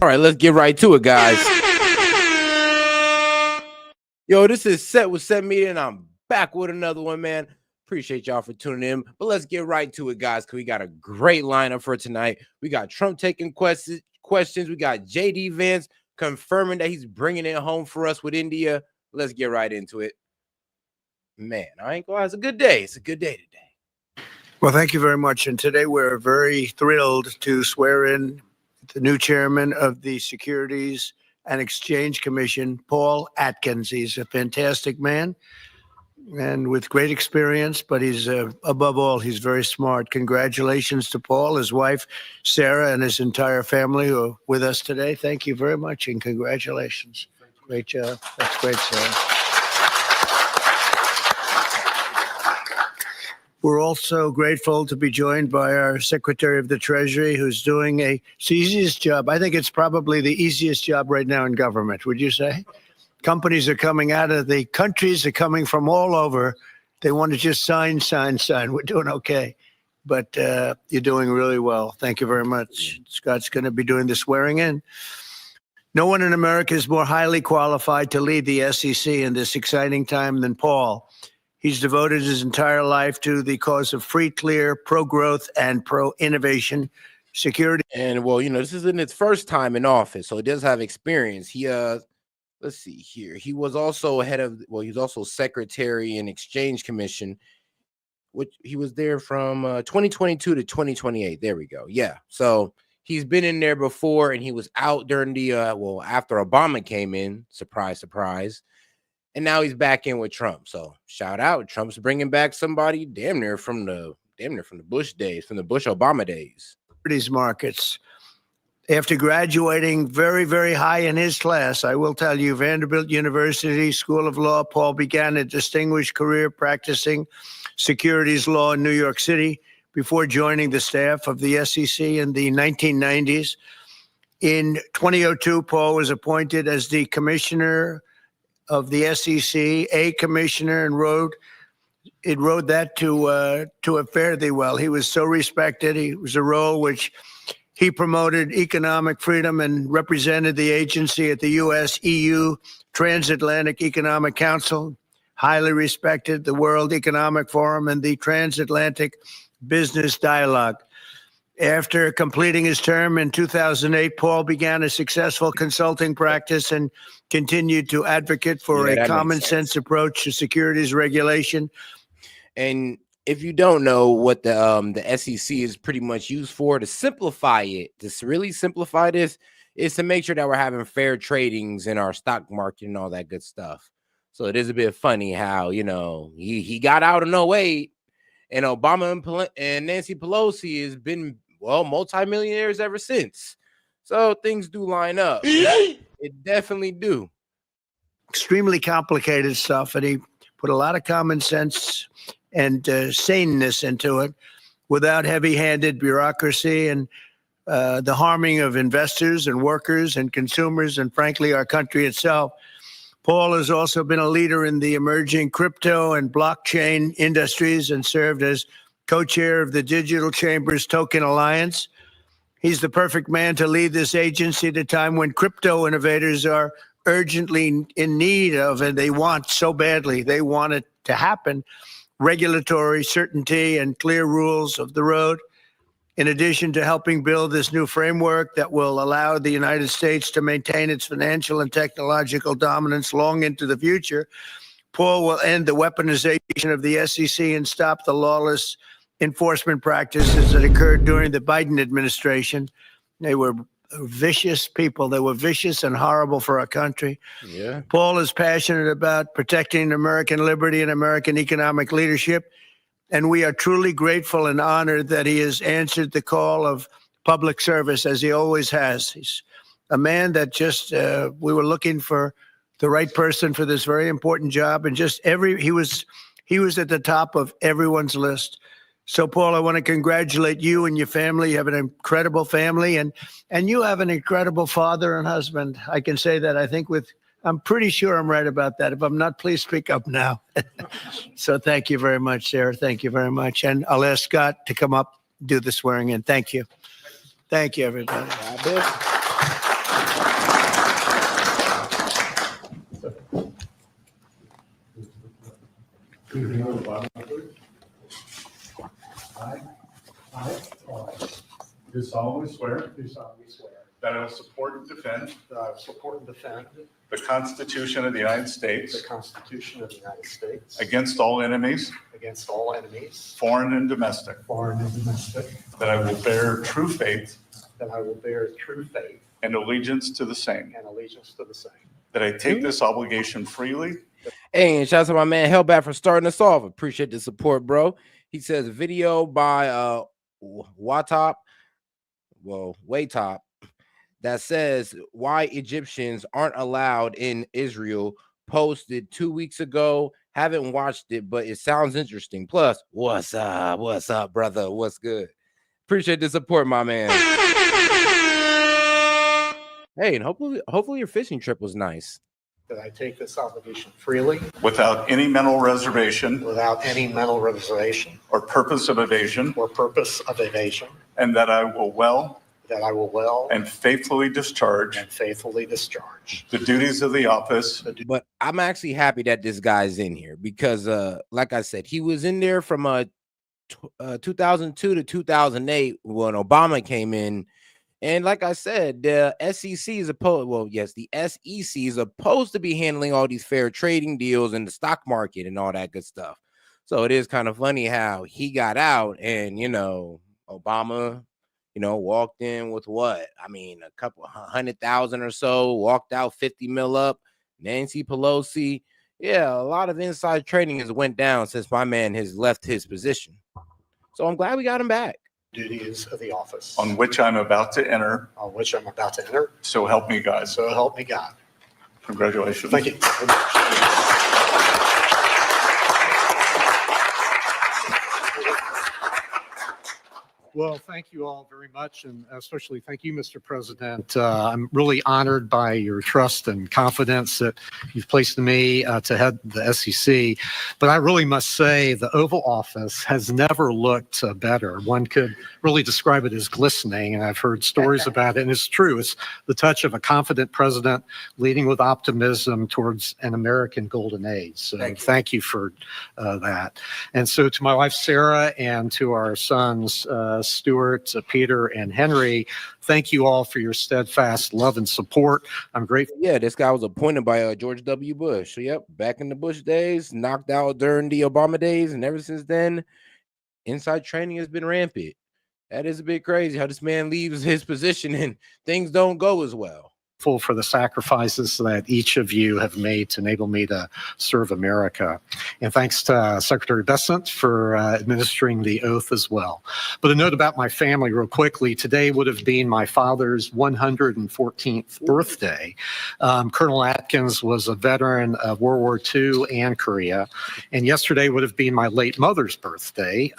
All right, let's get right to it, guys. Yo, this is Set with Set Media, and I'm back with another one, man. Appreciate y'all for tuning in. But let's get right to it, guys, because we got a great lineup for tonight. We got Trump taking questions. We got J.D. Vance confirming that he's bringing it home for us with India. Let's get right into it. Man, I ain't gonna lie, it's a good day. It's a good day today. Well, thank you very much. And today we're very thrilled to swear in the new chairman of the Securities and Exchange Commission, Paul Atkins. He's a fantastic man and with great experience, but he's above all, he's very smart. Congratulations to Paul, his wife, Sarah, and his entire family who are with us today. Thank you very much and congratulations. Great job. That's great, Sarah. We're also grateful to be joined by our Secretary of the Treasury, who's doing the easiest job. I think it's probably the easiest job right now in government, would you say? Companies are coming out of the countries, are coming from all over. They want to just sign. We're doing okay. But you're doing really well. Thank you very much. Scott's going to be doing the swearing in. No one in America is more highly qualified to lead the SEC in this exciting time than Paul. He's devoted his entire life to the cause of free, clear, pro-growth, and pro-innovation security. And, well, you know, this isn't his first time in office, so he does have experience. He, let's see here. He was also he's also Secretary in Exchange Commission, which he was there from 2022 to 2028. There we go. Yeah. So he's been in there before, and he was out during the, after Obama came in. Surprise, surprise. And now he's back in with Trump. So shout out, Trump's bringing back somebody damn near from the Bush days, from the Bush Obama days. These markets. After graduating very, very high in his class, I will tell you, Vanderbilt University School of Law, Paul began a distinguished career practicing securities law in New York City before joining the staff of the SEC in the 1990s. In 2002, Paul was appointed as the commissioner of the SEC, a commissioner, and rode that to a fairly well. He was so respected. He was a role which he promoted economic freedom and represented the agency at the U.S.-EU Transatlantic Economic Council, highly respected the World Economic Forum and the Transatlantic Business Dialogue. After completing his term in 2008, Paul began a successful consulting practice and continued to advocate for a common sense approach to securities regulation. And if you don't know what the SEC is pretty much used for, to simplify it, to really simplify this, is to make sure that we're having fair tradings in our stock market and all that good stuff. So it is a bit funny how, you know, he got out in 08, and Obama and Nancy Pelosi has been, well, multimillionaires ever since. So things do line up. It definitely do. Extremely complicated stuff, and he put a lot of common sense and saneness into it without heavy-handed bureaucracy and the harming of investors and workers and consumers and, frankly, our country itself. Paul has also been a leader in the emerging crypto and blockchain industries and served as co-chair of the Digital Chambers Token Alliance. He's the perfect man to lead this agency at a time when crypto innovators are urgently in need of, and they want so badly, they want it to happen, regulatory certainty and clear rules of the road. In addition to helping build this new framework that will allow the United States to maintain its financial and technological dominance long into the future, Paul will end the weaponization of the SEC and stop the lawless enforcement practices that occurred during the Biden administration. They were vicious people. They were vicious and horrible for our country. Yeah. Paul is passionate about protecting American liberty and American economic leadership, and we are truly grateful and honored that he has answered the call of public service, as he always has. He's a man that just, we were looking for the right person for this very important job, and just he was at the top of everyone's list. So, Paul, I want to congratulate you and your family. You have an incredible family, and you have an incredible father and husband. I can say that, I think, I'm pretty sure I'm right about that. If I'm not, please speak up now. So thank you very much, Sarah. Thank you very much. And I'll ask Scott to come up, do the swearing in. Thank you. Thank you, everybody. solemnly swear do solemnly swear that I will support and defend that I will support and defend the Constitution of the United the States Constitution of the United States against all enemies, against all enemies, foreign and domestic, foreign and domestic, that I will bear true faith that I will bear true faith and allegiance to the same, and allegiance to the same, that I take this obligation freely Hey, and shout out to my man Hellbat for starting us off. Appreciate the support, bro. He says video by Watop, Waytop, that says why Egyptians aren't allowed in Israel. Posted 2 weeks ago. Haven't watched it, but it sounds interesting. Plus, what's up, brother? What's good? Appreciate the support, my man. Hey, and hopefully your fishing trip was nice. that I take this obligation freely without any mental reservation without any mental reservation or purpose of evasion, or purpose of evasion, and that I will well and faithfully discharge faithfully discharge the duties of the office. But I'm actually happy that this guy's in here because, like I said, he was in there from 2002 to 2008 when Obama came in. And like I said, the SEC is the SEC is supposed to be handling all these fair trading deals in the stock market and all that good stuff. So it is kind of funny how he got out and, Obama, walked in with what? I mean, a couple 100,000 or so, walked out 50 mil up. Nancy Pelosi. Yeah, a lot of inside trading has went down since my man has left his position. So I'm glad we got him back. duties of the office On which I'm about to enter. on which I'm about to enter. So help me God. So help me God. Congratulations. Thank you very much. Well, thank you all very much, and especially thank you, Mr. President. I'm really honored by your trust and confidence that you've placed in me to head the SEC. But I really must say the Oval Office has never looked better. One could really describe it as glistening, and I've heard stories about it, and it's true. It's the touch of a confident president leading with optimism towards an American golden age. So thank you for that. And so to my wife, Sarah, and to our sons, Stuart, Peter, and Henry, thank you all for your steadfast love and support. I'm grateful. Yeah, this guy was appointed by George W. Bush. So, yep, back in the Bush days, knocked out during the Obama days, and ever since then, inside training has been rampant. That is a bit crazy how this man leaves his position and things don't go as well. For the sacrifices that each of you have made to enable me to serve America. And thanks to Secretary Besant for administering the oath as well. But a note about my family real quickly. Today would have been my father's 114th birthday. Colonel Atkins was a veteran of World War II and Korea. And yesterday would have been my late mother's birthday.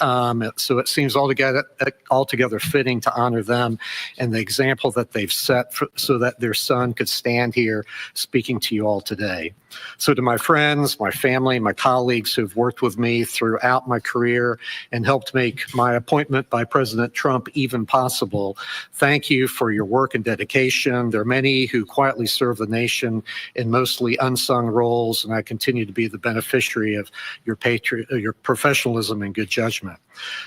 So it seems altogether fitting to honor them and the example that they've set so that their son could stand here speaking to you all today. So to my friends, my family, my colleagues who've worked with me throughout my career and helped make my appointment by President Trump even possible, thank you for your work and dedication. There are many who quietly serve the nation in mostly unsung roles, and I continue to be the beneficiary of your professionalism and good judgment.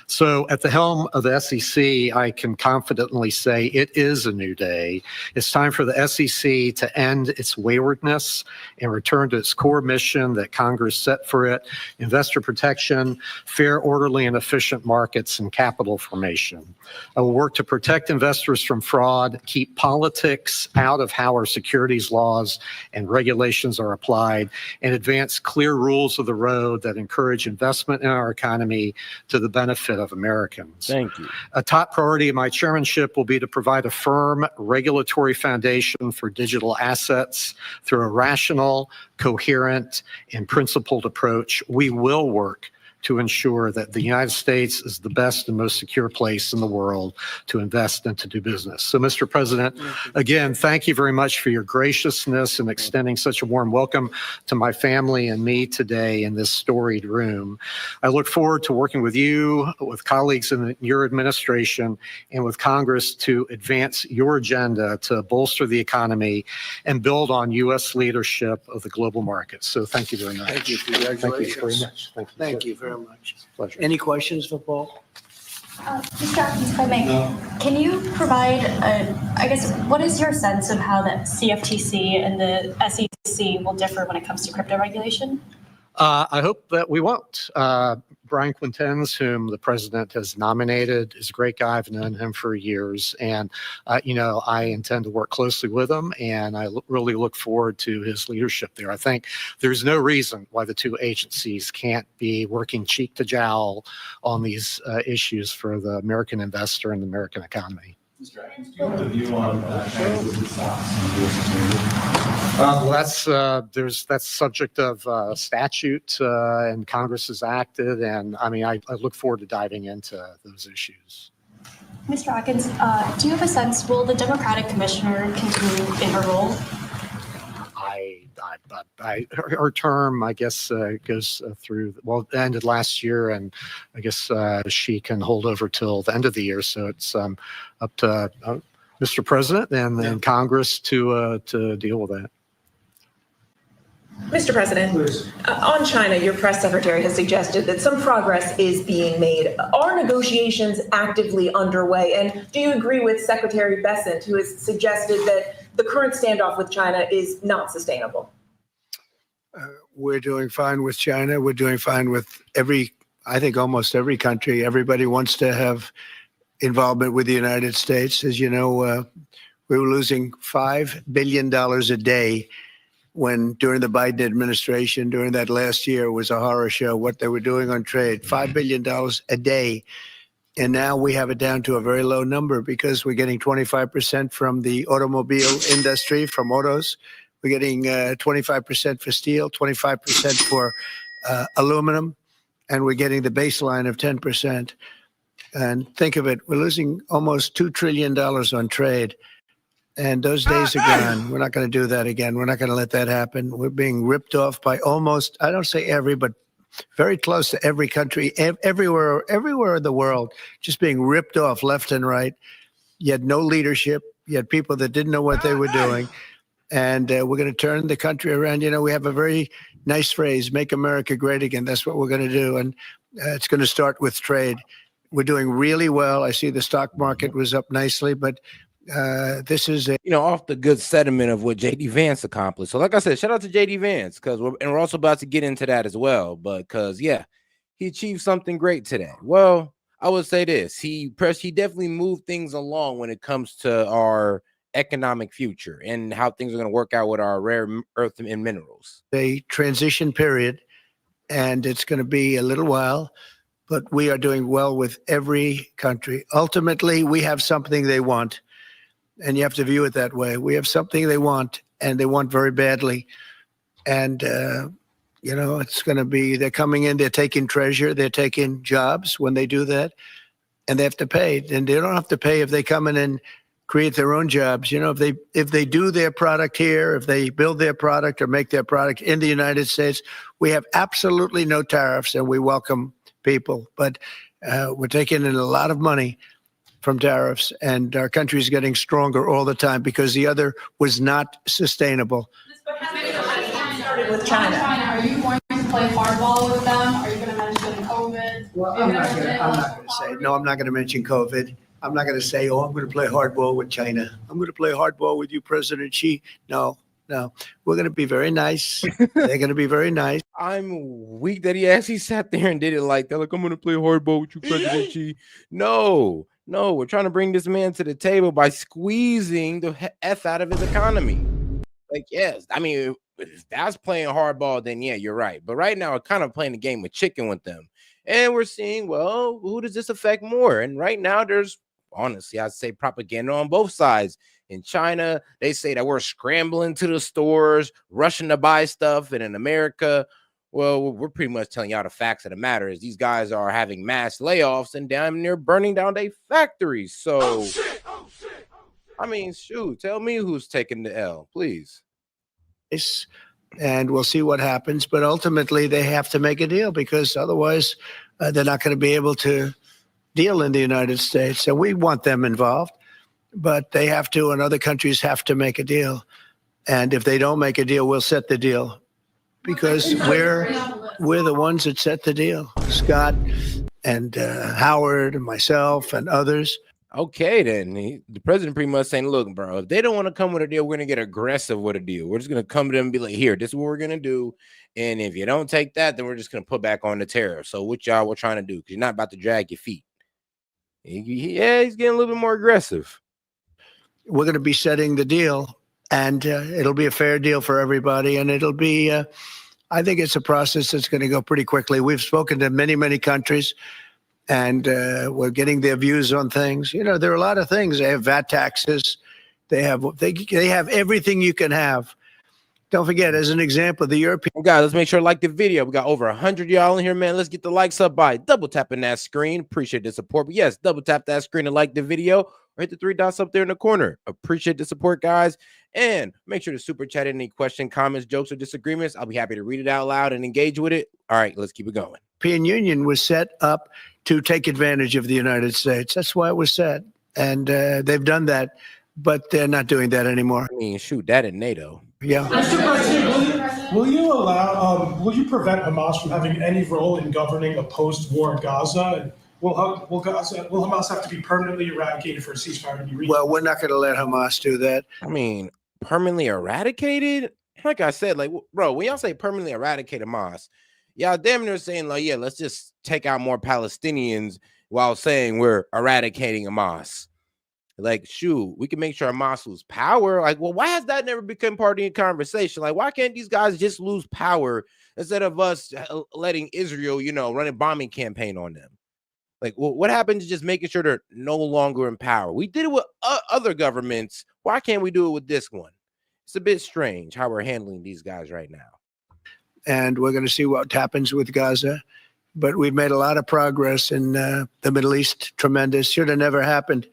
So at the helm of the SEC, I can confidently say it is a new day. It's time for the SEC to end its waywardness and return to its core mission that Congress set for it: investor protection, fair, orderly, and efficient markets, and capital formation. I will work to protect investors from fraud, keep politics out of how our securities laws and regulations are applied, and advance clear rules of the road that encourage investment in our economy to the benefit of Americans. Thank you. A top priority of my chairmanship will be to provide a firm regulatory foundation for digital assets through a rational, coherent, and principled approach. We will work to ensure that the United States is the best and most secure place in the world to invest and to do business. So, Mr. President, again, thank you very much for your graciousness in extending such a warm welcome to my family and me today in this storied room. I look forward to working with you, with colleagues in your administration, and with Congress to advance your agenda to bolster the economy and build on U.S. leadership of the global markets. So thank you very much. Thank you. Thank you very Congratulations. much. Thank you very much. Pleasure. Any questions for Paul? Mr. Atkins, if I may, can you provide, what is your sense of how the CFTC and the SEC will differ when it comes to crypto regulation? I hope that we won't. Brian Quintens, whom the president has nominated, is a great guy. I've known him for years. And, I intend to work closely with him, and I really look forward to his leadership there. I think there's no reason why the two agencies can't be working cheek to jowl on these issues for the American investor and the American economy. Mr. Atkins, do you have a view on Hegseth stocks? Well, that's subject of statute, and Congress has acted, and I look forward to diving into those issues. Mr. Atkins, do you have a sense, will the Democratic commissioner continue in her role? Her term, I guess, goes through, ended last year, and I guess she can hold over till the end of the year. So it's up to Mr. President and Congress to deal with that. Mr. President, on China, your press secretary has suggested that some progress is being made. Are negotiations actively underway? And do you agree with Secretary Bessent, who has suggested that the current standoff with China is not sustainable? We're doing fine with China. We're doing fine with almost every country. Everybody wants to have involvement with the United States. As you know, we were losing $5 billion a day during the Biden administration, during that last year, was a horror show, what they were doing on trade, $5 billion a day. And now we have it down to a very low number because we're getting 25% from the automobile industry, from autos. We're getting 25% for steel, 25% for aluminum, and we're getting the baseline of 10%. And think of it, we're losing almost $2 trillion on trade. And those days are gone. We're not going to do that again. We're not going to let that happen. We're being ripped off by almost, I don't say every, but very close to every country, everywhere in the world, just being ripped off left and right. You had no leadership. You had people that didn't know what they were doing. And we're going to turn the country around. We have a very nice phrase, make America great again. That's what we're going to do. And it's going to start with trade. We're doing really well. I see the stock market was up nicely, but this is off the good sentiment of what JD Vance accomplished. So like I said, shout out to JD Vance, because we're also about to get into that as well, but because he achieved something great today. Well, I would say this, he definitely moved things along when it comes to our economic future and how things are going to work out with our rare earth and minerals. A transition period, and it's going to be a little while, but we are doing well with every country. Ultimately, we have something they want. And you have to view it that way. We have something they want, and they want very badly. And, it's going to be, they're coming in, they're taking treasure, they're taking jobs when they do that, and they have to pay. And they don't have to pay if they come in and create their own jobs. If they do their product here, if they build their product or make their product in the United States, we have absolutely no tariffs, and we welcome people. But we're taking in a lot of money from tariffs, and our country is getting stronger all the time because the other was not sustainable. Started with China. Are you going to play hardball with them? Are you going to mention COVID? Well, I'm not going to say, no, I'm not going to mention COVID. I'm not going to say, I'm going to play hardball with China. I'm going to play hardball with you, President Xi. No. We're going to be very nice. They're going to be very nice. I'm weak that he actually sat there and did it like that. Like, I'm going to play hardball with you, President Xi. No, we're trying to bring this man to the table by squeezing the F out of his economy. Like, yes, if that's playing hardball, then yeah, you're right. But right now, we're kind of playing a game of chicken with them. And we're seeing, well, who does this affect more? And right now, there's, honestly, I'd say propaganda on both sides. In China, they say that we're scrambling to the stores, rushing to buy stuff. And in America, well, we're pretty much telling y'all the facts of the matter is these guys are having mass layoffs and damn near burning down their factories. So, shoot, tell me who's taking the L, please. And we'll see what happens. But ultimately, they have to make a deal because otherwise they're not going to be able to deal in the United States. And we want them involved. But they have to, and other countries have to make a deal. And if they don't make a deal, we'll set the deal. because we're the ones that set the deal. Scott and Howard and myself and others. Okay, then the president pretty much saying, look, bro, if they don't want to come with a deal, we're going to get aggressive with a deal. We're just going to come to them and be like, here, this is what we're going to do. And if you don't take that, then we're just going to put back on the tariff. So what y'all were trying to do, because you're not about to drag your feet. Yeah, he's getting a little bit more aggressive. We're going to be setting the deal, and it'll be a fair deal for everybody. And it'll be, I think it's a process that's going to go pretty quickly. We've spoken to many, many countries, and we're getting their views on things. You know, there are a lot of things. They have VAT taxes. They have everything you can have. Don't forget, as an example, the European guys, let's make sure to like the video. We got over 100 y'all in here, man. Let's get the likes up by double tapping that screen. Appreciate the support. But yes, double tap that screen and like the video, or hit the 3 dots up there in the corner. Appreciate the support, guys. And make sure to super chat any question, comments, jokes, or disagreements. I'll be happy to read it out loud and engage with it. All right, let's keep it going. European Union was set up to take advantage of the United States. That's why it was set. And they've done that, but they're not doing that anymore. I mean, shoot, that in NATO. Yeah. Mr. President, will you prevent Hamas from having any role in governing a post-war Gaza? And will Hamas have to be permanently eradicated for a ceasefire to be reached? Well, we're not going to let Hamas do that. I mean, permanently eradicated? Like I said, like, bro, when y'all say permanently eradicate Hamas, y'all damn near saying, like, yeah, let's just take out more Palestinians while saying we're eradicating Hamas. Like, shoot, we can make sure Hamas lose power. Like, well, why has that never become part of the conversation? Like, why can't these guys just lose power instead of us letting Israel, you know, run a bombing campaign on them? Like, well, what happened to just making sure they're no longer in power? We did it with other governments. Why can't we do it with this one? It's a bit strange how we're handling these guys right now. And we're going to see what happens with Gaza. But we've made a lot of progress in the Middle East. Tremendous. Should have never happened.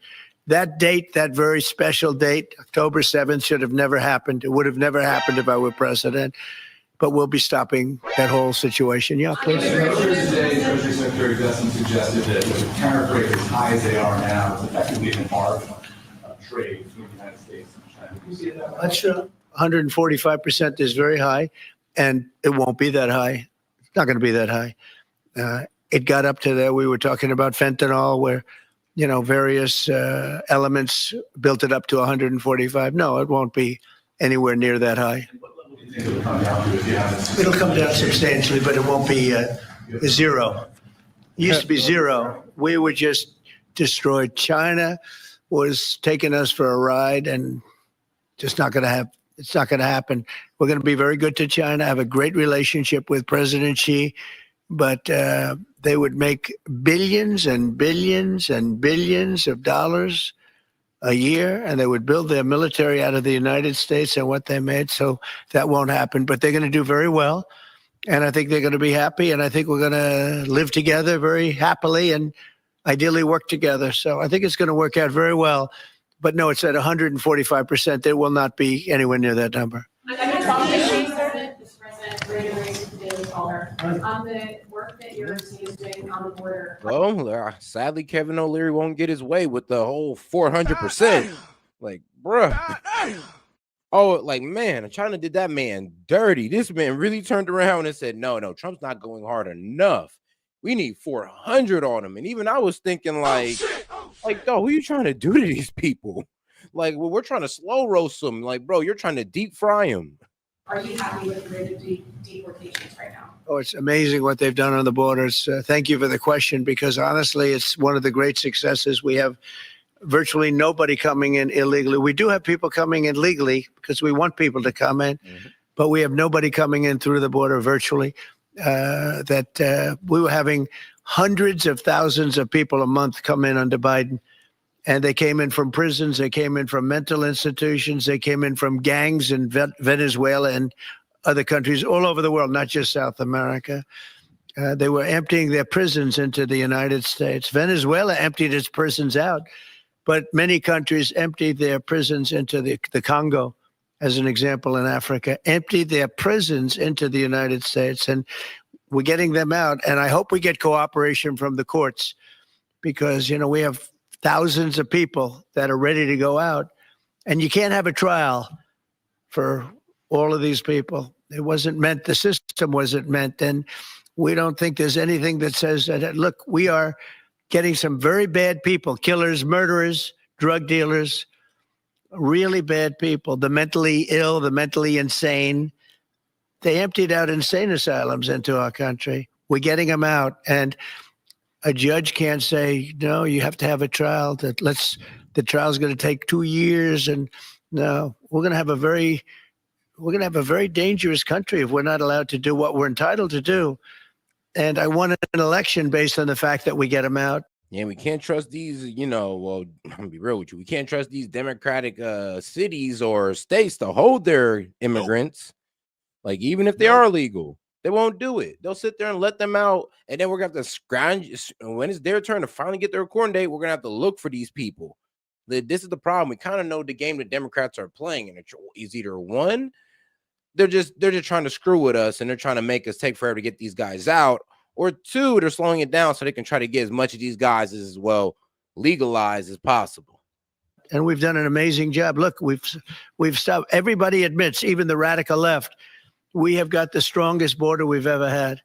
That date, that very special date, October 7th, should have never happened. It would have never happened if I were president. But we'll be stopping that whole situation. Yeah, please. Earlier today, Treasury Secretary Hegseth suggested that with tariff rates as high as they are now, it's effectively an embargo on trade between the United States and China. Do you see it that way? That's true. 145% is very high, and it won't be that high. It's not going to be that high. It got up to there. We were talking about fentanyl, where, you know, various elements built it up to 145. No, it won't be anywhere near that high. It'll come down substantially, but it won't be zero. It used to be zero. We were just destroyed. China was taking us for a ride, and just not going to have. It's not going to happen. We're going to be very good to China. Have a great relationship with President Xi, but they would make billions and billions and billions of dollars a year, and they would build their military out of the United States and what they made. So that won't happen, but they're going to do very well. And I think they're going to be happy. And I think we're going to live together very happily and ideally work together. So I think it's going to work out very well. But no, it's at 145%. It will not be anywhere near that number. On the work that your team is doing on the border. Well, sadly, Kevin O'Leary won't get his way with the whole 400%. Like, bruh. Oh, like, man, China did that man dirty. This man really turned around and said, no, Trump's not going hard enough. We need 400 on him. And even I was thinking, like, yo, who are you trying to do to these people? Like, well, we're trying to slow roast them. Like, bro, you're trying to deep fry them. Are you happy with the rate of deportations right now? Oh, it's amazing what they've done on the borders. Thank you for the question, because honestly, it's one of the great successes. We have virtually nobody coming in illegally. We do have people coming in legally because we want people to come in, but we have nobody coming in through the border virtually. We were having hundreds of thousands of people a month come in under Biden. And they came in from prisons, they came in from mental institutions, they came in from gangs in Venezuela and other countries all over the world, not just South America. They were emptying their prisons into the United States. Venezuela emptied its prisons out, but many countries emptied their prisons into the Congo, as an example, in Africa, emptied their prisons into the United States. And we're getting them out. And I hope we get cooperation from the courts, because, you know, we have thousands of people that are ready to go out, and you can't have a trial for all of these people. It wasn't meant. The system wasn't meant. And we don't think there's anything that says that, look, we are getting some very bad people, killers, murderers, drug dealers, really bad people, the mentally ill, the mentally insane. They emptied out insane asylums into our country. We're getting them out. And a judge can't say, no, you have to have a trial. The trial's going to take 2 years. And no, we're going to have a very dangerous country if we're not allowed to do what we're entitled to do. And I won an election based on the fact that we get them out. Yeah, we can't trust these, well, I'm gonna be real with you. We can't trust these democratic cities or states to hold their immigrants. Like, even if they are legal, they won't do it. They'll sit there and let them out. And then we're going to have to scrounge. When it's their turn to finally get their recording date, we're going to have to look for these people. This is the problem. We kind of know the game the Democrats are playing. And it's either one, they're just trying to screw with us and they're trying to make us take forever to get these guys out. Or two, they're slowing it down so they can try to get as much of these guys as well legalized as possible. And we've done an amazing job. Look, we've stopped. Everybody admits, even the radical left, we have got the strongest border we've ever had,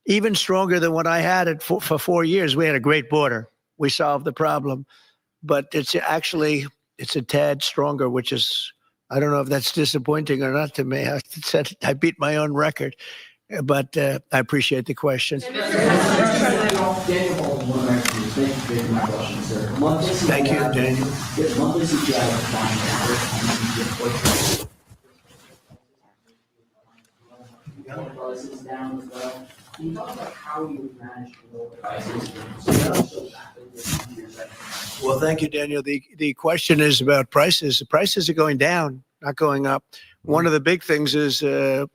even stronger than what I had it for 4 years. We had a great border. We solved the problem, but it's a tad stronger, which is, I don't know if that's disappointing or not to me. I said I beat my own record, but I appreciate the question. Thank you, Daniel. Prices down as well. Can you talk about how you manage to lower prices? Well, thank you, Daniel. The question is about prices. The prices are going down, not going up. One of the big things is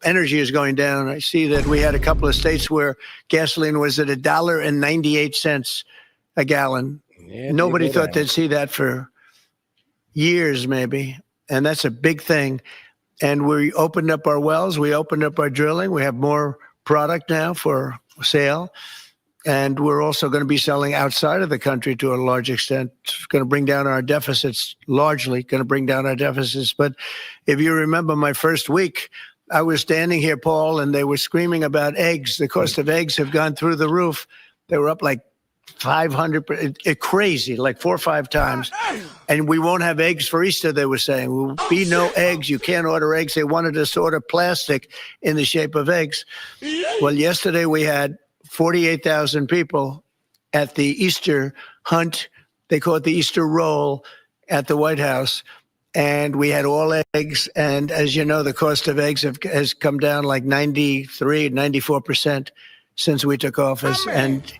energy is going down. I see that we had a couple of states where gasoline was at $1.98 a gallon. Yeah, nobody thought they'd see that for years, maybe. And that's a big thing. And we opened up our wells. We opened up our drilling. We have more product now for sale. And we're also going to be selling outside of the country to a large extent. It's going to bring down our deficits, largely going to bring down our deficits. But if you remember my first week, I was standing here, Paul, and they were screaming about eggs. The cost of eggs have gone through the roof. They were up like 500%, crazy, like 4 or 5 times. And we won't have eggs for Easter, they were saying. There will be no eggs. You can't order eggs. They wanted us to order plastic in the shape of eggs. Well, yesterday we had 48,000 people at the Easter hunt. They call it the Easter roll at the White House. And we had all eggs. And as you know, the cost of eggs has come down like 94% since we took office. And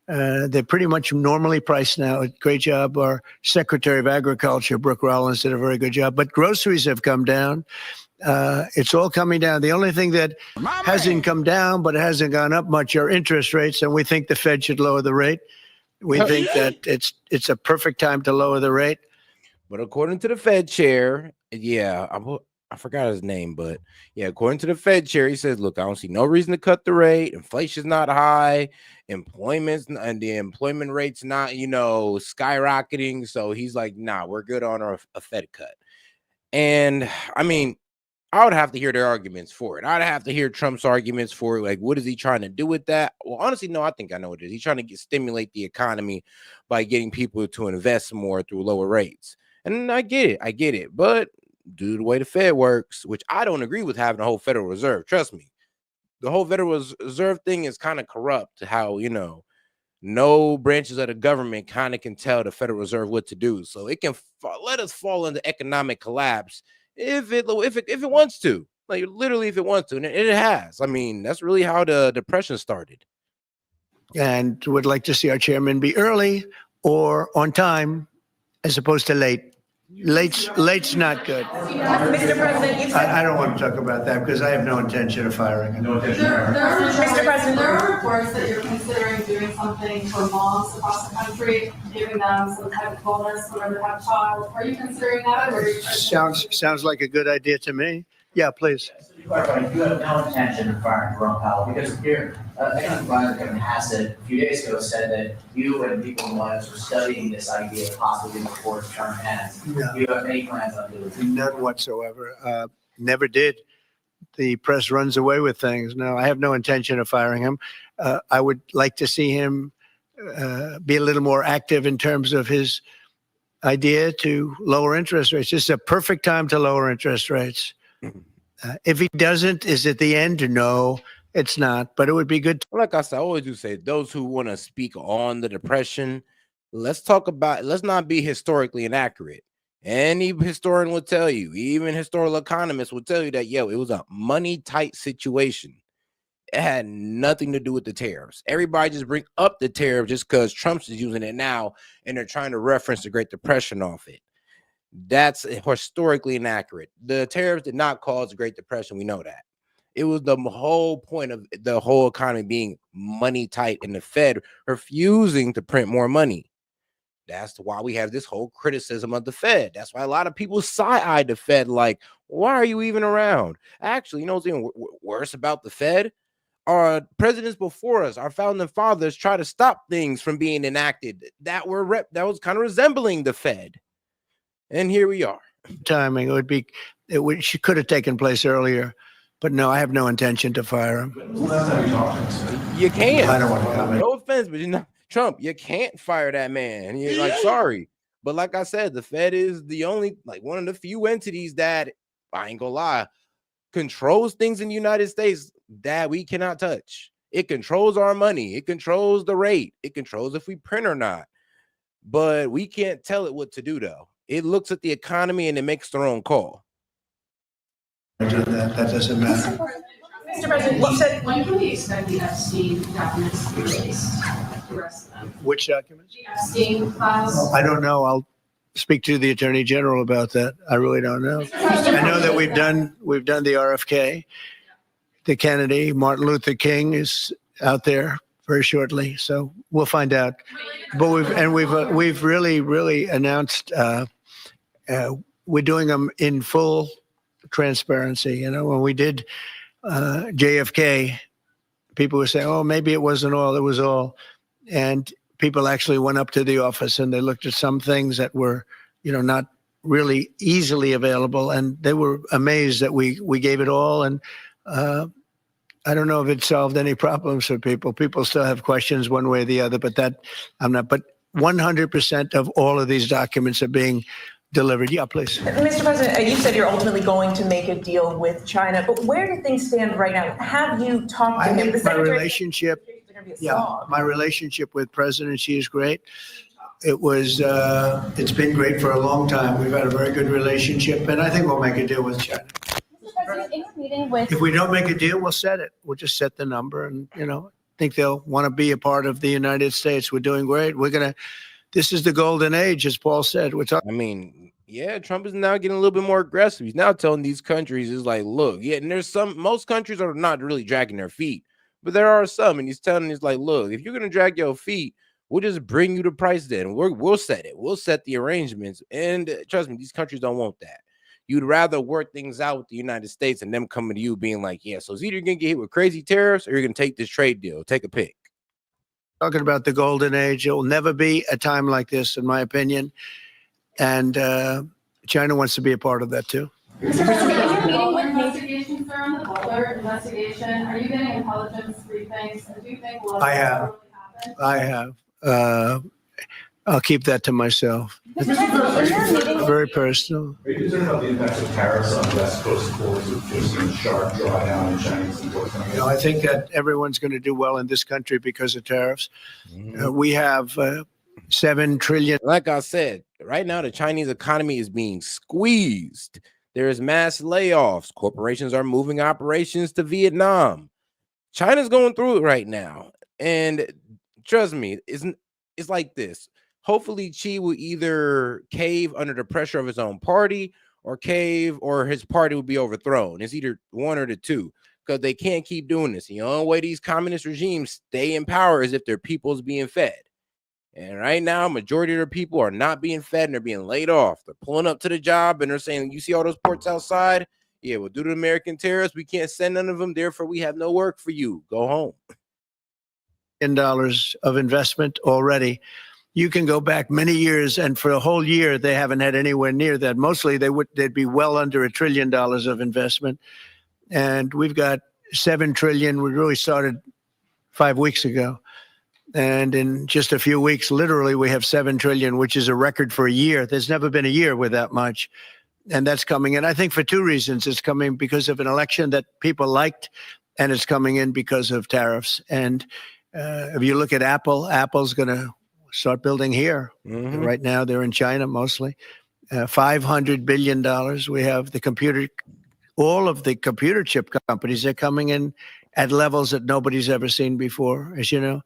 they're pretty much normally priced now. Great job. Our Secretary of Agriculture, Brooke Rollins, did a very good job. But groceries have come down. It's all coming down. The only thing that hasn't come down, but it hasn't gone up much, are interest rates. And we think the Fed should lower the rate. We think that it's a perfect time to lower the rate. But according to the Fed chair, I forgot his name, but yeah, according to the Fed chair, he says, look, I don't see no reason to cut the rate. Inflation's not high. The employment rate's not, skyrocketing. So he's like, nah, we're good on a Fed cut. And I mean, I would have to hear their arguments for it. I'd have to hear Trump's arguments for it. Like, what is he trying to do with that? Well, honestly, no, I think I know what it is. He's trying to stimulate the economy by getting people to invest more through lower rates. And I get it. But due to the way the Fed works, which I don't agree with having a whole Federal Reserve. Trust me, the whole Federal Reserve thing is kind of corrupt. How, no branches of the government kind of can tell the Federal Reserve what to do. So it can let us fall into economic collapse if it wants to, like literally if it wants to, and it has. I mean, that's really how the Depression started. And would like to see our chairman be early or on time as opposed to late. Late's not good. Mr. President, I don't want to talk about that because I have no intention of firing him. Mr. President, there are reports that you're considering doing something for moms across the country, giving them some type of bonus whenever they have a child. Are you considering that? Or Sounds like a good idea to me. Yeah, please. So to clarify, you have no intention of firing Jerome Powell because your economic advisor Kevin Hegseth a few days ago said that you and people in the White House were studying this idea possibly before its term ends. No. Do you have any plans on doing it? None whatsoever. Never did. the press runs away with things. No, I have no intention of firing him. I would like to see him be a little more active in terms of his idea to lower interest rates. It's a perfect time to lower interest rates. If he doesn't, is it the end? No, it's not. But it would be good. Like I said, I always do say, those who want to speak on the Depression, let's not be historically inaccurate. Any historian will tell you, even historical economists will tell you that, it was a money tight situation. It had nothing to do with the tariffs. Everybody just bring up the tariff just because Trump's is using it now and they're trying to reference the Great Depression off it. That's historically inaccurate. The tariffs did not cause the Great Depression. We know that. It was the whole point of the whole economy being money tight and the Fed refusing to print more money. That's why we have this whole criticism of the Fed. That's why a lot of people side-eye the Fed like, why are you even around? Actually, you know what's even worse about the Fed? Our presidents before us, our founding fathers, try to stop things from being enacted that was kind of resembling the Fed. And here we are. Timing. She could have taken place earlier. But no, I have no intention to fire him. You can't. I don't want to comment. No offense, but Trump, you can't fire that man. And you're like, sorry. But like I said, the Fed is the only, one of the few entities that, I ain't gonna lie, controls things in the United States that we cannot touch. It controls our money. It controls the rate. It controls if we print or not. But we can't tell it what to do, though. It looks at the economy and it makes their own call. That doesn't matter. Mr. President, you said When can we expect the Epstein documents to be released? The rest of them? Which documents? The Epstein files? I don't know. I'll speak to the Attorney General about that. I really don't know. I know that we've done the RFK, the Kennedy, Martin Luther King is out there very shortly, so we'll find out. But we've really announced we're doing them in full transparency. When we did JFK, people were saying, "Oh, maybe it wasn't all; it was all," and people actually went up to the office and they looked at some things that were, not really easily available, and they were amazed that we gave it all. And I don't know if it solved any problems for people. People still have questions one way or the other, but that I'm not. But 100% of all of these documents are being delivered. Yeah, please. Mr. President, you said you're ultimately going to make a deal with China, but where do things stand right now? Have you talked to him? My relationship with President Xi is great. It's been great for a long time. We've had a very good relationship, and I think we'll make a deal with China. Mr. President, in your meeting with... If we don't make a deal, we'll set it. We'll just set the number, and, I think they'll want to be a part of the United States. We're doing great. This is the golden age, as Paul said. Trump is now getting a little bit more aggressive. He's now telling these countries, is like, look, and most countries are not really dragging their feet, but there are some, and he's telling us, like, look, if you're going to drag your feet, we'll just bring you the price then. We'll set it. We'll set the arrangements. And trust me, these countries don't want that. You'd rather work things out with the United States and them coming to you being like, so it's either you're going to get hit with crazy tariffs or you're going to take this trade deal. Take a pick. Talking about the golden age, it will never be a time like this, in my opinion. And China wants to be a part of that, too. Mr. President, are you meeting with investigation firm, the Butler investigation? Are you getting intelligence briefings? Do you think will I have. I have. I'll keep that to myself. Very personal. Are you concerned about the impacts of tariffs on West Coast ports with just a sharp drawdown in Chinese imports coming in? I think that everyone's going to do well in this country because of tariffs. We have $7 trillion. Like I said, right now the Chinese economy is being squeezed. There's mass layoffs. Corporations are moving operations to Vietnam. China's going through it right now. And trust me, it's like this. Hopefully, Xi will either cave under the pressure of his own party or his party will be overthrown. It's either one or the two, because they can't keep doing this. The only way these communist regimes stay in power is if their people's being fed. And right now, majority of their people are not being fed and they're being laid off. They're pulling up to the job and they're saying, you see all those ports outside? Yeah, well, due to American tariffs, we can't send none of them. Therefore, we have no work for you. Go home. $10 of investment already. You can go back many years, and for a whole year, they haven't had anywhere near that. Mostly, they'd be well under $1 trillion of investment. and we've got 7 trillion. We really started 5 weeks ago. And in just a few weeks, literally, we have 7 trillion, which is a record for a year. There's never been a year with that much. And that's coming in, I think, for 2 reasons. It's coming because of an election that people liked, and it's coming in because of tariffs. And if you look at Apple, Apple's going to start building here. Right now, they're in China mostly. $500 billion. We have the computer, all of the computer chip companies are coming in at levels that nobody's ever seen before, as you know.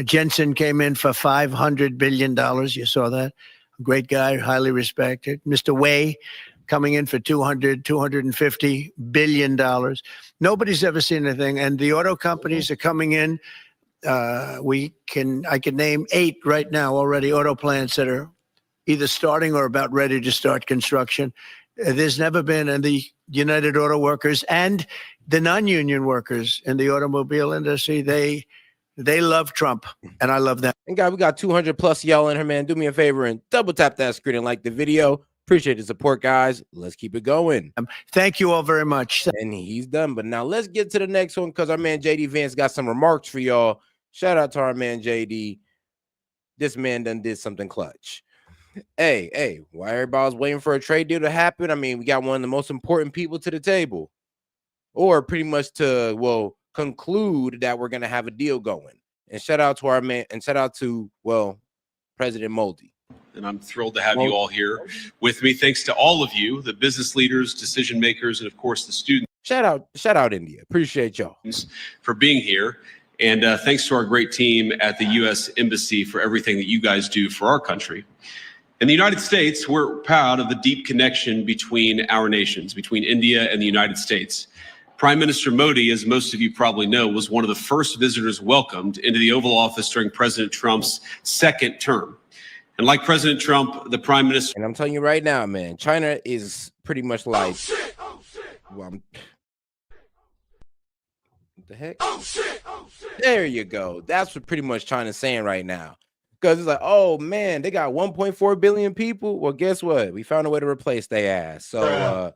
Jensen came in for $500 billion. You saw that. Great guy, highly respected. Mr. Wei coming in for $250 billion. Nobody's ever seen anything. And the auto companies are coming in. I can name 8 right now already, auto plants that are either starting or about ready to start construction. There's never been, and the United Auto Workers and the non-union workers in the automobile industry, they love Trump, and I love them. And guys, we got 200 plus y'all in here, man. Do me a favor and double tap that screen and like the video. Appreciate the support, guys. Let's keep it going. Thank you all very much. And he's done. But now let's get to the next one because our man JD Vance got some remarks for y'all. Shout out to our man JD. This man done did something clutch. Hey, why everybody's waiting for a trade deal to happen? I mean, we got one of the most important people to the table, or pretty much to, well, conclude that we're going to have a deal going. And shout out to our man, and shout out to, well, President Modi. And I'm thrilled to have you all here with me. Thanks to all of you, the business leaders, decision makers, and of course the students. Shout out India. Appreciate y'all for being here. And thanks to our great team at the U.S. Embassy for everything that you guys do for our country. In the United States, we're proud of the deep connection between our nations, between India and the United States. Prime Minister Modi, as most of you probably know, was one of the first visitors welcomed into the Oval Office during President Trump's second term. And like President Trump, the Prime Minister... And I'm telling you right now, man, China is pretty much like... Well, what the heck? There you go. That's what pretty much China's saying right now. Because it's like, oh, man, they got 1.4 billion people. Well, guess what? We found a way to replace their ass. So,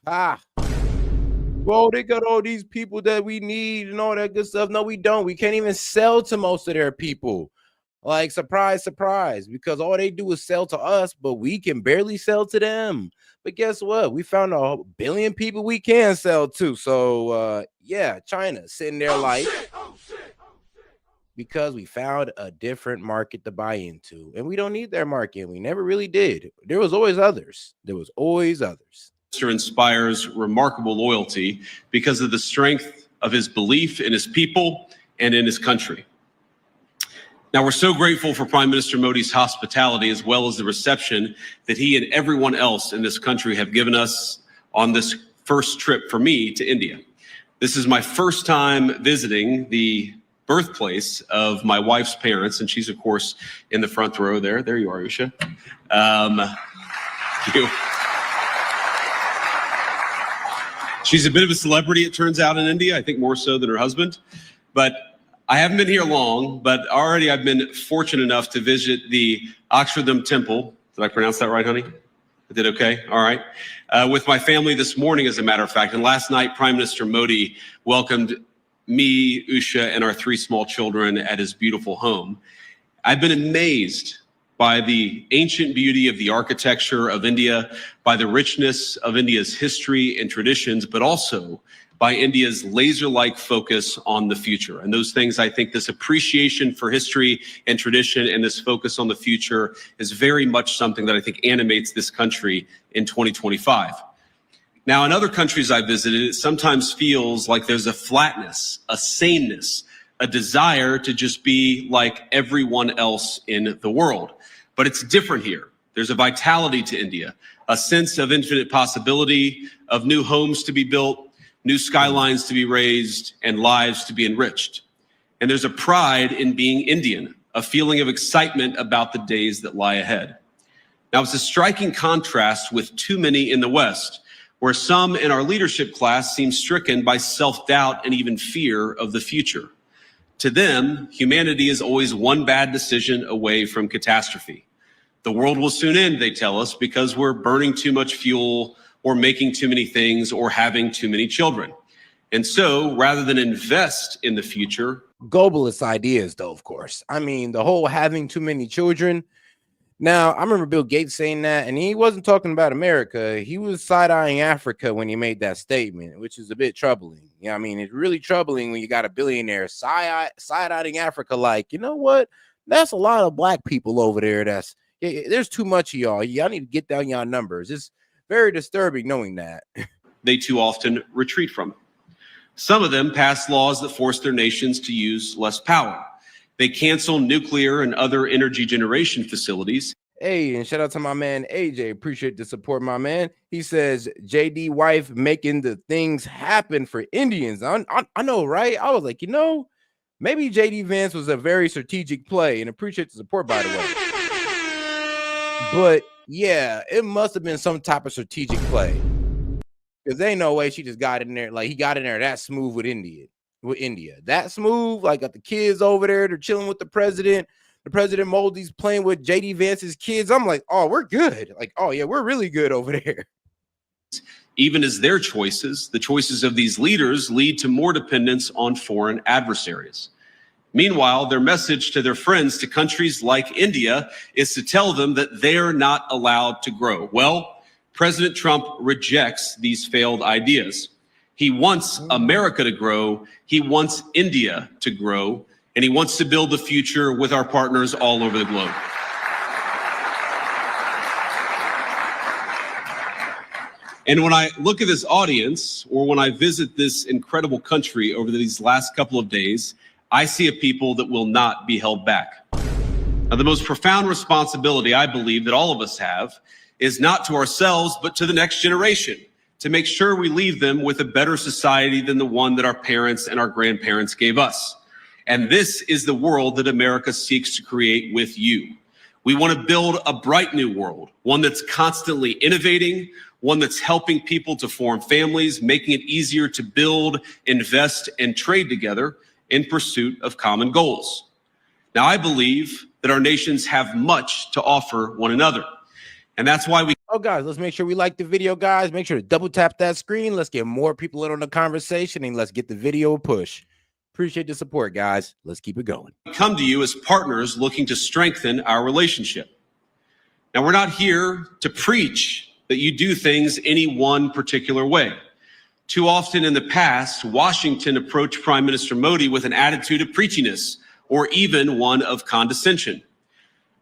well, they got all these people that we need and all that good stuff. No, we don't. We can't even sell to most of their people. Like, surprise, surprise, because all they do is sell to us, but we can barely sell to them. But guess what? We found a billion people we can sell to. So, yeah, China sitting there like, because we found a different market to buy into. And we don't need their market. We never really did. There was always others. Inspires remarkable loyalty because of the strength of his belief in his people and in his country. Now, we're so grateful for Prime Minister Modi's hospitality, as well as the reception that he and everyone else in this country have given us on this first trip for me to India. This is my first time visiting the birthplace of my wife's parents, and she's, of course, in the front row there. There you are, Usha. She's a bit of a celebrity, it turns out, in India, I think more so than her husband. But I haven't been here long, but already I've been fortunate enough to visit the Akshardham Temple. Did I pronounce that right, honey? I did okay? All right. With my family this morning, as a matter of fact. And last night, Prime Minister Modi welcomed me, Usha, and our 3 small children at his beautiful home. I've been amazed by the ancient beauty of the architecture of India, by the richness of India's history and traditions, but also by India's laser-like focus on the future. And those things, I think this appreciation for history and tradition and this focus on the future is very much something that I think animates this country in 2025. Now, in other countries I've visited, it sometimes feels like there's a flatness, a sameness, a desire to just be like everyone else in the world. But it's different here. There's a vitality to India, a sense of infinite possibility, of new homes to be built, new skylines to be raised, and lives to be enriched. And there's a pride in being Indian, a feeling of excitement about the days that lie ahead. Now, it's a striking contrast with too many in the West, where some in our leadership class seem stricken by self-doubt and even fear of the future. To them, humanity is always one bad decision away from catastrophe. The world will soon end, they tell us, because we're burning too much fuel or making too many things or having too many children. And so rather than invest in the future, globalist ideas, though, of course. I mean, the whole having too many children. Now, I remember Bill Gates saying that, and he wasn't talking about America. He was side-eyeing Africa when he made that statement, which is a bit troubling. Yeah, I mean, it's really troubling when you got a billionaire side-eyeing Africa like, you know what? That's a lot of black people over there. There's too much of y'all. Y'all need to get down y'all numbers. It's very disturbing knowing that. they too often retreat from it. Some of them pass laws that force their nations to use less power. They cancel nuclear and other energy generation facilities. Hey, and shout out to my man AJ. Appreciate the support, my man. He says JD wife making the things happen for Indians. I know, right? I was like, you know, maybe JD Vance was a very strategic play, and appreciate the support, by the way. But yeah, it must have been some type of strategic play, because there ain't no way she just got in there. Like, he got in there that smooth with India. That smooth, like, got the kids over there, they're chilling with the president. The president Modi's playing with JD Vance's kids. I'm like, oh, we're good. Like, oh yeah, we're really good over there. Even as their choices, the choices of these leaders, lead to more dependence on foreign adversaries. Meanwhile, their message to their friends, to countries like India, is to tell them that they're not allowed to grow. Well, President Trump rejects these failed ideas. He wants America to grow. He wants India to grow. And he wants to build the future with our partners all over the globe. And when I look at this audience, or when I visit this incredible country over these last couple of days, I see a people that will not be held back. Now, the most profound responsibility I believe that all of us have is not to ourselves, but to the next generation, to make sure we leave them with a better society than the one that our parents and our grandparents gave us. And this is the world that America seeks to create with you. We want to build a bright new world, one that's constantly innovating, one that's helping people to form families, making it easier to build, invest, and trade together in pursuit of common goals. Now, I believe that our nations have much to offer one another. And that's why Oh, guys, let's make sure we like the video, guys. Make sure to double tap that screen. Let's get more people in on the conversation, and let's get the video a push. Appreciate the support, guys. Let's keep it going. We come to you as partners looking to strengthen our relationship. Now, we're not here to preach that you do things any one particular way. Too often in the past, Washington approached Prime Minister Modi with an attitude of preachiness, or even one of condescension.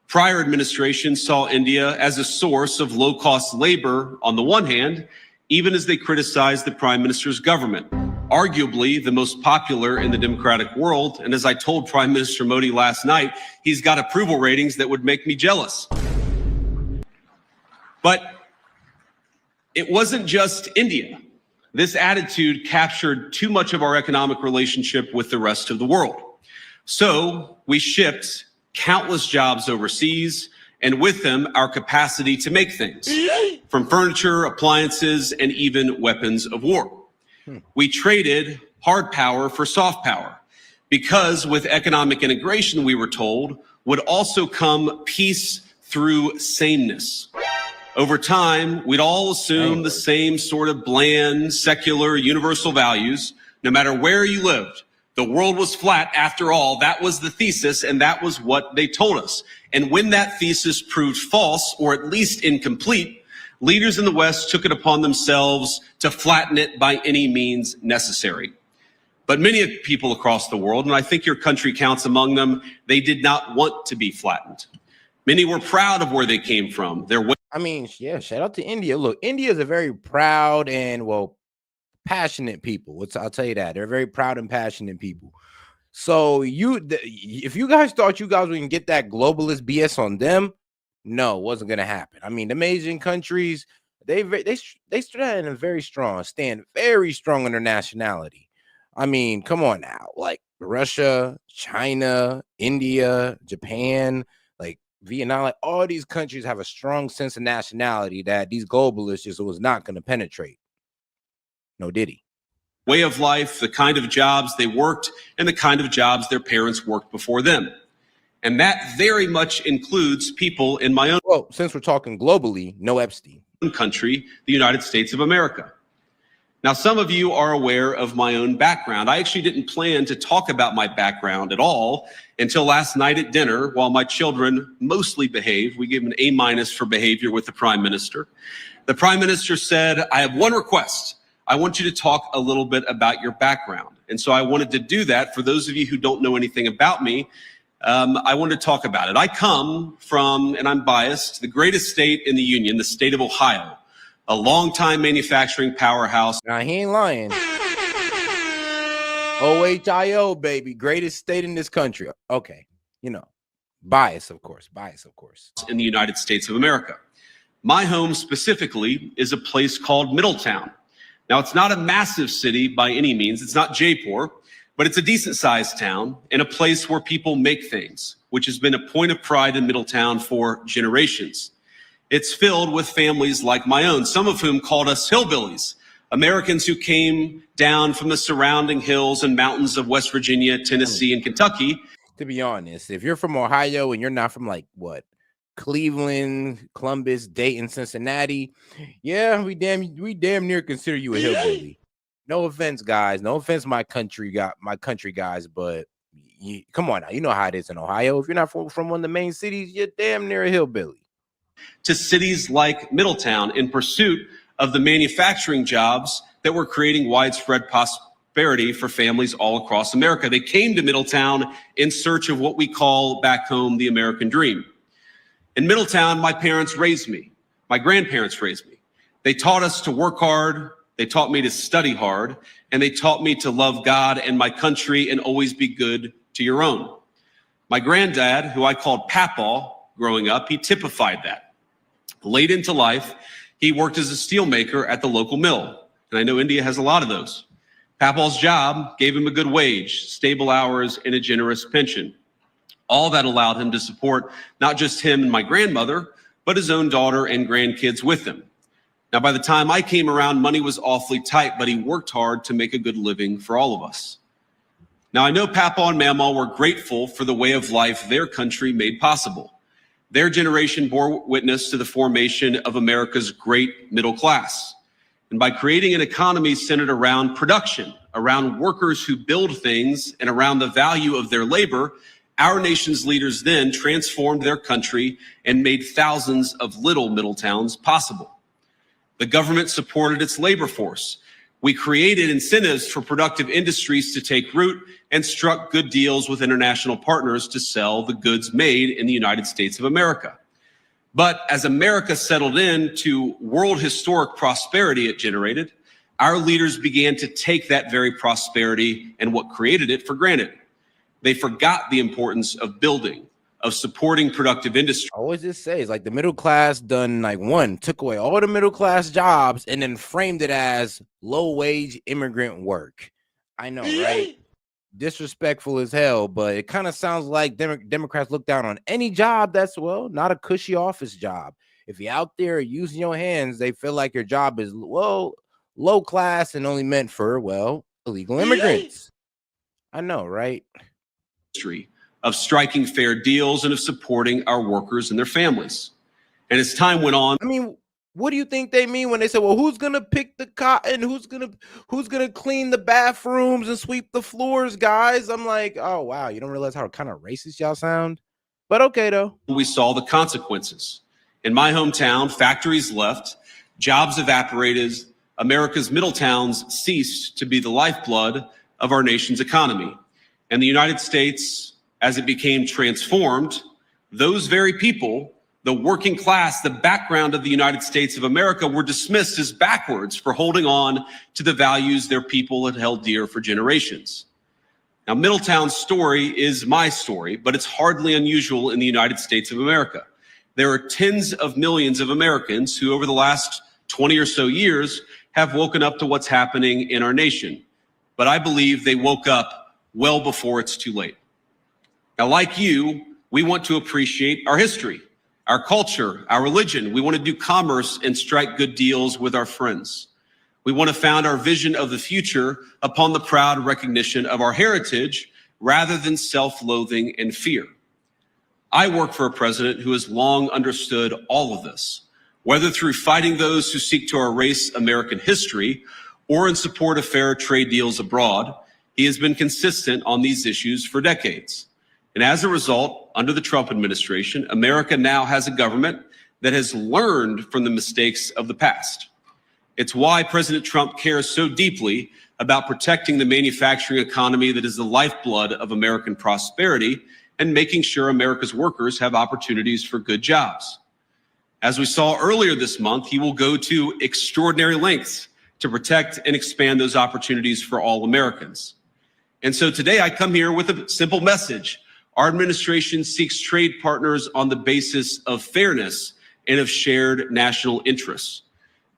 Prior administrations saw India as a source of low-cost labor on the one hand, even as they criticized the Prime Minister's government, arguably the most popular in the democratic world. And as I told Prime Minister Modi last night, he's got approval ratings that would make me jealous. But it wasn't just India. This attitude captured too much of our economic relationship with the rest of the world. So we shipped countless jobs overseas, and with them, our capacity to make things, from furniture, appliances, and even weapons of war. We traded hard power for soft power, because with economic integration, we were told, would also come peace through sameness. Over time, we'd all assume the same sort of bland, secular, universal values, no matter where you lived. The world was flat after all. That was the thesis, and that was what they told us. And when that thesis proved false, or at least incomplete, leaders in the West took it upon themselves to flatten it by any means necessary. But many people across the world, and I think your country counts among them, they did not want to be flattened. Many were proud of where they came from. I mean, yeah, shout out to India. Look, India is a very proud and, well, passionate people. I'll tell you that. They're very proud and passionate people. So if you guys thought you guys would get that globalist BS on them, no, it wasn't going to happen. I mean, the Asian countries, they stand very strong on their nationality. I mean, come on now, like Russia, China, India, Japan, like Vietnam, like all these countries have a strong sense of nationality that these globalists just was not going to penetrate. No diddy. Way of life, the kind of jobs they worked, and the kind of jobs their parents worked before them. And that very much includes people in my own. Well, since we're talking globally, no Epstein. country, the United States of America. Now, some of you are aware of my own background. I actually didn't plan to talk about my background at all until last night at dinner while my children mostly behaved. We gave an A- for behavior with the Prime Minister. The Prime Minister said, I have one request. I want you to talk a little bit about your background. And so I wanted to do that. For those of you who don't know anything about me, I wanted to talk about it. I come from, and I'm biased, the greatest state in the Union, the state of Ohio, a longtime manufacturing powerhouse. Now, he ain't lying. OHIO, baby. Greatest state in this country. Okay. You know, bias, of course. Bias, of course. In the United States of America. My home specifically is a place called Middletown. Now, it's not a massive city by any means. It's not Jaipur, but it's a decent sized town and a place where people make things, which has been a point of pride in Middletown for generations. It's filled with families like my own, some of whom called us hillbillies, Americans who came down from the surrounding hills and mountains of West Virginia, Tennessee, and Kentucky. To be honest, if you're from Ohio and you're not from like what? Cleveland, Columbus, Dayton, Cincinnati. Yeah, we damn near consider you a hillbilly. No offense, guys. No offense, my country guys, but come on now. You know how it is in Ohio. If you're not from one of the main cities, you're damn near a hillbilly. To cities like Middletown in pursuit of the manufacturing jobs that were creating widespread prosperity for families all across America. They came to Middletown in search of what we call back home the American dream. In Middletown, my parents raised me. My grandparents raised me. They taught us to work hard. They taught me to study hard. And they taught me to love God and my country and always be good to your own. My granddad, who I called Papaw growing up, he typified that. Late into life, he worked as a steelmaker at the local mill. And I know India has a lot of those. Papaw's job gave him a good wage, stable hours, and a generous pension. All that allowed him to support not just him and my grandmother, but his own daughter and grandkids with him. Now, by the time I came around, money was awfully tight, but he worked hard to make a good living for all of us. Now, I know Papaw and Mamaw were grateful for the way of life their country made possible. Their generation bore witness to the formation of America's great middle class. And by creating an economy centered around production, around workers who build things, and around the value of their labor, our nation's leaders then transformed their country and made thousands of little Middletowns possible. The government supported its labor force. We created incentives for productive industries to take root and struck good deals with international partners to sell the goods made in the United States of America. But as America settled into world historic prosperity it generated, our leaders began to take that very prosperity and what created it for granted. They forgot the importance of building, of supporting productive industry. I always just say it's like the middle class took away all the middle class jobs and then framed it as low wage immigrant work. I know, right? Disrespectful as hell, but it kind of sounds like Democrats look down on any job that's, well, not a cushy office job. If you're out there using your hands, they feel like your job is, well, low class and only meant for, well, illegal immigrants. I know, right? Of striking fair deals and of supporting our workers and their families. And as time went on, I mean, what do you think they mean when they say, well, who's gonna pick the cotton? Who's gonna clean the bathrooms and sweep the floors, guys? I'm like, oh wow, you don't realize how kind of racist y'all sound. But okay though. We saw the consequences. In my hometown, factories left, jobs evaporated, America's middle towns ceased to be the lifeblood of our nation's economy. And the United States, as it became transformed, those very people, the working class, the background of the United States of America, were dismissed as backwards for holding on to the values their people had held dear for generations. Now, Middletown's story is my story, but it's hardly unusual in the United States of America. There are tens of millions of Americans who, over the last 20 or so years, have woken up to what's happening in our nation. But I believe they woke up well before it's too late. Now, like you, we want to appreciate our history, our culture, our religion. We want to do commerce and strike good deals with our friends. We want to found our vision of the future upon the proud recognition of our heritage rather than self-loathing and fear. I work for a president who has long understood all of this, whether through fighting those who seek to erase American history or in support of fair trade deals abroad. He has been consistent on these issues for decades. And as a result, under the Trump administration, America now has a government that has learned from the mistakes of the past. It's why President Trump cares so deeply about protecting the manufacturing economy that is the lifeblood of American prosperity and making sure America's workers have opportunities for good jobs. As we saw earlier this month, he will go to extraordinary lengths to protect and expand those opportunities for all Americans. And so today I come here with a simple message. Our administration seeks trade partners on the basis of fairness and of shared national interests.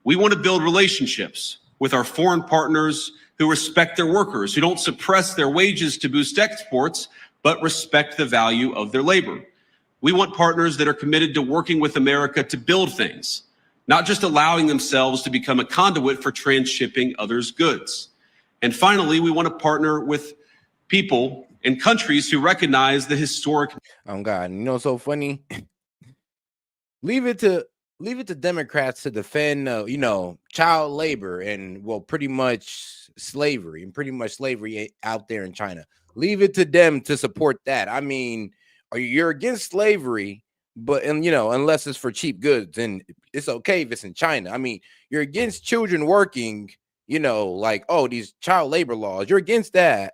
We want to build relationships with our foreign partners who respect their workers, who don't suppress their wages to boost exports, but respect the value of their labor. We want partners that are committed to working with America to build things, not just allowing themselves to become a conduit for transshipping others' goods. And finally, we want to partner with people and countries who recognize the historic. Oh God, you know, so funny. leave it to Democrats to defend, you know, child labor and pretty much slavery out there in China. Leave it to them to support that. I mean, you're against slavery, but you know, unless it's for cheap goods, and it's okay if it's in China. I mean, you're against children working, you know, like, oh, these child labor laws. You're against that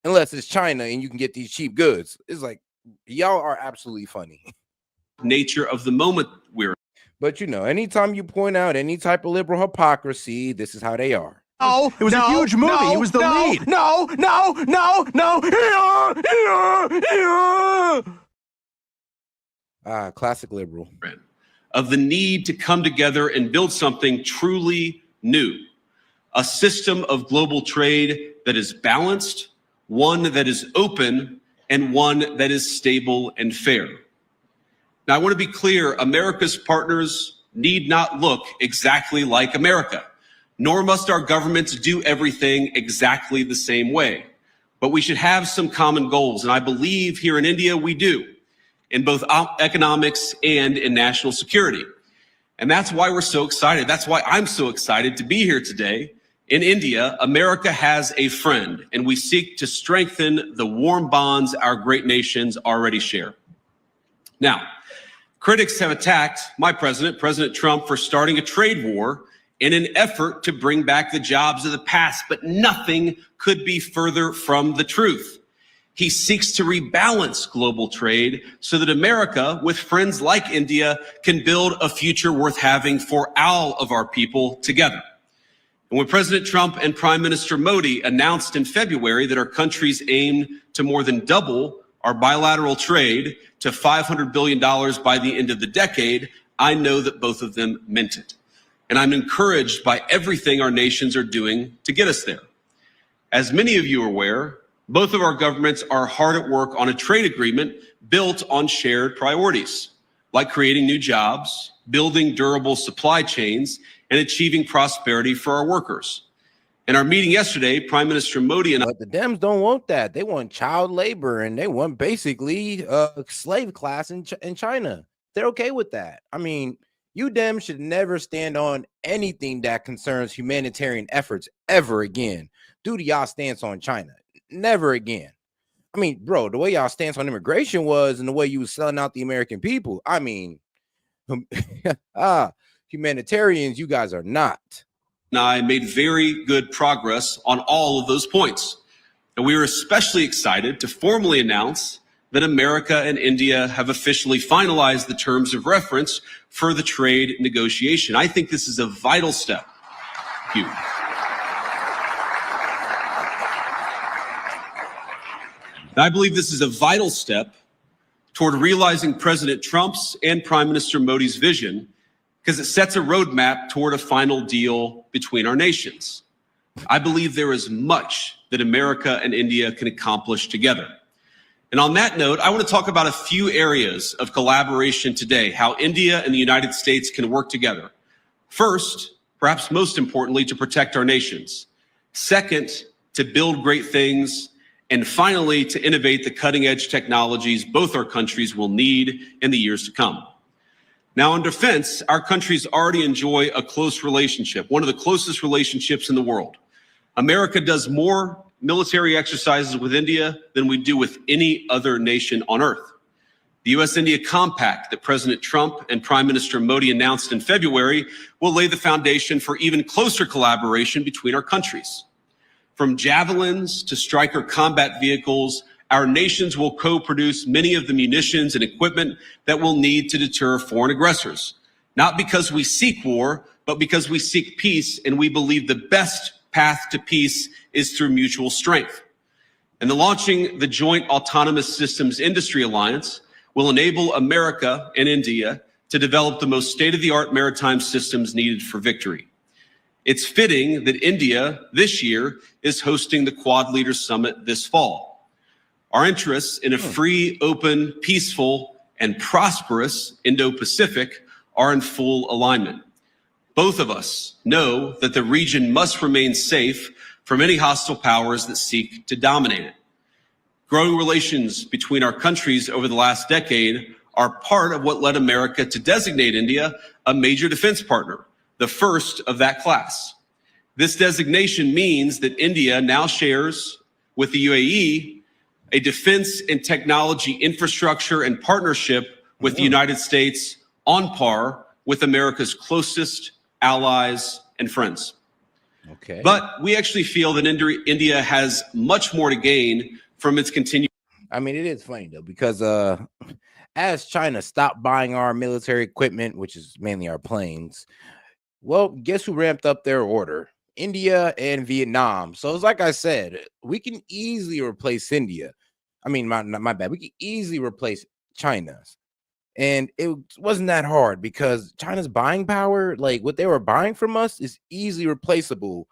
unless it's China and you can get these cheap goods. It's like, y'all are absolutely funny. Nature of the moment we're in. But you know, anytime you point out any type of liberal hypocrisy, this is how they are. Oh, it was a huge movie. He was the lead. No. Classic liberal. Of the need to come together and build something truly new. A system of global trade that is balanced, one that is open, and one that is stable and fair. Now, I want to be clear, America's partners need not look exactly like America, nor must our governments do everything exactly the same way. But we should have some common goals, and I believe here in India we do, in both economics and in national security. And that's why we're so excited. That's why I'm so excited to be here today. In India, America has a friend, and we seek to strengthen the warm bonds our great nations already share. Now, critics have attacked my president, President Trump, for starting a trade war in an effort to bring back the jobs of the past, but nothing could be further from the truth. He seeks to rebalance global trade so that America, with friends like India, can build a future worth having for all of our people together. And when President Trump and Prime Minister Modi announced in February that our countries aim to more than double our bilateral trade to $500 billion by the end of the decade, I know that both of them meant it. And I'm encouraged by everything our nations are doing to get us there. As many of you are aware, both of our governments are hard at work on a trade agreement built on shared priorities, like creating new jobs, building durable supply chains, and achieving prosperity for our workers. In our meeting yesterday, Prime Minister Modi and But the Dems don't want that. They want child labor, and they want basically slave class in China. They're okay with that. I mean, you Dems should never stand on anything that concerns humanitarian efforts ever again due to y'all stance on China. Never again. I mean, bro, the way y'all stance on immigration was and the way you was selling out the American people. I mean, humanitarians, you guys are not. and I made very good progress on all of those points. And we are especially excited to formally announce that America and India have officially finalized the terms of reference for the trade negotiation. I think this is a vital step. Thank you. And I believe this is a vital step toward realizing President Trump's and Prime Minister Modi's vision, because it sets a roadmap toward a final deal between our nations. I believe there is much that America and India can accomplish together. And on that note, I want to talk about a few areas of collaboration today, how India and the United States can work together. First, perhaps most importantly, to protect our nations. Second, to build great things. And finally, to innovate the cutting-edge technologies both our countries will need in the years to come. Now, in defense, our countries already enjoy a close relationship, one of the closest relationships in the world. America does more military exercises with India than we do with any other nation on earth. The U.S.-India Compact that President Trump and Prime Minister Modi announced in February will lay the foundation for even closer collaboration between our countries. From javelins to Stryker combat vehicles, our nations will co-produce many of the munitions and equipment that we'll need to deter foreign aggressors, not because we seek war, but because we seek peace, and we believe the best path to peace is through mutual strength. And the launching the Joint Autonomous Systems Industry Alliance will enable America and India to develop the most state-of-the-art maritime systems needed for victory. It's fitting that India this year is hosting the Quad Leaders Summit this fall. Our interests in a free, open, peaceful, and prosperous Indo-Pacific are in full alignment. Both of us know that the region must remain safe from any hostile powers that seek to dominate it. Growing relations between our countries over the last decade are part of what led America to designate India a major defense partner, the first of that class. This designation means that India now shares with the UAE a defense and technology infrastructure and partnership with the United States on par with America's closest allies and friends. Okay. But we actually feel that India has much more to gain from its continued. I mean, it is funny though, because as China stopped buying our military equipment, which is mainly our planes, well, guess who ramped up their order? India and Vietnam. So it's like I said, we can easily replace India. I mean, my bad. We can easily replace China. And it wasn't that hard because China's buying power, like what they were buying from us, is easily replaceable.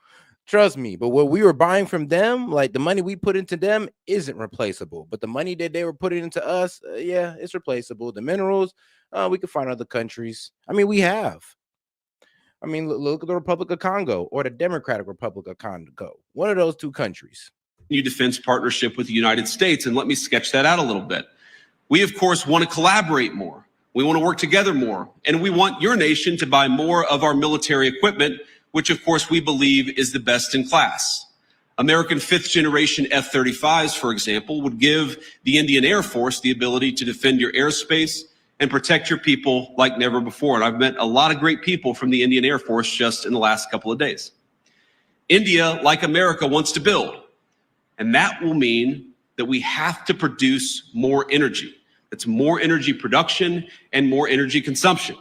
Trust me. But what we were buying from them, like the money we put into them, isn't replaceable. But the money that they were putting into us, yeah, it's replaceable. The minerals, we could find other countries. I mean, we have. I mean, look at the Republic of Congo or the Democratic Republic of Congo. One of those two countries. New defense partnership with the United States. And let me sketch that out a little bit. We, of course, want to collaborate more. We want to work together more. And we want your nation to buy more of our military equipment, which, of course, we believe is the best in class. American fifth-generation F-35s, for example, would give the Indian Air Force the ability to defend your airspace and protect your people like never before. And I've met a lot of great people from the Indian Air Force just in the last couple of days. India, like America, wants to build. And that will mean that we have to produce more energy. It's more energy production and more energy consumption.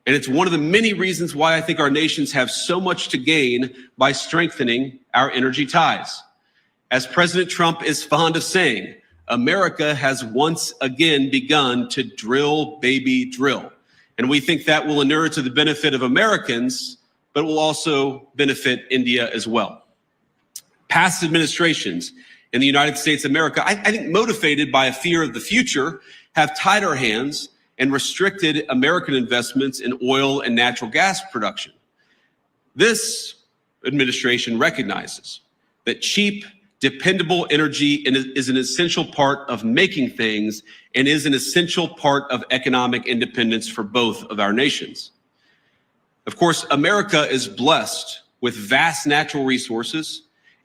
And it's one of the many reasons why I think our nations have so much to gain by strengthening our energy ties. As President Trump is fond of saying, America has once again begun to drill, baby, drill. And we think that will inure to the benefit of Americans, but will also benefit India as well. Past administrations in the United States of America, I think motivated by a fear of the future, have tied our hands and restricted American investments in oil and natural gas production. This administration recognizes that cheap, dependable energy is an essential part of making things and is an essential part of economic independence for both of our nations. Of course, America is blessed with vast natural resources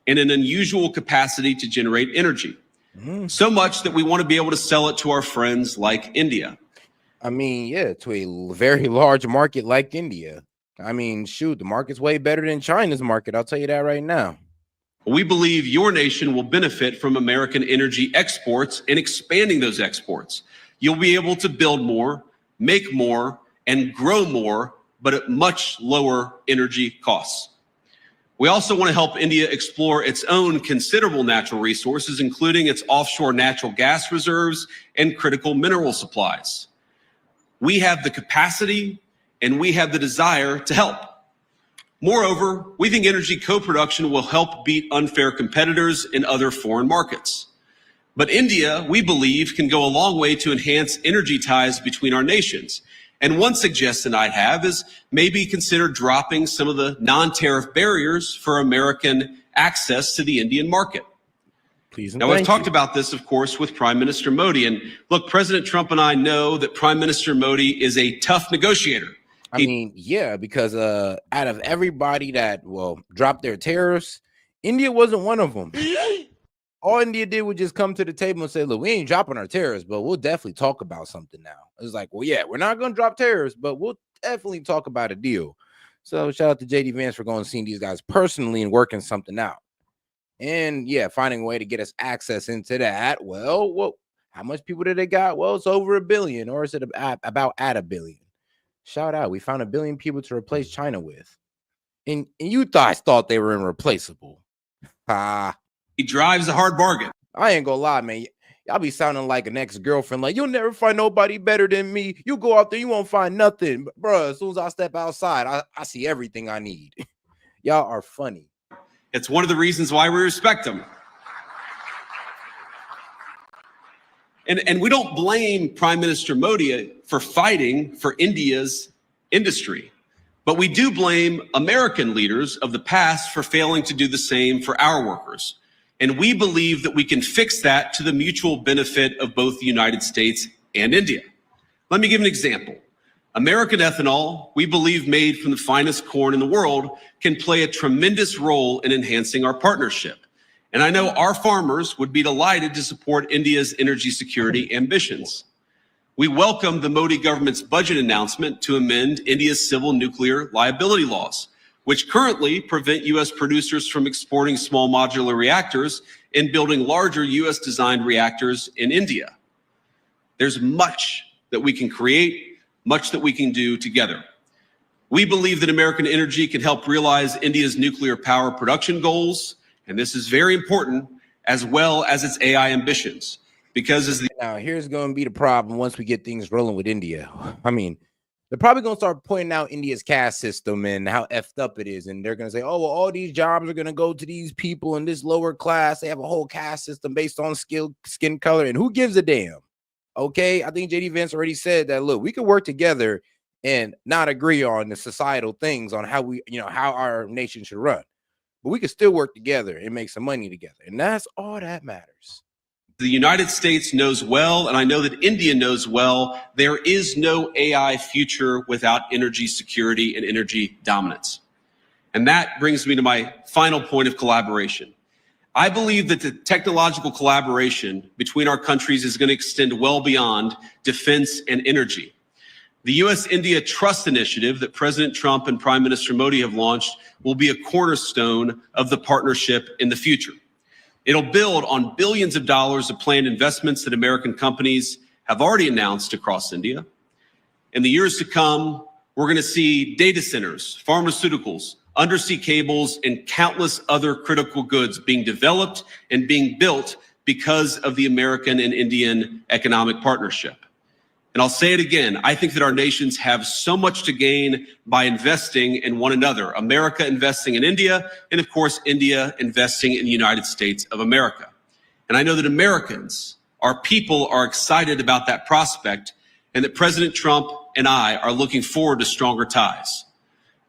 and an unusual capacity to generate energy. So much that we want to be able to sell it to our friends like India. I mean, yeah, to a very large market like India. I mean, shoot, the market's way better than China's market. I'll tell you that right now. We believe your nation will benefit from American energy exports and expanding those exports. You'll be able to build more, make more, and grow more, but at much lower energy costs. We also want to help India explore its own considerable natural resources, including its offshore natural gas reserves and critical mineral supplies. We have the capacity and we have the desire to help. Moreover, we think energy co-production will help beat unfair competitors in other foreign markets. But India, we believe, can go a long way to enhance energy ties between our nations. And one suggestion I'd have is maybe consider dropping some of the non-tariff barriers for American access to the Indian market. Please and Now, we've thank talked you. about this, of course, with Prime Minister Modi. And look, President Trump and I know that Prime Minister Modi is a tough negotiator. I mean, yeah, because out of everybody that dropped their tariffs, India wasn't one of them. All India did was just come to the table and say, look, we ain't dropping our tariffs, but we'll definitely talk about something now. It's like, well, yeah, we're not going to drop tariffs, but we'll definitely talk about a deal. So shout out to JD Vance for going and seeing these guys personally and working something out. And yeah, finding a way to get us access into that. Well, how much people did they got? Well, it's over 1 billion, or is it about at 1 billion? Shout out. We found 1 billion people to replace China with. And you guys thought they were irreplaceable. He drives a hard bargain. I ain't gonna lie, man. Y'all be sounding like an ex-girlfriend. Like, you'll never find nobody better than me. You go out there, you won't find nothing. Bro, as soon as I step outside, I see everything I need. Y'all are funny. It's one of the reasons why we respect him. And we don't blame Prime Minister Modi for fighting for India's industry, but we do blame American leaders of the past for failing to do the same for our workers. And we believe that we can fix that to the mutual benefit of both the United States and India. Let me give an example. American ethanol, we believe made from the finest corn in the world, can play a tremendous role in enhancing our partnership. And I know our farmers would be delighted to support India's energy security ambitions. We welcome the Modi government's budget announcement to amend India's civil nuclear liability laws, which currently prevent U.S. producers from exporting small modular reactors and building larger U.S. designed reactors in India. There's much that we can create, much that we can do together. We believe that American energy can help realize India's nuclear power production goals, and this is very important, as well as its AI ambitions. Because now here's going to be the problem once we get things rolling with India. I mean, they're probably going to start pointing out India's caste system and how effed up it is. And they're going to say, oh, well, all these jobs are going to go to these people in this lower class. They have a whole caste system based on skin color. And who gives a damn? Okay, I think JD Vance already said that, look, we could work together and not agree on the societal things on how we, how our nation should run. But we could still work together and make some money together. And that's all that matters. The United States knows well, and I know that India knows well, there is no AI future without energy security and energy dominance. And that brings me to my final point of collaboration. I believe that the technological collaboration between our countries is going to extend well beyond defense and energy. The U.S.-India Trust Initiative that President Trump and Prime Minister Modi have launched will be a cornerstone of the partnership in the future. It'll build on billions of dollars of planned investments that American companies have already announced across India. In the years to come, we're going to see data centers, pharmaceuticals, undersea cables, and countless other critical goods being developed and being built because of the American and Indian economic partnership. And I'll say it again, I think that our nations have so much to gain by investing in one another. America investing in India, and of course, India investing in the United States of America. And I know that Americans, our people, are excited about that prospect, and that President Trump and I are looking forward to stronger ties.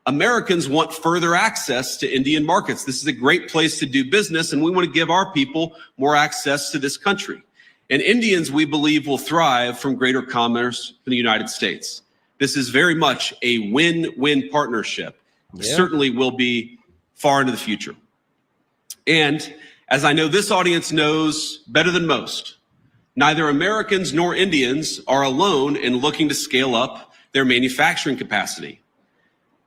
Americans want further access to Indian markets. This is a great place to do business, and we want to give our people more access to this country. And Indians, we believe, will thrive from greater commerce in the United States. This is very much a win-win partnership. It certainly will be far into the future. And as I know this audience knows better than most, neither Americans nor Indians are alone in looking to scale up their manufacturing capacity.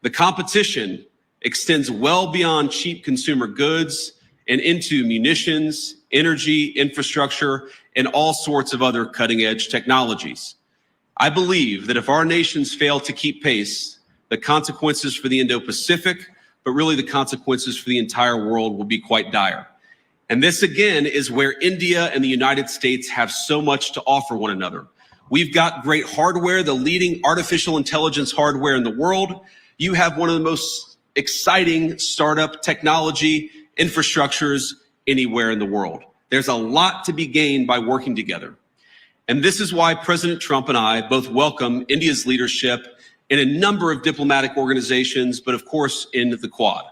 The competition extends well beyond cheap consumer goods and into munitions, energy, infrastructure, and all sorts of other cutting-edge technologies. I believe that if our nations fail to keep pace, the consequences for the Indo-Pacific, but really the consequences for the entire world will be quite dire. And this, again, is where India and the United States have so much to offer one another. We've got great hardware, the leading artificial intelligence hardware in the world. You have one of the most exciting startup technology infrastructures anywhere in the world. There's a lot to be gained by working together. And this is why President Trump and I both welcome India's leadership in a number of diplomatic organizations, but of course in the Quad.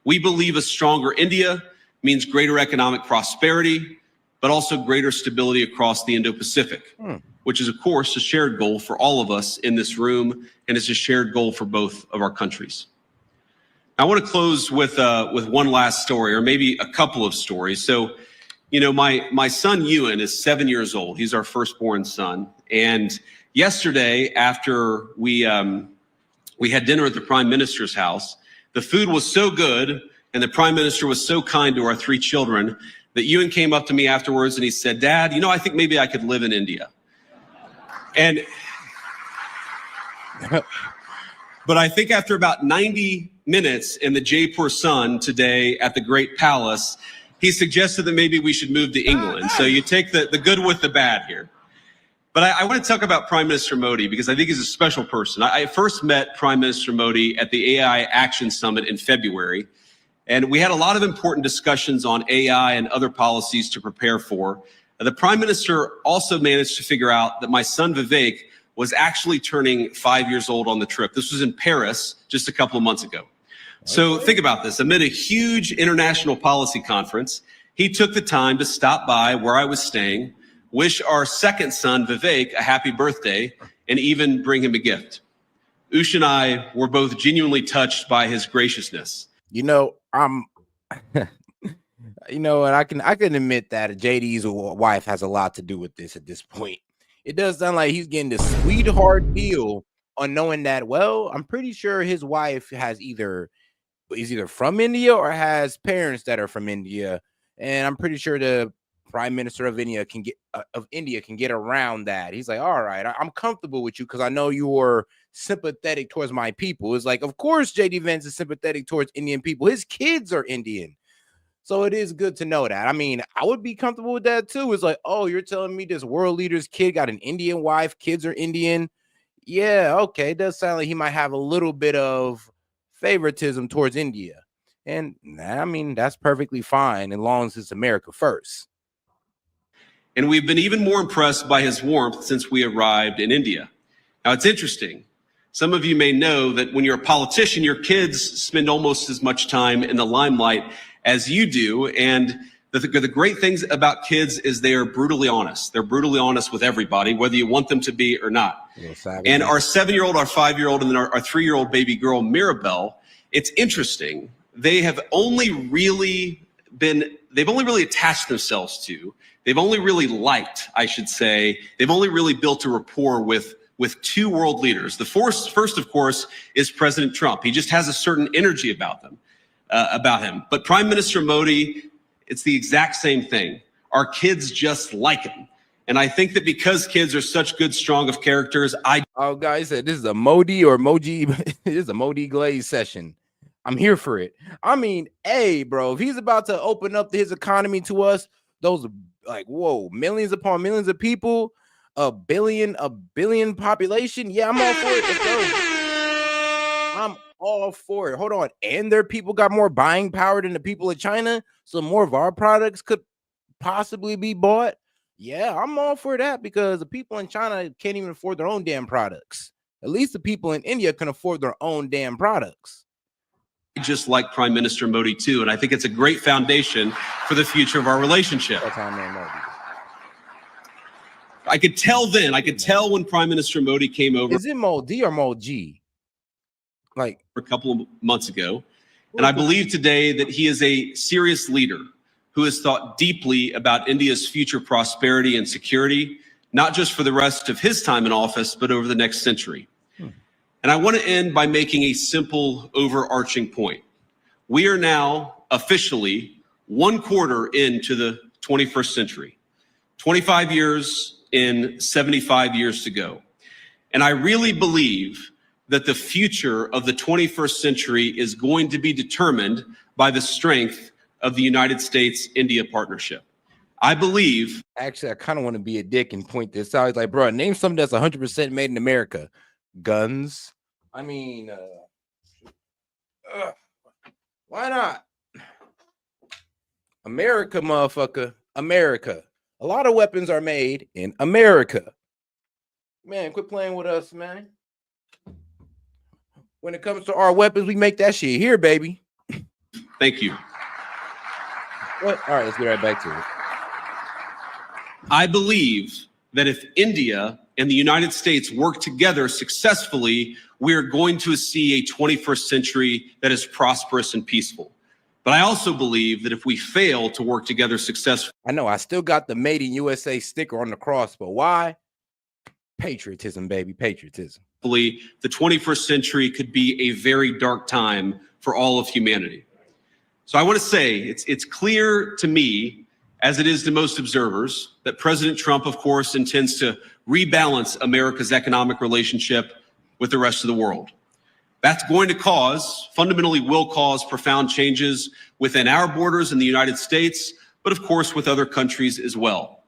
We believe a stronger India means greater economic prosperity, but also greater stability across the Indo-Pacific, which is, of course, a shared goal for all of us in this room, and it's a shared goal for both of our countries. I want to close with one last story, or maybe a couple of stories. So, you know, my son Ewan is 7 years old. He's our firstborn son. And yesterday, after we had dinner at the Prime Minister's house, the food was so good and the Prime Minister was so kind to our 3 children that Ewan came up to me afterwards and he said, "Dad, you know, I think maybe I could live in India." And but I think after about 90 minutes in the Jaipur Sun today at the Great Palace, he suggested that maybe we should move to England. So you take the good with the bad here. But I want to talk about Prime Minister Modi because I think he's a special person. I first met Prime Minister Modi at the AI Action Summit in February, and we had a lot of important discussions on AI and other policies to prepare for. The Prime Minister also managed to figure out that my son Vivek was actually turning 5 years old on the trip. This was in Paris just a couple of months ago. So think about this. Amid a huge international policy conference, he took the time to stop by where I was staying, wish our second son, Vivek, a happy birthday, and even bring him a gift. Ush and I were both genuinely touched by his graciousness. You know, you know, and I can admit that JD's wife has a lot to do with this at this point. It does sound like he's getting the sweetheart deal on knowing that, well, I'm pretty sure his wife is either from India or has parents that are from India. And I'm pretty sure the Prime Minister of India can get around that. He's like, all right, I'm comfortable with you because I know you're sympathetic towards my people. It's like, of course, JD Vance is sympathetic towards Indian people. His kids are Indian. So it is good to know that. I mean, I would be comfortable with that too. It's like, oh, you're telling me this world leader's kid got an Indian wife, kids are Indian. Yeah, okay. It does sound like he might have a little bit of favoritism towards India. And I mean, that's perfectly fine as long as it's America first. And we've been even more impressed by his warmth since we arrived in India. Now, it's interesting. Some of you may know that when you're a politician, your kids spend almost as much time in the limelight as you do. And the great things about kids is they are brutally honest. They're brutally honest with everybody, whether you want them to be or not. And our 7-year-old, our 5-year-old, and then our 3-year-old baby girl, Mirabelle, it's interesting. They've only really attached themselves to, they've only really liked, I should say, they've only really built a rapport with 2 world leaders. The first, of course, is President Trump. He just has a certain energy about him. But Prime Minister Modi, it's the exact same thing. Our kids just like him. And I think that because kids are such good, strong of characters, guys said this is a Modi or Moji. This is a Modi Glaze session. I'm here for it. I mean, hey, bro, if he's about to open up his economy to us, those like, whoa, millions upon millions of people, a billion population. Yeah, I'm all for it. Let's go. I'm all for it. Hold on. And their people got more buying power than the people of China. So more of our products could possibly be bought. Yeah, I'm all for that because the people in China can't even afford their own damn products. At least the people in India can afford their own damn products. Just like Prime Minister Modi too. And I think it's a great foundation for the future of our relationship. I could tell when Prime Minister Modi came over. Is it Modi or Modi? Like a couple of months ago. And I believe today that he is a serious leader who has thought deeply about India's future prosperity and security, not just for the rest of his time in office, but over the next century. And I want to end by making a simple overarching point. We are now officially 1/4 into the 21st century, 25 years in, 75 years to go. And I really believe that the future of the 21st century is going to be determined by the strength of the United States-India partnership. I believe. Actually, I kind of want to be a dick and point this out. It's like, bro, name something that's 100% made in America. Guns. I mean, why not? America, motherfucker. America. A lot of weapons are made in America. Man, quit playing with us, man. When it comes to our weapons, we make that shit here, baby. Thank you. What? All right, let's get right back to it. I believe that if India and the United States work together successfully, we are going to see a 21st century that is prosperous and peaceful. But I also believe that if we fail to work together successfully, I know I still got the Made in USA sticker on the cross, but why? Patriotism, baby, patriotism. the 21st century could be a very dark time for all of humanity. So I want to say it's clear to me, as it is to most observers, that President Trump, of course, intends to rebalance America's economic relationship with the rest of the world. That's going to fundamentally will cause profound changes within our borders in the United States, but of course with other countries as well.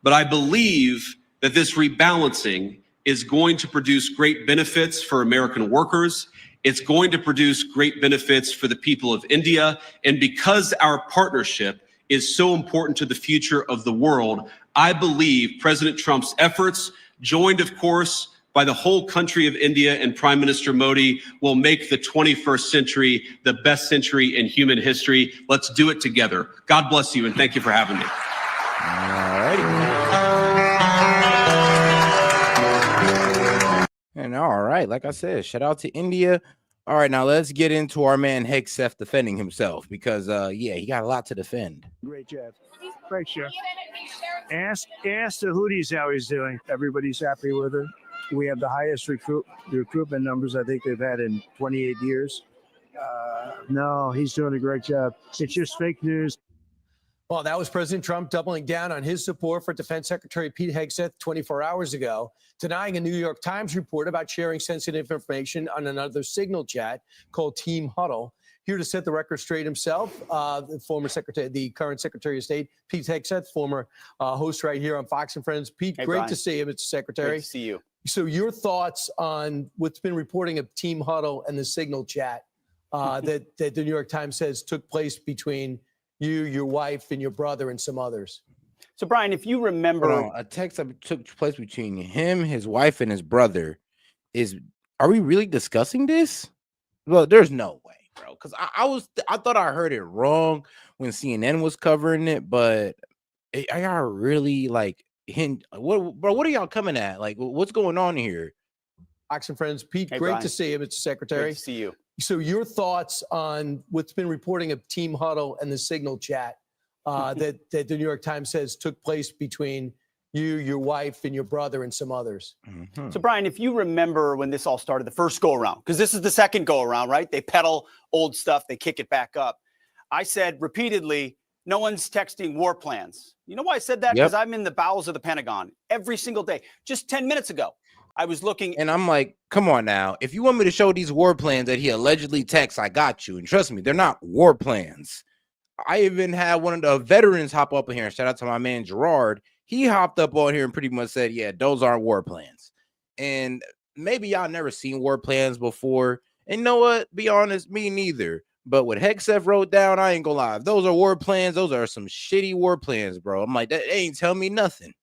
But I believe that this rebalancing is going to produce great benefits for American workers. It's going to produce great benefits for the people of India. And because our partnership is so important to the future of the world, I believe President Trump's efforts, joined, of course, by the whole country of India and Prime Minister Modi, will make the 21st century the best century in human history. Let's do it together. God bless you, and thank you for having me. All righty. And all right, like I said, shout out to India. All right, now let's get into our man Hegseth defending himself because, yeah, he got a lot to defend. Great job. Great show. Ask the Houthis how he's doing. Everybody's happy with her. We have the highest recruitment numbers I think they've had in 28 years. No, he's doing a great job. It's just fake news. Well, that was President Trump doubling down on his support for Defense Secretary Pete Hegseth 24 hours ago, denying a New York Times report about sharing sensitive information on another Signal chat called Team Huddle. Here to set the record straight himself, the current Secretary of State, Pete Hegseth, former host right here on Fox and Friends. Pete, Hey, great Brian. to see you, Mr. Secretary. Great to see you. So your thoughts on what's been reporting of Team Huddle and the Signal chat that the New York Times says took place between you, your wife, and your brother, and some others. So, Brian, if you remember, a text that took place between him, his wife, and his brother are we really discussing this? Well, there's no way, bro. Because I thought I heard it wrong when CNN was covering it, but I got really like hint. What are y'all coming at? Like, what's going on here? Fox and Friends, Pete, Hey, great Brian. to see you, Mr. Secretary. great to see you. So your thoughts on what's been reporting of Team Huddle and the Signal chat that the New York Times says took place between you, your wife, and your brother, and some others. Mm-hmm. So, Brian, if you remember when this all started, the first go around, because this is the second go around, right? They peddle old stuff, they kick it back up. I said repeatedly, no one's texting war plans. You know why I said that? Because I'm in the bowels of the Pentagon every single day. Just 10 minutes ago, I was looking. And I'm like, come on now. If you want me to show these war plans that he allegedly texts, I got you. And trust me, they're not war plans. I even had one of the veterans hop up in here. Shout out to my man Gerard. He hopped up on here and pretty much said, yeah, those aren't war plans. And maybe y'all never seen war plans before. And you know what? Be honest, me neither. But what Hegseth wrote down, I ain't gonna lie. If those are war plans, those are some shitty war plans, bro. I'm like, that ain't tell me nothing.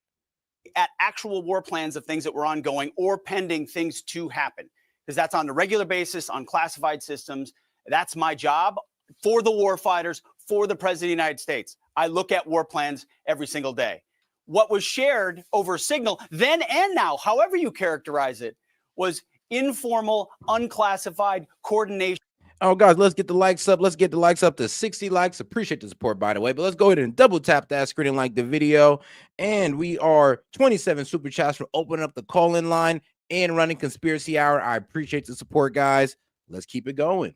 At actual war plans of things that were ongoing or pending things to happen, because that's on a regular basis on classified systems. That's my job for the war fighters, for the President of the United States. I look at war plans every single day. What was shared over Signal then and now, however you characterize it, was informal, unclassified coordination. Oh, guys, let's get the likes up. Let's get the likes up to 60 likes. Appreciate the support, by the way. But let's go ahead and double tap that screen and like the video. And we are 27 super chats for opening up the call-in line and running Conspiracy Hour. I appreciate the support, guys. Let's keep it going.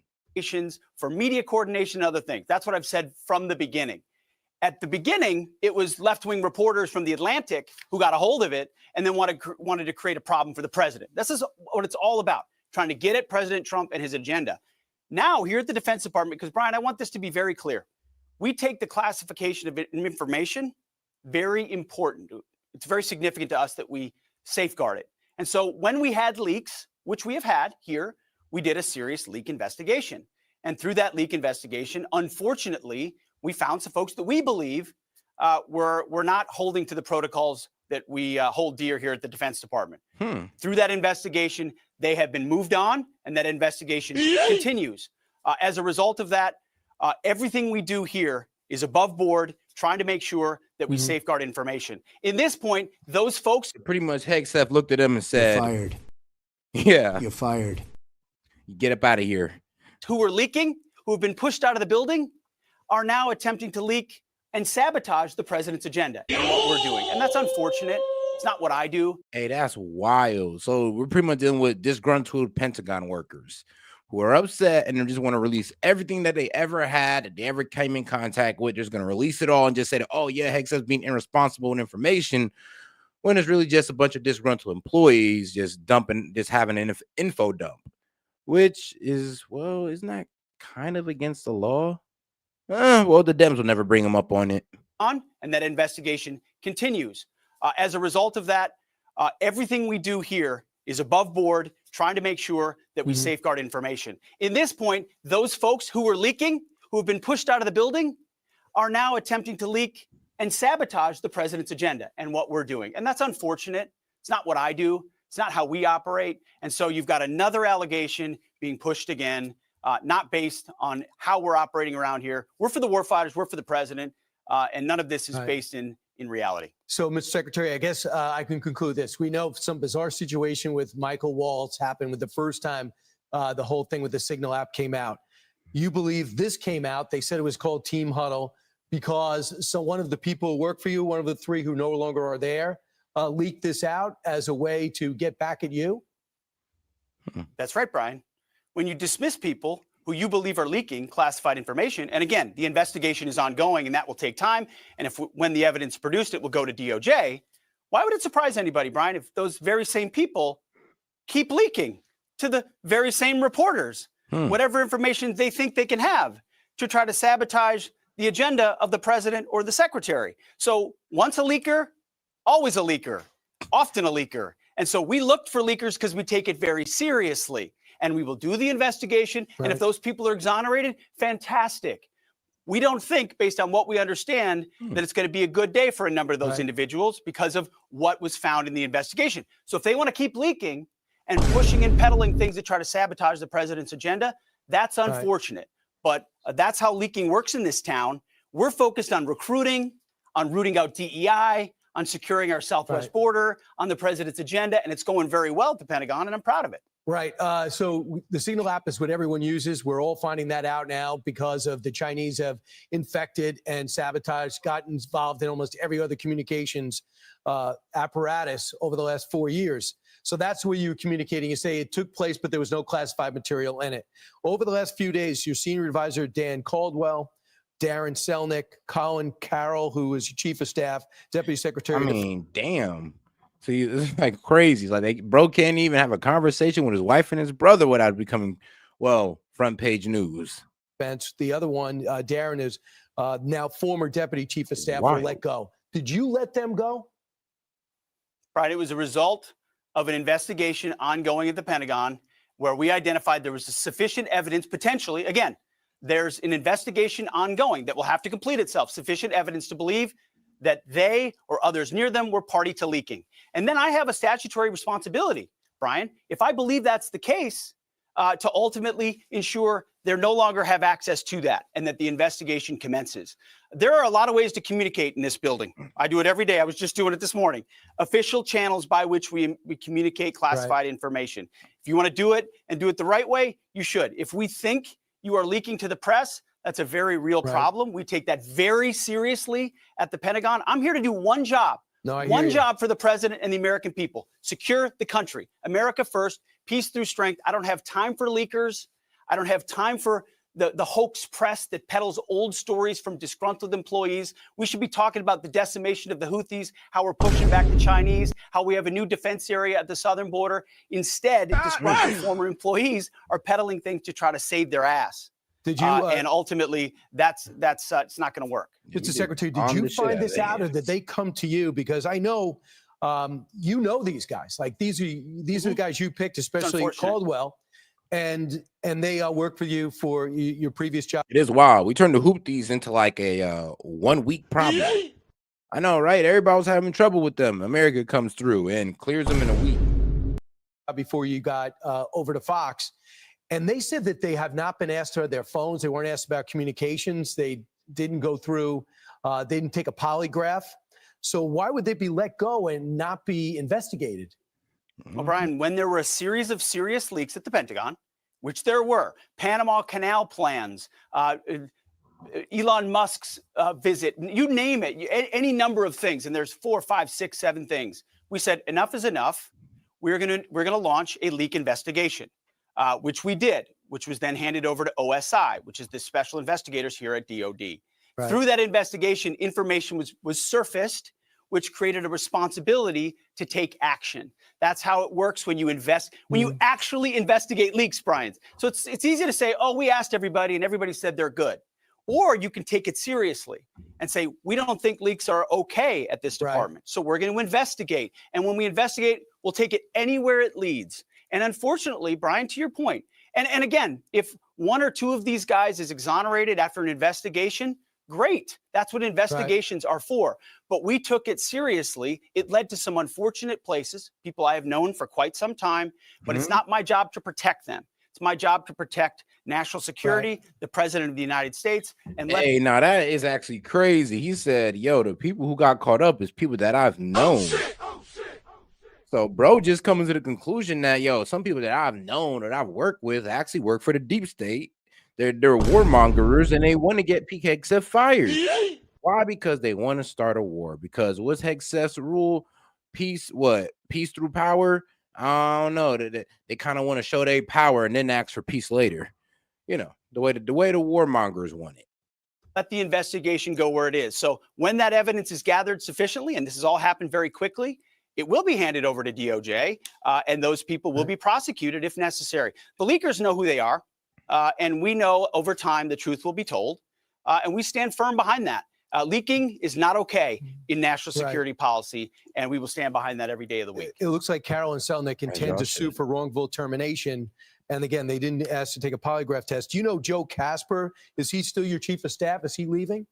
For media coordination and other things. That's what I've said from the beginning. At the beginning, it was left-wing reporters from The Atlantic who got a hold of it and then wanted to create a problem for the president. This is what it's all about, trying to get at President Trump and his agenda. Now, here at the Defense Department, because, Brian, I want this to be very clear. We take the classification of information very important. It's very significant to us that we safeguard it. And so when we had leaks, which we have had here, we did a serious leak investigation. And through that leak investigation, unfortunately, we found some folks that we believe were not holding to the protocols that we hold dear here at the Defense Department. Through that investigation, they have been moved on, and that investigation continues. As a result of that, everything we do here is above board, trying to make sure that we safeguard information. In this point, those folks Pretty much Hegseth looked at him and said, You're fired. yeah, You're fired. get up out of here. who were leaking, who have been pushed out of the building, are now attempting to leak and sabotage the president's agenda and what we're doing. And that's unfortunate. It's not what I do. Hey, that's wild. So we're pretty much dealing with disgruntled Pentagon workers who are upset and they just want to release everything that they ever had, that they ever came in contact with. They're just going to release it all and just say that, oh, yeah, Hegseth's being irresponsible with information, when it's really just a bunch of disgruntled employees just dumping, just having an info dump, which is, well, isn't that kind of against the law? Well, the Dems will never bring them up on it. And that investigation continues. As a result of that, everything we do here is above board, trying to make sure that we safeguard information. In this point, those folks who were leaking, who have been pushed out of the building, are now attempting to leak and sabotage the president's agenda and what we're doing. And that's unfortunate. It's not what I do. It's not how we operate. And so you've got another allegation being pushed again, not based on how we're operating around here. We're for the warfighters. We're for the president. And none of this is based in reality. So, Mr. Secretary, I guess I can conclude this. We know some bizarre situation with Michael Waltz happened with the first time the whole thing with the Signal app came out. You believe this came out, they said it was called Team Huddle, because one of the people who work for you, one of the three who no longer are there, leaked this out as a way to get back at you? That's right, Brian. When you dismiss people who you believe are leaking classified information, and again, the investigation is ongoing and that will take time, and when the evidence is produced, it will go to DOJ, why would it surprise anybody, Brian, if those very same people keep leaking to the very same reporters whatever information they think they can have to try to sabotage the agenda of the president or the secretary? So once a leaker, always a leaker, often a leaker. And so we looked for leakers because we take it very seriously. And we will do the investigation. Right. And if those people are exonerated, fantastic. We don't think, based on what we understand, that it's going to be a good day for a number of those individuals because of what was found in the investigation. So if they want to keep leaking and pushing and peddling things that try to sabotage the president's agenda, that's unfortunate. But that's how leaking works in this town. We're focused on recruiting, on rooting out DEI, on securing our southwest border, on the president's agenda, and it's going very well at the Pentagon, and I'm proud of it. Right. So the Signal app is what everyone uses. We're all finding that out now because of the Chinese have infected and sabotaged, gotten involved in almost every other communications apparatus over the last 4 years. So that's where you're communicating. You say it took place, but there was no classified material in it. Over the last few days, your senior advisor, Dan Caldwell, Darren Selnick, Colin Carroll, who was your chief of staff, deputy secretary. I mean, damn. See, it's like crazy. It's like bro can't even have a conversation with his wife and his brother without becoming, well, front page news. Vance, the other one, Darren, is now former deputy chief of staff, were let go. Did you let them go? Right. It was a result of an investigation ongoing at the Pentagon where we identified there was sufficient evidence, potentially, again, there's an investigation ongoing that will have to complete itself, sufficient evidence to believe that they or others near them were party to leaking. And then I have a statutory responsibility, Brian, if I believe that's the case, to ultimately ensure they no longer have access to that and that the investigation commences. There are a lot of ways to communicate in this building. I do it every day. I was just doing it this morning. Official channels by which we communicate classified information. If you want to do it and do it the right way, you should. If we think you are leaking to the press, that's a very real problem. We take that very seriously at the Pentagon. I'm here to do one job. One job for the president and the American people. Secure the country. America first, peace through strength. I don't have time for leakers. I don't have time for the hoax press that peddles old stories from disgruntled employees. We should be talking about the decimation of the Houthis, how we're pushing back the Chinese, how we have a new defense area at the southern border. Instead, disgruntled former employees are peddling things to try to save their ass. Did you? And ultimately, that's it's not going to work. Mr. Secretary, did you find this out, or did they come to you? Because I know you know these guys. Like these are the guys you picked, especially Caldwell, and they work for you for your previous job. It is wild. We turned the Houthis into like a 1 week problem. I know, right? Everybody was having trouble with them. America comes through and clears them in a week. Before you got over to Fox. And they said that they have not been asked to their phones. They weren't asked about communications. They didn't go through, they didn't take a polygraph. So why would they be let go and not be investigated? Well, Brian, when there were a series of serious leaks at the Pentagon, which there were, Panama Canal plans, Elon Musk's visit, you name it, any number of things, and there's 4, 5, 6, 7 things. We said enough is enough. We're gonna launch a leak investigation, which we did, which was then handed over to OSI, which is the special investigators here at DOD. Right. Through that investigation, information was surfaced, which created a responsibility to take action. That's how it works when you invest, when you actually investigate leaks, Brian. So it's easy to say, oh, we asked everybody and everybody said they're good. Or you can take it seriously and say, we don't think leaks are okay at this department. So we're going to investigate. And when we investigate, we'll take it anywhere it leads. And unfortunately, Brian, to your point, and again, if 1 or 2 of these guys is exonerated after an investigation, great. That's what investigations are for. But we took it seriously. It led to some unfortunate places, people I have known for quite some time, but it's not my job to protect them. It's my job to protect national security, the president of the United States. And hey, now that is actually crazy. He said, yo, the people who got caught up is people that I've known. So bro just coming to the conclusion that, yo, some people that I've known or I've worked with actually work for the deep state. They're warmongers and they want to get Hegseth fired. Why? Because they want to start a war. Because what's Hegseth's rule? Peace, what? Peace through power? I don't know. They kind of want to show their power and then ask for peace later. You know, the way the warmongers want it. Let the investigation go where it is. So when that evidence is gathered sufficiently, and this has all happened very quickly, it will be handed over to DOJ, and those people will be prosecuted if necessary. The leakers know who they are, and we know over time the truth will be told, and we stand firm behind that. Leaking is not okay in national security policy, and we will stand behind that every day of the week. It looks like Carol and Selnick intend to sue for wrongful termination. And again, they didn't ask to take a polygraph test. Do you know Joe Casper? Is he still your chief of staff? Is he leaving?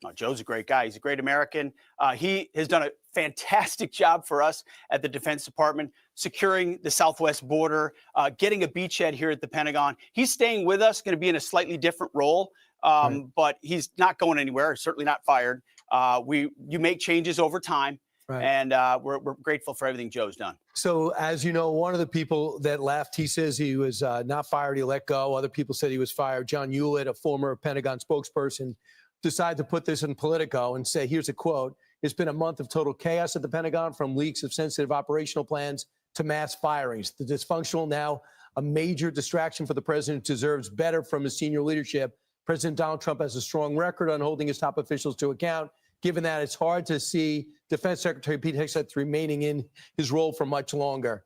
Oh, Joe's a great guy. He's a great American. He has done a fantastic job for us at the Defense Department, securing the southwest border, getting a beachhead here at the Pentagon. He's staying with us, going to be in a slightly different role, but he's not going anywhere, certainly not fired. You make changes over time, and we're grateful for everything Joe's done. So, as you know, one of the people that left, he says he was not fired, he let go. Other people said he was fired. John Hewlett, a former Pentagon spokesperson, decided to put this in Politico and say, here's a quote: "It's been a month of total chaos at the Pentagon, from leaks of sensitive operational plans to mass firings. The dysfunctional, now a major distraction for the president, deserves better from his senior leadership. President Donald Trump has a strong record on holding his top officials to account. Given that, it's hard to see Defense Secretary Pete Hegseth remaining in his role for much longer."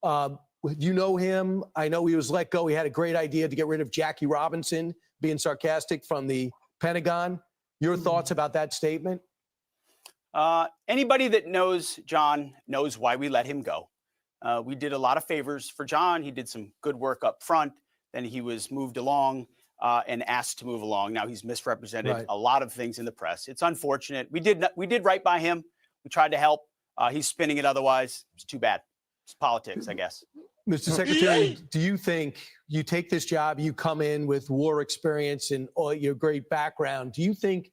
You know him. I know he was let go. He had a great idea to get rid of Jackie Robinson, being sarcastic, from the Pentagon. Your thoughts about that statement? Anybody that knows John knows why we let him go. We did a lot of favors for John. He did some good work up front. Then he was moved along and asked to move along. Now he's misrepresented a lot of things in the press. It's unfortunate. We did right by him. We tried to help. He's spinning it otherwise. It's too bad. It's politics, I guess. Mr. Secretary, do you think you take this job, you come in with war experience and all your great background, do you think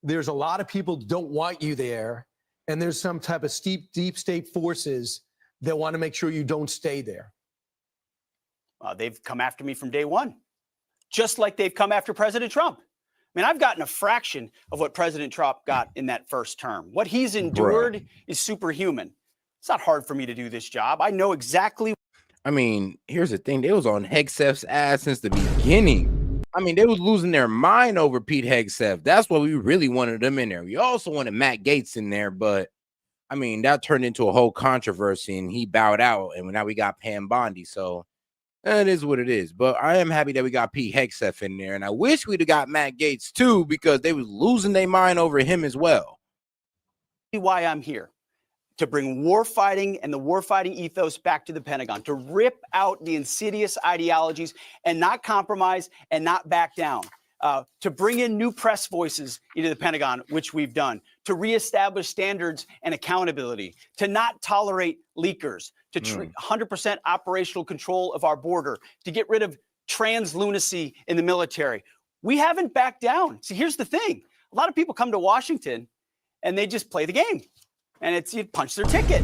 there's a lot of people who don't want you there, and there's some type of deep state forces that want to make sure you don't stay there? They've come after me from day one, just like they've come after President Trump. I mean, I've gotten a fraction of what President Trump got in that first term. What he's endured is superhuman. It's not hard for me to do this job. I know exactly. I mean, here's the thing. They was on Hegseth's ass since the beginning. I mean, they was losing their mind over Pete Hegseth. That's why we really wanted them in there. We also wanted Matt Gaetz in there, but I mean, that turned into a whole controversy and he bowed out, and now we got Pam Bondi. So it is what it is. But I am happy that we got Pete Hegseth in there, and I wish we'd have got Matt Gaetz too, because they was losing their mind over him as well. Why I'm here. To bring war fighting and the war fighting ethos back to the Pentagon, to rip out the insidious ideologies and not compromise and not back down, to bring in new press voices into the Pentagon, which we've done, to reestablish standards and accountability, to not tolerate leakers, to 100% operational control of our border, to get rid of trans lunacy in the military. We haven't backed down. See, here's the thing. A lot of people come to Washington and they just play the game. And it's you punch their ticket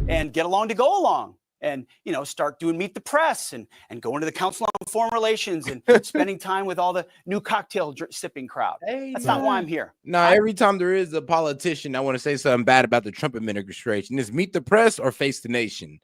and get along to go along. And, you know, start doing meet the press and go into the Council on Foreign Relations and spending time with all the new cocktail sipping crowd. That's not why I'm here. No, every time there is a politician, I want to say something bad about the Trump administration. Is meet the press or face the nation?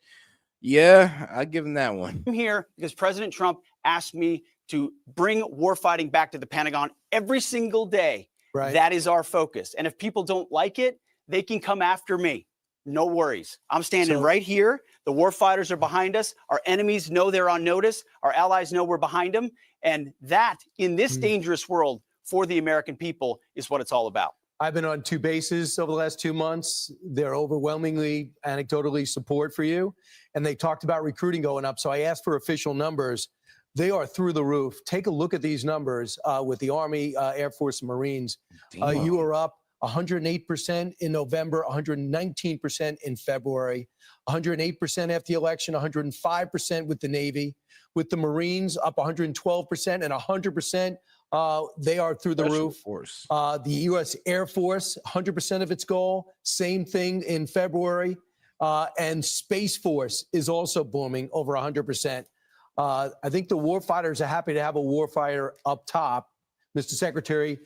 Yeah, I give him that one. I'm here because President Trump asked me to bring warfighting back to the Pentagon every single day. Right. That is our focus. And if people don't like it, they can come after me. No worries. I'm standing right here. The war fighters are behind us. Our enemies know they're on notice. Our allies know we're behind them. And that, in this dangerous world for the American people, is what it's all about. I've been on 2 bases over the last 2 months. They're overwhelmingly, anecdotally support for you. And they talked about recruiting going up. So I asked for official numbers. They are through the roof. Take a look at these numbers with the Army, Air Force, and Marines. You are up 108% in November, 119% in February, 108% after the election, 105% with the Navy, with the Marines up 112% and 100%. They are through the roof. The U.S. Air Force, 100% of its goal, same thing in February. And Space Force is also booming over 100%. I think the warfighters are happy to have a warfighter up top. Mr. Secretary,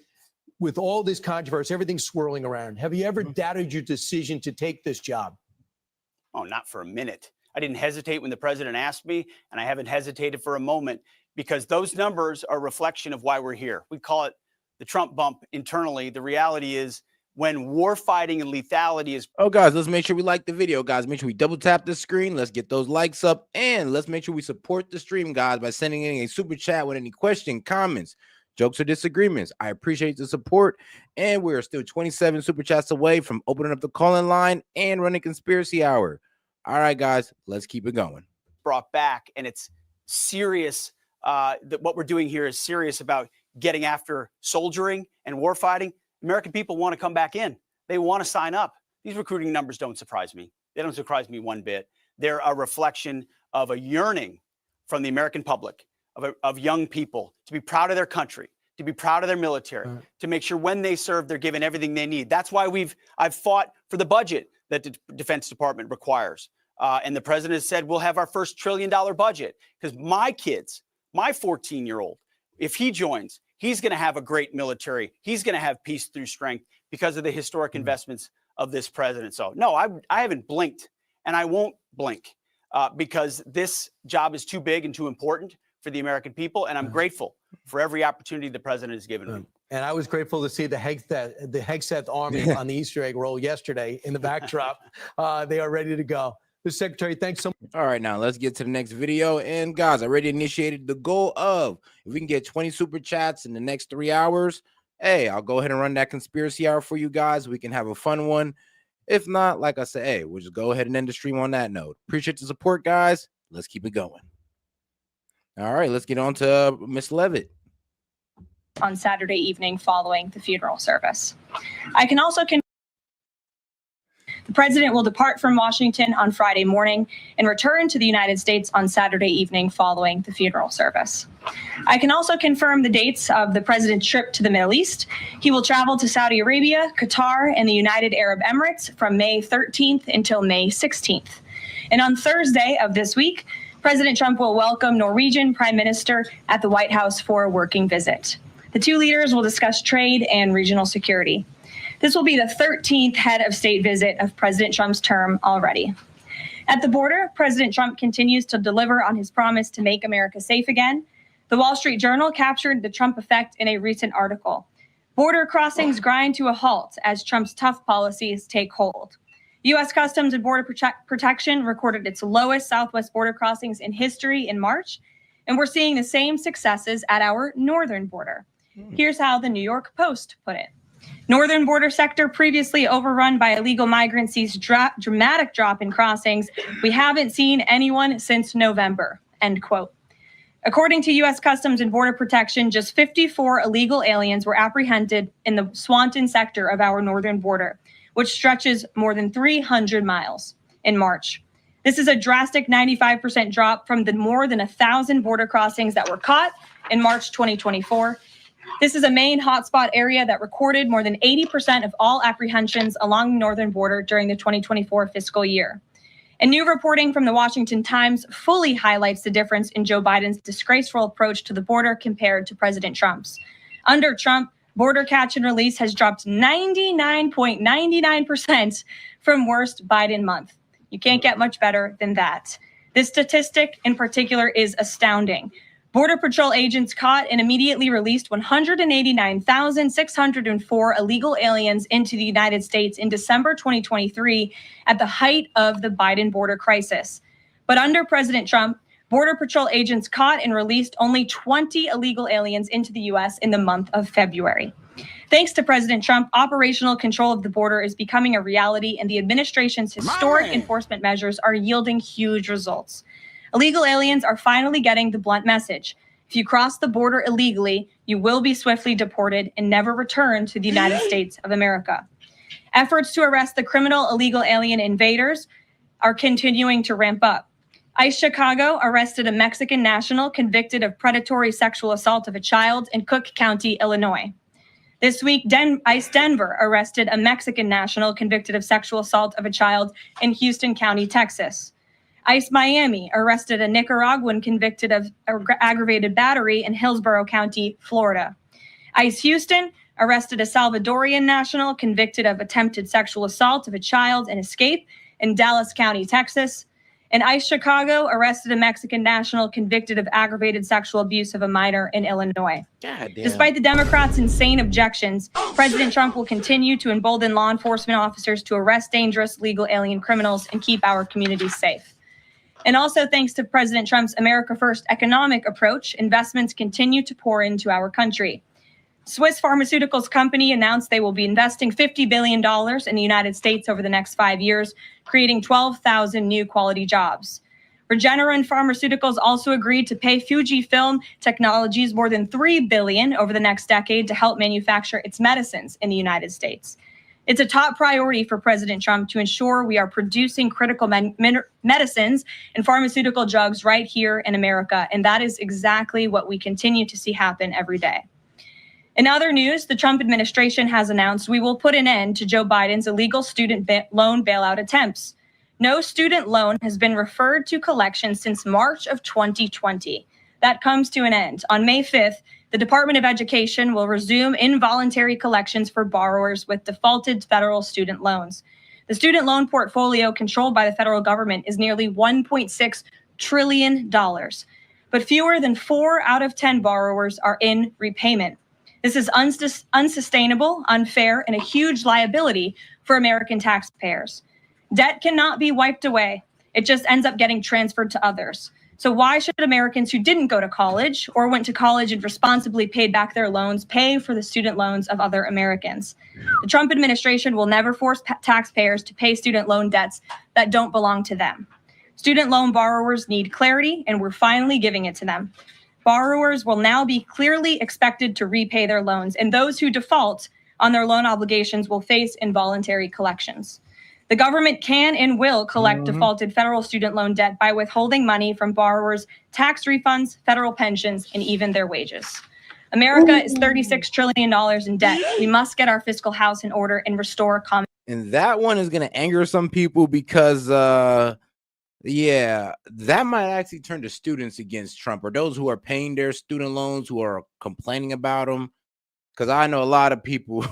with all this controversy, everything swirling around, have you ever doubted your decision to take this job? Oh, not for a minute. I didn't hesitate when the president asked me, and I haven't hesitated for a moment, because those numbers are a reflection of why we're here. We call it the Trump bump internally. The reality is when war fighting and lethality is... Oh, guys, let's make sure we like the video, guys. Make sure we double tap the screen. Let's get those likes up, and let's make sure we support the stream, guys, by sending in a super chat with any question, comments, jokes, or disagreements. I appreciate the support, and we're still 27 super chats away from opening up the call-in line and running Conspiracy Hour. All right, guys, let's keep it going. Brought back, and it's serious. That what we're doing here is serious about getting after soldiering and warfighting. American people want to come back in. They want to sign up. These recruiting numbers don't surprise me. They don't surprise me one bit. They're a reflection of a yearning from the American public, of young people to be proud of their country, to be proud of their military, to make sure when they serve, they're given everything they need. That's why I've fought for the budget that the Defense Department requires. And the president has said, we'll have our first $1 trillion budget, because my kids, my 14-year-old, if he joins, he's going to have a great military. He's going to have peace through strength because of the historic investments of this president. So no, I haven't blinked, and I won't blink because this job is too big and too important for the American people. And I'm grateful for every opportunity the president has given me. And I was grateful to see the Hegseth Army on the Easter egg roll yesterday in the backdrop. They are ready to go. Mr. Secretary, thanks so much. All right, now let's get to the next video. And guys, I already initiated the goal of, if we can get 20 super chats in the next 3 hours, hey, I'll go ahead and run that Conspiracy Hour for you guys. We can have a fun one. If not, like I said, hey, we'll just go ahead and end the stream on that note. Appreciate the support, guys. Let's keep it going. All right, let's get on to Miss Levitt. On Saturday evening following the funeral service. I can also the president will depart from Washington on Friday morning and return to the United States on Saturday evening following the funeral service. I can also confirm the dates of the president's trip to the Middle East. He will travel to Saudi Arabia, Qatar, and the United Arab Emirates from May 13th until May 16th. And on Thursday of this week, President Trump will welcome Norwegian Prime Minister at the White House for a working visit. The two leaders will discuss trade and regional security. This will be the 13th head of state visit of President Trump's term already. At the border, President Trump continues to deliver on his promise to make America safe again. The Wall Street Journal captured the Trump effect in a recent article. Border crossings grind to a halt as Trump's tough policies take hold. U.S. Customs and Border Protection recorded its lowest southwest border crossings in history in March, and we're seeing the same successes at our northern border. Here's how the New York Post put it. Northern border sector previously overrun by illegal migrants sees dramatic drop in crossings. We haven't seen anyone since November, end quote. According to U.S. Customs and Border Protection, just 54 illegal aliens were apprehended in the Swanton sector of our northern border, which stretches more than 300 miles in March. This is a drastic 95% drop from the more than 1,000 border crossings that were caught in March 2024. This is a main hotspot area that recorded more than 80% of all apprehensions along the northern border during the 2024 fiscal year. And new reporting from the Washington Times fully highlights the difference in Joe Biden's disgraceful approach to the border compared to President Trump's. Under Trump, border catch and release has dropped 99.99% from worst Biden month. You can't get much better than that. This statistic in particular is astounding. Border Patrol agents caught and immediately released 189,604 illegal aliens into the United States in December 2023 at the height of the Biden border crisis. But under President Trump, Border Patrol agents caught and released only 20 illegal aliens into the U.S. in the month of February. Thanks to President Trump, operational control of the border is becoming a reality, and the administration's historic enforcement measures are yielding huge results. Illegal aliens are finally getting the blunt message. If you cross the border illegally, you will be swiftly deported and never return to the United States of America. Efforts to arrest the criminal illegal alien invaders are continuing to ramp up. ICE Chicago arrested a Mexican national convicted of predatory sexual assault of a child in Cook County, Illinois. This week, ICE Denver arrested a Mexican national convicted of sexual assault of a child in Houston County, Texas. ICE Miami arrested a Nicaraguan convicted of aggravated battery in Hillsborough County, Florida. ICE Houston arrested a Salvadorian national convicted of attempted sexual assault of a child and escape in Dallas County, Texas. And ICE Chicago arrested a Mexican national convicted of aggravated sexual abuse of a minor in Illinois. Despite the Democrats' insane objections, President Trump will continue to embolden law enforcement officers to arrest dangerous legal alien criminals and keep our communities safe. And also, thanks to President Trump's America First economic approach, investments continue to pour into our country. Swiss pharmaceuticals company announced they will be investing $50 billion in the United States over the next 5 years, creating 12,000 new quality jobs. Regeneron Pharmaceuticals also agreed to pay Fujifilm Technologies more than $3 billion over the next decade to help manufacture its medicines in the United States. It's a top priority for President Trump to ensure we are producing critical medicines and pharmaceutical drugs right here in America, and that is exactly what we continue to see happen every day. In other news, the Trump administration has announced we will put an end to Joe Biden's illegal student loan bailout attempts. No student loan has been referred to collection since March of 2020. That comes to an end. On May 5th, the Department of Education will resume involuntary collections for borrowers with defaulted federal student loans. The student loan portfolio controlled by the federal government is nearly $1.6 trillion, but fewer than 4 out of 10 borrowers are in repayment. This is unsustainable, unfair, and a huge liability for American taxpayers. Debt cannot be wiped away. It just ends up getting transferred to others. So why should Americans who didn't go to college or went to college and responsibly paid back their loans pay for the student loans of other Americans? The Trump administration will never force taxpayers to pay student loan debts that don't belong to them. Student loan borrowers need clarity, and we're finally giving it to them. Borrowers will now be clearly expected to repay their loans, and those who default on their loan obligations will face involuntary collections. The government can and will collect defaulted federal student loan debt by withholding money from borrowers, tax refunds, federal pensions, and even their wages. America is $36 trillion in debt. We must get our fiscal house in order and restore common. And that one is going to anger some people because, yeah, that might actually turn the students against Trump, or those who are paying their student loans, who are complaining about them. Because I know a lot of people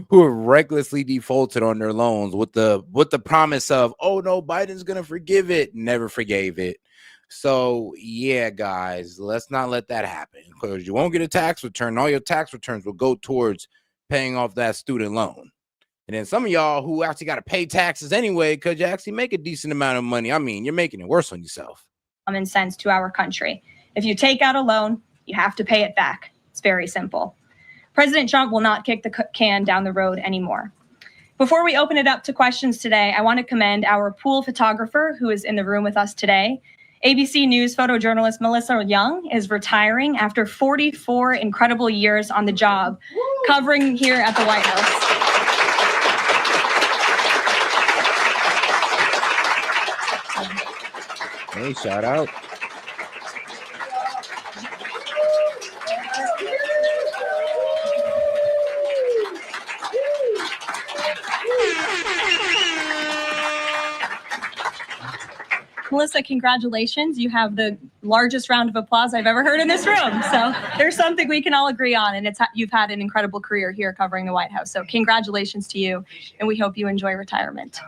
who have recklessly defaulted on their loans with the promise of, oh no, Biden's gonna forgive it, never forgave it. So yeah, guys, let's not let that happen, because you won't get a tax return. All your tax returns will go towards paying off that student loan. And then some of y'all who actually got to pay taxes anyway, because you actually make a decent amount of money. I mean, you're making it worse on yourself. Common sense to our country. If you take out a loan, you have to pay it back. It's very simple. President Trump will not kick the can down the road anymore. Before we open it up to questions today, I want to commend our pool photographer who is in the room with us today. ABC News photojournalist Melissa Young is retiring after 44 incredible years on the job, covering here at the White House. Hey, shout out. Melissa, congratulations. You have the largest round of applause I've ever heard in this room. So there's something we can all agree on, and you've had an incredible career here covering the White House. So congratulations to you, and we hope you enjoy retirement.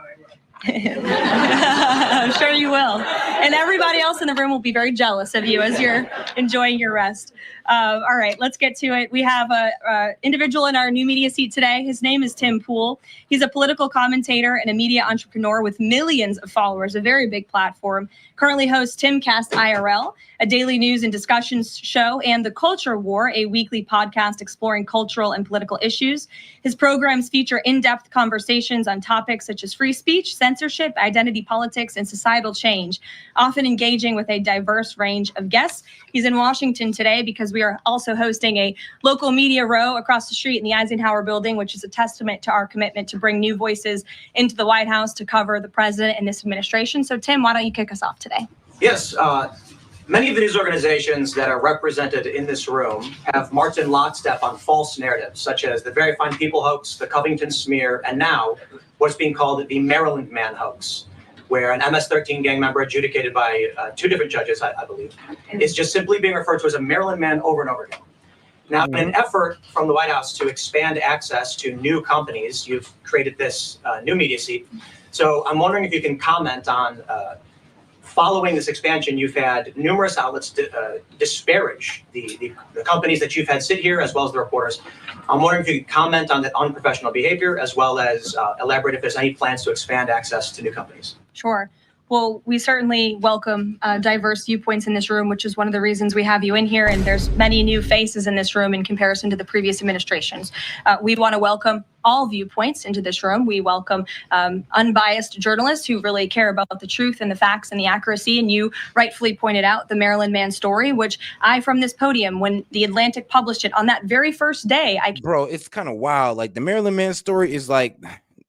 I'm sure you will. And everybody else in the room will be very jealous of you as you're enjoying your rest. All right, let's get to it. We have an individual in our new media seat today. His name is Tim Pool. He's a political commentator and a media entrepreneur with millions of followers, a very big platform. Currently hosts Timcast IRL, a daily news and discussions show, and The Culture War, a weekly podcast exploring cultural and political issues. His programs feature in-depth conversations on topics such as free speech, censorship, identity politics, and societal change, often engaging with a diverse range of guests. He's in Washington today because we are also hosting a local media row across the street in the Eisenhower building, which is a testament to our commitment to bring new voices into the White House to cover the president and this administration. So, Tim, why don't you kick us off today? Yes. Many of the news organizations that are represented in this room have marched in lockstep on false narratives, such as the Very Fine People hoax, the Covington smear, and now what's being called the Maryland Man hoax, where an MS-13 gang member adjudicated by 2 different judges, I believe, is just simply being referred to as a Maryland Man over and over again. Now, in an effort from the White House to expand access to new companies, you've created this new media seat. So I'm wondering if you can comment on following this expansion, you've had numerous outlets disparage the companies that you've had sit here, as well as the reporters. I'm wondering if you could comment on the unprofessional behavior, as well as elaborate if there's any plans to expand access to new companies. Sure. Well, we certainly welcome diverse viewpoints in this room, which is one of the reasons we have you in here. And there's many new faces in this room in comparison to the previous administrations. We want to welcome all viewpoints into this room. We welcome unbiased journalists who really care about the truth and the facts and the accuracy. And you rightfully pointed out the Maryland Man story, which I, from this podium, when the Atlantic published it on that very first day, Bro, it's kind of wild. Like, the Maryland Man story is like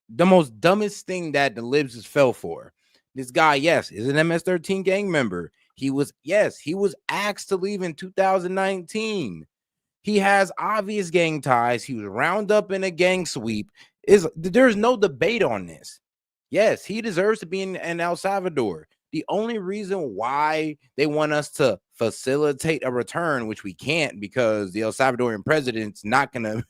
the most dumbest thing that the libs has fell for. This guy, yes, is an MS-13 gang member. He was asked to leave in 2019. He has obvious gang ties. He was rounded up in a gang sweep. There's no debate on this. Yes, he deserves to be in El Salvador. The only reason why they want us to facilitate a return, which we can't because the El Salvadorian president's not going to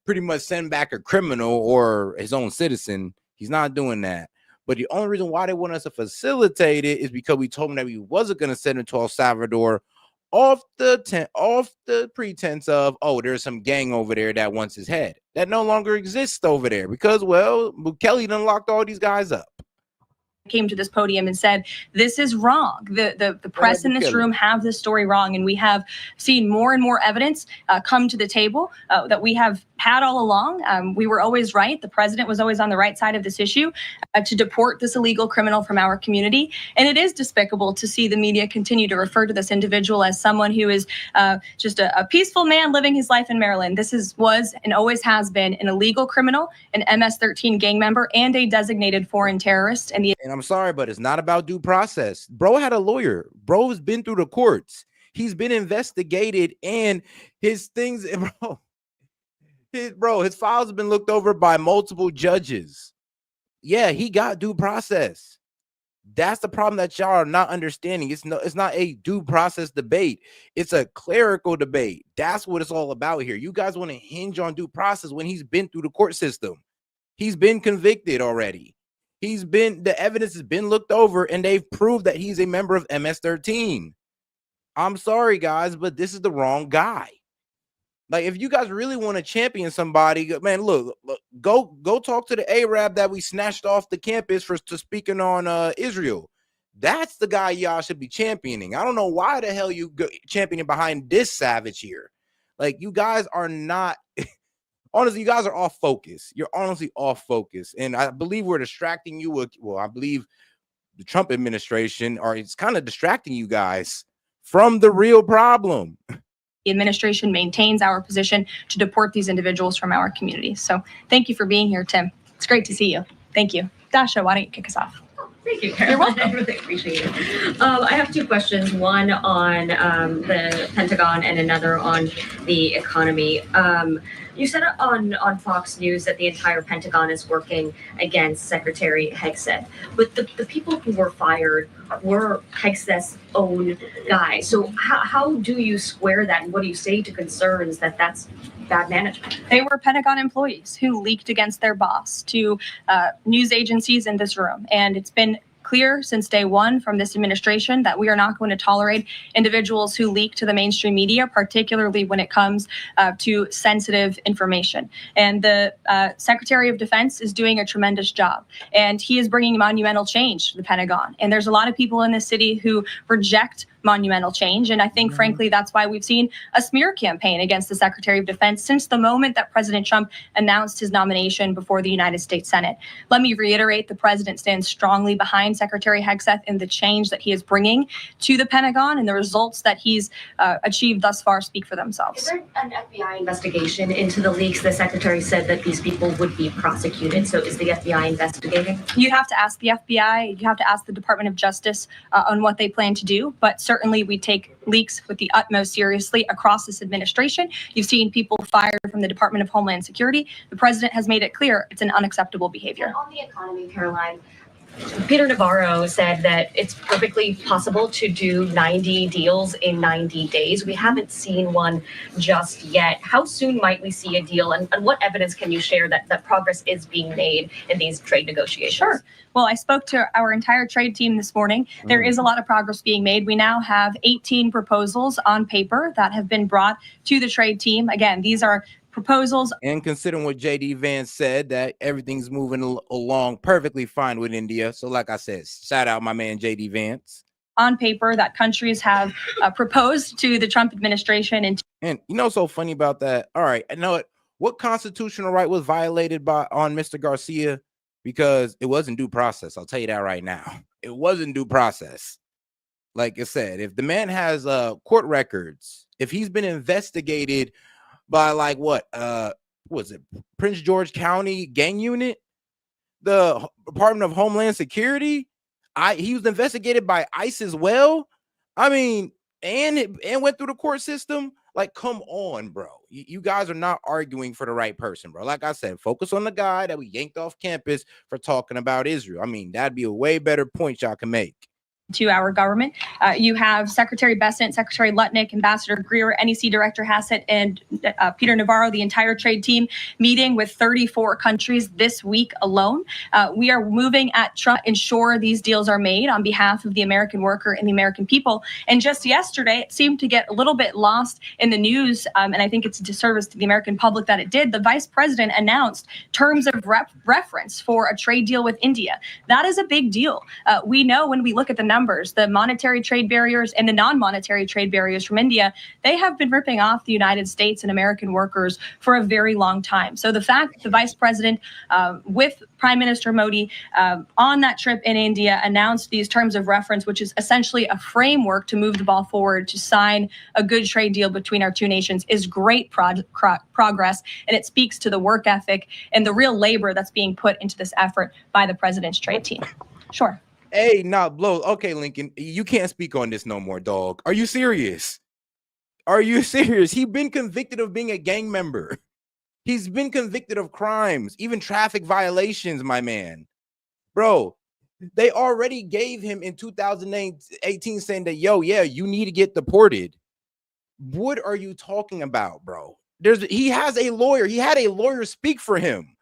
pretty much send back a criminal or his own citizen. He's not doing that. But the only reason why they want us to facilitate it is because we told them that we wasn't going to send him to El Salvador off the pretense of, oh, there's some gang over there that wants his head. That no longer exists over there because, well, Kelly done locked all these guys up. Came to this podium and said, this is wrong. The press in this room have this story wrong. And we have seen more and more evidence come to the table that we have had all along. We were always right. The president was always on the right side of this issue to deport this illegal criminal from our community. And it is despicable to see the media continue to refer to this individual as someone who is just a peaceful man living his life in Maryland. This was and always has been an illegal criminal, an MS-13 gang member, and a designated foreign terrorist. And I'm sorry, but it's not about due process. Bro had a lawyer. Bro has been through the courts. He's been investigated, and his things, his files have been looked over by multiple judges. Yeah, he got due process. That's the problem that y'all are not understanding. It's not a due process debate. It's a clerical debate. That's what it's all about here. You guys want to hinge on due process when he's been through the court system. He's been convicted already. The evidence has been looked over, and they've proved that he's a member of MS-13. I'm sorry, guys, but this is the wrong guy. Like, if you guys really want to champion somebody, man, look, go talk to the Arab that we snatched off the campus to speaking on Israel. That's the guy y'all should be championing. I don't know why the hell you championing behind this savage here. Like, you guys are not. Honestly, you guys are off focus. You're honestly off focus. And I believe we're distracting you. Well, I believe the Trump administration it's kind of distracting you guys from the real problem. The administration maintains our position to deport these individuals from our community. So thank you for being here, Tim. It's great to see you. Thank you. Dasha, why don't you kick us off? Thank you, Caroline. You're welcome. I really appreciate it. I have two questions, one on the Pentagon and another on the economy. You said on Fox News that the entire Pentagon is working against Secretary Hegseth, but the people who were fired were Hegseth's own guys. So how do you square that, and what do you say to concerns that that's bad management? They were Pentagon employees who leaked against their boss to news agencies in this room. And it's been clear since day one from this administration that we are not going to tolerate individuals who leak to the mainstream media, particularly when it comes to sensitive information. And the Secretary of Defense is doing a tremendous job, and he is bringing monumental change to the Pentagon. And there's a lot of people in this city who reject monumental change. And I think, frankly, that's why we've seen a smear campaign against the Secretary of Defense since the moment that President Trump announced his nomination before the United States Senate. Let me reiterate, the president stands strongly behind Secretary Hegseth in the change that he is bringing to the Pentagon, and the results that he's achieved thus far speak for themselves. Is there an FBI investigation into the leaks? The secretary said that these people would be prosecuted. So is the FBI investigating? You have to ask the FBI, you have to ask the Department of Justice on what they plan to do, but certainly we take leaks with the utmost seriously across this administration. You've seen people fired from the Department of Homeland Security. The president has made it clear it's an unacceptable behavior. And on the economy, Caroline, Peter Navarro said that it's perfectly possible to do 90 deals in 90 days. We haven't seen one just yet. How soon might we see a deal, and what evidence can you share that progress is being made in these trade negotiations? Sure. Well, I spoke to our entire trade team this morning. There is a lot of progress being made. We now have 18 proposals on paper that have been brought to the trade team. Again, these are proposals. And considering what JD Vance said, that everything's moving along perfectly fine with India. So like I said, shout out my man JD Vance. On paper that countries have proposed to the Trump administration. And you know what's so funny about that? All right, I know it. What constitutional right was violated on Mr. Garcia? Because it wasn't due process. I'll tell you that right now. It wasn't due process. Like I said, if the man has court records, if he's been investigated by like what was it, Prince George County gang unit, the Department of Homeland Security, he was investigated by ICE as well. I mean, and went through the court system. Like, come on, bro. You guys are not arguing for the right person, bro. Like I said, focus on the guy that we yanked off campus for talking about Israel. I mean, that'd be a way better point y'all can make. To our government. You have Secretary Bessent, Secretary Lutnick, Ambassador Greer, NEC Director Hassett, and Peter Navarro, the entire trade team, meeting with 34 countries this week alone. We are moving at Trump to ensure these deals are made on behalf of the American worker and the American people. And just yesterday, it seemed to get a little bit lost in the news, and I think it's a disservice to the American public that it did. The vice president announced terms of reference for a trade deal with India. That is a big deal. We know when we look at the numbers, the monetary trade barriers and the non-monetary trade barriers from India, they have been ripping off the United States and American workers for a very long time. So the fact that the vice president with Prime Minister Modi on that trip in India announced these terms of reference, which is essentially a framework to move the ball forward to sign a good trade deal between our two nations, is great progress. And it speaks to the work ethic and the real labor that's being put into this effort by the president's trade team. Sure. Hey, not blow. Okay, Lincoln, you can't speak on this no more, dog. Are you serious? Are you serious? He's been convicted of being a gang member. He's been convicted of crimes, even traffic violations, my man. Bro, they already gave him in 2018 saying that, yo, yeah, you need to get deported. What are you talking about, bro? He has a lawyer. He had a lawyer speak for him.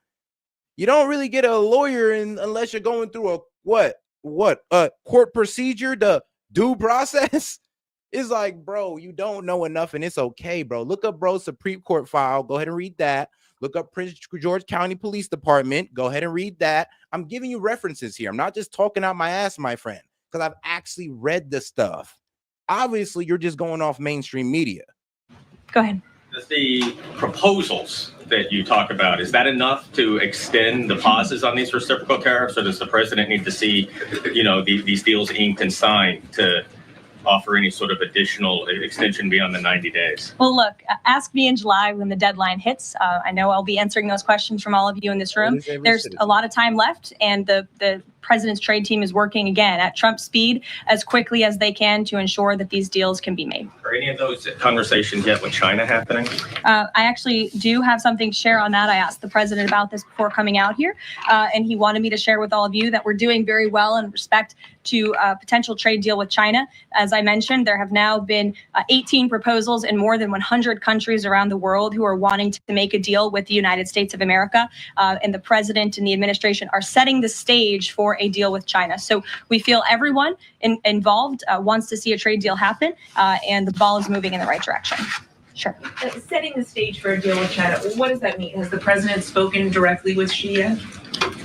You don't really get a lawyer unless you're going through a court procedure, the due process. Is like, bro, you don't know enough, and it's okay, bro. Look up bro's Supreme Court file. Go ahead and read that. Look up Prince George County Police Department. Go ahead and read that. I'm giving you references here. I'm not just talking out my ass, my friend, because I've actually read the stuff. Obviously, you're just going off mainstream media. Go ahead. The proposals that you talk about, is that enough to extend the pauses on these reciprocal tariffs, or does the president need to see, these deals inked and signed to offer any sort of additional extension beyond the 90 days? Well, look, ask me in July when the deadline hits. I know I'll be answering those questions from all of you in this room. There's a lot of time left, and the president's trade team is working again at Trump speed as quickly as they can to ensure that these deals can be made. Are any of those conversations yet with China happening? I actually do have something to share on that. I asked the president about this before coming out here, and he wanted me to share with all of you that we're doing very well in respect to a potential trade deal with China. As I mentioned, there have now been 18 proposals in more than 100 countries around the world who are wanting to make a deal with the United States of America, and the president and the administration are setting the stage for a deal with China. So we feel everyone involved wants to see a trade deal happen, and the ball is moving in the right direction. Sure. Setting the stage for a deal with China, what does that mean? Has the president spoken directly with Xi yet?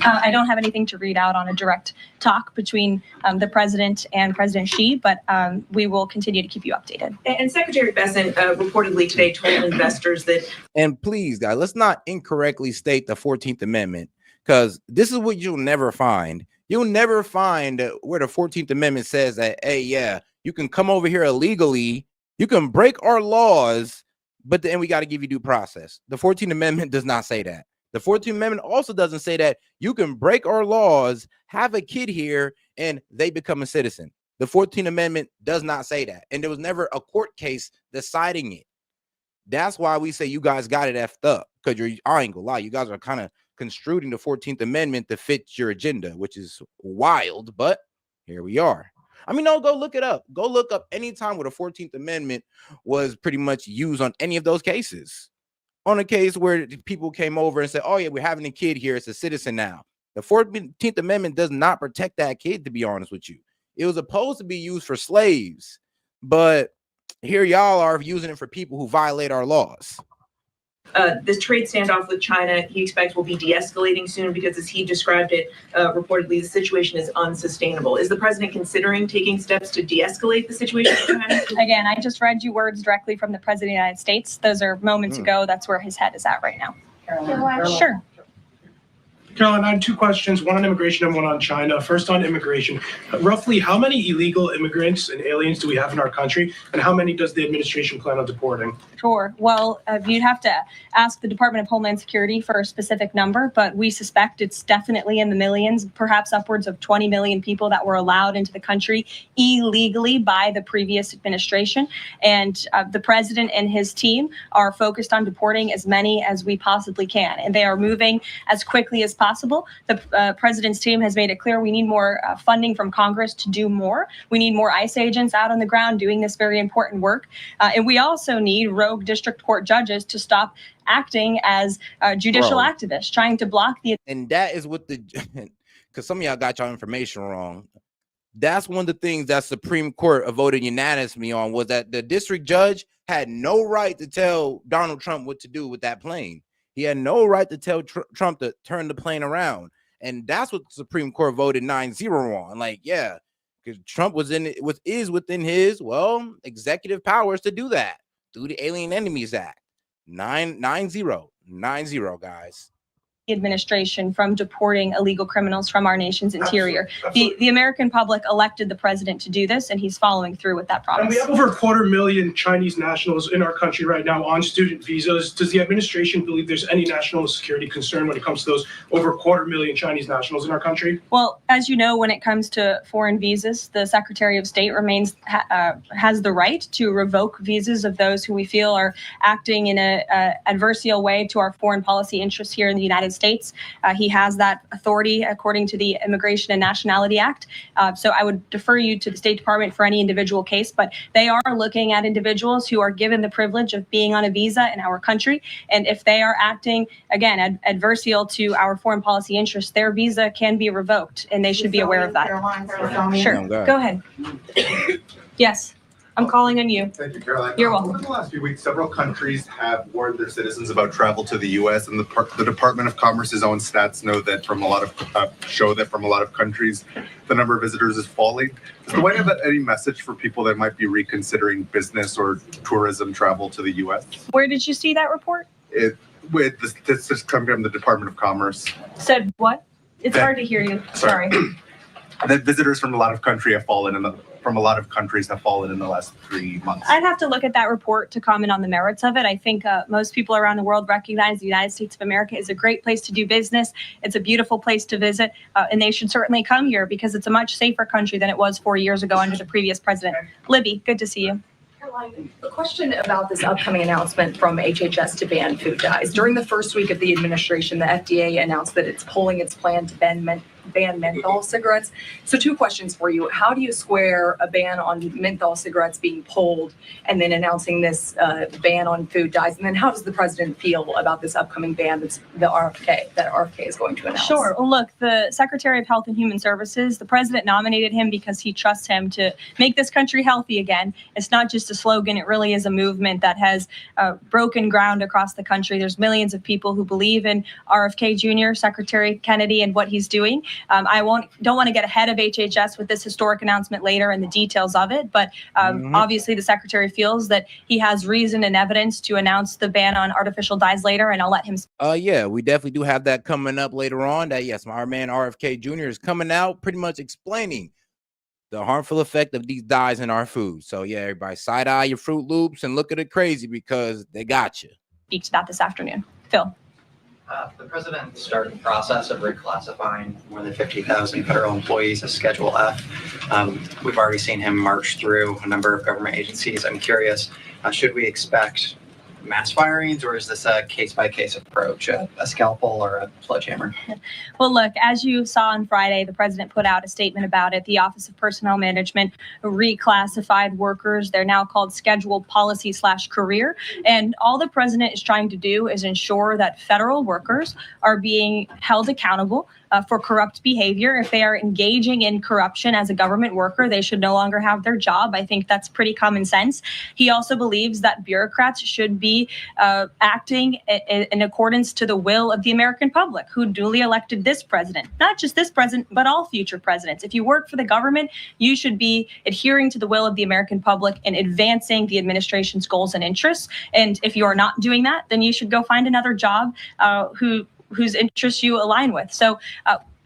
I don't have anything to read out on a direct talk between the president and President Xi, but we will continue to keep you updated. And Secretary Bessent reportedly today told investors that. And please, guys, let's not incorrectly state the 14th Amendment, because this is what you'll never find. You'll never find where the 14th Amendment says that, hey, yeah, you can come over here illegally, you can break our laws, but then we got to give you due process. The 14th Amendment does not say that. The 14th Amendment also doesn't say that you can break our laws, have a kid here, and they become a citizen. The 14th Amendment does not say that. And there was never a court case deciding it. That's why we say you guys got it effed up, because I ain't gonna lie, you guys are kind of construing the 14th Amendment to fit your agenda, which is wild, but here we are. I mean, no, go look it up. Go look up any time where the 14th Amendment was pretty much used on any of those cases. On a case where people came over and said, oh, yeah, we're having a kid here. It's a citizen now. The 14th Amendment does not protect that kid, to be honest with you. It was supposed to be used for slaves, but here y'all are using it for people who violate our laws. This trade standoff with China, he expects will be de-escalating soon because, as he described it, reportedly, the situation is unsustainable. Is the president considering taking steps to de-escalate the situation with China? Again, I just read you words directly from the president of the United States. Those are moments ago. That's where his head is at right now. Caroline. Sure. Caroline, I have two questions, one on immigration and one on China. First on immigration, roughly how many illegal immigrants and aliens do we have in our country, and how many does the administration plan on deporting? Sure. Well, you'd have to ask the Department of Homeland Security for a specific number, but we suspect it's definitely in the millions, perhaps upwards of 20 million people that were allowed into the country illegally by the previous administration. And the president and his team are focused on deporting as many as we possibly can, and they are moving as quickly as possible. The president's team has made it clear we need more funding from Congress to do more. We need more ICE agents out on the ground doing this very important work. And we also need rogue district court judges to stop acting as judicial activists, trying to block the. And that is what the, because some of y'all got y'all information wrong. That's one of the things that Supreme Court voted unanimously on, was that the district judge had no right to tell Donald Trump what to do with that plane. He had no right to tell Trump to turn the plane around. And that's what the Supreme Court voted 9-0 on. Like, yeah, because Trump is within his, executive powers to do that through the Alien Enemies Act. 9-0, guys. Administration from deporting illegal criminals from our nation's interior. The American public elected the president to do this, and he's following through with that promise. And we have over 250,000 Chinese nationals in our country right now on student visas. Does the administration believe there's any national security concern when it comes to those over 250,000 Chinese nationals in our country? Well, as you know, when it comes to foreign visas, the Secretary of State has the right to revoke visas of those who we feel are acting in a adversarial way to our foreign policy interests here in the United States. He has that authority according to the Immigration and Nationality Act. So I would defer you to the State Department for any individual case, but they are looking at individuals who are given the privilege of being on a visa in our country. And if they are acting, again, adversarial to our foreign policy interests, their visa can be revoked, and they should be aware of that. Sure. Go ahead. Yes. I'm calling on you. Thank you, Caroline. You're welcome. Over the last few weeks, several countries have warned their citizens about travel to the U.S., and the Department of Commerce's own stats know that show that from a lot of countries, the number of visitors is falling. Does the White House have any message for people that might be reconsidering business or tourism travel to the U.S.? Where did you see that report? This just come from the Department of Commerce. Said what? It's hard to hear you. Sorry. That visitors from a lot of countries have fallen from a lot of countries have fallen in the last 3 months? I'd have to look at that report to comment on the merits of it. I think most people around the world recognize the United States of America is a great place to do business. It's a beautiful place to visit, and they should certainly come here because it's a much safer country than it was 4 years ago under the previous president. Libby, good to see you. Caroline, a question about this upcoming announcement from HHS to ban food dyes. During the first week of the administration, the FDA announced that it's pulling its plan to ban menthol cigarettes. So 2 questions for you. How do you square a ban on menthol cigarettes being pulled and then announcing this ban on food dyes? And then how does the president feel about this upcoming ban that RFK is going to announce? Sure. Well, look, the Secretary of Health and Human Services, the president nominated him because he trusts him to make this country healthy again. It's not just a slogan. It really is a movement that has broken ground across the country. There's millions of people who believe in RFK Jr., Secretary Kennedy, and what he's doing. I don't want to get ahead of HHS with this historic announcement later and the details of it, but obviously the secretary feels that he has reason and evidence to announce the ban on artificial dyes later, and I'll let him. Yeah, we definitely do have that coming up later on. That yes, our man RFK Jr. is coming out pretty much explaining the harmful effect of these dyes in our food. So yeah, everybody side eye your Fruit Loops and look at it crazy because they got you. Speak to that this afternoon. Phil. The president started the process of reclassifying more than 50,000 federal employees as Schedule F. We've already seen him march through a number of government agencies. I'm curious, should we expect mass firings, or is this a case-by-case approach, a scalpel or a sledgehammer? Well, look, as you saw on Friday, the president put out a statement about it. The Office of Personnel Management reclassified workers. They're now called scheduled policy/career. And all the president is trying to do is ensure that federal workers are being held accountable for corrupt behavior. If they are engaging in corruption as a government worker, they should no longer have their job. I think that's pretty common sense. He also believes that bureaucrats should be acting in accordance to the will of the American public, who duly elected this president. Not just this president, but all future presidents. If you work for the government, you should be adhering to the will of the American public and advancing the administration's goals and interests. And if you are not doing that, then you should go find another job whose interests you align with. So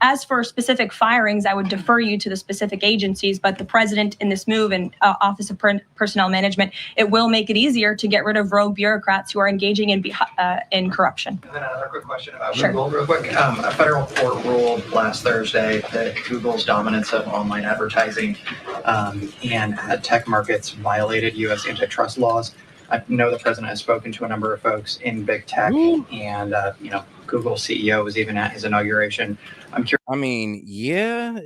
as for specific firings, I would defer you to the specific agencies, but the president in this move and Office of Personnel Management, it will make it easier to get rid of rogue bureaucrats who are engaging in corruption. And then another quick question about Google real quick. A federal court ruled last Thursday that Google's dominance of online advertising and ad tech markets violated U.S. antitrust laws. I know the president has spoken to a number of folks in big tech, and Google CEO was even at his inauguration. I'm curious. I mean, yeah.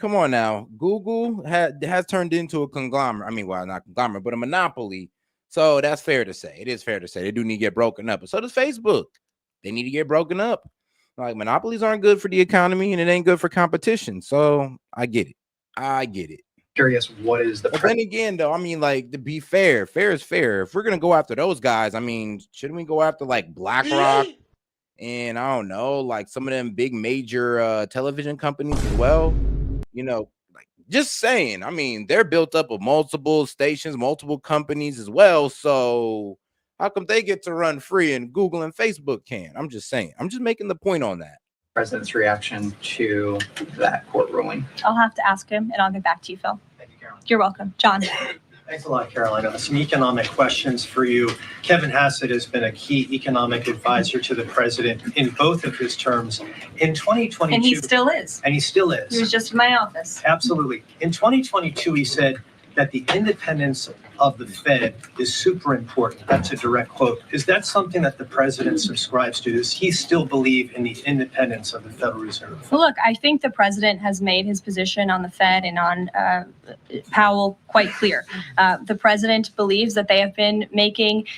Come on now. Google has turned into a conglomerate. I mean, well, not conglomerate, but a monopoly. So that's fair to say. It is fair to say they do need to get broken up. But so does Facebook. They need to get broken up. Like, monopolies aren't good for the economy, and it ain't good for competition. So I get it. Curious, what is the? But then again, though, I mean, like, to be fair is fair. If we're gonna go after those guys, I mean, shouldn't we go after like BlackRock and I don't know, like some of them big major television companies as well? You know, like, just saying. I mean, they're built up of multiple stations, multiple companies as well. So how come they get to run free and Google and Facebook can't? I'm just saying. I'm just making the point on that. President's reaction to that court ruling. I'll have to ask him, and I'll get back to you, Phil. Thank you, Caroline. You're welcome. John. Thanks a lot, Caroline. Some economic questions for you. Kevin Hegseth has been a key economic advisor to the president in both of his terms. In 2022, And he still is. And he still is. He was just in my office. Absolutely. In 2022, he said that the independence of the Fed is super important. That's a direct quote. Is that something that the president subscribes to? Does he still believe in the independence of the Federal Reserve? Well, look, I think the president has made his position on the Fed and on Powell quite clear. The president believes that they have been making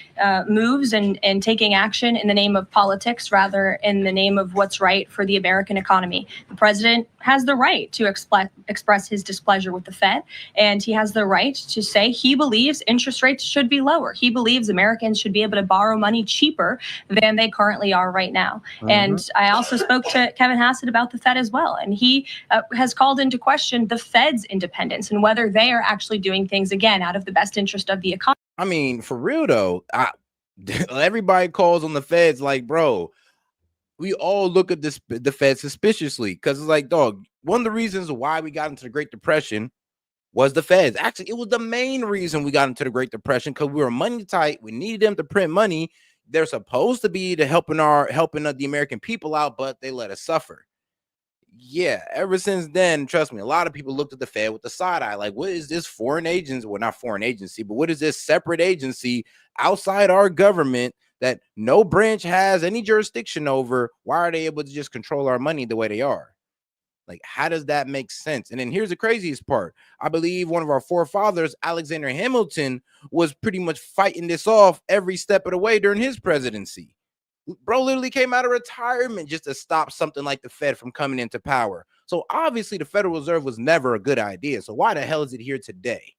moves and taking action in the name of politics rather in the name of what's right for the American economy. The president has the right to express his displeasure with the Fed, and he has the right to say he believes interest rates should be lower. He believes Americans should be able to borrow money cheaper than they currently are right now. And I also spoke to Kevin Hegseth about the Fed as well, and he has called into question the Fed's independence and whether they are actually doing things, again, out of the best interest of the economy. I mean, for real though, everybody calls on the Feds like, bro, we all look at the Fed suspiciously because it's like, dog, one of the reasons why we got into the Great Depression was the Feds. Actually, it was the main reason we got into the Great Depression, because we were money tight. We needed them to print money. They're supposed to be helping the American people out, but they let us suffer. Yeah, ever since then, trust me, a lot of people looked at the Fed with the side eye, like, what is this foreign agents? Well, not foreign agency, but what is this separate agency outside our government that no branch has any jurisdiction over? Why are they able to just control our money the way they are? Like, how does that make sense? And then here's the craziest part. I believe one of our forefathers, Alexander Hamilton, was pretty much fighting this off every step of the way during his presidency. Bro literally came out of retirement just to stop something like the Fed from coming into power. So obviously the Federal Reserve was never a good idea. So why the hell is it here today?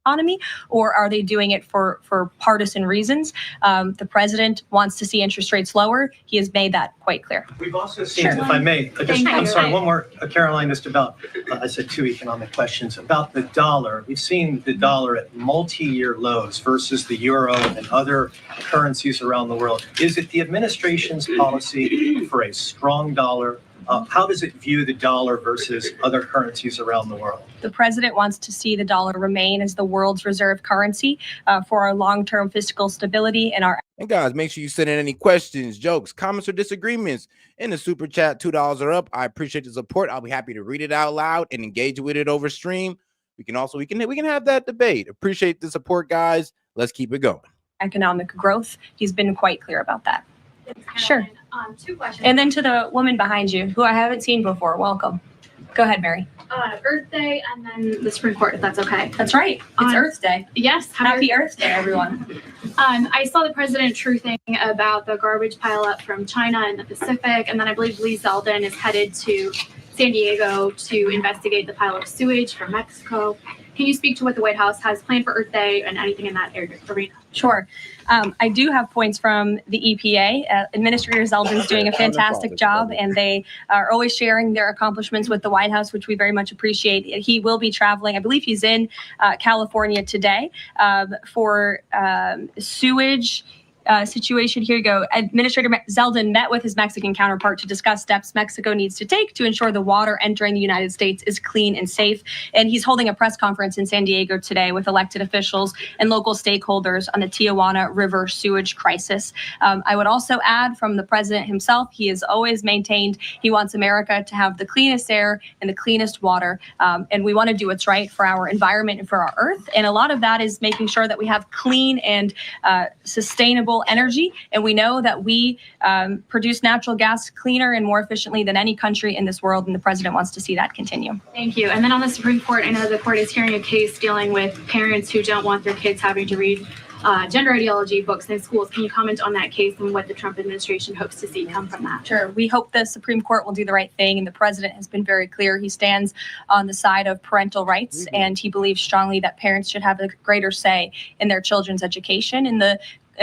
Economy, or are they doing it for partisan reasons? The president wants to see interest rates lower. He has made that quite clear. We've also seen, if I may, I'm sorry, one more, Caroline, just about, I said 2 economic questions, about the dollar. We've seen the dollar at multi-year lows versus the euro and other currencies around the world. Is it the administration's policy for a strong dollar? How does it view the dollar versus other currencies around the world? The president wants to see the dollar remain as the world's reserve currency for our long-term fiscal stability and our. And guys, make sure you send in any questions, jokes, comments, or disagreements in the super chat. $2 or up. I appreciate the support. I'll be happy to read it out loud and engage with it over stream. We can have that debate. Appreciate the support, guys. Let's keep it going. Economic growth. He's been quite clear about that. Sure. 2 questions. And then to the woman behind you, who I haven't seen before, welcome. Go ahead, Mary. Earth Day and then the Supreme Court, if that's okay. That's right. It's Earth Day. Yes. Happy Earth Day, everyone. I saw the president truthing about the garbage pileup from China in the Pacific, and then I believe Lee Zeldin is headed to San Diego to investigate the pile of sewage from Mexico. Can you speak to what the White House has planned for Earth Day and anything in that arena? Sure. I do have points from the EPA. Administrator Zeldin is doing a fantastic job, and they are always sharing their accomplishments with the White House, which we very much appreciate. He will be traveling. I believe he's in California today for sewage situation. Here you go. Administrator Zeldin met with his Mexican counterpart to discuss steps Mexico needs to take to ensure the water entering the United States is clean and safe. And he's holding a press conference in San Diego today with elected officials and local stakeholders on the Tijuana River sewage crisis. I would also add from the president himself, he has always maintained he wants America to have the cleanest air and the cleanest water. And we want to do what's right for our environment and for our earth. And a lot of that is making sure that we have clean and sustainable energy, and we know that we produce natural gas cleaner and more efficiently than any country in this world, and the president wants to see that continue. Thank you. And then on the Supreme Court, I know the court is hearing a case dealing with parents who don't want their kids having to read gender ideology books in schools. Can you comment on that case and what the Trump administration hopes to see come from that? Sure. We hope the Supreme Court will do the right thing, and the president has been very clear. He stands on the side of parental rights, and he believes strongly that parents should have a greater say in their children's education and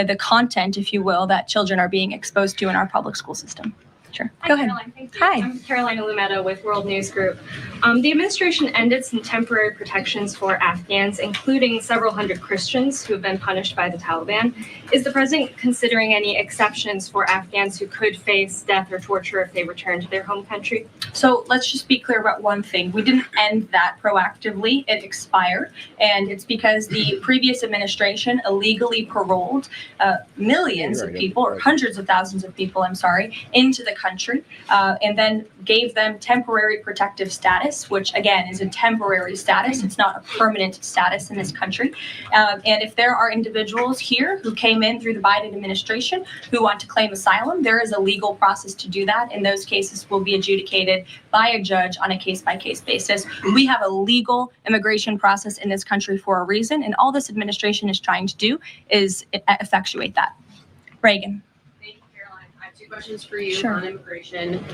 the content, if you will, that children are being exposed to in our public school system. Sure. Go ahead. Caroline, thank you. Hi. I'm Carolina Lumetta with World News Group. The administration ended some temporary protections for Afghans, including several hundred Christians who have been punished by the Taliban. Is the president considering any exceptions for Afghans who could face death or torture if they return to their home country? So let's just be clear about one thing. We didn't end that proactively. It expired. And it's because the previous administration illegally paroled millions of people, or hundreds of thousands of people, into the country, and then gave them temporary protective status, which again is a temporary status. It's not a permanent status in this country. And if there are individuals here who came in through the Biden administration who want to claim asylum, there is a legal process to do that. And those cases will be adjudicated by a judge on a case-by-case basis. We have a legal immigration process in this country for a reason, and all this administration is trying to do is effectuate that. Reagan. Questions for you Sure. on immigration.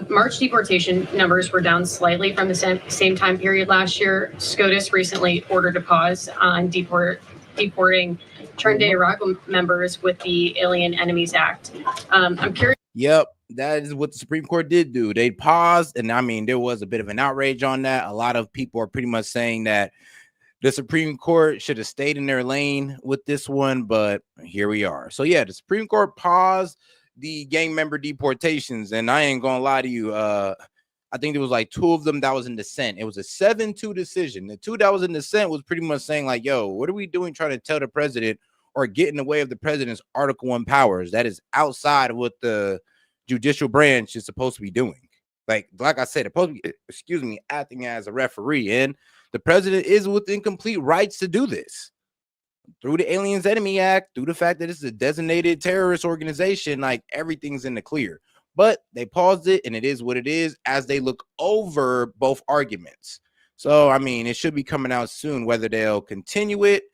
March deportation numbers were down slightly from the same time period last year. SCOTUS recently ordered a pause on deporting turned-day Iraq members with the Alien Enemies Act. I'm curious. Yep, that is what the Supreme Court did do. They paused, and I mean, there was a bit of an outrage on that. A lot of people are pretty much saying that the Supreme Court should have stayed in their lane with this one, but here we are. So yeah, the Supreme Court paused the gang member deportations, and I ain't gonna lie to you, I think there was like 2 of them that was in dissent. It was a 7-2 decision. The 2 that was in dissent was pretty much saying like, yo, what are we doing trying to tell the president or get in the way of the president's Article 1 powers? That is outside of what the judicial branch is supposed to be doing. Like I said, it's supposed to be, acting as a referee, and the president is within complete rights to do this through the Aliens Enemy Act, through the fact that it's a designated terrorist organization. Like, everything's in the clear. But they paused it, and it is what it is as they look over both arguments. So, I mean, it should be coming out soon, whether they'll continue it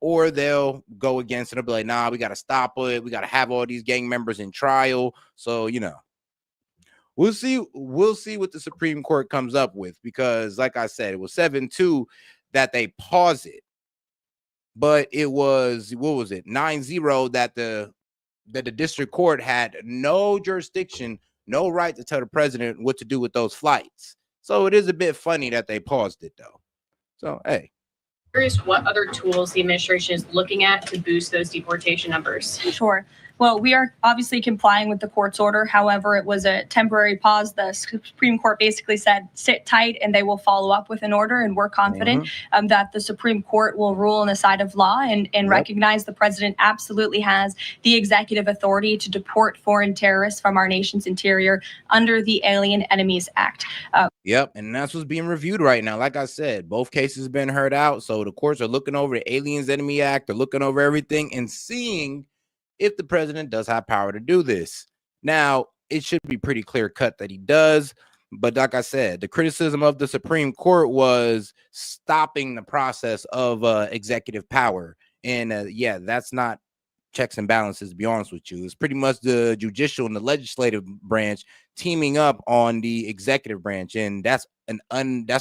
or they'll go against it. They'll be like, nah, we got to stop it. We got to have all these gang members in trial. So, we'll see what the Supreme Court comes up with, because, like I said, it was 7-2 that they paused it. But it was, 9-0 that the district court had no jurisdiction, no right to tell the president what to do with those flights. So it is a bit funny that they paused it, though. So, hey. Curious what other tools the administration is looking at to boost those deportation numbers. Sure. Well, we are obviously complying with the court's order. However, it was a temporary pause. The Supreme Court basically said, sit tight, and they will follow up with an order. And we're confident that the Supreme Court will rule on the side of law and recognize the president absolutely has the executive authority to deport foreign terrorists from our nation's interior under the Alien Enemies Act. Yep, and that's what's being reviewed right now. Like I said, both cases have been heard out. So the courts are looking over the Aliens Enemy Act. They're looking over everything and seeing if the president does have power to do this. Now, it should be pretty clear cut that he does. But like I said, the criticism of the Supreme Court was stopping the process of executive power. And yeah, that's not checks and balances, to be honest with you. It's pretty much the judicial and the legislative branch teaming up on the executive branch. And that's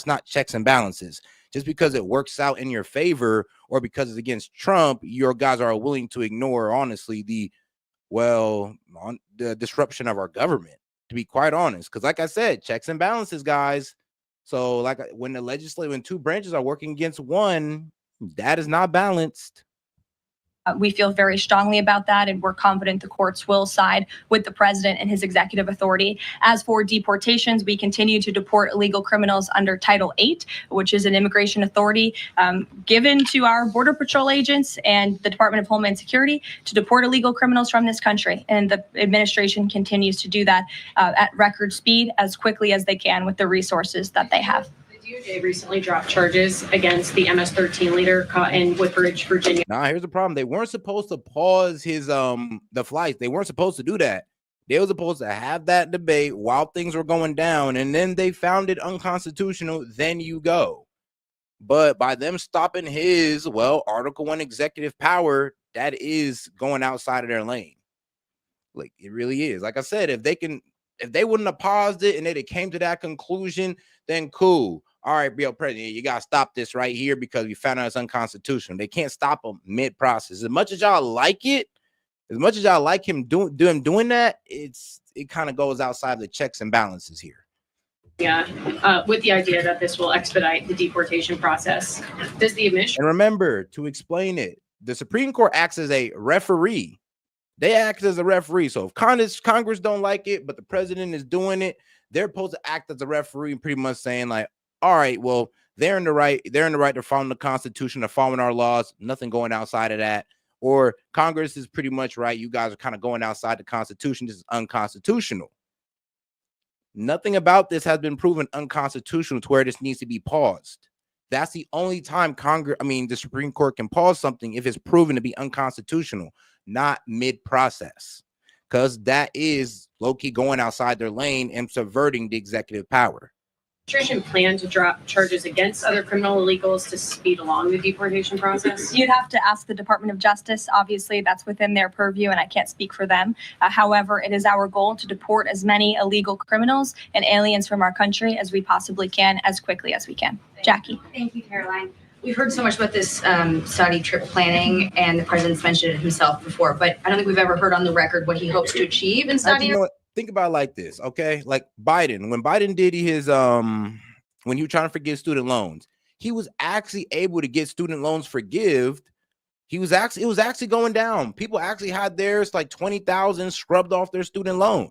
not checks and balances. Just because it works out in your favor or because it's against Trump, your guys are willing to ignore, honestly, the disruption of our government, to be quite honest. Because like I said, checks and balances, guys. So like when when 2 branches are working against one, that is not balanced. We feel very strongly about that, and we're confident the courts will side with the president and his executive authority. As for deportations, we continue to deport illegal criminals under Title 8, which is an immigration authority given to our Border Patrol agents and the Department of Homeland Security to deport illegal criminals from this country. And the administration continues to do that at record speed as quickly as they can with the resources that they have. DOJ recently dropped charges against the MS-13 leader caught in Woodbridge, Virginia. Nah, here's the problem. They weren't supposed to pause his the flights. They weren't supposed to do that. They were supposed to have that debate while things were going down, and then they found it unconstitutional. Then you go. But by them stopping his Article 1 executive power, that is going outside of their lane. Like, it really is. Like I said, if they wouldn't have paused it and they came to that conclusion, then cool. All right, Bill President, you got to stop this right here because we found out it's unconstitutional. They can't stop them mid-process. As much as y'all like it, as much as y'all like him doing that, it kind of goes outside the checks and balances here. Yeah, with the idea that this will expedite the deportation process. Does the administration... And remember, to explain it, the Supreme Court acts as a referee. They act as a referee. So if Congress don't like it, but the president is doing it, they're supposed to act as a referee, pretty much saying like, all right, well, they're in the right. They're in the right to follow the Constitution, to following our laws. Nothing going outside of that. Or Congress is pretty much right. You guys are kind of going outside the Constitution. This is unconstitutional. Nothing about this has been proven unconstitutional to where this needs to be paused. That's the only time the Supreme Court can pause something if it's proven to be unconstitutional, not mid-process, because that is low-key going outside their lane and subverting the executive power. Administration plan to drop charges against other criminal illegals to speed along the deportation process? You'd have to ask the Department of Justice. Obviously, that's within their purview, and I can't speak for them. However, it is our goal to deport as many illegal criminals and aliens from our country as we possibly can, as quickly as we can. Jackie. Thank you, Caroline. We've heard so much about this Saudi trip planning, and the president's mentioned it himself before, but I don't think we've ever heard on the record what he hopes to achieve in Saudi Arabia. Think about it like this, okay? Like Biden, when Biden did his when he was trying to forgive student loans, he was actually able to get student loans forgived. It was actually going down. People actually had theirs like 20,000 scrubbed off their student loan.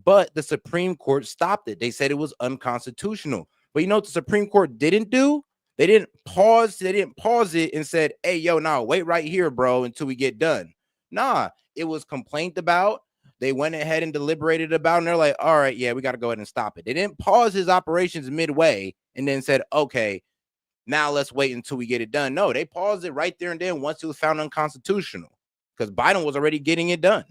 but the Supreme Court stopped it. They said it was unconstitutional. But you know what the Supreme Court didn't do? They didn't pause it and said, hey, yo, nah, wait right here, bro, until we get done. Nah, it was complained about. They went ahead and deliberated about, and they're like, all right, yeah, we got to go ahead and stop it. They didn't pause his operations midway and then said, okay, now let's wait until we get it done. No, they paused it right there and then once it was found unconstitutional because Biden was already getting it done.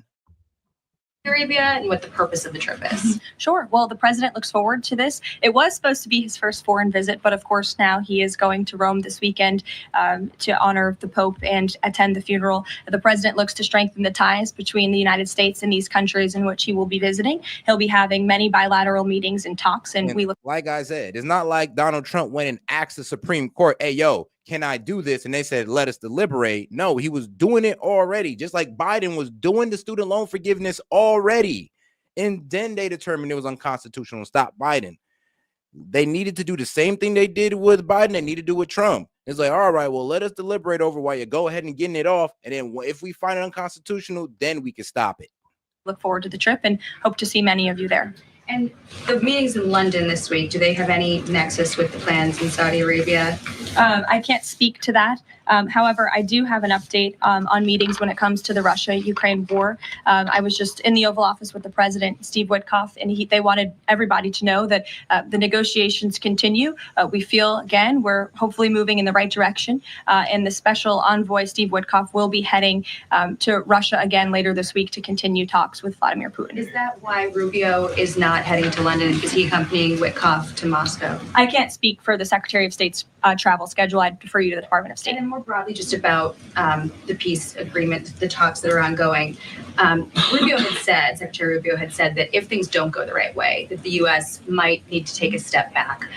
Arabia and what the purpose of the trip is. Sure. Well, the president looks forward to this. It was supposed to be his first foreign visit, but of course now he is going to Rome this weekend to honor the Pope and attend the funeral. The president looks to strengthen the ties between the United States and these countries in which he will be visiting. He'll be having many bilateral meetings and talks, and we look. Like I said, it's not like Donald Trump went and asked the Supreme Court, hey, yo, can I do this? And they said, let us deliberate. No, he was doing it already, just like Biden was doing the student loan forgiveness already. And then they determined it was unconstitutional and stopped Biden. They needed to do the same thing they did with Biden. They need to do with Trump. It's like, all right, well, let us deliberate over while you go ahead and getting it off. And then if we find it unconstitutional, then we can stop it. Look forward to the trip and hope to see many of you there. And the meetings in London this week, do they have any nexus with the plans in Saudi Arabia? I can't speak to that. However, I do have an update on meetings when it comes to the Russia-Ukraine war. I was just in the Oval Office with the president, Steve Witkoff, and they wanted everybody to know that the negotiations continue. We feel, again, we're hopefully moving in the right direction. And the special envoy, Steve Witkoff, will be heading to Russia again later this week to continue talks with Vladimir Putin. Is that why Rubio is not heading to London? Is he accompanying Witkoff to Moscow? I can't speak for the Secretary of State's travel schedule. I'd defer you to the Department of State. And then more broadly, just about the peace agreement, the talks that are ongoing. Secretary Rubio had said that if things don't go the right way, that the U.S. might need to take a step back.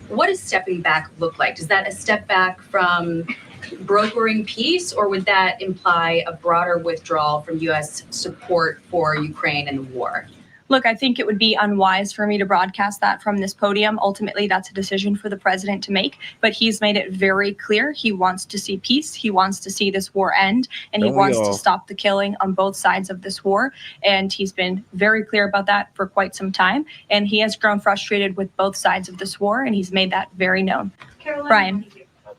What does stepping back look like? Is that a step back from brokering peace, or would that imply a broader withdrawal from U.S. support for Ukraine and the war? Look, I think it would be unwise for me to broadcast that from this podium. Ultimately, that's a decision for the president to make. But he's made it very clear he wants to see peace. He wants to see this war end, and he wants to stop the killing on both sides of this war. And he's been very clear about that for quite some time. And he has grown frustrated with both sides of this war, and he's made that very known. Brian.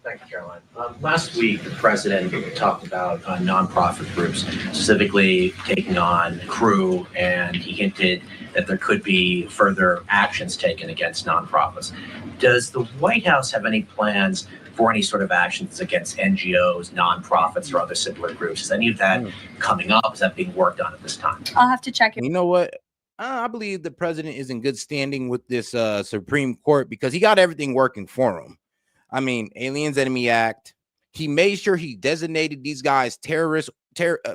Thank you, Caroline. Last week, the president talked about nonprofit groups, specifically taking on Crew, and he hinted that there could be further actions taken against nonprofits. Does the White House have any plans for any sort of actions against NGOs, nonprofits, or other similar groups? Is any of that coming up? Is that being worked on at this time? I'll have to check it. You know what? I believe the president is in good standing with this Supreme Court because he got everything working for him. I mean, Aliens Enemy Act. He made sure he designated these guys terrorists.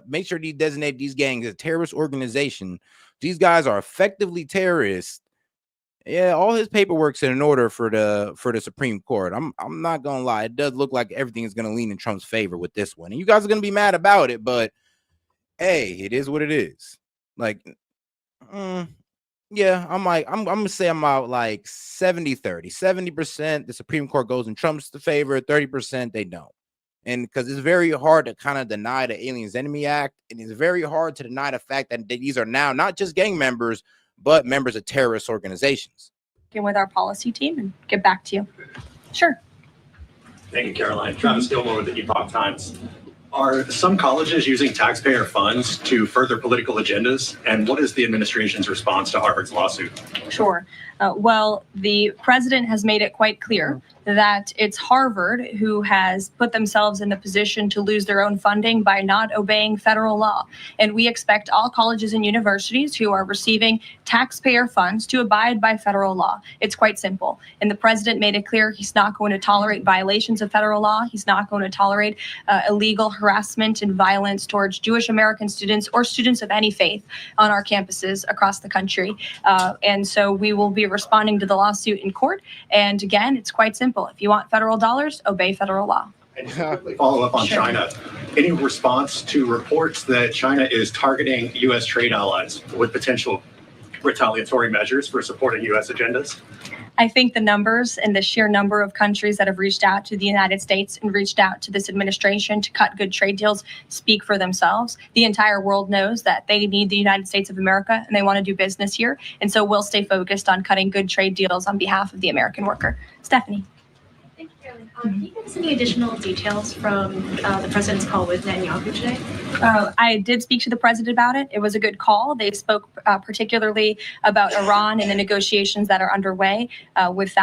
Make sure he designated these gangs as terrorist organization. These guys are effectively terrorists. Yeah, all his paperwork's in order for the Supreme Court. I'm not gonna lie. It does look like everything is gonna lean in Trump's favor with this one, and you guys are gonna be mad about it. But hey, it is what it is. Like, yeah, I'm gonna say I'm out like 70-30. 70% the Supreme Court goes in Trump's favor, 30% they don't. And because it's very hard to kind of deny the Aliens Enemy Act, and it's very hard to deny the fact that these are now not just gang members, but members of terrorist organizations. With our policy team and get back to you. Sure. Thank you, Caroline. Travis Gilmore with the Epoch Times. Are some colleges using taxpayer funds to further political agendas? And what is the administration's response to Harvard's lawsuit? Sure. Well, the president has made it quite clear that it's Harvard who has put themselves in the position to lose their own funding by not obeying federal law. And we expect all colleges and universities who are receiving taxpayer funds to abide by federal law. It's quite simple. And the president made it clear he's not going to tolerate violations of federal law. He's not going to tolerate illegal harassment and violence towards Jewish American students or students of any faith on our campuses across the country. And so we will be responding to the lawsuit in court. And again, it's quite simple. If you want federal dollars, obey federal law. And just quickly follow up on China. Any response to reports that China is targeting U.S. trade allies with potential retaliatory measures for supporting U.S. agendas? I think the numbers and the sheer number of countries that have reached out to the United States and reached out to this administration to cut good trade deals speak for themselves. The entire world knows that they need the United States of America and they want to do business here. And so we'll stay focused on cutting good trade deals on behalf of the American worker. Stephanie. Thank you, Carolyn. Can you give us any additional details from the president's call with Netanyahu today? I did speak to the president about it. It was a good call. They spoke particularly about Iran and the negotiations that are underway with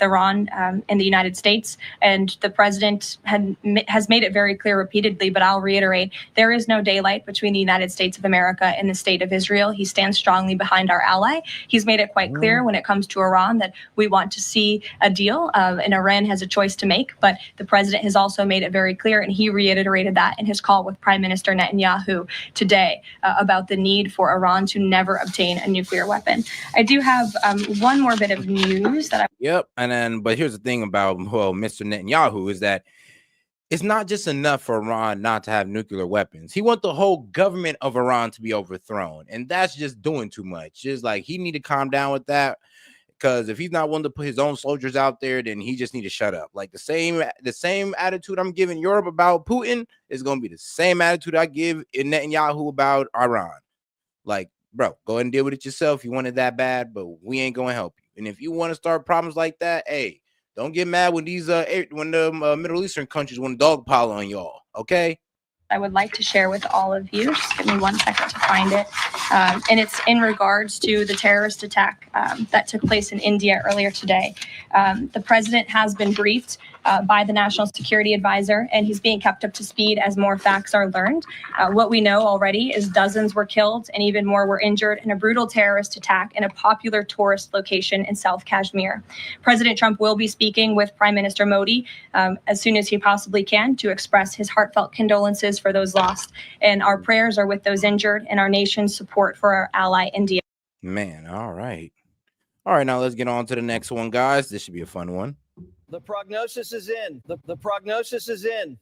Iran and the United States. And the president has made it very clear repeatedly, but I'll reiterate, there is no daylight between the United States of America and the state of Israel. He stands strongly behind our ally. He's made it quite clear when it comes to Iran that we want to see a deal, and Iran has a choice to make. But the president has also made it very clear, and he reiterated that in his call with Prime Minister Netanyahu today about the need for Iran to never obtain a nuclear weapon. I do have one more bit of news that Yep. And then, but here's the thing about, well, Mr. Netanyahu is that it's not just enough for Iran not to have nuclear weapons. He wants the whole government of Iran to be overthrown. And that's just doing too much. Just like he need to calm down with that. Because if he's not willing to put his own soldiers out there, then he just need to shut up. Like the same attitude I'm giving Europe about Putin is going to be the same attitude I give in Netanyahu about Iran. Like, bro, go ahead and deal with it yourself. You want it that bad, but we ain't going to help you. And if you want to start problems like that, hey, don't get mad when these when the Middle Eastern countries want to dogpile on y'all. Okay. I would like to share with all of you. Just give me 1 second to find it. And it's in regards to the terrorist attack that took place in India earlier today. The president has been briefed by the National Security Advisor, and he's being kept up to speed as more facts are learned. What we know already is dozens were killed and even more were injured in a brutal terrorist attack in a popular tourist location in South Kashmir. President Trump will be speaking with Prime Minister Modi as soon as he possibly can to express his heartfelt condolences for those lost. And our prayers are with those injured and our nation's support for our ally, India. Man, all right. All right, now let's get on to the next one, guys. This should be a fun one. The prognosis is in. The prognosis is in.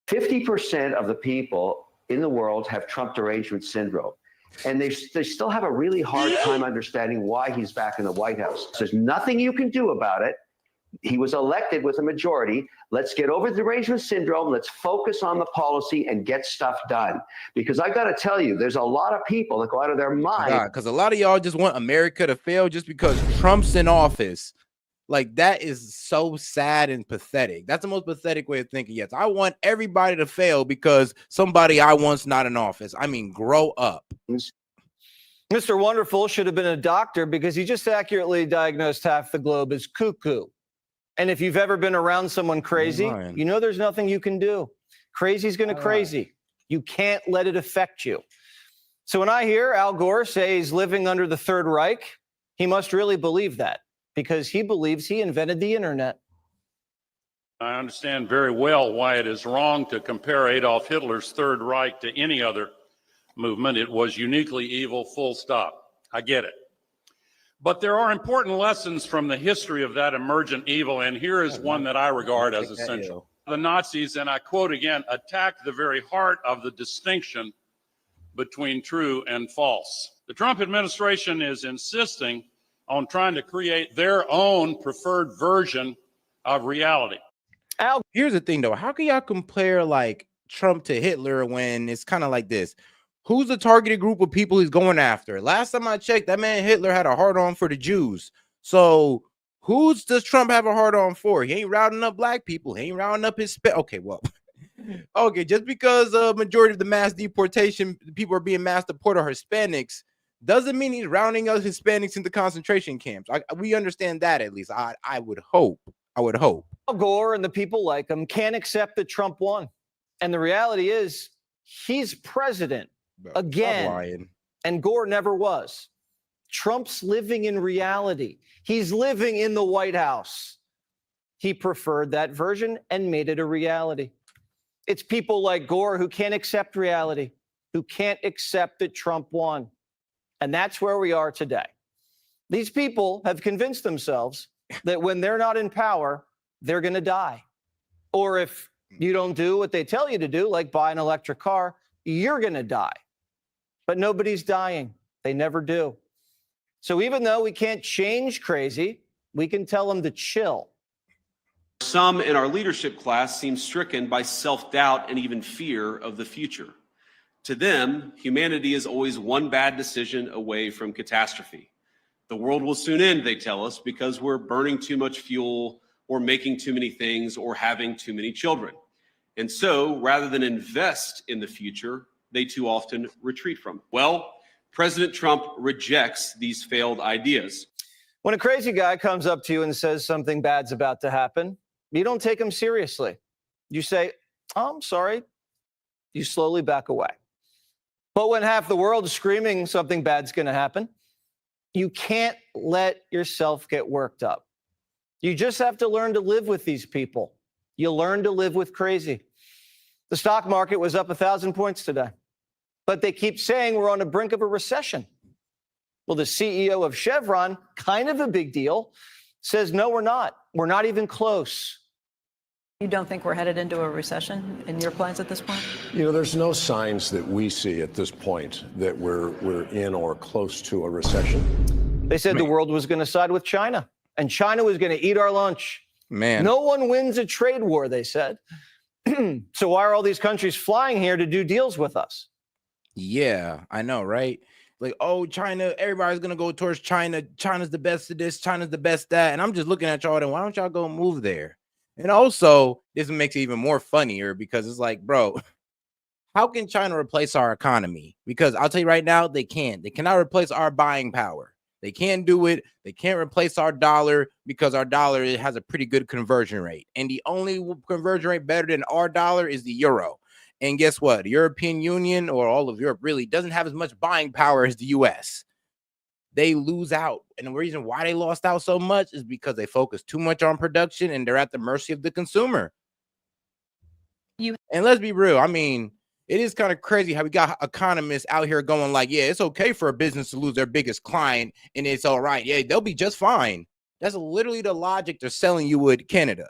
50% of the people in the world have Trump derangement syndrome. And they still have a really hard time understanding why he's back in the White House. So there's nothing you can do about it. He was elected with a majority. Let's get over the derangement syndrome. Let's focus on the policy and get stuff done. Because I got to tell you, there's a lot of people that go out of their mind. Because a lot of y'all just want America to fail just because Trump's in office. Like, that is so sad and pathetic. That's the most pathetic way of thinking. Yes, I want everybody to fail because somebody I want's not in office. I mean, grow up. Mr. Wonderful should have been a doctor because he just accurately diagnosed half the globe as cuckoo. And if you've ever been around someone crazy, you know there's nothing you can do. Crazy's going to crazy. You can't let it affect you. So when I hear Al Gore say he's living under the Third Reich, he must really believe that because he believes he invented the internet. I understand very well why it is wrong to compare Adolf Hitler's Third Reich to any other movement. It was uniquely evil, full stop. I get it. But there are important lessons from the history of that emergent evil, and here is one that I regard as essential. The Nazis, and I quote again, attacked the very heart of the distinction between true and false. The Trump administration is insisting on trying to create their own preferred version of reality. Here's the thing, though. How can y'all compare, like, Trump to Hitler when it's kind of like this? Who's the targeted group of people he's going after? Last time I checked, that man Hitler had a hard-on for the Jews. So who's does Trump have a hard-on for? He ain't rounding up black people. He ain't rounding up okay, well, okay, just because a majority of the mass deportation people are being mass deported are Hispanics doesn't mean he's rounding up Hispanics into concentration camps. We understand that, at least. I would hope. I would hope. Al Gore and the people like him can't accept that Trump won. And the reality is he's president. Again, and Gore never was. Trump's living in reality. He's living in the White House. He preferred that version and made it a reality. It's people like Gore who can't accept reality, who can't accept that Trump won. And that's where we are today. These people have convinced themselves that when they're not in power, they're going to die. Or if you don't do what they tell you to do, like buy an electric car, you're going to die. But nobody's dying. They never do. So even though we can't change crazy, we can tell them to chill. Some in our leadership class seem stricken by self-doubt and even fear of the future. To them, humanity is always one bad decision away from catastrophe. The world will soon end, they tell us, because we're burning too much fuel or making too many things or having too many children. And so, rather than invest in the future, they too often retreat from it. Well, President Trump rejects these failed ideas. When a crazy guy comes up to you and says something bad's about to happen, you don't take him seriously. You say, "Oh, I'm sorry." You slowly back away. But when half the world is screaming something bad's going to happen, you can't let yourself get worked up. You just have to learn to live with these people. You learn to live with crazy. The stock market was up 1,000 points today, but they keep saying we're on the brink of a recession. Well, the CEO of Chevron, kind of a big deal, says, no, we're not. We're not even close. You don't think we're headed into a recession in your plans at this point? You know, there's no signs that we see at this point that we're in or close to a recession. They said the world was going to side with China, and China was going to eat our lunch. Man. No one wins a trade war, they said. So why are all these countries flying here to do deals with us? Yeah, I know, right? Like, oh, China, everybody's going to go towards China. China's the best of this. China's the best that. And I'm just looking at y'all and why don't y'all go move there? And also, this makes it even more funnier because it's like, bro, how can China replace our economy? Because I'll tell you right now, they can't. They cannot replace our buying power. They can't do it. They can't replace our dollar because our dollar has a pretty good conversion rate. And the only conversion rate better than our dollar is the euro. And guess what? The European Union or all of Europe really doesn't have as much buying power as the U.S. They lose out. And the reason why they lost out so much is because they focus too much on production and they're at the mercy of the consumer. And let's be real. I mean, it is kind of crazy how we got economists out here going like, yeah, it's okay for a business to lose their biggest client and it's all right. Yeah, they'll be just fine. That's literally the logic they're selling you with Canada.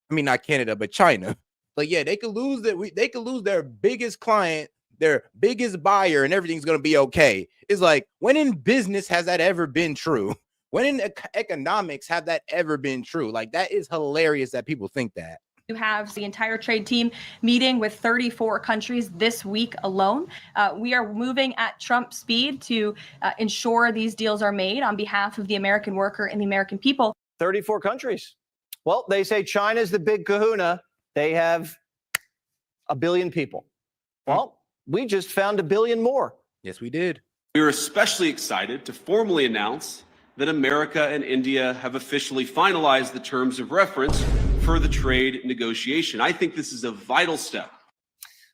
I mean, not Canada, but China. Like, yeah, they could lose they could lose their biggest client, their biggest buyer, and everything's going to be okay. It's like, when in business has that ever been true? When in economics have that ever been true? Like, that is hilarious that people think that. You have the entire trade team meeting with 34 countries this week alone. We are moving at Trump speed to ensure these deals are made on behalf of the American worker and the American people. 34 countries. Well, they say China's the big kahuna. They have 1 billion people. Well, we just found 1 billion more. Yes, we did. We are especially excited to formally announce that America and India have officially finalized the terms of reference for the trade negotiation. I think this is a vital step.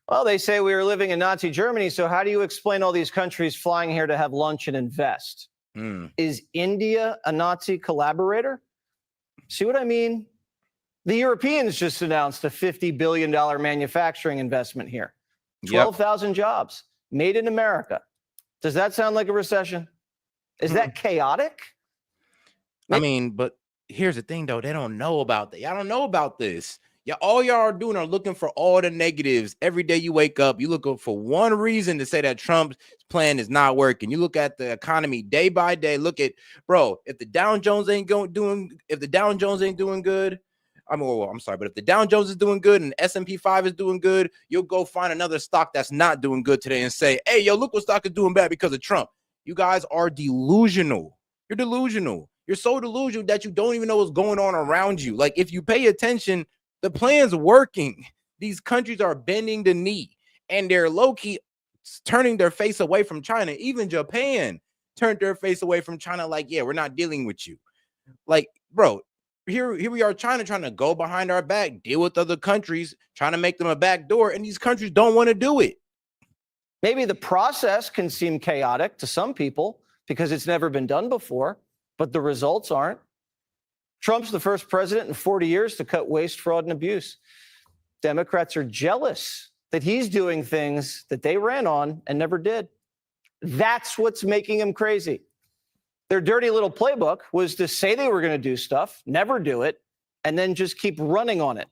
Well, they say we were living in Nazi Germany, so how do you explain all these countries flying here to have lunch and invest? Is India a Nazi collaborator? See what I mean? The Europeans just announced a $50 billion manufacturing investment here. 12,000 jobs made in America. Does that sound like a recession? Is that chaotic? I mean, but here's the thing, though. They don't know about that. Y'all don't know about this. All y'all are doing are looking for all the negatives. Every day you wake up, you look for one reason to say that Trump's plan is not working. You look at the economy day by day. Look at, bro, if the Dow Jones ain't doing good, I'm sorry, but if the Dow Jones is doing good and S&P 5 is doing good, you'll go find another stock that's not doing good today and say, hey, yo, look what stock is doing bad because of Trump. You guys are delusional. You're delusional. You're so delusional that you don't even know what's going on around you. Like, if you pay attention, the plan's working. These countries are bending the knee and they're low-key turning their face away from China. Even Japan turned their face away from China like, yeah, we're not dealing with you. Like, bro, here we are, China trying to go behind our back, deal with other countries, trying to make them a back door, and these countries don't want to do it. Maybe the process can seem chaotic to some people because it's never been done before, but the results aren't. Trump's the first president in 40 years to cut waste, fraud, and abuse. Democrats are jealous that he's doing things that they ran on and never did. That's what's making him crazy. Their dirty little playbook was to say they were going to do stuff, never do it, and then just keep running on it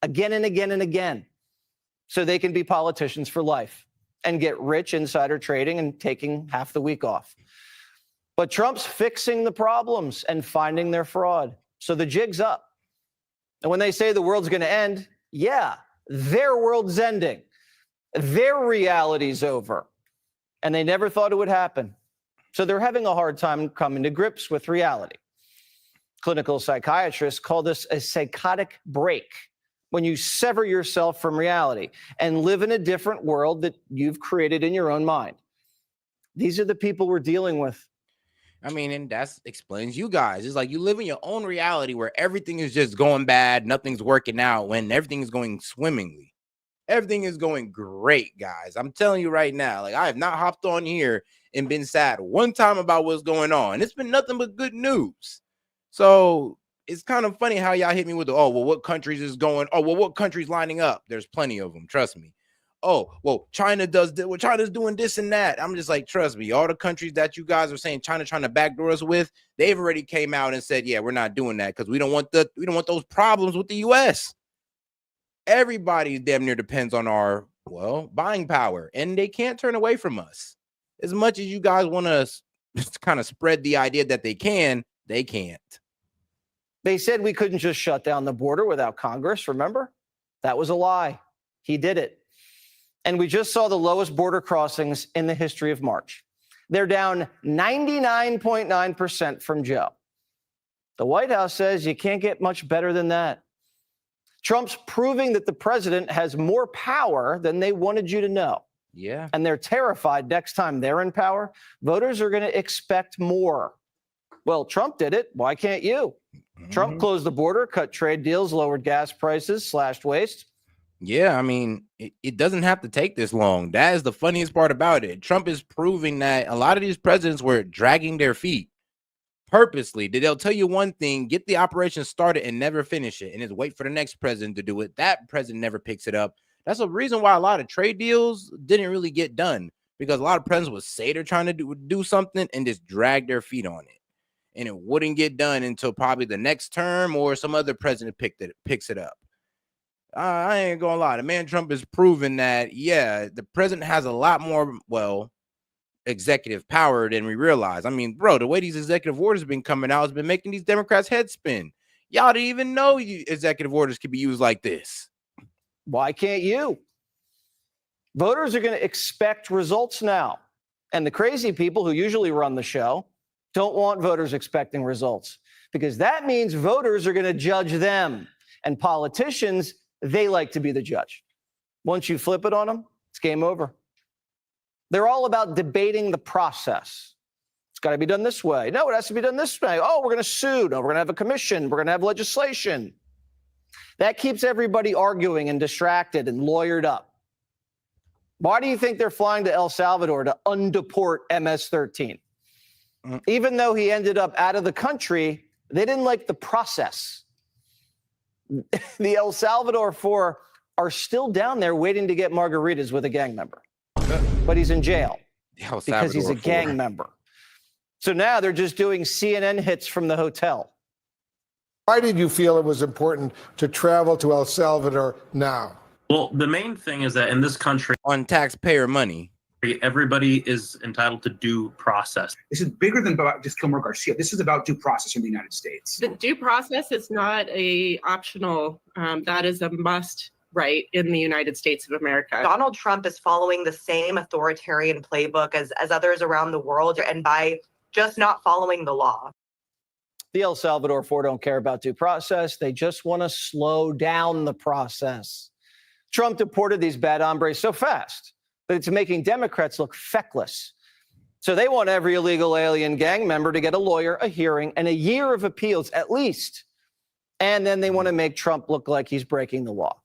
again and again and again so they can be politicians for life and get rich insider trading and taking half the week off. But Trump's fixing the problems and finding their fraud. So the jig's up. And when they say the world's going to end, yeah, their world's ending. Their reality's over. And they never thought it would happen. So they're having a hard time coming to grips with reality. Clinical psychiatrists call this a psychotic break, when you sever yourself from reality and live in a different world that you've created in your own mind. These are the people we're dealing with. I mean, and that explains you guys. It's like you live in your own reality where everything is just going bad, nothing's working out, when everything is going swimmingly. Everything is going great, guys. I'm telling you right now, like I have not hopped on here and been sad one time about what's going on. It's been nothing but good news. So it's kind of funny how y'all hit me with the, oh, well, what countries is going? Oh, well, what countries lining up? There's plenty of them. Trust me. Oh, well, China does this. Well, China's doing this and that. I'm just like, trust me, all the countries that you guys are saying China trying to backdoor us with, they've already came out and said, yeah, we're not doing that because we don't want those problems with the US. Everybody damn near depends on our, well, buying power, and they can't turn away from us. As much as you guys want to kind of spread the idea that they can, they can't. They said we couldn't just shut down the border without Congress, remember? That was a lie. He did it. And we just saw the lowest border crossings in the history of March. They're down 99.9% from Joe. The White House says you can't get much better than that. Trump's proving that the president has more power than they wanted you to know. Yeah. And they're terrified next time they're in power. Voters are going to expect more. Well, Trump did it. Why can't you? Trump closed the border, cut trade deals, lowered gas prices, slashed waste. Yeah, I mean, it doesn't have to take this long. That is the funniest part about it. Trump is proving that a lot of these presidents were dragging their feet purposely. They'll tell you one thing, get the operation started and never finish it, and just wait for the next president to do it. That president never picks it up. That's a reason why a lot of trade deals didn't really get done, because a lot of presidents would say they're trying to do something and just drag their feet on it, and it wouldn't get done until probably the next term or some other president picks it up. I ain't gonna lie, the man Trump is proving that, yeah, the president has a lot more, well, executive power than we realize. I mean, bro, the way these executive orders have been coming out has been making these Democrats' heads spin. Y'all didn't even know executive orders could be used like this. Why can't you? Voters are going to expect results now. And the crazy people who usually run the show don't want voters expecting results, because that means voters are going to judge them. And politicians, they like to be the judge. Once you flip it on them, it's game over. They're all about debating the process. It's got to be done this way. No, it has to be done this way. Oh, we're going to sue. No, we're going to have a commission. We're going to have legislation. That keeps everybody arguing and distracted and lawyered up. Why do you think they're flying to El Salvador to undeport MS-13? Even though he ended up out of the country, they didn't like the process. The El Salvador 4 are still down there waiting to get margaritas with a gang member. But he's in jail because he's a gang member. So now they're just doing CNN hits from the hotel. Why did you feel it was important to travel to El Salvador now? Well, the main thing is that in this country, on taxpayer money, everybody is entitled to due process. This is bigger than about just Kilmer Garcia. This is about due process in the United States. The due process is not a optional. That is a must right in the United States of America. Donald Trump is following the same authoritarian playbook as others around the world, and by just not following the law. The El Salvador 4 don't care about due process. They just want to slow down the process. Trump deported these bad hombres so fast that it's making Democrats look feckless. So they want every illegal alien gang member to get a lawyer, a hearing, and a year of appeals at least. And then they want to make Trump look like he's breaking the law.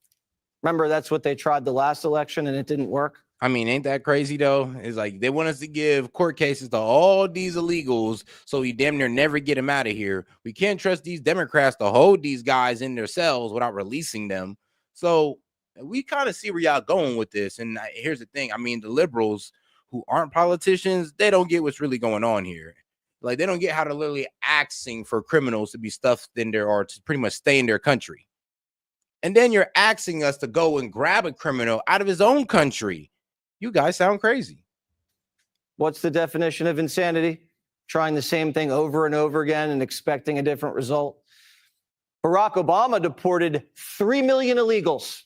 Remember, that's what they tried the last election and it didn't work. I mean, ain't that crazy though? It's like they want us to give court cases to all these illegals so we damn near never get them out of here. We can't trust these Democrats to hold these guys in their cells without releasing them. So we kind of see where y'all going with this. And here's the thing. I mean, the liberals who aren't politicians, they don't get what's really going on here. Like, they don't get how they're literally asking for criminals to be stuffed in there or to pretty much stay in their country. And then you're asking us to go and grab a criminal out of his own country. You guys sound crazy. What's the definition of insanity? trying the same thing over and over again and expecting a different result. Barack Obama deported 3 million illegals.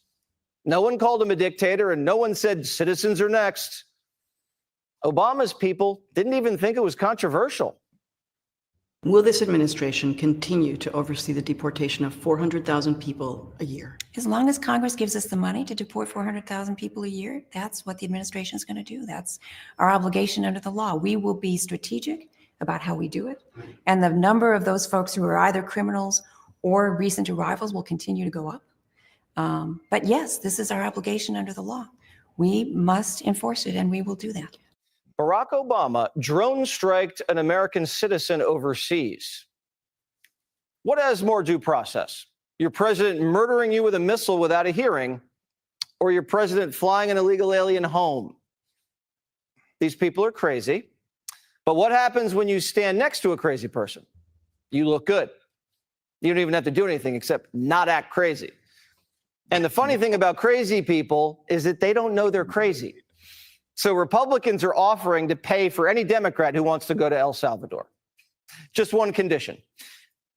No one called him a dictator, and no one said citizens are next. Obama's people didn't even think it was controversial. Will this administration continue to oversee the deportation of 400,000 people a year? As long as Congress gives us the money to deport 400,000 people a year, that's what the administration is going to do. That's our obligation under the law. We will be strategic about how we do it. And the number of those folks who are either criminals or recent arrivals will continue to go up. But yes, this is our obligation under the law. We must enforce it, and we will do that. Barack Obama drone striked an American citizen overseas. What has more due process? Your president murdering you with a missile without a hearing, or your president flying an illegal alien home? These people are crazy. But what happens when you stand next to a crazy person? You look good. You don't even have to do anything except not act crazy. And the funny thing about crazy people is that they don't know they're crazy. So Republicans are offering to pay for any Democrat who wants to go to El Salvador. Just one condition.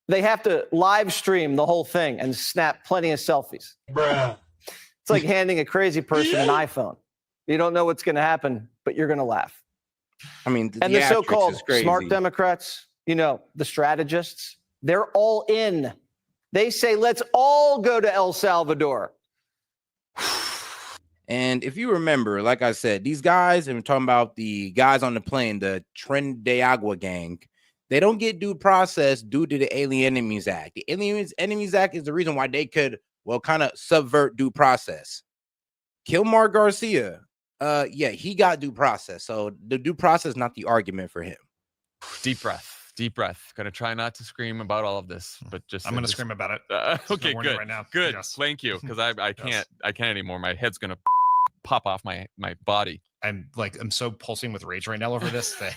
They have to live stream the whole thing and snap plenty of selfies. Bruh. It's like handing a crazy person an iPhone. You don't know what's going to happen, but you're going to laugh. I mean, and the so-called smart Democrats, the strategists, they're all in. They say, let's all go to El Salvador. And if you remember, like I said, these guys, and we're talking about the guys on the plane, the Tren de Agua gang, they don't get due process due to the Alien Enemies Act. The Alien Enemies Act is the reason why they could, kind of subvert due process. Kilmar Garcia, he got due process. So the due process is not the argument for him. Deep breath. Gonna try not to scream about all of this, but I'm gonna scream about it. Okay, good. Right now. Good. Yes. Thank you, because I can't anymore. My head's gonna pop off my body. I'm so pulsing with rage right now over this thing.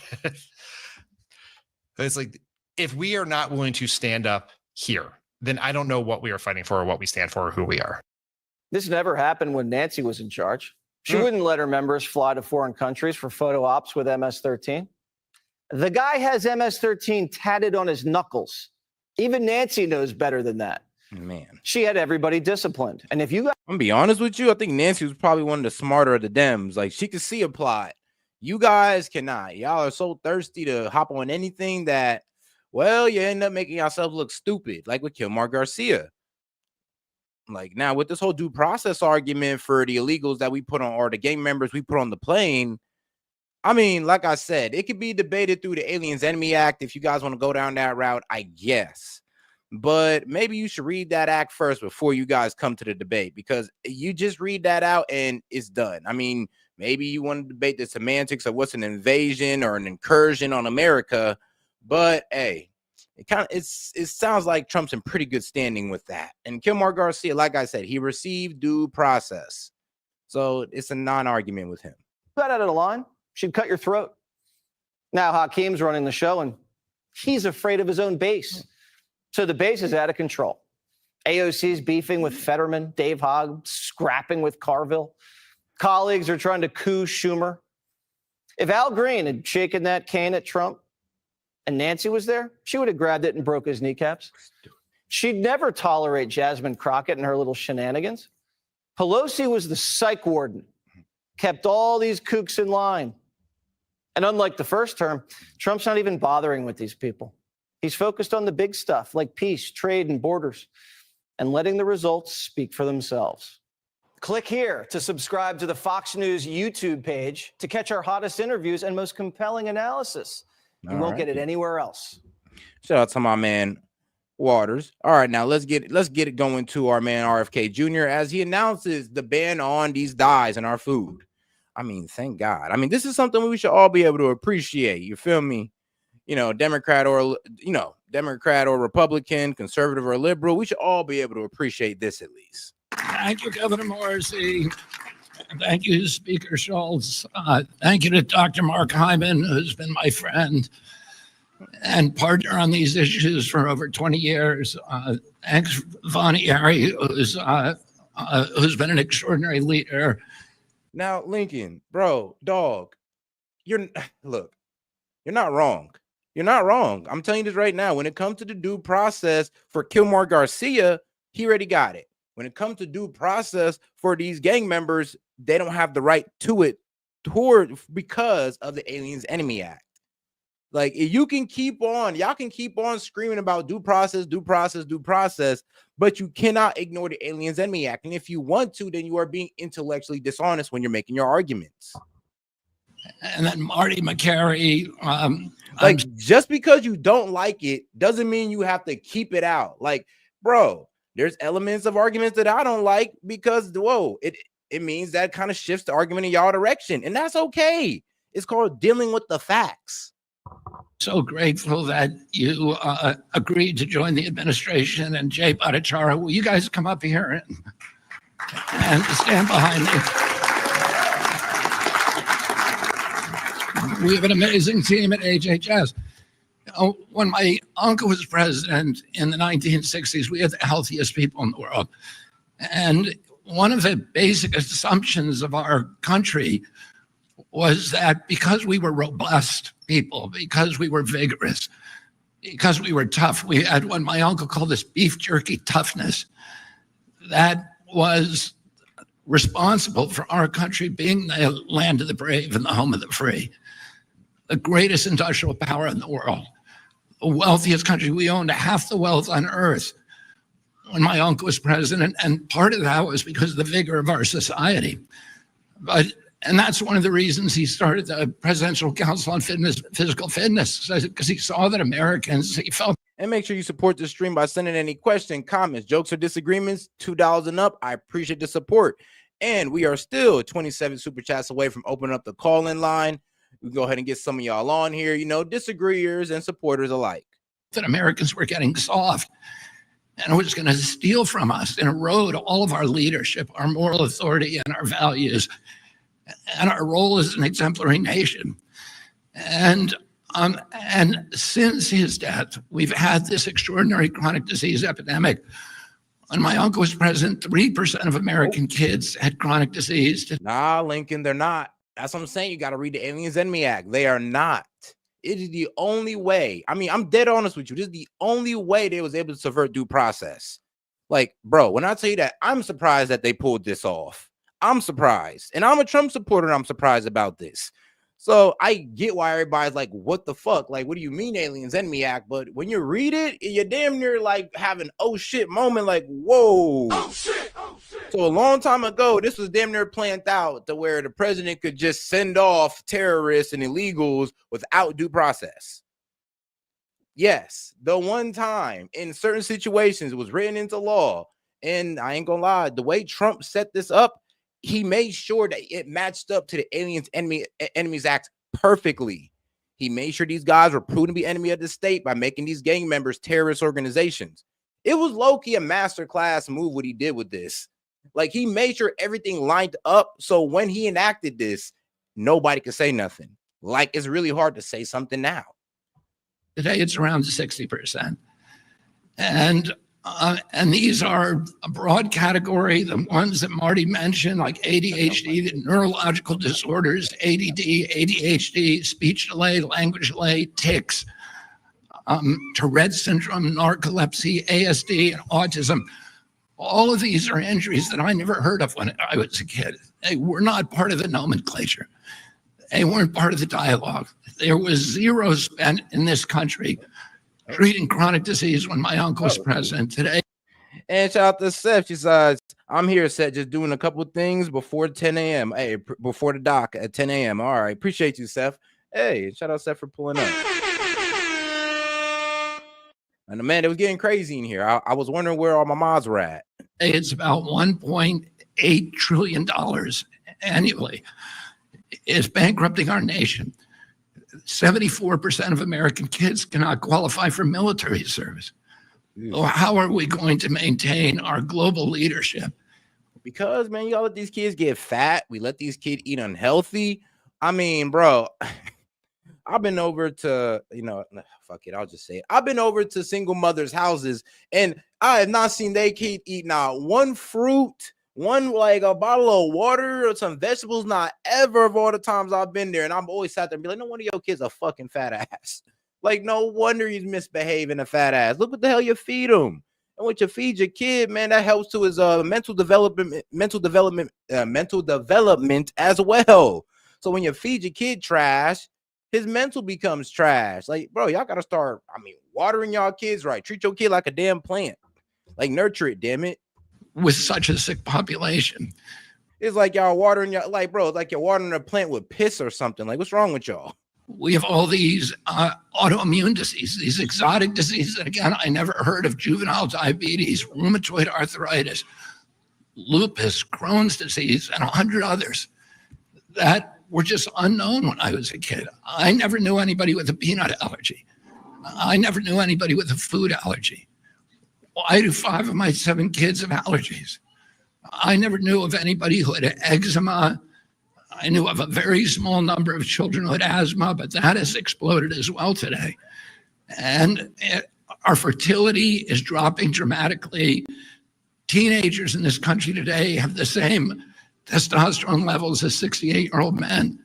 It's like, if we are not willing to stand up here, then I don't know what we are fighting for or what we stand for or who we are. This never happened when Nancy was in charge. She wouldn't let her members fly to foreign countries for photo ops with MS-13. The guy has MS-13 tatted on his knuckles. Even Nancy knows better than that. Man, she had everybody disciplined. And if you got, I'm gonna be honest with you, I think Nancy was probably one of the smarter of the Dems. Like, she could see a plot. You guys cannot. Y'all are so thirsty to hop on anything that, you end up making yourself look stupid, like with Kilmar Garcia. Like, now with this whole due process argument for the illegals that we put on, or the gang members we put on the plane, I mean, like I said, it could be debated through the Aliens Enemy Act if you guys want to go down that route, I guess. But maybe you should read that act first before you guys come to the debate, because you just read that out and it's done. I mean, maybe you want to debate the semantics of what's an invasion or an incursion on America, but hey, it sounds like Trump's in pretty good standing with that. And Kilmar Garcia, like I said, he received due process, so it's a non-argument with him. Got out of the line, she'd cut your throat. Now Hakeem's running the show, and he's afraid of his own base. So the base is out of control. AOC's beefing with Fetterman, Dave Hogg scrapping with Carville. Colleagues are trying to coup Schumer. If Al Green had shaken that cane at Trump and Nancy was there, she would have grabbed it and broke his kneecaps. She'd never tolerate Jasmine Crockett and her little shenanigans. Pelosi was the psych warden, kept all these kooks in line. And unlike the first term, Trump's not even bothering with these people. He's focused on the big stuff like peace, trade, and borders, and letting the results speak for themselves. Click here to subscribe to the Fox News YouTube page to catch our hottest interviews and most compelling analysis. You won't get it anywhere else. Shout out to my man Waters. All right, now let's get it going to our man RFK Jr. as he announces the ban on these dyes in our food. I mean, thank God. I mean, this is something we should all be able to appreciate. You feel me? Democrat or Republican, conservative or liberal, we should all be able to appreciate this at least. Thank you, Governor Morrissey. Thank you, Speaker Schultz. Thank you to Dr. Mark Hyman, who's been my friend and partner on these issues for over 20 years. Thanks, Vonnie Harry, who's been an extraordinary leader. Now, Lincoln, bro, dog, you're not wrong. You're not wrong. I'm telling you this right now. When it comes to the due process for Kilmar Garcia, he already got it. When it comes to due process for these gang members, they don't have the right to it because of the Aliens Enemy Act. Like, you can keep on, y'all can keep on screaming about due process, but you cannot ignore the Aliens Enemy Act. And if you want to, then you are being intellectually dishonest when you're making your arguments. And then Marty McCary, just because you don't like it doesn't mean you have to keep it out. Like, bro, there's elements of arguments that I don't like because, it means that kind of shifts the argument in y'all direction, and that's okay. It's called dealing with the facts. So grateful that you agreed to join the administration. And Jay Bhattacharya, will you guys come up here and stand behind me? We have an amazing team at HHS. When my uncle was president in the 1960s, we had the healthiest people in the world. And one of the basic assumptions of our country was that because we were robust people, because we were vigorous, because we were tough, we had what my uncle called this beef jerky toughness that was responsible for our country being the land of the brave and the home of the free, the greatest industrial power in the world, the wealthiest country. We owned half the wealth on earth when my uncle was president, and part of that was because of the vigor of our society. And that's one of the reasons he started the Presidential Council on Physical Fitness, because he saw that Americans, he felt. And make sure you support the stream by sending any questions, comments, jokes, or disagreements, $2 and up. I appreciate the support. And we are still 27 super chats away from opening up the call-in line. We can go ahead and get some of y'all on here, disagreeers and supporters alike. That Americans were getting soft and was going to steal from us and erode all of our leadership, our moral authority, and our values, and our role as an exemplary nation. And since his death, we've had this extraordinary chronic disease epidemic. When my uncle was president, 3% of American kids had chronic disease. Nah, Lincoln, they're not. That's what I'm saying. You got to read the Aliens Enemy Act. They are not. It is the only way. I mean, I'm dead honest with you. This is the only way they was able to subvert due process. Like, bro, when I tell you that, I'm surprised that they pulled this off. I'm surprised. And I'm a Trump supporter, and I'm surprised about this. So I get why everybody's like, what the fuck? Like, what do you mean Aliens Enemy Act? But when you read it, you're damn near like having oh shit moment, like, whoa. Oh shit, oh shit. So a long time ago, this was damn near planned out to where the president could just send off terrorists and illegals without due process. Yes, the one time in certain situations it was written into law. And I ain't gonna lie, the way Trump set this up, he made sure that it matched up to the Aliens Enemies Act perfectly. He made sure these guys were proven to be enemy of the state by making these gang members terrorist organizations. It was low-key a masterclass move what he did with this. Like, he made sure everything lined up so when he enacted this, nobody could say nothing. Like, it's really hard to say something now. Today, it's around 60%. And these are a broad category, the ones that Marty mentioned, like ADHD, the neurological disorders, ADD, ADHD, speech delay, language delay, tics, Tourette's syndrome, narcolepsy, ASD, and autism. All of these are injuries that I never heard of when I was a kid. They were not part of the nomenclature. They weren't part of the dialogue. There was zero spent in this country treating chronic disease when my uncle was president. Today. And shout out to Seth. She says, I'm here, Seth, just doing a couple of things before 10 a.m. Hey, before the doc at 10 a.m. All right. Appreciate you, Seth. Hey, shout out Seth for pulling up. And man, it was getting crazy in here. I was wondering where all my mods were at. It's about $1.8 trillion annually. It's bankrupting our nation. 74% of American kids cannot qualify for military service. So how are we going to maintain our global leadership? Because, man, you gotta let these kids get fat. We let these kids eat unhealthy. I mean, bro, I've been over to, fuck it, I'll just say it. I've been over to single mothers' houses, and I have not seen they kid eat not one fruit, one like a bottle of water or some vegetables, not ever of all the times I've been there. And I'm always sat there and be like, no wonder your kid's a fucking fat ass. Like, no wonder he's misbehaving, a fat ass. Look what the hell you feed him. And what you feed your kid, man, that helps to his mental development as well. So when you feed your kid trash, his mental becomes trash. Like, bro, y'all gotta start, watering y'all kids right. Treat your kid like a damn plant. Like, nurture it, damn it. With such a sick population. It's like y'all watering y'all, like, bro, it's like you're watering a plant with piss or something. Like, what's wrong with y'all? We have all these autoimmune diseases, these exotic diseases. Again, I never heard of juvenile diabetes, rheumatoid arthritis, lupus, Crohn's disease, and 100 others that were just unknown when I was a kid. I never knew anybody with a peanut allergy. I never knew anybody with a food allergy. Why do 5 of my 7 kids have allergies? I never knew of anybody who had eczema. I knew of a very small number of children who had asthma, but that has exploded as well today. And our fertility is dropping dramatically. Teenagers in this country today have the same testosterone levels as 68-year-old men.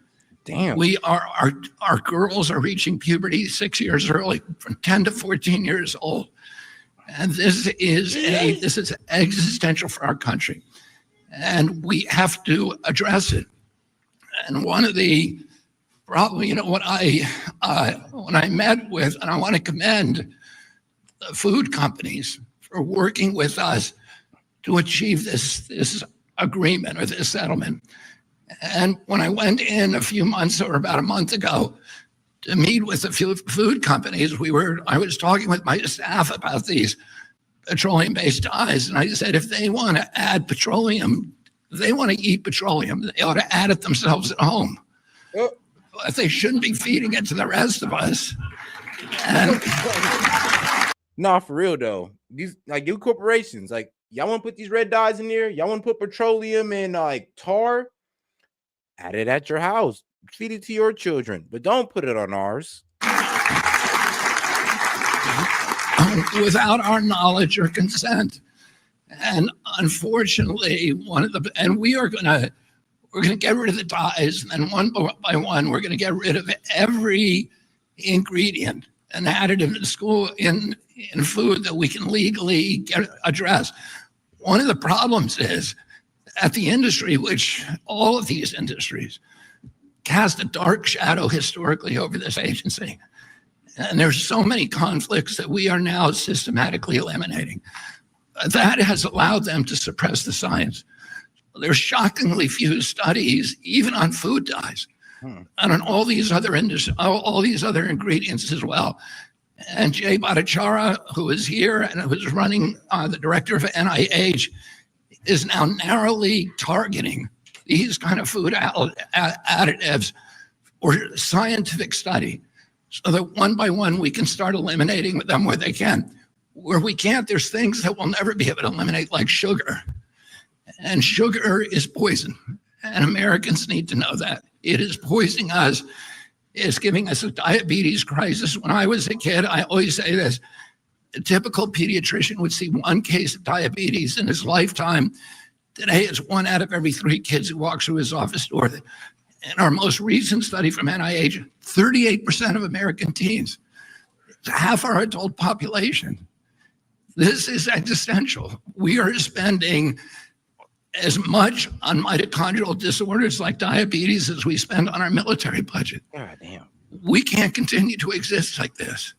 Damn. Our girls are reaching puberty 6 years early, from 10 to 14 years old. And this is existential for our country. And we have to address it. And one of the probably, when I met with, and I want to commend the food companies for working with us to achieve this agreement or this settlement. And when I went in a few months or about a month ago to meet with a few food companies, I was talking with my staff about these petroleum-based dyes. And I said, if they want to add petroleum, if they want to eat petroleum, they ought to add it themselves at home. But they shouldn't be feeding it to the rest of us. And nah, for real though. These you corporations, y'all want to put these red dyes in there? Y'all want to put petroleum and tar? Add it at your house. Feed it to your children, but don't put it on ours. Without our knowledge or consent. And unfortunately, we're gonna get rid of the dyes, and one by one, we're gonna get rid of every ingredient and additive in food that we can legally address. One of the problems is that the industry, which all of these industries cast a dark shadow historically over this agency. And there's so many conflicts that we are now systematically eliminating. That has allowed them to suppress the science. There's shockingly few studies, even on food dyes, and on all these other ingredients as well. And Jay Bhattacharya, who is here and who is running the director of NIH, is now narrowly targeting these kind of food additives for scientific study, so that one by one we can start eliminating them where they can. Where we can't, there's things that we'll never be able to eliminate, like sugar. And sugar is poison. And Americans need to know that. It is poisoning us. It's giving us a diabetes crisis. When I was a kid, I always say this, a typical pediatrician would see 1 case of diabetes in his lifetime. Today, it's 1 out of every 3 kids who walks through his office door. In our most recent study from NIH, 38% of American teens, half our adult population. This is existential. We are spending as much on mitochondrial disorders like diabetes as we spend on our military budget. God damn. We can't continue to exist like this.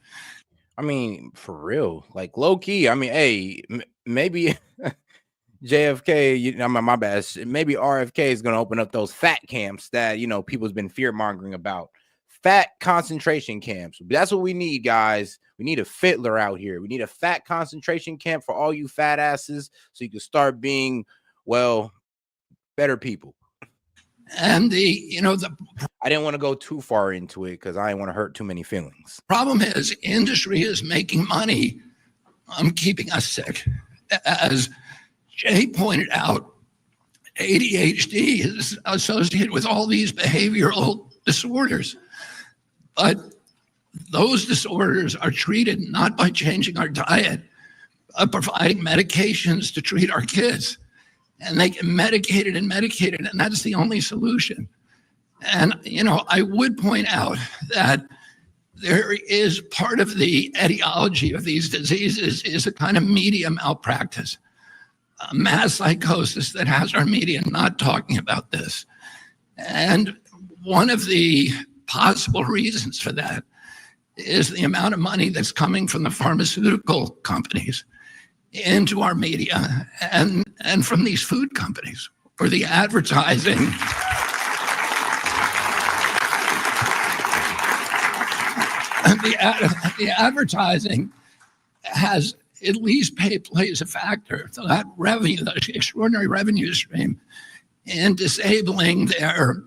For real, low key. Hey, maybe JFK, my bad. Maybe RFK is going to open up those fat camps that, people's been fear mongering about. Fat concentration camps. That's what we need, guys. We need a Fiddler out here. We need a fat concentration camp for all you fat asses so you can start being, better people. And I didn't want to go too far into it because I didn't want to hurt too many feelings. Problem is, industry is making money on keeping us sick. As Jay pointed out, ADHD is associated with all these behavioral disorders. But those disorders are treated not by changing our diet, but providing medications to treat our kids. And they get medicated, and that's the only solution. And, I would point out that there is part of the etiology of these diseases is a kind of media malpractice, a mass psychosis that has our media not talking about this. And one of the possible reasons for that is the amount of money that's coming from the pharmaceutical companies into our media and from these food companies for the advertising. The advertising has at least plays a factor. So that revenue, that extraordinary revenue stream, in disabling their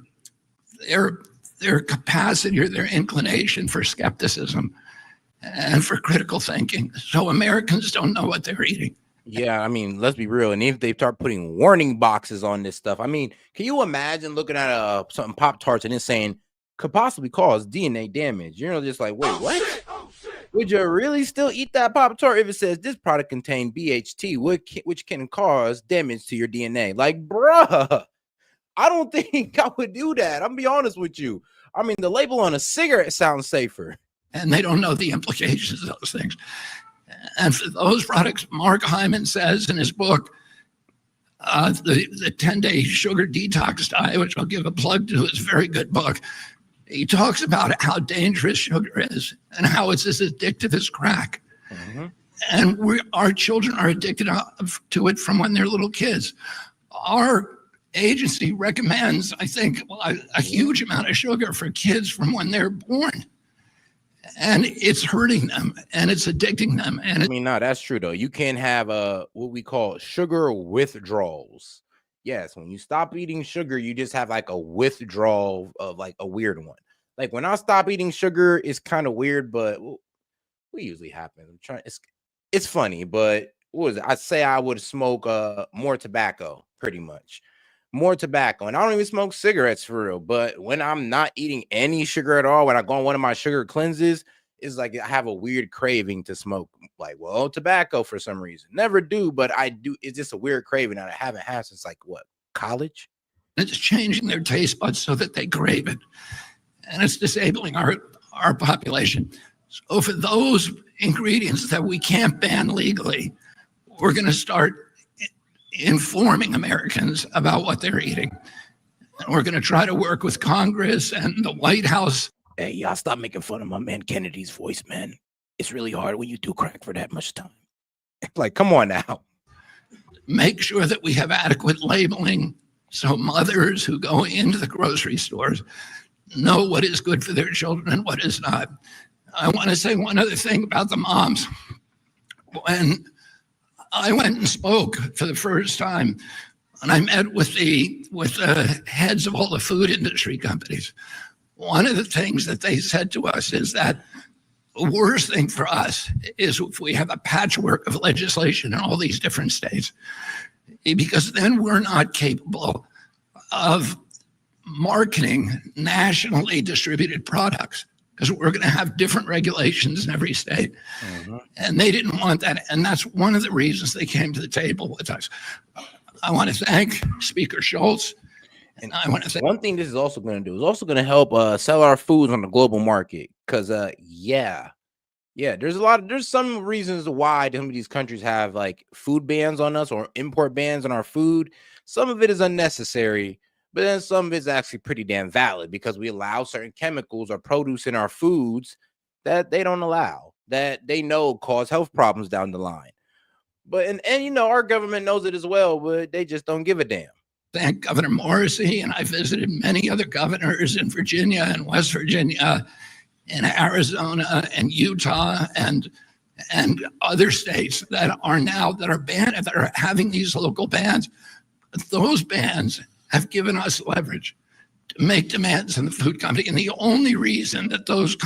capacity or their inclination for skepticism and for critical thinking. So Americans don't know what they're eating. Yeah, I mean, let's be real. And if they start putting warning boxes on this stuff, I mean, can you imagine looking at something Pop-Tarts and it saying could possibly cause DNA damage? You're just like, wait, what? Would you really still eat that Pop-Tart if it says this product contains BHT, which can cause damage to your DNA? Like, bruh, I don't think I would do that. I'm gonna be honest with you. I mean, the label on a cigarette sounds safer. And they don't know the implications of those things. And for those products, Mark Hyman says in his book, the 10-day sugar detox diet, which I'll give a plug to, is a very good book. He talks about how dangerous sugar is and how it's as addictive as crack. Mm-hmm. And our children are addicted to it from when they're little kids. Our agency recommends, I think, a huge amount of sugar for kids from when they're born. And it's hurting them and it's addicting them. And I mean, no, that's true though. You can have what we call sugar withdrawals. Yes, when you stop eating sugar, you just have like a withdrawal of like a weird one. Like when I stop eating sugar, it's kind of weird, but what usually happens? I'm trying. It's funny, but what was it? I'd say I would smoke more tobacco, pretty much. More tobacco, and I don't even smoke cigarettes for real. But when I'm not eating any sugar at all, when I go on one of my sugar cleanses, it's like I have a weird craving to smoke, like, well, tobacco for some reason. Never do, but I do. It's just a weird craving that I haven't had since like what, college? It's changing their taste buds so that they crave it, and it's disabling our population. So for those ingredients that we can't ban legally, we're going to start informing Americans about what they're eating. And we're going to try to work with Congress and the White House. Hey, y'all stop making fun of my man Kennedy's voice, man. It's really hard when you do crack for that much time. Like, come on now. Make sure that we have adequate labeling so mothers who go into the grocery stores know what is good for their children and what is not. I want to say one other thing about the moms. When I went and spoke for the first time, and I met with the heads of all the food industry companies. One of the things that they said to us is that the worst thing for us is if we have a patchwork of legislation in all these different states, because then we're not capable of marketing nationally distributed products, because we're going to have different regulations in every state. Mm-hmm. And they didn't want that. And that's one of the reasons they came to the table with us. I want to thank Speaker Schultz. And I want to say one thing this is also going to do is also going to help sell our foods on the global market. Because, there's some reasons why some of these countries have like food bans on us or import bans on our food. Some of it is unnecessary. But then some of it's actually pretty damn valid because we allow certain chemicals or produce in our foods that they don't allow, that they know cause health problems down the line. But and you know, our government knows it as well, but they just don't give a damn. Thank Governor Morrissey, and I visited many other governors in Virginia and West Virginia, in Arizona and Utah and other states that are banned, that are having these local bans. Those bans have given us leverage to make demands in the food company. And the only reason that those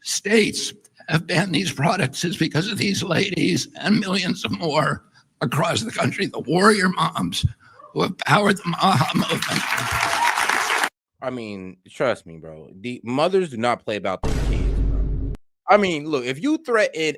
states have banned these products is because of these ladies and millions of more across the country, the warrior moms who have powered the MAHA movement. I mean, trust me, bro. The mothers do not play about their kids, bro. I mean, look, if you threaten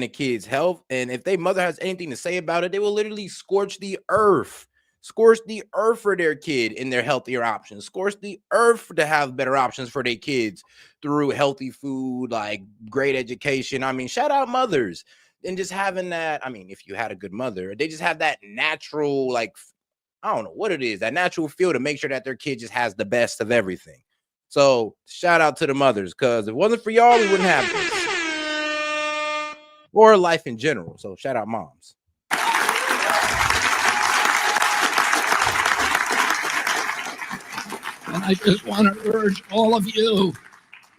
a kid's health, and if their mother has anything to say about it, they will literally scorch the earth scorched the earth for their kid in their healthier options, scorched the earth to have better options for their kids through healthy food, like great education. I mean, shout out mothers. And just having that, I mean, if you had a good mother, they just have that natural, like, I don't know what it is, that natural feel to make sure that their kid just has the best of everything. So shout out to the mothers, because if it wasn't for y'all, we wouldn't have this. Or life in general. So shout out moms. And I just want to urge all of you,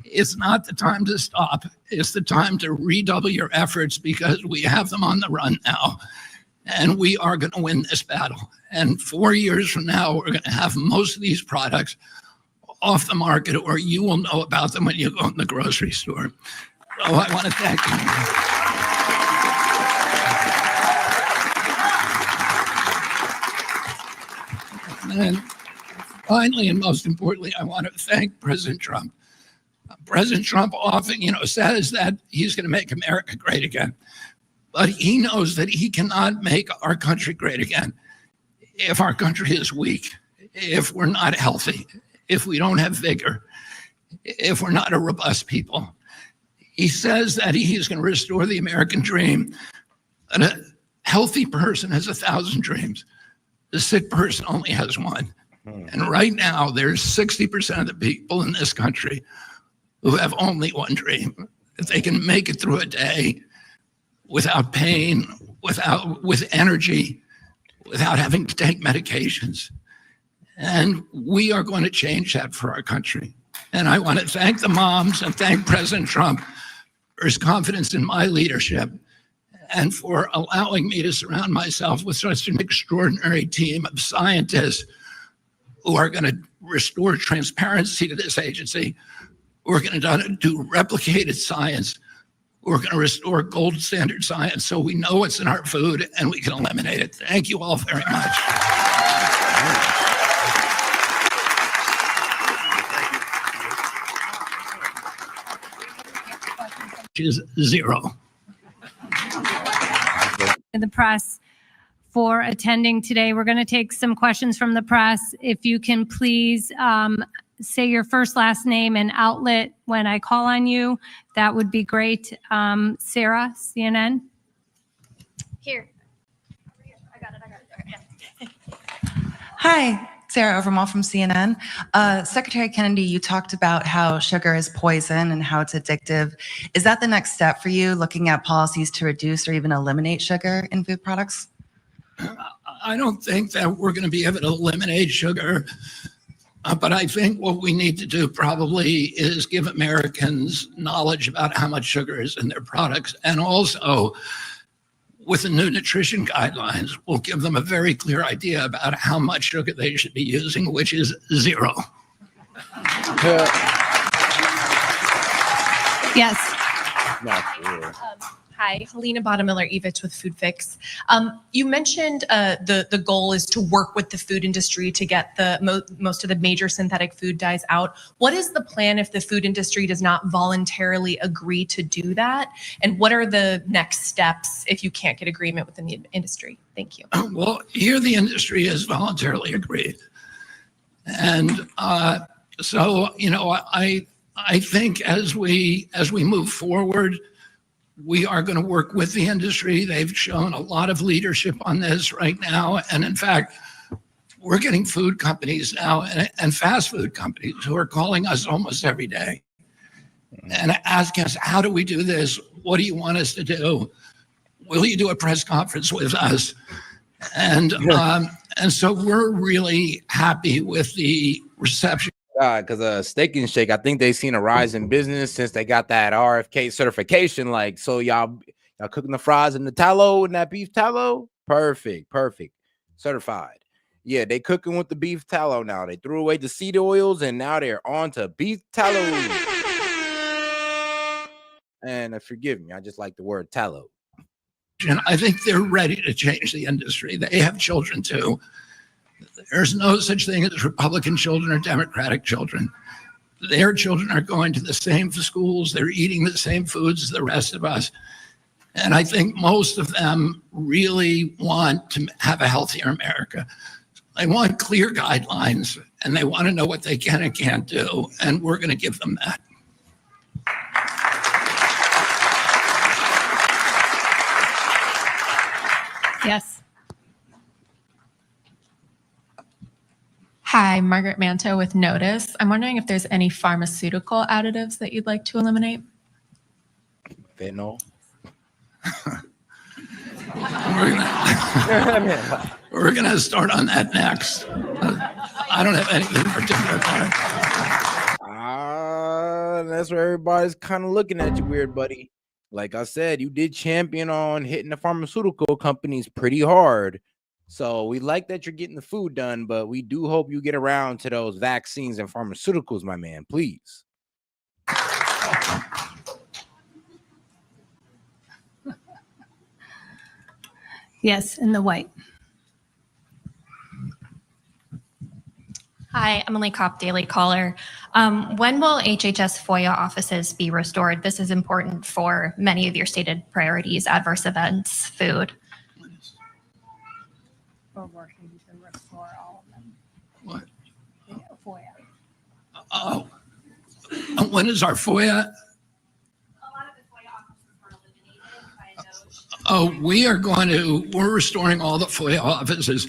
it's not the time to stop. It's the time to redouble your efforts, because we have them on the run now. And we are going to win this battle. And 4 years from now, we're going to have most of these products off the market, or you will know about them when you go in the grocery store. So I want to thank you. And finally, and most importantly, I want to thank President Trump. President Trump often, says that he's going to make America great again. But he knows that he cannot make our country great again if our country is weak, if we're not healthy, if we don't have vigor, if we're not a robust people. He says that he's going to restore the American dream. And a healthy person has 1,000 dreams. The sick person only has one. And right now, there's 60% of the people in this country who have only one dream, that they can make it through a day without pain, with energy, without having to take medications. And we are going to change that for our country. And I want to thank the moms and thank President Trump for his confidence in my leadership and for allowing me to surround myself with such an extraordinary team of scientists who are going to restore transparency to this agency. We're going to do replicated science. We're going to restore gold standard science so we know what's in our food and we can eliminate it. Thank you all very much. Which is zero. The press for attending today. We're going to take some questions from the press. If you can please say your first, last name, and outlet when I call on you, that would be great. Sarah, CNN. Here. I got it. Okay, yeah. Hi, Sarah Overmall from CNN. Secretary Kennedy, you talked about how sugar is poison and how it's addictive. Is that the next step for you, looking at policies to reduce or even eliminate sugar in food products? I don't think that we're going to be able to eliminate sugar. But I think what we need to do probably is give Americans knowledge about how much sugar is in their products. And also, with the new nutrition guidelines, we'll give them a very clear idea about how much sugar they should be using, which is zero. Yes. Hi, Helena Bottomiller-Evich with Food Fix. You mentioned the goal is to work with the food industry to get the most of the major synthetic food dyes out. What is the plan if the food industry does not voluntarily agree to do that? And what are the next steps if you can't get agreement within the industry? Thank you. Well, here the industry has voluntarily agreed. And so, I think as we move forward, we are going to work with the industry. They've shown a lot of leadership on this right now. And in fact, we're getting food companies now and fast food companies who are calling us almost every day and asking us, how do we do this? What do you want us to do? Will you do a press conference with us? And so we're really happy with the reception. Because Steak and Shake, I think they've seen a rise in business since they got that RFK certification. Like, so y'all cooking the fries in the tallow and that beef tallow? Perfect. Certified. Yeah, they cooking with the beef tallow now. They threw away the seed oils and now they're on to beef tallow. And forgive me, I just like the word tallow. And I think they're ready to change the industry. They have children too. There's no such thing as Republican children or Democratic children. Their children are going to the same schools. They're eating the same foods as the rest of us. And I think most of them really want to have a healthier America. They want clear guidelines, and they want to know what they can and can't do, and we're going to give them that. Yes. Hi, Margaret Manto with Notice. I'm wondering if there's any pharmaceutical additives that you'd like to eliminate? Fentanyl. We're gonna start on that next. I don't have anything particular. That's where everybody's kind of looking at you weird, buddy. Like I said, you did champion on hitting the pharmaceutical companies pretty hard. So we like that you're getting the food done, but we do hope you get around to those vaccines and pharmaceuticals, my man, please. Yes, in the white. Hi, Emily Kopp, Daily Caller. When will HHS FOIA offices be restored? This is important for many of your stated priorities, adverse events, food. We're working to restore all of them. What? FOIA. Oh, when is our FOIA? Oh, we're restoring all the FOIA offices,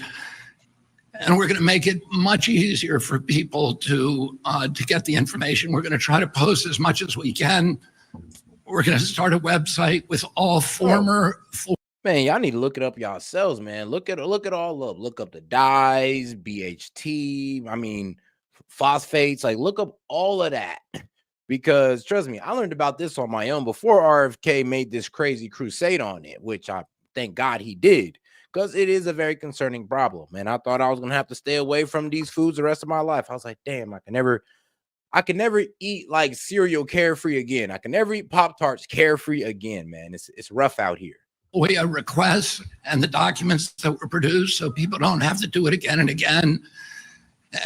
and we're going to make it much easier for people to get the information. We're going to try to post as much as we can. We're going to start a website with all former. Man, y'all need to look it up yourselves, man. Look all up. Look up the dyes, BHT. I mean, phosphates. Like, look up all of that. Because trust me, I learned about this on my own before RFK made this crazy crusade on it, which I thank God he did, because it is a very concerning problem. And I thought I was gonna have to stay away from these foods the rest of my life. I was like, damn, I can never eat like cereal carefree again. I can never eat Pop-Tarts carefree again, man. It's rough out here. FOIA requests and the documents that were produced so people don't have to do it again and again.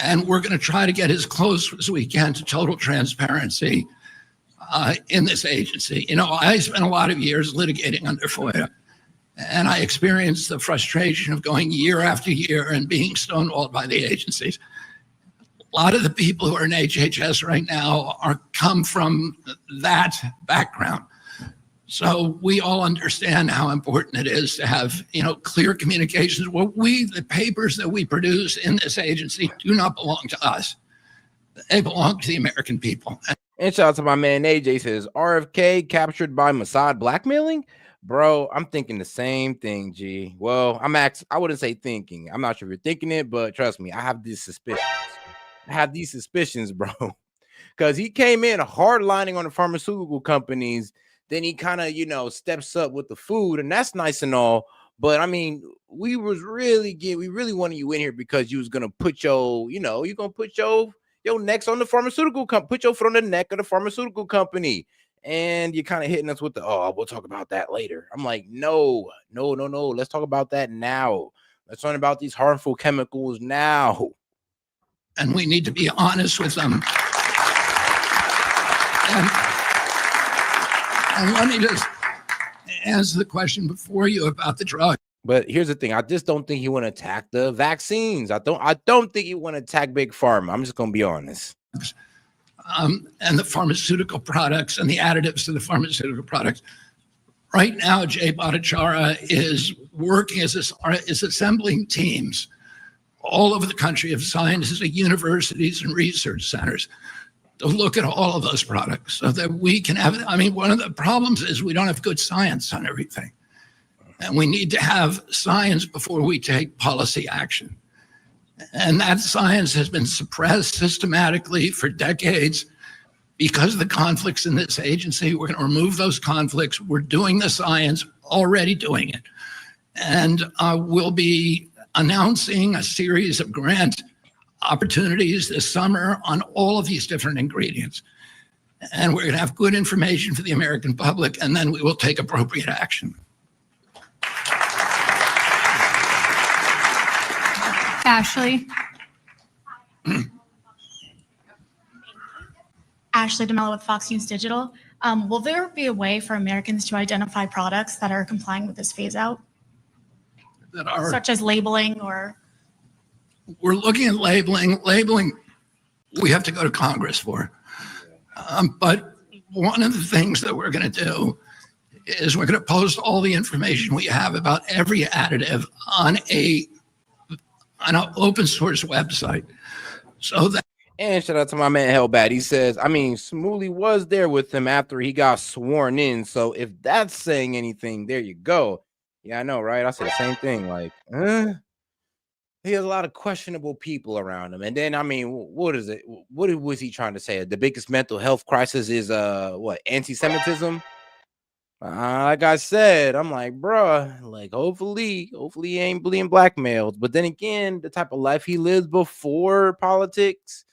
And we're going to try to get as close as we can to total transparency in this agency. You know, I spent a lot of years litigating under FOIA, and I experienced the frustration of going year after year and being stonewalled by the agencies. A lot of the people who are in HHS right now come from that background. So we all understand how important it is to have, clear communications. The papers that we produce in this agency do not belong to us. They belong to the American people. And shout out to my man AJ, says RFK captured by Mossad blackmailing. Bro, I'm thinking the same thing, G. Well, I wouldn't say thinking. I'm not sure if you're thinking it, but trust me, I have these suspicions, bro. Because he came in hard lining on the pharmaceutical companies. Then he kind of, steps up with the food, and that's nice and all. But I mean, we really wanted you in here because you was gonna put your, you're gonna put your necks on the pharmaceutical company, put your foot on the neck of the pharmaceutical company, and you're kind of hitting us with the, we'll talk about that later. I'm like, no. Let's talk about that now. Let's learn about these harmful chemicals now. And we need to be honest with them. And let me just answer the question before you about the drug. But here's the thing. I just don't think you want to attack the vaccines. I don't think you want to attack Big Pharma. I'm just going to be honest. And the pharmaceutical products and the additives to the pharmaceutical products. Right now, Jay Bhattacharya is working is assembling teams all over the country of scientists at universities and research centers to look at all of those products so that we can have, one of the problems is we don't have good science on everything. And we need to have science before we take policy action. And that science has been suppressed systematically for decades because of the conflicts in this agency. We're going to remove those conflicts. We're doing the science, already doing it. And we'll be announcing a series of grant opportunities this summer on all of these different ingredients. And we're going to have good information for the American public, and then we will take appropriate action. Ashley. Ashley DeMello with Fox News Digital. Will there be a way for Americans to identify products that are complying with this phase out? That are such as labeling or? we're looking at labeling. Labeling, we have to go to Congress for. But one of the things that we're going to do is we're going to post all the information we have about every additive on an open source website, so that. And shout out to my man Hellbat. He says, I mean, Smooly was there with him after he got sworn in. So if that's saying anything, there you go. Yeah, I know, right? I said the same thing. Like, he has a lot of questionable people around him. And then, I mean, what is it? What was he trying to say? The biggest mental health crisis is what? Anti-Semitism? Like I said, I'm like, bruh, like hopefully he ain't being blackmailed. But then again, the type of life he lives before politics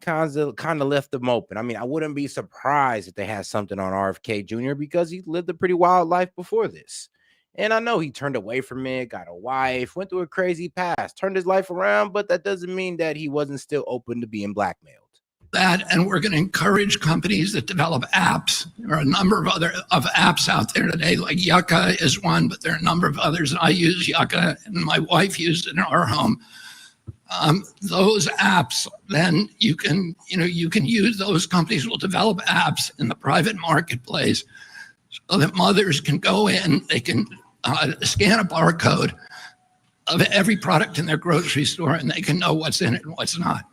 kind of left him open. I mean, I wouldn't be surprised if they had something on RFK Jr. because he lived a pretty wild life before this. And I know he turned away from it, got a wife, went through a crazy past, turned his life around, but that doesn't mean that he wasn't still open to being blackmailed. That, and we're going to encourage companies that develop apps. There are a number of other apps out there today, like Yucca is one, but there are a number of others. I use Yucca, and my wife used it in our home. Those apps, then you can use. Those companies will develop apps in the private marketplace so that mothers can go in, they can scan a barcode of every product in their grocery store, and they can know what's in it and what's not.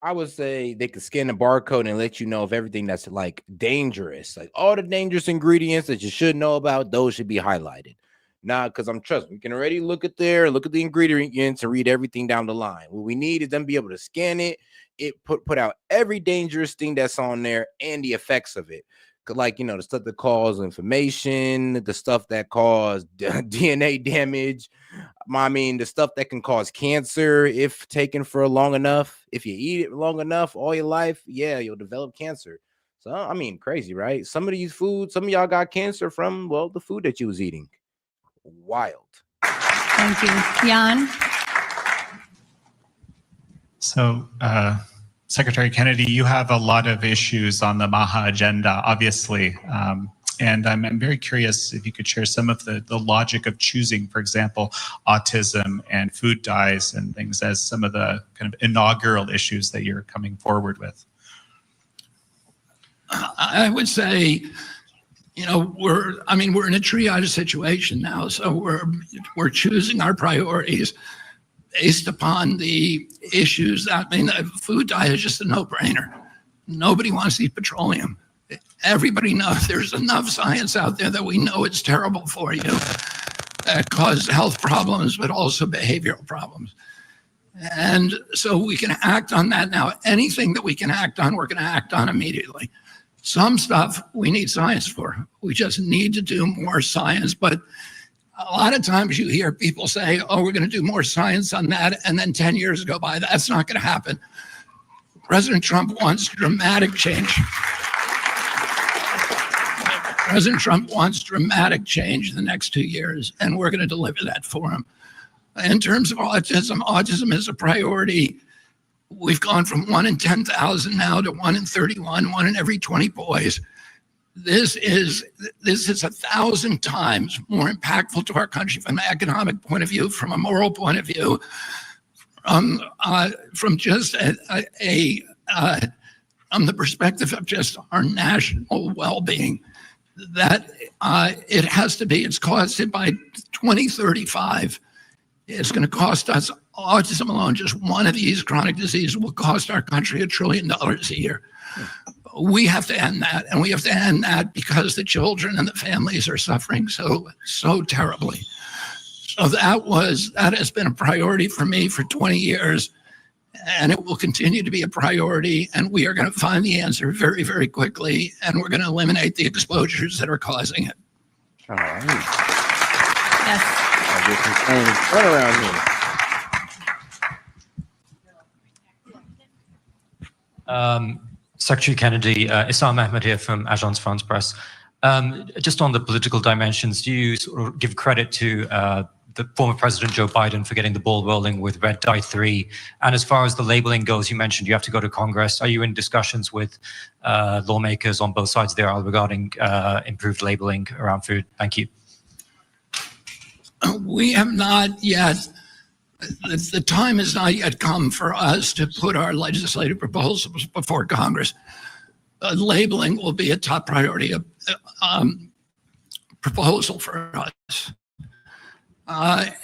I would say they could scan the barcode and let you know of everything that's like dangerous, like all the dangerous ingredients that you should know about. Those should be highlighted. Nah, because trust me, we can already look at the ingredients and read everything down the line. What we need is them be able to scan it, put out every dangerous thing that's on there and the effects of it. Like, the stuff that cause inflammation, the stuff that cause DNA damage. I mean, the stuff that can cause cancer if taken for long enough. If you eat it long enough all your life, yeah, you'll develop cancer. So, I mean, crazy, right? Some of these foods, some of y'all got cancer from, well, the food that you was eating. Wild. Thank you. Jan? So, Secretary Kennedy, you have a lot of issues on the MAHA agenda, obviously. And I'm very curious if you could share some of the logic of choosing, for example, autism and food dyes and things as some of the kind of inaugural issues that you're coming forward with. I would say, we're in a triage situation now. So we're choosing our priorities based upon the issues. The food dye is just a no-brainer. Nobody wants to eat petroleum. Everybody knows there's enough science out there that we know it's terrible for you. That causes health problems, but also behavioral problems. And so we can act on that now. Anything that we can act on, we're going to act on immediately. Some stuff we need science for. We just need to do more science. But a lot of times you hear people say, oh, we're going to do more science on that. And then 10 years go by. That's not going to happen. President Trump wants dramatic change. President Trump wants dramatic change in the next 2 years, and we're going to deliver that for him. In terms of autism is a priority. We've gone from 1 in 10,000 now to 1 in 31, 1 in every 20 boys. This is 1,000 times more impactful to our country from an economic point of view, from a moral point of view, from just from the perspective of just our national well-being. That it has to be, it's costed by 2035. It's going to cost us, autism alone, just one of these chronic diseases will cost our country $1 trillion a year. We have to end that, and we have to end that because the children and the families are suffering so terribly. So that has been a priority for me for 20 years, and it will continue to be a priority, and we are going to find the answer very, very quickly, and we're going to eliminate the exposures that are causing it. All right. Yes. Run around here. Secretary Kennedy, Issam Ahmed here from Agence France Presse. Just on the political dimensions, do you sort of give credit to the former President Joe Biden for getting the ball rolling with Red Dye 3? And as far as the labeling goes, you mentioned you have to go to Congress. Are you in discussions with lawmakers on both sides of the aisle regarding improved labeling around food? Thank you. we have not yet, the time has not yet come for us to put our legislative proposals before Congress. Labeling will be a top priority proposal for us.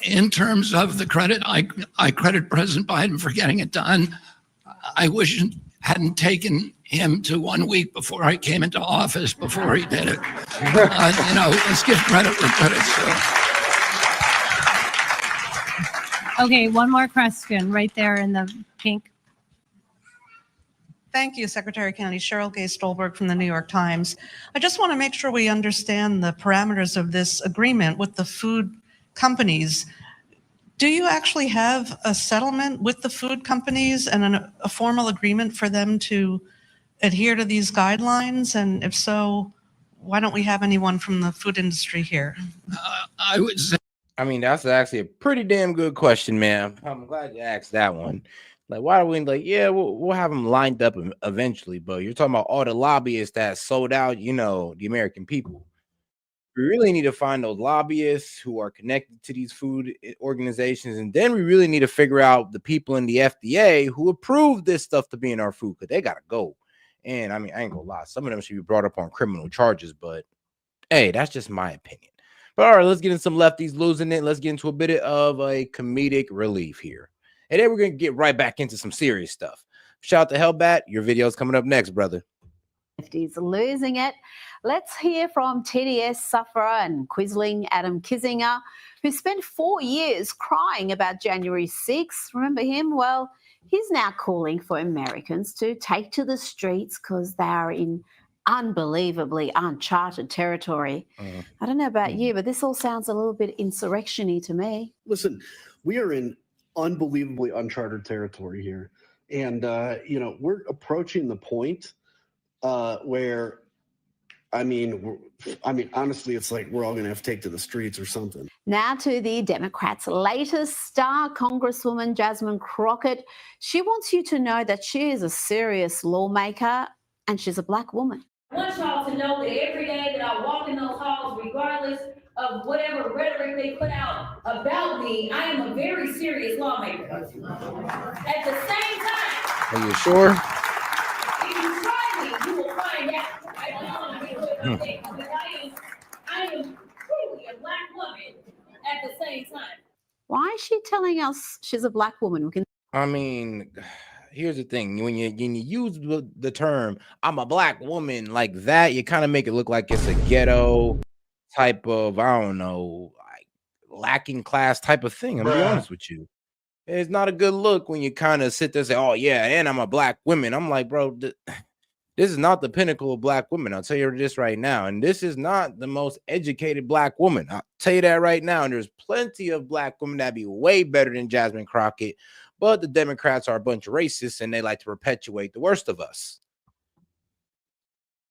In terms of the credit, I credit President Biden for getting it done. I wish it hadn't taken him to 1 week before I came into office before he did it. Let's give credit where credit's due. Okay, one more question right there in the pink. Thank you, Secretary Kennedy. Cheryl Gay Stolberg from the New York Times. I just want to make sure we understand the parameters of this agreement with the food companies. Do you actually have a settlement with the food companies and a formal agreement for them to adhere to these guidelines? And if so, why don't we have anyone from the food industry here? I would say, that's actually a pretty damn good question, ma'am. I'm glad you asked that one. Like, why do we we'll have them lined up eventually, but you're talking about all the lobbyists that sold out, the American people. We really need to find those lobbyists who are connected to these food organizations, and then we really need to figure out the people in the FDA who approve this stuff to be in our food, because they gotta go. And I ain't gonna lie, some of them should be brought up on criminal charges, but hey, that's just my opinion. But all right, let's get into some lefties losing it. Let's get into a bit of a comedic relief here. And then we're going to get right back into some serious stuff. Shout out to Hellbat. Your video's coming up next, brother. Lefties losing it. Let's hear from TDS sufferer and Quisling Adam Kinzinger, who spent 4 years crying about January 6th. Remember him? Well, he's now calling for Americans to take to the streets because they are in unbelievably uncharted territory. I don't know about you, but this all sounds a little bit insurrection-y to me. Listen, we are in unbelievably uncharted territory here. And, we're approaching the point where, honestly, it's like we're all going to have to take to the streets or something. Now to the Democrats' latest star, Congresswoman Jasmine Crockett. She wants you to know that she is a serious lawmaker and she's a Black woman. I want y'all to know that every day that I walk in those halls, regardless of whatever rhetoric they put out about me, I am a very serious lawmaker. At the same time, are you sure? If you try me, you will find out. I don't want to be with things, but I am truly a Black woman at the same time. Why is she telling us she's a Black woman? Here's the thing. When you use the term, I'm a Black woman, like that, you kind of make it look like it's a ghetto type of, lacking class type of thing. I'm gonna be honest with you. It's not a good look when you kind of sit there and say, oh, yeah, and I'm a Black woman. I'm like, bro, this is not the pinnacle of Black women. I'll tell you this right now. And this is not the most educated Black woman. I'll tell you that right now. And there's plenty of Black women that'd be way better than Jasmine Crockett. But the Democrats are a bunch of racists and they like to perpetuate the worst of us.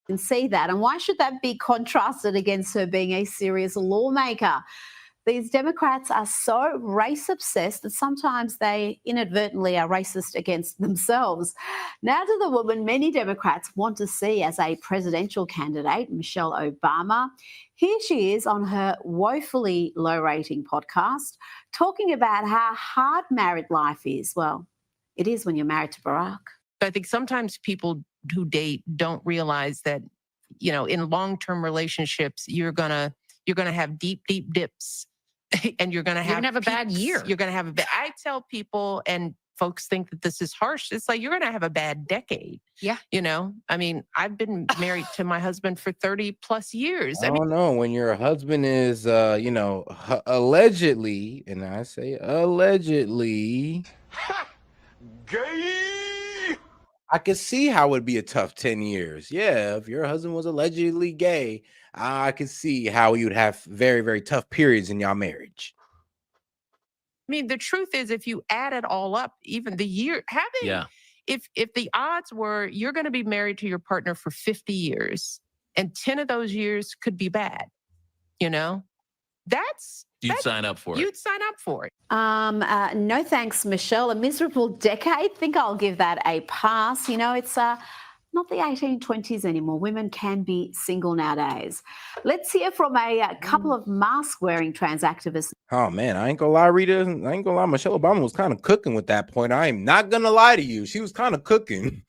Can see that. And why should that be contrasted against her being a serious lawmaker? These Democrats are so race obsessed that sometimes they inadvertently are racist against themselves. Now to the woman many Democrats want to see as a presidential candidate, Michelle Obama. Here she is on her woefully low rating podcast talking about how hard married life is. Well, it is when you're married to Barack. I think sometimes people who date don't realize that, in long-term relationships, you're gonna have deep dips, and you're gonna have a bad year. You're gonna have I tell people, and folks think that this is harsh. It's like you're gonna have a bad decade. Yeah. I've been married to my husband for 30 plus years. I don't know, when your husband is, allegedly, and I say allegedly, gay. I could see how it would be a tough 10 years. Yeah, if your husband was allegedly gay, I could see how you'd have very, very tough periods in your marriage. The truth is, if you add it all up, even the year, if the odds were you're going to be married to your partner for 50 years and 10 of those years could be bad, You'd sign up for it. You'd sign up for it. No thanks, Michelle. A miserable decade. Think I'll give that a pass. It's not the 1820s anymore. Women can be single nowadays. Let's hear from a couple of mask-wearing trans activists. Oh man, I ain't gonna lie, Rita. I ain't gonna lie. Michelle Obama was kind of cooking with that point. I am not gonna lie to you. She was kind of cooking.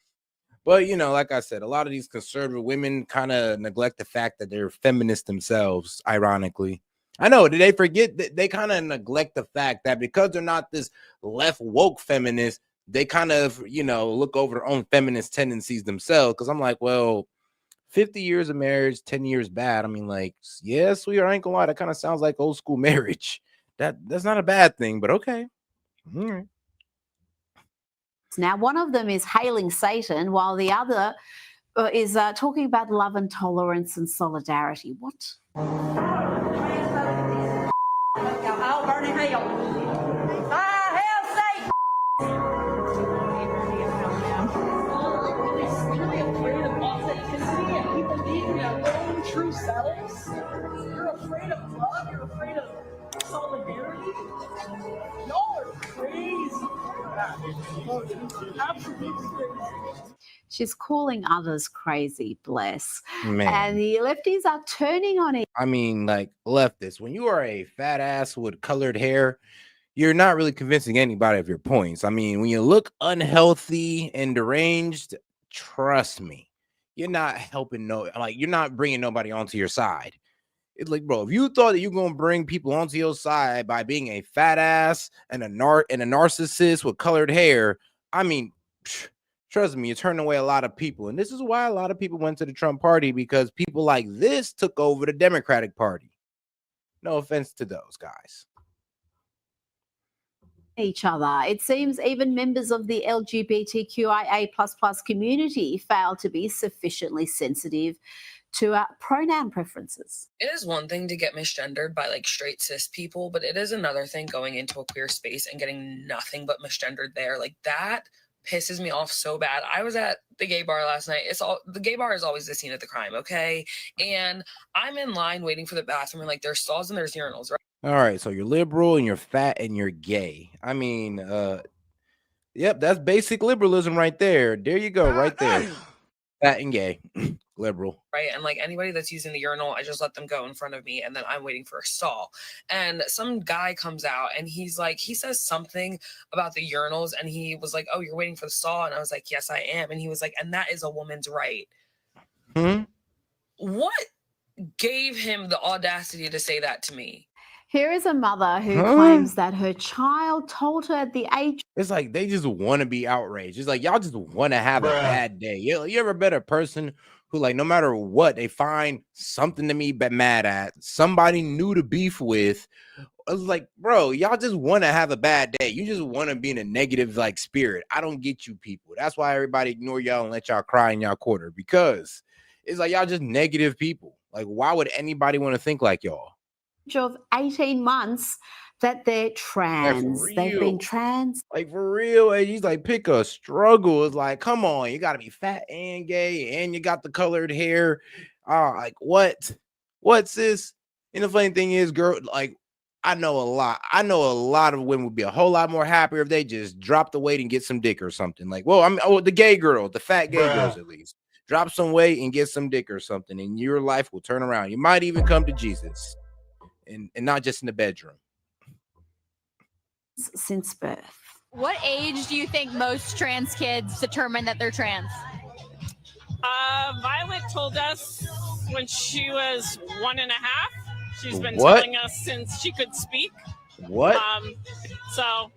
But you know, like I said, a lot of these conservative women kind of neglect the fact that they're feminists themselves. Ironically, I know. Did they forget that they kind of neglect the fact that because they're not this left woke feminist, they kind of, you know, look over their own feminist tendencies themselves. Because I'm like, well, 50 years of marriage, 10 years bad. I mean, like, yeah, sweetheart, I ain't gonna lie, that kind of sounds like old school marriage. That's not a bad thing, but okay. All right. Now, one of them is hailing Satan, while the other is talking about love and tolerance and solidarity. What? I'll burn in hell. Hell Satan! Really afraid of authenticity and people being their own true selves? You're afraid of love? You're afraid of solidarity? Y'all are crazy. Absolutely crazy. She's calling others crazy, bless. Man. And the lefties are turning on it. I mean, like leftists, when you are a fat ass with colored hair, you're not really convincing anybody of your points. I mean, when you look unhealthy and deranged, trust me, you're not helping you're not bringing nobody onto your side. It's like, bro, if you thought that you're gonna bring people onto your side by being a fat ass and a narcissist with colored hair, I mean, trust me, you're turning away a lot of people. And this is why a lot of people went to the Trump party, because people like this took over the Democratic Party. No offense to those guys. Each other. It seems even members of the LGBTQIA++ community fail to be sufficiently sensitive to pronoun preferences. It is one thing to get misgendered by like straight cis people, but it is another thing going into a queer space and getting nothing but misgendered there. Like that pisses me off so bad. I was at the gay bar last night. The gay bar is always the scene of the crime, okay? And I'm in line waiting for the bathroom, and like there's stalls and there's urinals, right? All right, so you're liberal and you're fat and you're gay. I mean, yep, that's basic liberalism right there. There you go, right there. Fat and gay, liberal. Right. And like anybody that's using the urinal, I just let them go in front of me, and then I'm waiting for a stall. And some guy comes out and he's like, he says something about the urinals, and he was like, oh, you're waiting for the stall? And I was like, yes, I am. And he was like, and that is a woman's right. What gave him the audacity to say that to me? Here is a mother who claims that her child told her at the age. It's like they just want to be outraged. It's like y'all just want to have a bad day. You ever been a person who, like, no matter what, they find something to be mad at, somebody new to beef with? It's like, bro, y'all just want to have a bad day. You just want to be in a negative like spirit. I don't get you people. That's why everybody ignore y'all and let y'all cry in y'all quarter, because it's like y'all just negative people. Like, why would anybody want to think like y'all? Of 18 months that they're trans. They've been trans. Like, for real. And he's like, pick a struggle. It's like, come on, you got to be fat and gay and you got the colored hair. Like, what? What's this? And the funny thing is, girl, like, I know a lot of women would be a whole lot more happier if they just drop the weight and get some dick or something. Like, well, the gay girl, the fat gay girls at least. Drop some weight and get some dick or something, and your life will turn around. You might even come to Jesus. And not just in the bedroom. Since birth. What age do you think most trans kids determine that they're trans? Violet told us when she was 1.5. She's been What? telling us since she could speak. What? So.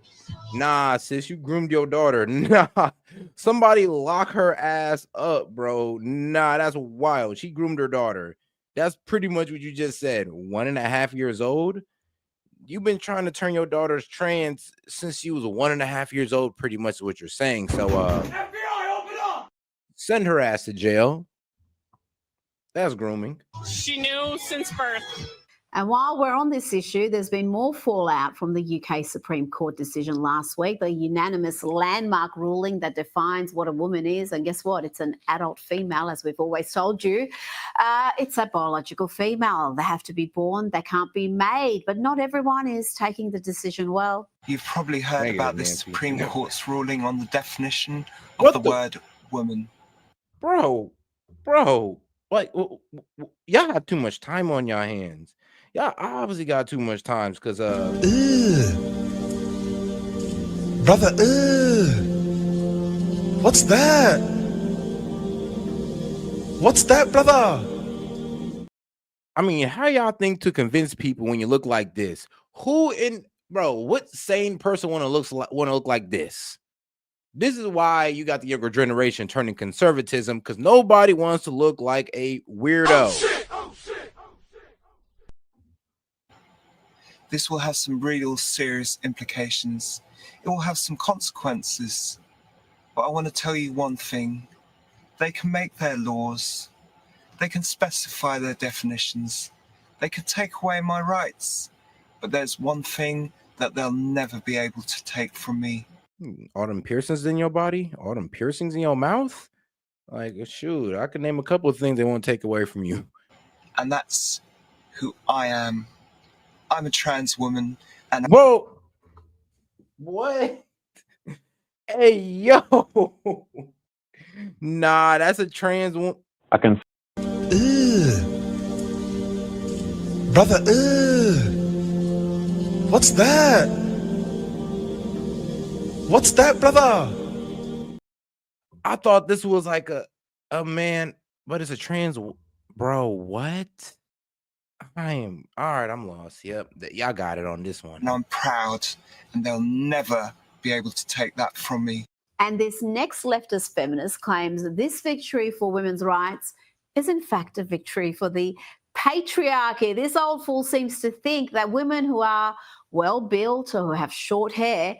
Nah, sis, you groomed your daughter. Nah, somebody lock her ass up, bro. Nah, that's wild. She groomed her daughter. That's pretty much what you just said. 1.5 years old. You've been trying to turn your daughter's trans since she was 1.5 years old, pretty much what you're saying. So FBI, open up! send her ass to jail. That's grooming. She knew since birth. And while we're on this issue, there's been more fallout from the UK Supreme Court decision last week, the unanimous landmark ruling that defines what a woman is. And guess what? It's an adult female, as we've always told you. It's a biological female. They have to be born. They can't be made. But not everyone is taking the decision well. You've probably heard Negative, about the Nancy. Supreme No. Court's ruling on the definition What of the- the word woman. bro, like y'all have too much time on y'all hands. Y'all obviously got too much time because brother, what's that? What's that, brother? I mean, how y'all think to convince people when you look like this? What sane person want to look like this? This is why you got the younger generation turning conservatism, because nobody wants to look like a weirdo. This will have some real serious implications. It will have some consequences. But I want to tell you one thing. They can make their laws. They can specify their definitions. They can take away my rights. But there's one thing that they'll never be able to take from me. All them piercings in your body? All them piercings in your mouth? Like, shoot, I can name a couple of things they won't take away from you. And that's who I am. I'm a trans woman. And whoa! What? Hey, yo! Nah, that's a trans woman. I can. Brother, what's that? What's that, brother? I thought this was like a man, but it's a trans. Bro, what? I'm lost. Yep, y'all got it on this one. And I'm proud, and they'll never be able to take that from me. And this next leftist feminist claims that this victory for women's rights is in fact a victory for the patriarchy. This old fool seems to think that women who are well built or who have short hair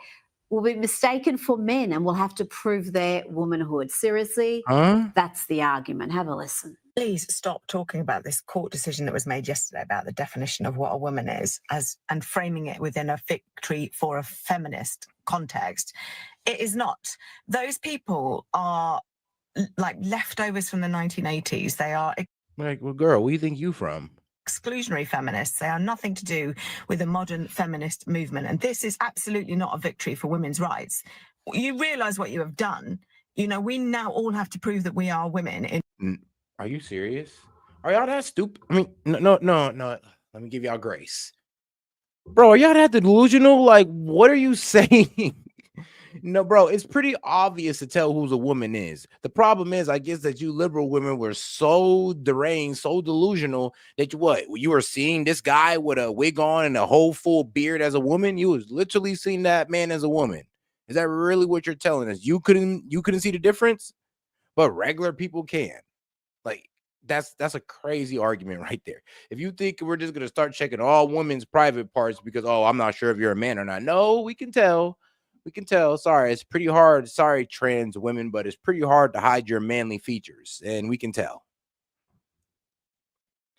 will be mistaken for men and will have to prove their womanhood. Seriously, that's the argument. Have a listen. Please stop talking about this court decision that was made yesterday about the definition of what a woman is and framing it within a victory for a feminist context. It is not. Those people are like leftovers from the 1980s. They are like, well, girl, where do you think you from? Exclusionary feminists. They are nothing to do with a modern feminist movement. And this is absolutely not a victory for women's rights. You realize what you have done. You know, we now all have to prove that we are women. Are you serious? Are y'all that stupid? I mean, no. Let me give y'all grace. Bro, are y'all that delusional? Like, what are you saying? No, bro, it's pretty obvious to tell who's a woman is. The problem is, I guess, that you liberal women were so deranged, so delusional that you were seeing this guy with a wig on and a whole full beard as a woman. You was literally seeing that man as a woman. Is that really what you're telling us? You couldn't see the difference, but regular people can. Like, that's a crazy argument right there. If you think we're just gonna start checking all women's private parts because I'm not sure if you're a man or not. No, we can tell. We can tell. Sorry, it's pretty hard. Sorry, trans women, but it's pretty hard to hide your manly features, and we can tell.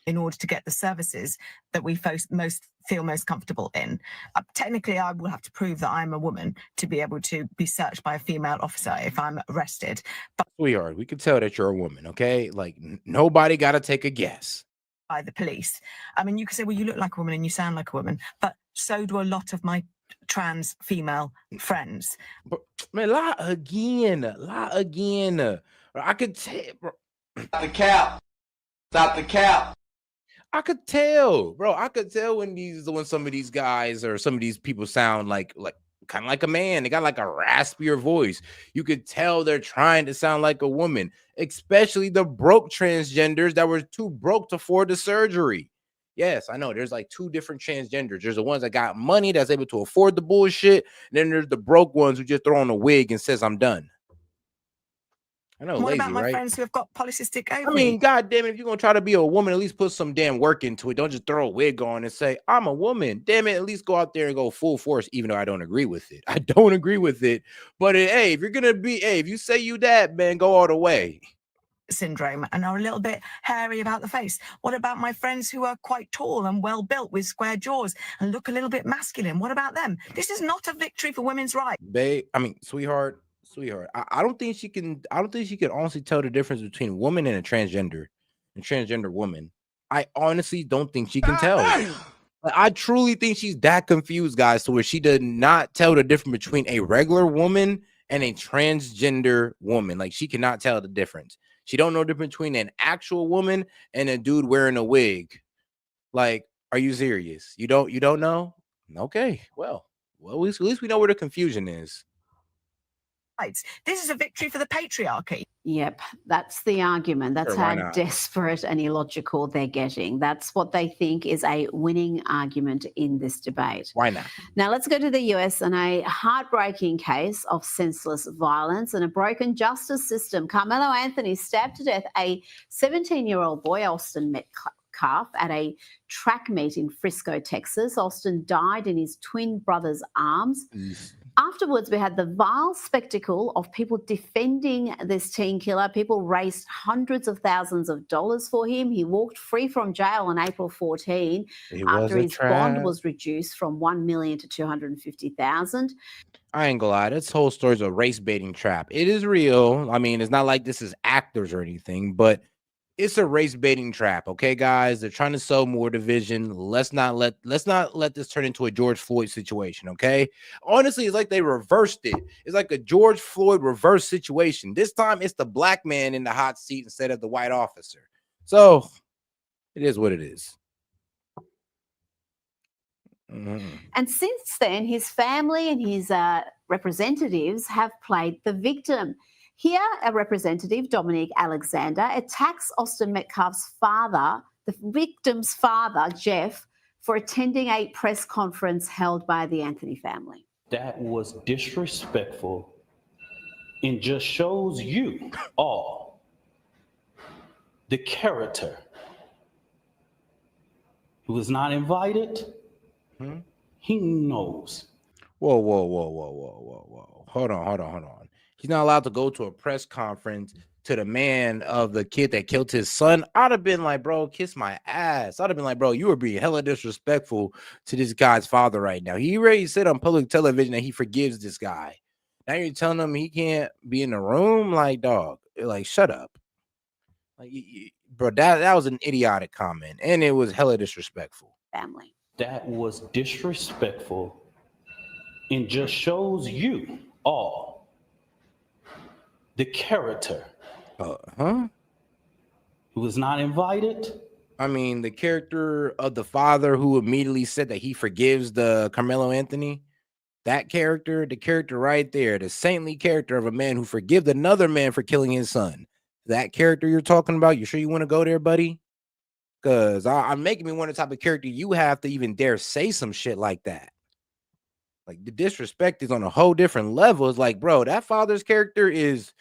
In order to get the services that we feel most comfortable in. Technically, I will have to prove that I'm a woman to be able to be searched by a female officer if I'm arrested. But sweetheart, we can tell that you're a woman, okay? Like, nobody got to take a guess. By the police. I mean, you can say, well, you look like a woman and you sound like a woman, but so do a lot of my trans female friends. But, man, lie again. I could tell. Stop the cap. Stop the cap. I could tell, bro. I could tell when some of these guys or some of these people sound like kind of like a man. They got like a raspier voice. You could tell they're trying to sound like a woman, especially the broke transgenders that were too broke to afford the surgery. Yes, I know. There's like two different transgenders. There's the ones that got money that's able to afford the bullshit. And then there's the broke ones who just throw on a wig and says, I'm done. I know, what lazy, about my right? friends who have got polycystic ovary? I mean, God damn it, if you're going to try to be a woman, at least put some damn work into it. Don't just throw a wig on and say, I'm a woman. Damn it, at least go out there and go full force, even though I don't agree with it. I don't agree with it. But, hey, if you're going to be, if you say you that, man, go all the way. Syndrome and are a little bit hairy about the face. What about my friends who are quite tall and well built with square jaws and look a little bit masculine? What about them? This is not a victory for women's rights. Sweetheart, I don't think she can honestly tell the difference between a woman and a transgender woman. I honestly don't think she can tell. I truly think she's that confused, guys, to where she did not tell the difference between a regular woman and a transgender woman. Like, she cannot tell the difference. She don't know the difference between an actual woman and a dude wearing a wig. Like, are you serious? You don't know? Okay, well, at least we know where the confusion is. This is a victory for the patriarchy. Yep, that's the argument. That's Sure, why how not? desperate and illogical they're getting. That's what they think is a winning argument in this debate. Why not? Now, let's go to the US and a heartbreaking case of senseless violence and a broken justice system. Carmelo Anthony stabbed to death a 17-year-old boy, Austin Metcalf, at a track meet in Frisco, Texas. Austin died in his twin brother's arms. Afterwards, we had the vile spectacle of people defending this teen killer. People raised hundreds of thousands of dollars for him. He walked free from jail on April 14 after his bond was reduced from $1 million to $250,000. I ain't gonna lie, this whole story is a race baiting trap. It is real. I mean, it's not like this is actors or anything, but it's a race baiting trap. Okay, guys, they're trying to sow more division. Let's not let this turn into a George Floyd situation. Okay, honestly, it's like they reversed it. It's like a George Floyd reverse situation. This time, it's the black man in the hot seat instead of the white officer. So it is what it is. And since then, his family and his representatives have played the victim. Here, a representative, Dominique Alexander, attacks Austin Metcalf's father, the victim's father, Jeff, for attending a press conference held by the Anthony family. That was disrespectful and just shows you all the character. He was not invited. He knows. Whoa. Hold on. He's not allowed to go to a press conference to the man of the kid that killed his son. I'd have been like, bro, kiss my ass. I'd have been like, bro, you were being hella disrespectful to this guy's father right now. He already said on public television that he forgives this guy. Now you're telling him he can't be in the room? Like, dog, like, shut up. Like, bro, that was an idiotic comment, and it was hella disrespectful. Family. That was disrespectful and just shows you all the character. He was not invited. I mean, the character of the father who immediately said that he forgives the Carmelo Anthony, that character, the character right there, the saintly character of a man who forgives another man for killing his son. That character you're talking about, you sure you want to go there, buddy? Because I'm making me wonder the type of character you have to even dare say some shit like that. Like, the disrespect is on a whole different level. It's like, bro, that father's character is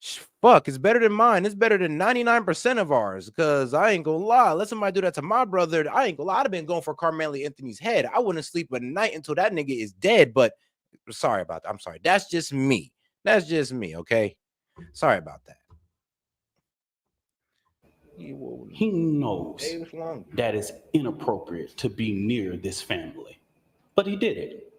it's better than mine. It's better than 99% of ours. Because I ain't gonna lie, let somebody do that to my brother, I ain't gonna lie, I'd have been going for Carmelo Anthony's head. I wouldn't sleep at night until that nigga is dead. But sorry about that. I'm sorry. That's just me. Okay. Sorry about that. He knows that it's inappropriate to be near this family, but he did it.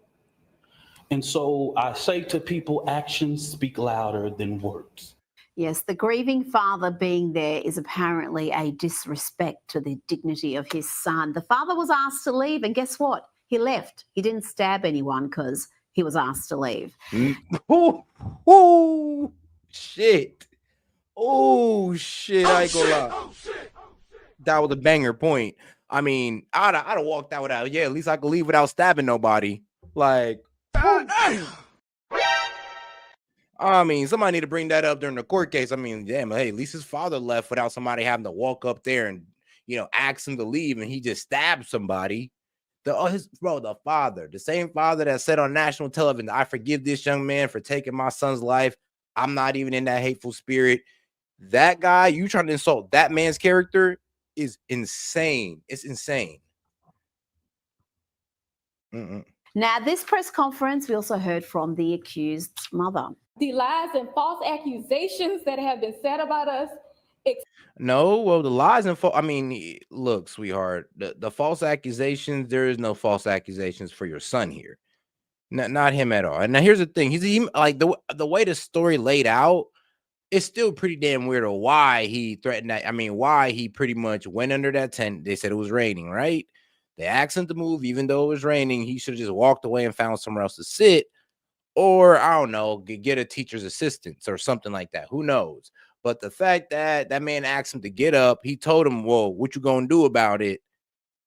And so I say to people, actions speak louder than words. Yes, the grieving father being there is apparently a disrespect to the dignity of his son. The father was asked to leave, and guess what? He left. He didn't stab anyone because he was asked to leave. Oh, shit. Oh, shit. I ain't gonna lie. That was a banger point. I mean, I'd have walked out without, at least I could leave without stabbing nobody. Like, I mean, somebody need to bring that up during the court case. I mean, damn, hey, at least his father left without somebody having to walk up there and, ask him to leave, and he just stabbed somebody. The father, the same father that said on national television, I forgive this young man for taking my son's life. I'm not even in that hateful spirit. That guy, you trying to insult that man's character is insane. It's insane. Now, this press conference, we also heard from the accused's mother. The lies and false accusations that have been said about us. No, well, the lies and I mean, look, sweetheart, the false accusations, there is no false accusations for your son here. Not him at all. And now here's the thing. He's like the way the story laid out, it's still pretty damn weird of why he threatened that. I mean, why he pretty much went under that tent. They said it was raining, right? They asked him to move, even though it was raining. He should have just walked away and found somewhere else to sit. Or, I don't know, get a teacher's assistance or something like that. Who knows? But the fact that that man asked him to get up, he told him, well, what you gonna do about it?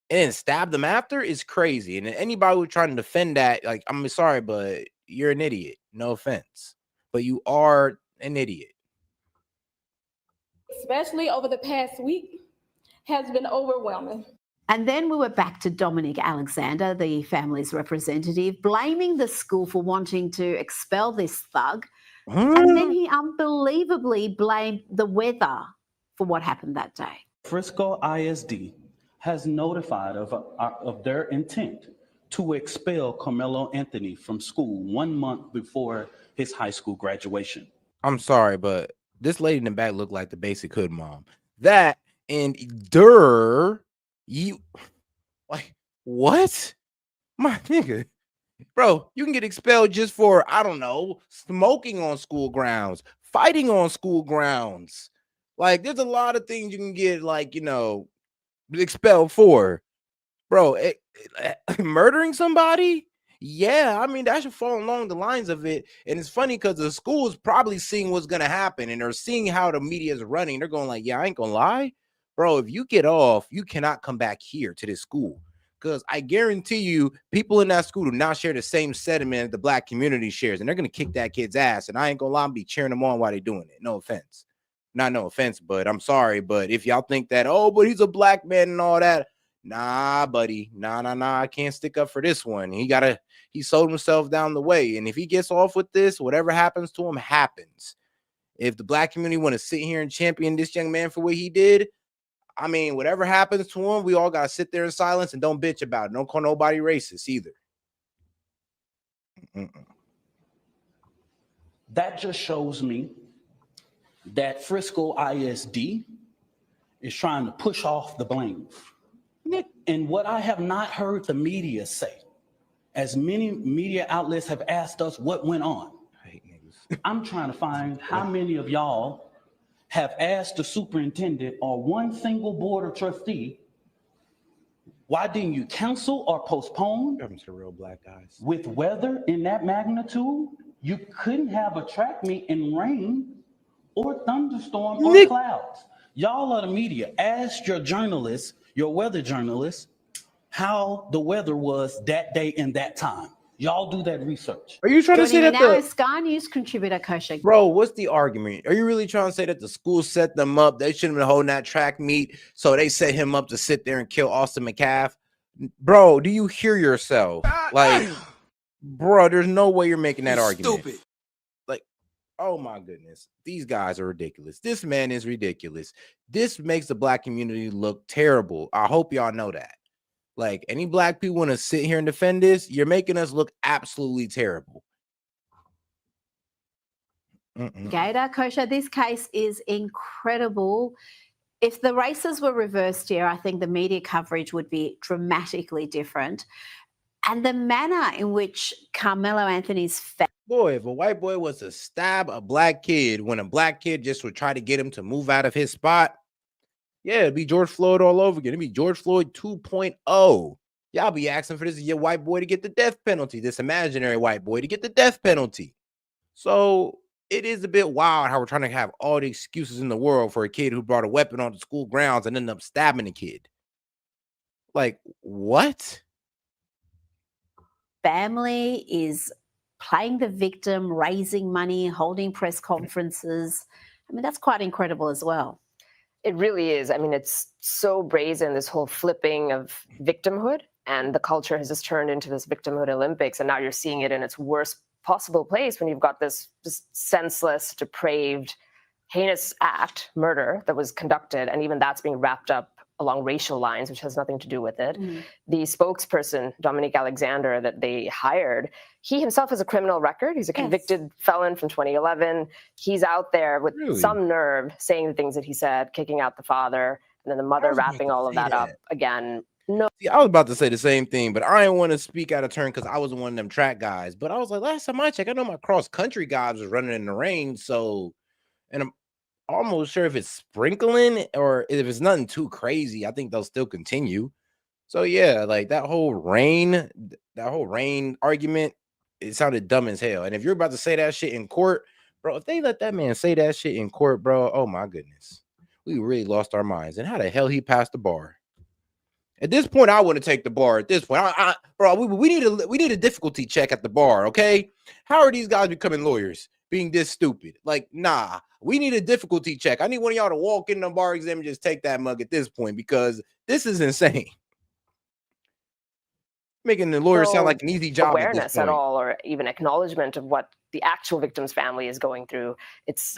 And then stabbed him after is crazy. And anybody who's trying to defend that, like, I'm sorry, but you're an idiot. No offense, but you are an idiot. Especially over the past week, has been overwhelming. And then we were back to Dominic Alexander, the family's representative, blaming the school for wanting to expel this thug. And then he unbelievably blamed the weather for what happened that day. Frisco ISD has notified of their intent to expel Carmelo Anthony from school 1 month before his high school graduation. I'm sorry, but this lady in the back looked like the basic hood mom. That and you like what? My nigga. Bro, you can get expelled just for, I don't know, smoking on school grounds, fighting on school grounds. Like, there's a lot of things you can get, like, you know, expelled for. Bro, murdering somebody? Yeah, I mean, that should fall along the lines of it. And it's funny because the school is probably seeing what's going to happen, and they're seeing how the media is running. They're going like, yeah, I ain't going to lie. Bro, if you get off, you cannot come back here to this school. Because I guarantee you, people in that school do not share the same sentiment the black community shares, and they're going to kick that kid's ass. And I ain't going to lie, I'm be cheering them on while they're doing it. No offense. Not no offense, but I'm sorry. But if y'all think that, oh, but he's a black man and all that, nah, buddy. Nah. I can't stick up for this one. He sold himself down the way. And if he gets off with this, whatever happens to him happens. If the black community want to sit here and champion this young man for what he did, I mean, whatever happens to him, we all got to sit there in silence and don't bitch about it. Don't call nobody racist either. That just shows me that Frisco ISD is trying to push off the blame. And what I have not heard the media say, as many media outlets have asked us what went on, I'm trying to find how many of y'all have asked the superintendent or one single board of trustee, why didn't you cancel or postpone? To real black guys. With weather in that magnitude, you couldn't have a track meet in rain or thunderstorm or clouds. Y'all are the media. Ask your journalists, your weather journalists, how the weather was that day and that time. Y'all do that research. Are you trying to say that now is Sky News contributor Kosha? Bro, what's the argument? Are you really trying to say that the school set them up? They shouldn't have been holding that track meet, so they set him up to sit there and kill Austin McCaff? Bro, do you hear yourself? Like, bro, there's no way you're making that argument. Stupid. Like, oh my goodness. These guys are ridiculous. This man is ridiculous. This makes the black community look terrible. I hope y'all know that. Like, any black people want to sit here and defend this, you're making us look absolutely terrible. Gator, Kosha, this case is incredible. If the races were reversed here, I think the media coverage would be dramatically different. And the manner in which Carmelo Anthony's boy, if a white boy was to stab a black kid when a black kid just would try to get him to move out of his spot, yeah, it'd be George Floyd all over again. It'd be George Floyd 2.0. Y'all be asking for this your white boy to get the death penalty, this imaginary white boy to get the death penalty. So it is a bit wild how we're trying to have all the excuses in the world for a kid who brought a weapon onto school grounds and ended up stabbing a kid. Like, what? Family is playing the victim, raising money, holding press conferences. I mean, that's quite incredible as well. It really is. I mean, it's so brazen, this whole flipping of victimhood, and the culture has just turned into this victimhood Olympics, and now you're seeing it in its worst possible place when you've got this just senseless, depraved, heinous act, murder, that was conducted, and even that's being wrapped up along racial lines, which has nothing to do with it. The spokesperson, Dominic Alexander, that they hired, he himself has a criminal record. He's a convicted felon from 2011. He's out there with some nerve saying the things that he said, kicking out the father, and then the mother wrapping all of that up again. No. See, I was about to say the same thing, but I didn't want to speak out of turn because I wasn't one of them track guys. But I was like, last time I checked, I know my cross country guys was running in the rain. So, and I'm almost sure if it's sprinkling or if it's nothing too crazy, I think they'll still continue. So yeah, like that whole rain argument, it sounded dumb as hell. And if you're about to say that shit in court, Bro, if they let that man say that shit in court, bro, oh my goodness. We really lost our minds. And how the hell he passed the bar? At this point, I want to take the bar. At this point, bro, we need a difficulty check at the bar, okay? How are these guys becoming lawyers, being this stupid? Like, nah, we need a difficulty check. I need one of y'all to walk in the bar exam and just take that mug at this point, because this is insane. Making the lawyer sound like an easy job. Awareness at all, or even acknowledgement of what the actual victim's family is going through. It's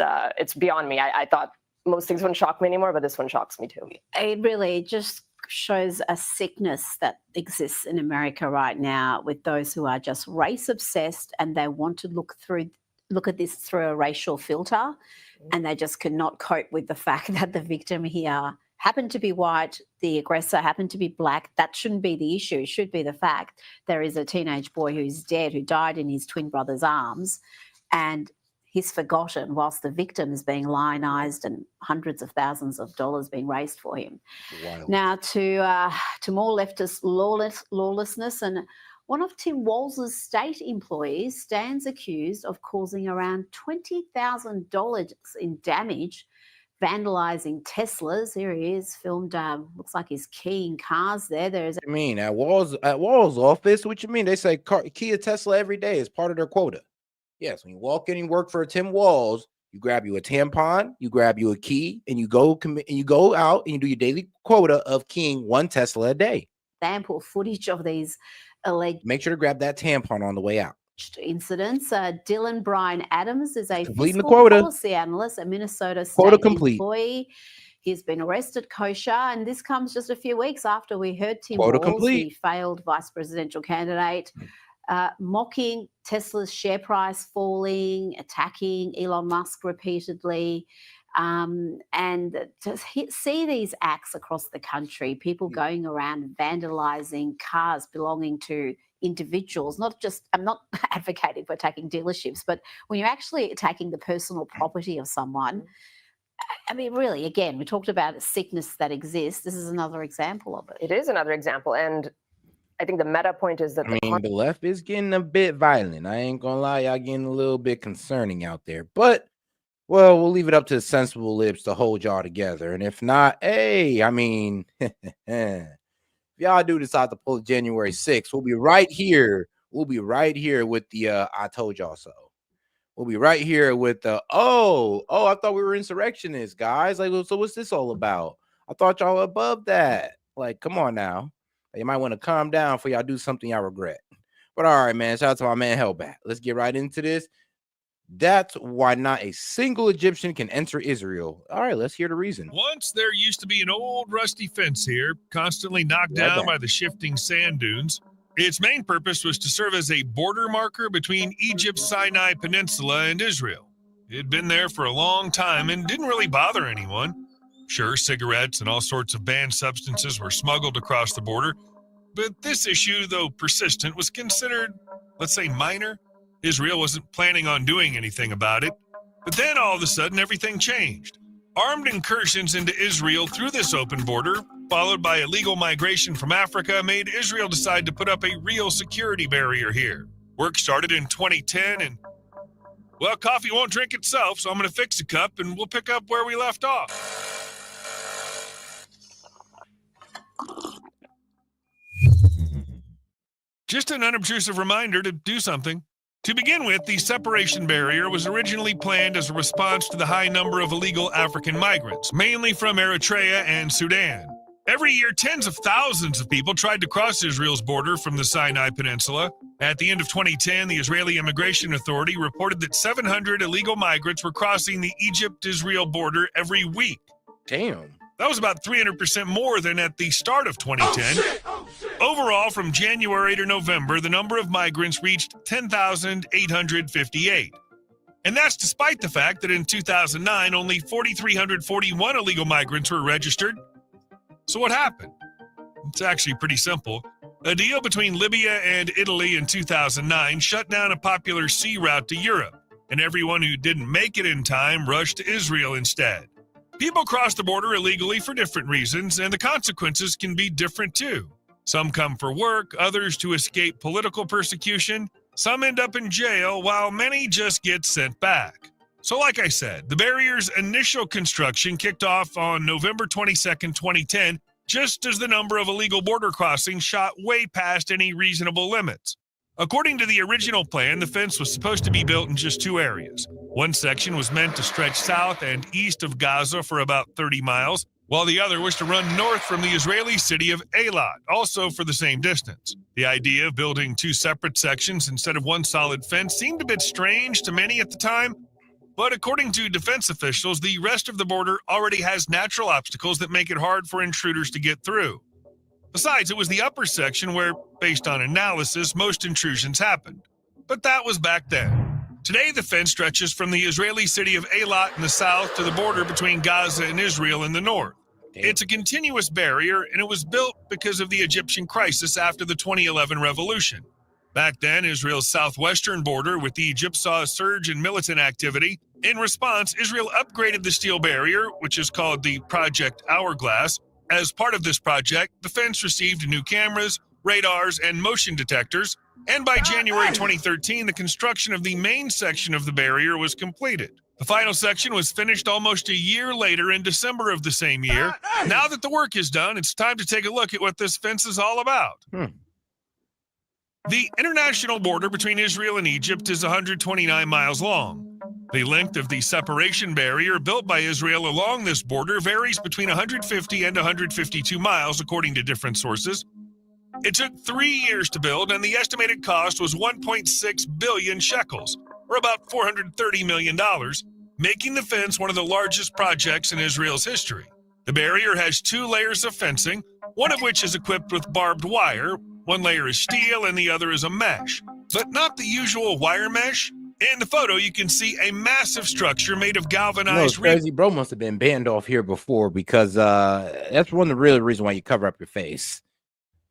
beyond me. I thought most things wouldn't shock me anymore, but this one shocks me too. It really just shows a sickness that exists in America right now with those who are just race obsessed, and they want to look at this through a racial filter, and they just cannot cope with the fact that the victim here happened to be white, the aggressor happened to be black. That shouldn't be the issue. It should be the fact there is a teenage boy who's dead, who died in his twin brother's arms, and he's forgotten whilst the victim is being lionized and hundreds of thousands of dollars being raised for him. Wild. Now to more leftist lawlessness, and one of Tim Walz's state employees stands accused of causing around $20,000 in damage, vandalizing Teslas. Here he is, filmed. Looks like he's keying cars there. There's. I mean, at Wall's office. What you mean? They say key a Tesla every day as part of their quota. Yes, when you walk in and work for Tim Walls, you grab you a tampon, you grab you a key, and you go out and you do your daily quota of keying one Tesla a day. Ample footage of these alleged. Make sure to grab that tampon on the way out. Incidents. Dylan Brian Adams is a Completing fiscal the quota. policy analyst at Minnesota Quota State complete. employee. He's been arrested kosher, and this comes just a few weeks after we heard Tim Quota Walz, complete. the failed vice presidential candidate, mocking Tesla's share price falling, attacking Elon Musk repeatedly. And to see these acts across the country, people going around vandalizing cars belonging to individuals, I'm not advocating for attacking dealerships, but when you're actually attacking the personal property of someone, I mean, really, again, we talked about a sickness that exists. This is another example of it. It is another example. And I think the meta point is that the left is getting a bit violent. I ain't gonna lie, y'all getting a little bit concerning out there. But, well, we'll leave it up to the sensible lips to hold y'all together. And if not, hey, I mean, if y'all do decide to pull January 6th, we'll be right here. We'll be right here with the I told y'all so. We'll be right here with the I thought we were insurrectionists, guys. Like, so what's this all about? I thought y'all were above that. Like, come on now. You might want to calm down before y'all do something y'all regret. But all right, man. Shout out to my man Hellbat. Let's get right into this. That's why not a single Egyptian can enter Israel. All right, let's hear the reason. Once there used to be an old rusty fence here, constantly knocked down by the shifting sand dunes. Its main purpose was to serve as a border marker between Egypt's Sinai Peninsula and Israel. It had been there for a long time and didn't really bother anyone. Sure, cigarettes and all sorts of banned substances were smuggled across the border, but this issue, though persistent, was considered, let's say, minor. Israel wasn't planning on doing anything about it. But then all of a sudden, everything changed. Armed incursions into Israel through this open border, followed by illegal migration from Africa, made Israel decide to put up a real security barrier here. Work started in 2010, and, well, coffee won't drink itself, so I'm going to fix a cup, and we'll pick up where we left off. Just an unobtrusive reminder to do something. To begin with, the separation barrier was originally planned as a response to the high number of illegal African migrants, mainly from Eritrea and Sudan. Every year, tens of thousands of people tried to cross Israel's border from the Sinai Peninsula. At the end of 2010, the Israeli Immigration Authority reported that 700 illegal migrants were crossing the Egypt-Israel border every week. Damn. That was about 300% more than at the start of 2010. Overall, from January to November, the number of migrants reached 10,858. And that's despite the fact that in 2009, only 4,341 illegal migrants were registered. So what happened? It's actually pretty simple. A deal between Libya and Italy in 2009 shut down a popular sea route to Europe, and everyone who didn't make it in time rushed to Israel instead. People cross the border illegally for different reasons, and the consequences can be different too. Some come for work, others to escape political persecution. Some end up in jail, while many just get sent back. So like I said, the barrier's initial construction kicked off on November 22nd, 2010, just as the number of illegal border crossings shot way past any reasonable limits. According to the original plan, the fence was supposed to be built in just two areas. One section was meant to stretch south and east of Gaza for about 30 miles, while the other was to run north from the Israeli city of Eilat, also for the same distance. The idea of building two separate sections instead of one solid fence seemed a bit strange to many at the time, but according to defense officials, the rest of the border already has natural obstacles that make it hard for intruders to get through. Besides, it was the upper section where, based on analysis, most intrusions happened. But that was back then. Today, the fence stretches from the Israeli city of Eilat in the south to the border between Gaza and Israel in the north. It's a continuous barrier, and it was built because of the Egyptian crisis after the 2011 revolution. Back then, Israel's southwestern border with Egypt saw a surge in militant activity. In response, Israel upgraded the steel barrier, which is called the Project Hourglass. As part of this project, the fence received new cameras, radars, and motion detectors, and by January 2013, the construction of the main section of the barrier was completed. The final section was finished almost a year later in December of the same year. Now that the work is done, it's time to take a look at what this fence is all about. The international border between Israel and Egypt is 129 miles long. The length of the separation barrier built by Israel along this border varies between 150 and 152 miles, according to different sources. It took 3 years to build, and the estimated cost was 1.6 billion shekels, or about $430 million, making the fence one of the largest projects in Israel's history. The barrier has 2 layers of fencing, one of which is equipped with barbed wire. One layer is steel and the other is a mesh, but not the usual wire mesh. In the photo, you can see a massive structure made of galvanized. Crazy bro must have been banned off here before, because that's one of the real reasons why you cover up your face.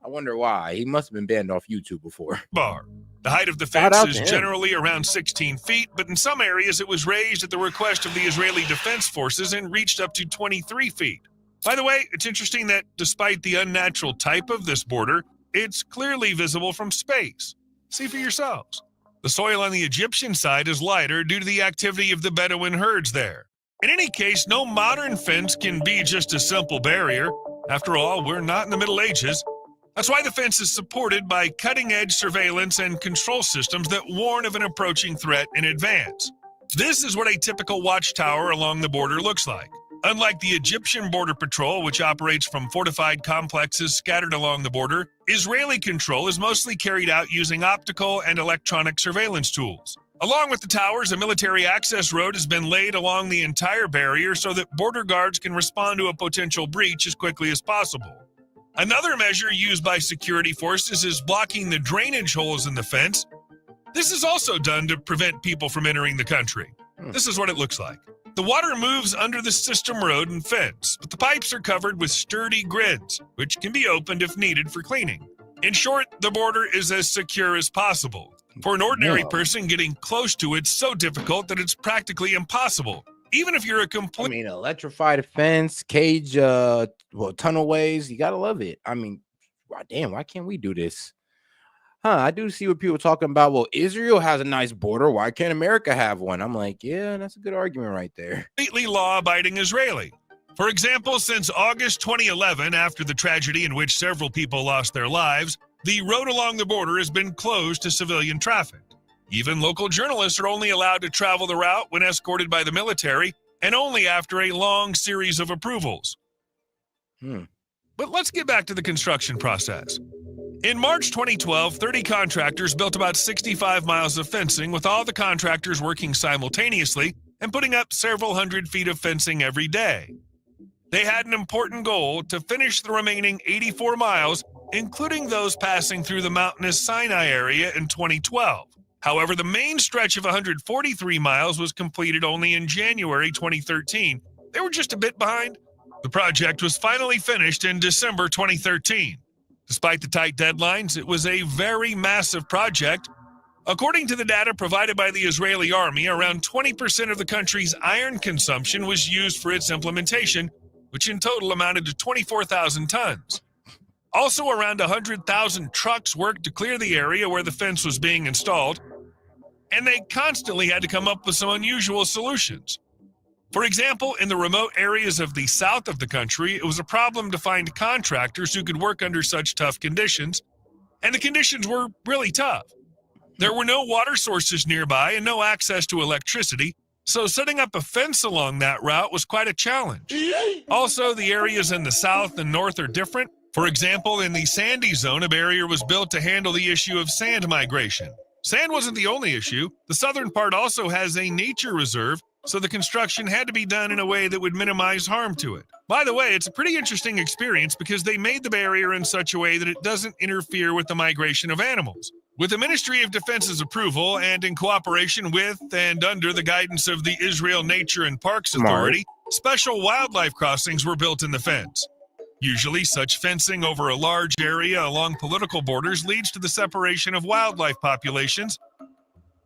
I wonder why. He must have been banned off YouTube before. Bar. The height of the fence is generally around 16 feet, but in some areas it was raised at the request of the Israeli Defense Forces and reached up to 23 feet. By the way, it's interesting that despite the unnatural type of this border, it's clearly visible from space. See for yourselves. The soil on the Egyptian side is lighter due to the activity of the Bedouin herds there. In any case, no modern fence can be just a simple barrier. After all, we're not in the Middle Ages. That's why the fence is supported by cutting-edge surveillance and control systems that warn of an approaching threat in advance. This is what a typical watchtower along the border looks like. Unlike the Egyptian Border Patrol, which operates from fortified complexes scattered along the border, Israeli control is mostly carried out using optical and electronic surveillance tools. Along with the towers, a military access road has been laid along the entire barrier so that border guards can respond to a potential breach as quickly as possible. Another measure used by security forces is blocking the drainage holes in the fence. This is also done to prevent people from entering the country. This is what it looks like. The water moves under the system road and fence, but the pipes are covered with sturdy grids, which can be opened if needed for cleaning. In short, the border is as secure as possible. For an ordinary person, getting close to it's so difficult that it's practically impossible. Even if you're a complete... I mean, electrified fence, cage, tunnelways, you gotta love it. I mean, damn, why can't we do this? I do see what people are talking about. Well, Israel has a nice border. Why can't America have one? I'm like, yeah, that's a good argument right there. Completely law-abiding Israeli. For example, since August 2011, after the tragedy in which several people lost their lives, the road along the border has been closed to civilian traffic. Even local journalists are only allowed to travel the route when escorted by the military, and only after a long series of approvals. But let's get back to the construction process. In March 2012, 30 contractors built about 65 miles of fencing, with all the contractors working simultaneously and putting up several hundred feet of fencing every day. They had an important goal: to finish the remaining 84 miles, including those passing through the mountainous Sinai area in 2012. However, the main stretch of 143 miles was completed only in January 2013. They were just a bit behind. The project was finally finished in December 2013. Despite the tight deadlines, it was a very massive project. According to the data provided by the Israeli army, around 20% of the country's iron consumption was used for its implementation, which in total amounted to 24,000 tons. Also, around 100,000 trucks worked to clear the area where the fence was being installed. and they constantly had to come up with some unusual solutions. For example, in the remote areas of the south of the country, it was a problem to find contractors who could work under such tough conditions, and the conditions were really tough. There were no water sources nearby and no access to electricity, so setting up a fence along that route was quite a challenge. Also, the areas in the south and north are different. For example, in the sandy zone, a barrier was built to handle the issue of sand migration. Sand wasn't the only issue. The southern part also has a nature reserve, so the construction had to be done in a way that would minimize harm to it. By the way, it's a pretty interesting experience because they made the barrier in such a way that it doesn't interfere with the migration of animals. With the Ministry of Defense's approval and in cooperation with and under the guidance of the Israel Nature and Parks Authority, special wildlife crossings were built in the fence. Usually, such fencing over a large area along political borders leads to the separation of wildlife populations.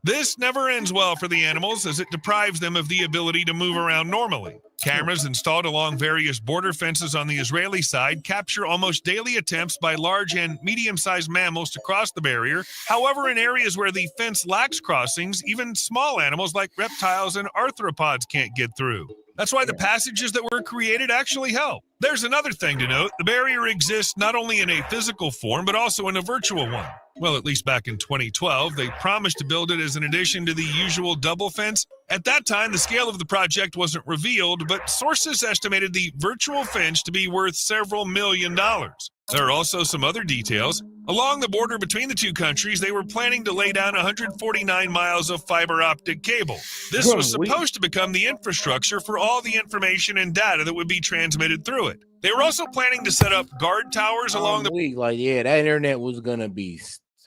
This never ends well for the animals as it deprives them of the ability to move around normally. Cameras installed along various border fences on the Israeli side capture almost daily attempts by large and medium-sized mammals to cross the barrier. However, in areas where the fence lacks crossings, even small animals like reptiles and arthropods can't get through. That's why the passages that were created actually help. There's another thing to note. The barrier exists not only in a physical form, but also in a virtual one. Well, at least back in 2012, they promised to build it as an addition to the usual double fence. At that time, the scale of the project wasn't revealed, but sources estimated the virtual fence to be worth several $1 million. There are also some other details. Along the border between the two countries, they were planning to lay down 149 miles of fiber optic cable. This was supposed to become the infrastructure for all the information and data that would be transmitted through it. They were also planning to set up guard towers along the... Like, yeah, that internet was going to be,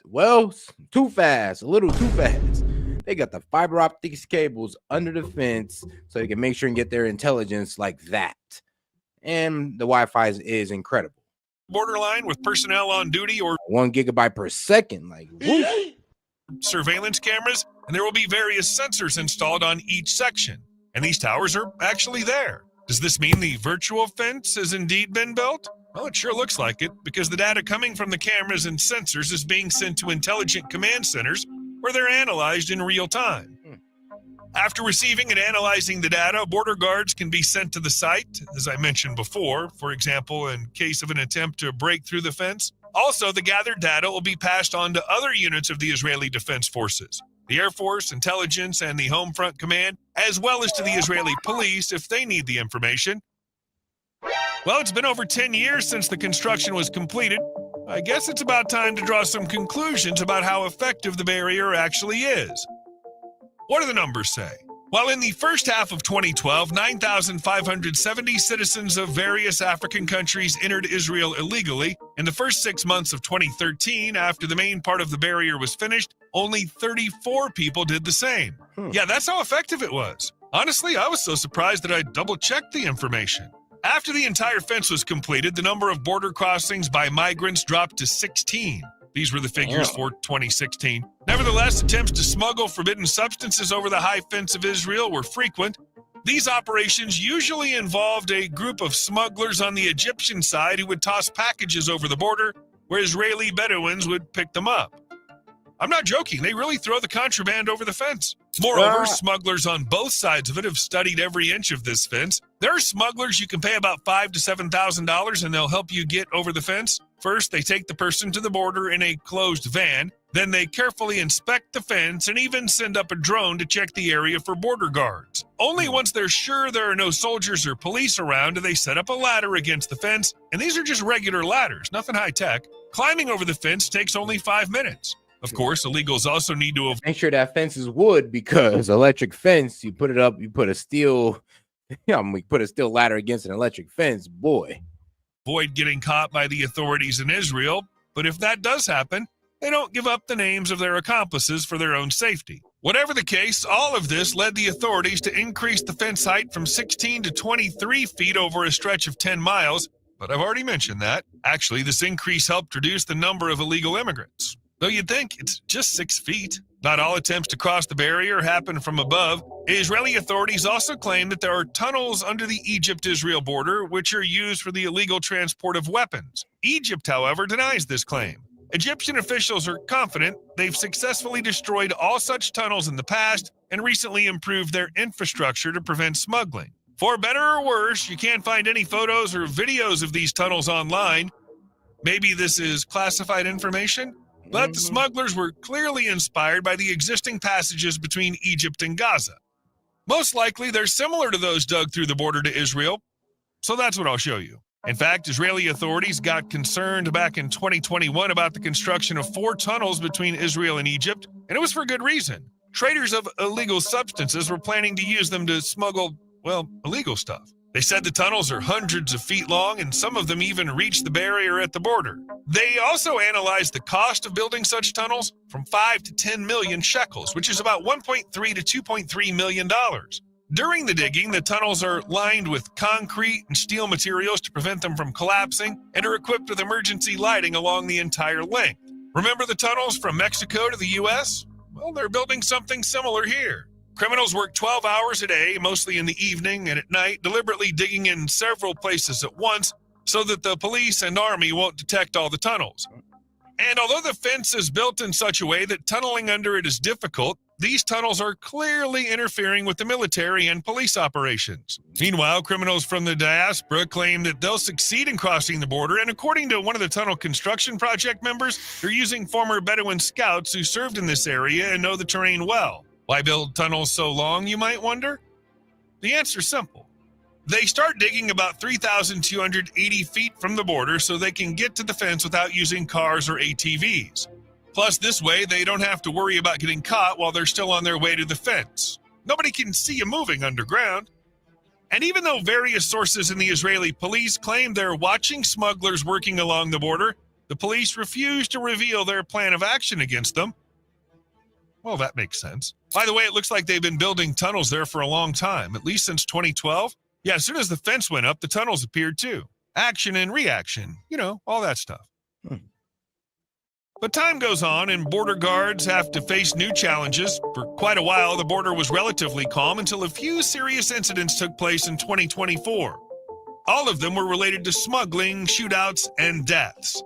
well, too fast, a little too fast. They got the fiber optics cables under the fence so they can make sure and get their intelligence like that. And the Wi-Fi is incredible. Borderline with personnel on duty or 1 gigabyte per second, like whoop. Surveillance cameras, and there will be various sensors installed on each section. And these towers are actually there. Does this mean the virtual fence has indeed been built? Well, it sure looks like it, because the data coming from the cameras and sensors is being sent to intelligent command centers where they're analyzed in real time. After receiving and analyzing the data, border guards can be sent to the site, as I mentioned before, for example, in case of an attempt to break through the fence. Also, the gathered data will be passed on to other units of the Israeli Defense Forces, the Air Force, Intelligence, and the Home Front Command, as well as to the Israeli police if they need the information. Well, it's been over 10 years since the construction was completed. I guess it's about time to draw some conclusions about how effective the barrier actually is. What do the numbers say? Well, in the first half of 2012, 9,570 citizens of various African countries entered Israel illegally. In the first 6 months of 2013, after the main part of the barrier was finished, only 34 people did the same. Yeah, that's how effective it was. Honestly, I was so surprised that I double-checked the information. After the entire fence was completed, the number of border crossings by migrants dropped to 16. These were the figures for 2016. Nevertheless, attempts to smuggle forbidden substances over the high fence of Israel were frequent. These operations usually involved a group of smugglers on the Egyptian side who would toss packages over the border, where Israeli Bedouins would pick them up. I'm not joking, they really throw the contraband over the fence. Moreover, smugglers on both sides of it have studied every inch of this fence. There are smugglers you can pay about $5,000 to $7,000 and they'll help you get over the fence. First, they take the person to the border in a closed van. Then they carefully inspect the fence and even send up a drone to check the area for border guards. Only once they're sure there are no soldiers or police around do they set up a ladder against the fence. And these are just regular ladders, nothing high tech. Climbing over the fence takes only 5 minutes. Of course, illegals also need to make sure that fence is wood, because electric fence, you put it up, you put a steel, we put a steel ladder against an electric fence, boy. Avoid getting caught by the authorities in Israel, but if that does happen, they don't give up the names of their accomplices for their own safety. Whatever the case, all of this led the authorities to increase the fence height from 16 to 23 feet over a stretch of 10 miles, but I've already mentioned that. Actually, this increase helped reduce the number of illegal immigrants. Though you'd think it's just 6 feet. Not all attempts to cross the barrier happen from above. Israeli authorities also claim that there are tunnels under the Egypt-Israel border which are used for the illegal transport of weapons. Egypt, however, denies this claim. Egyptian officials are confident they've successfully destroyed all such tunnels in the past and recently improved their infrastructure to prevent smuggling. For better or worse, you can't find any photos or videos of these tunnels online. Maybe this is classified information? But the smugglers were clearly inspired by the existing passages between Egypt and Gaza. Most likely, they're similar to those dug through the border to Israel, so that's what I'll show you. In fact, Israeli authorities got concerned back in 2021 about the construction of 4 tunnels between Israel and Egypt, and it was for good reason. Traders of illegal substances were planning to use them to smuggle, well, illegal stuff. They said the tunnels are hundreds of feet long, and some of them even reach the barrier at the border. They also analyzed the cost of building such tunnels from 5 to 10 million shekels, which is about $1.3 to $2.3 million. During the digging, the tunnels are lined with concrete and steel materials to prevent them from collapsing and are equipped with emergency lighting along the entire length. Remember the tunnels from Mexico to the U.S.? Well, they're building something similar here. Criminals work 12 hours a day, mostly in the evening and at night, deliberately digging in several places at once so that the police and army won't detect all the tunnels. And although the fence is built in such a way that tunneling under it is difficult, these tunnels are clearly interfering with the military and police operations. Meanwhile, criminals from the diaspora claim that they'll succeed in crossing the border, and according to one of the tunnel construction project members, they're using former Bedouin scouts who served in this area and know the terrain well. Why build tunnels so long, you might wonder? The answer's simple. They start digging about 3,280 feet from the border so they can get to the fence without using cars or ATVs. Plus, this way, they don't have to worry about getting caught while they're still on their way to the fence. Nobody can see you moving underground. And even though various sources in the Israeli police claim they're watching smugglers working along the border, the police refuse to reveal their plan of action against them. Well, that makes sense. By the way, it looks like they've been building tunnels there for a long time, at least since 2012. Yeah, as soon as the fence went up, the tunnels appeared too. Action and reaction, all that stuff. But time goes on and border guards have to face new challenges. For quite a while, the border was relatively calm until a few serious incidents took place in 2024. All of them were related to smuggling, shootouts, and deaths.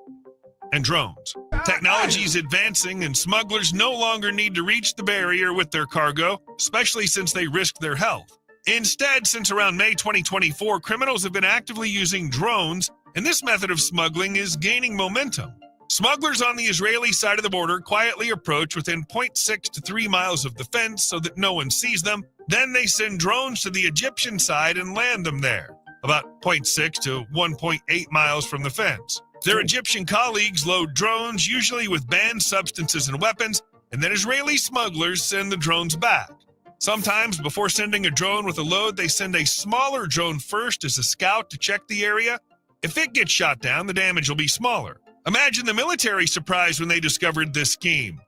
And drones. Technology is advancing, and smugglers no longer need to reach the barrier with their cargo, especially since they risk their health. Instead, since around May 2024, criminals have been actively using drones, and this method of smuggling is gaining momentum. Smugglers on the Israeli side of the border quietly approach within 0.6 to 3 miles of the fence so that no one sees them. Then they send drones to the Egyptian side and land them there, about 0.6 to 1.8 miles from the fence. Their Egyptian colleagues load drones, usually with banned substances and weapons, and then Israeli smugglers send the drones back. Sometimes, before sending a drone with a load, they send a smaller drone first as a scout to check the area. If it gets shot down, the damage will be smaller. Imagine the military surprise when they discovered this scheme.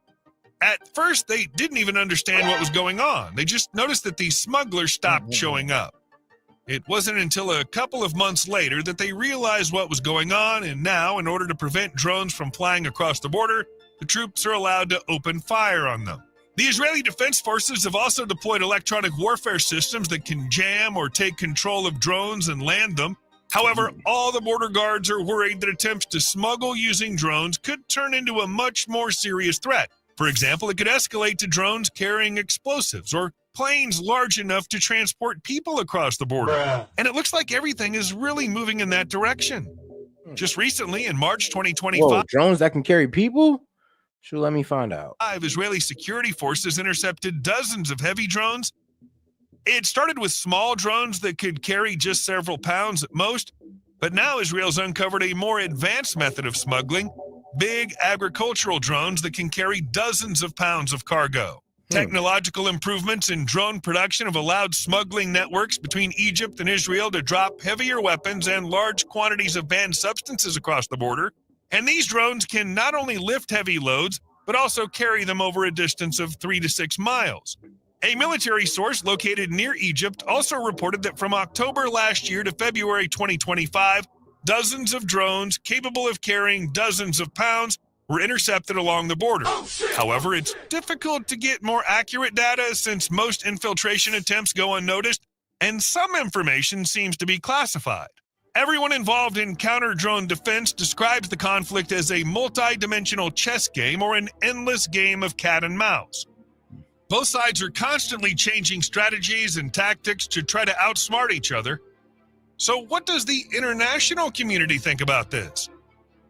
At first, they didn't even understand what was going on. They just noticed that these smugglers stopped showing up. It wasn't until a couple of months later that they realized what was going on, and now, in order to prevent drones from flying across the border, the troops are allowed to open fire on them. The Israeli Defense Forces have also deployed electronic warfare systems that can jam or take control of drones and land them. However, all the border guards are worried that attempts to smuggle using drones could turn into a much more serious threat. For example, it could escalate to drones carrying explosives or planes large enough to transport people across the border. And it looks like everything is really moving in that direction. Just recently, in March 2025, Whoa, drones that can carry people? Sure, let me find out. Israeli security forces intercepted dozens of heavy drones. It started with small drones that could carry just several pounds at most, but now Israel's uncovered a more advanced method of smuggling, big agricultural drones that can carry dozens of pounds of cargo. Technological improvements in drone production have allowed smuggling networks between Egypt and Israel to drop heavier weapons and large quantities of banned substances across the border. And these drones can not only lift heavy loads, but also carry them over a distance of 3 to 6 miles. A military source located near Egypt also reported that from October last year to February 2025, dozens of drones capable of carrying dozens of pounds were intercepted along the border. However, it's difficult to get more accurate data since most infiltration attempts go unnoticed, and some information seems to be classified. Everyone involved in counter-drone defense describes the conflict as a multi-dimensional chess game or an endless game of cat and mouse. Both sides are constantly changing strategies and tactics to try to outsmart each other. So what does the international community think about this?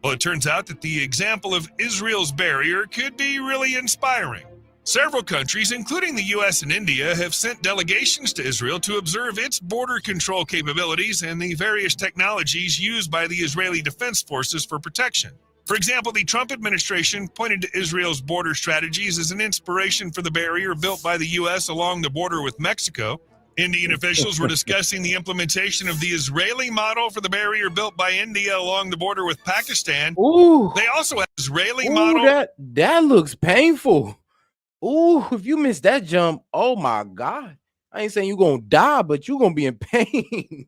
Well, it turns out that the example of Israel's barrier could be really inspiring. Several countries, including the US and India, have sent delegations to Israel to observe its border control capabilities and the various technologies used by the Israeli Defense Forces for protection. For example, the Trump administration pointed to Israel's border strategies as an inspiration for the barrier built by the US along the border with Mexico. Indian officials were discussing the implementation of the Israeli model for the barrier built by India along the border with Pakistan. Ooh. They also have Israeli Ooh, model. that looks painful. Ooh, if you miss that jump, oh my God. I ain't saying you're going to die, but you're going to be in pain.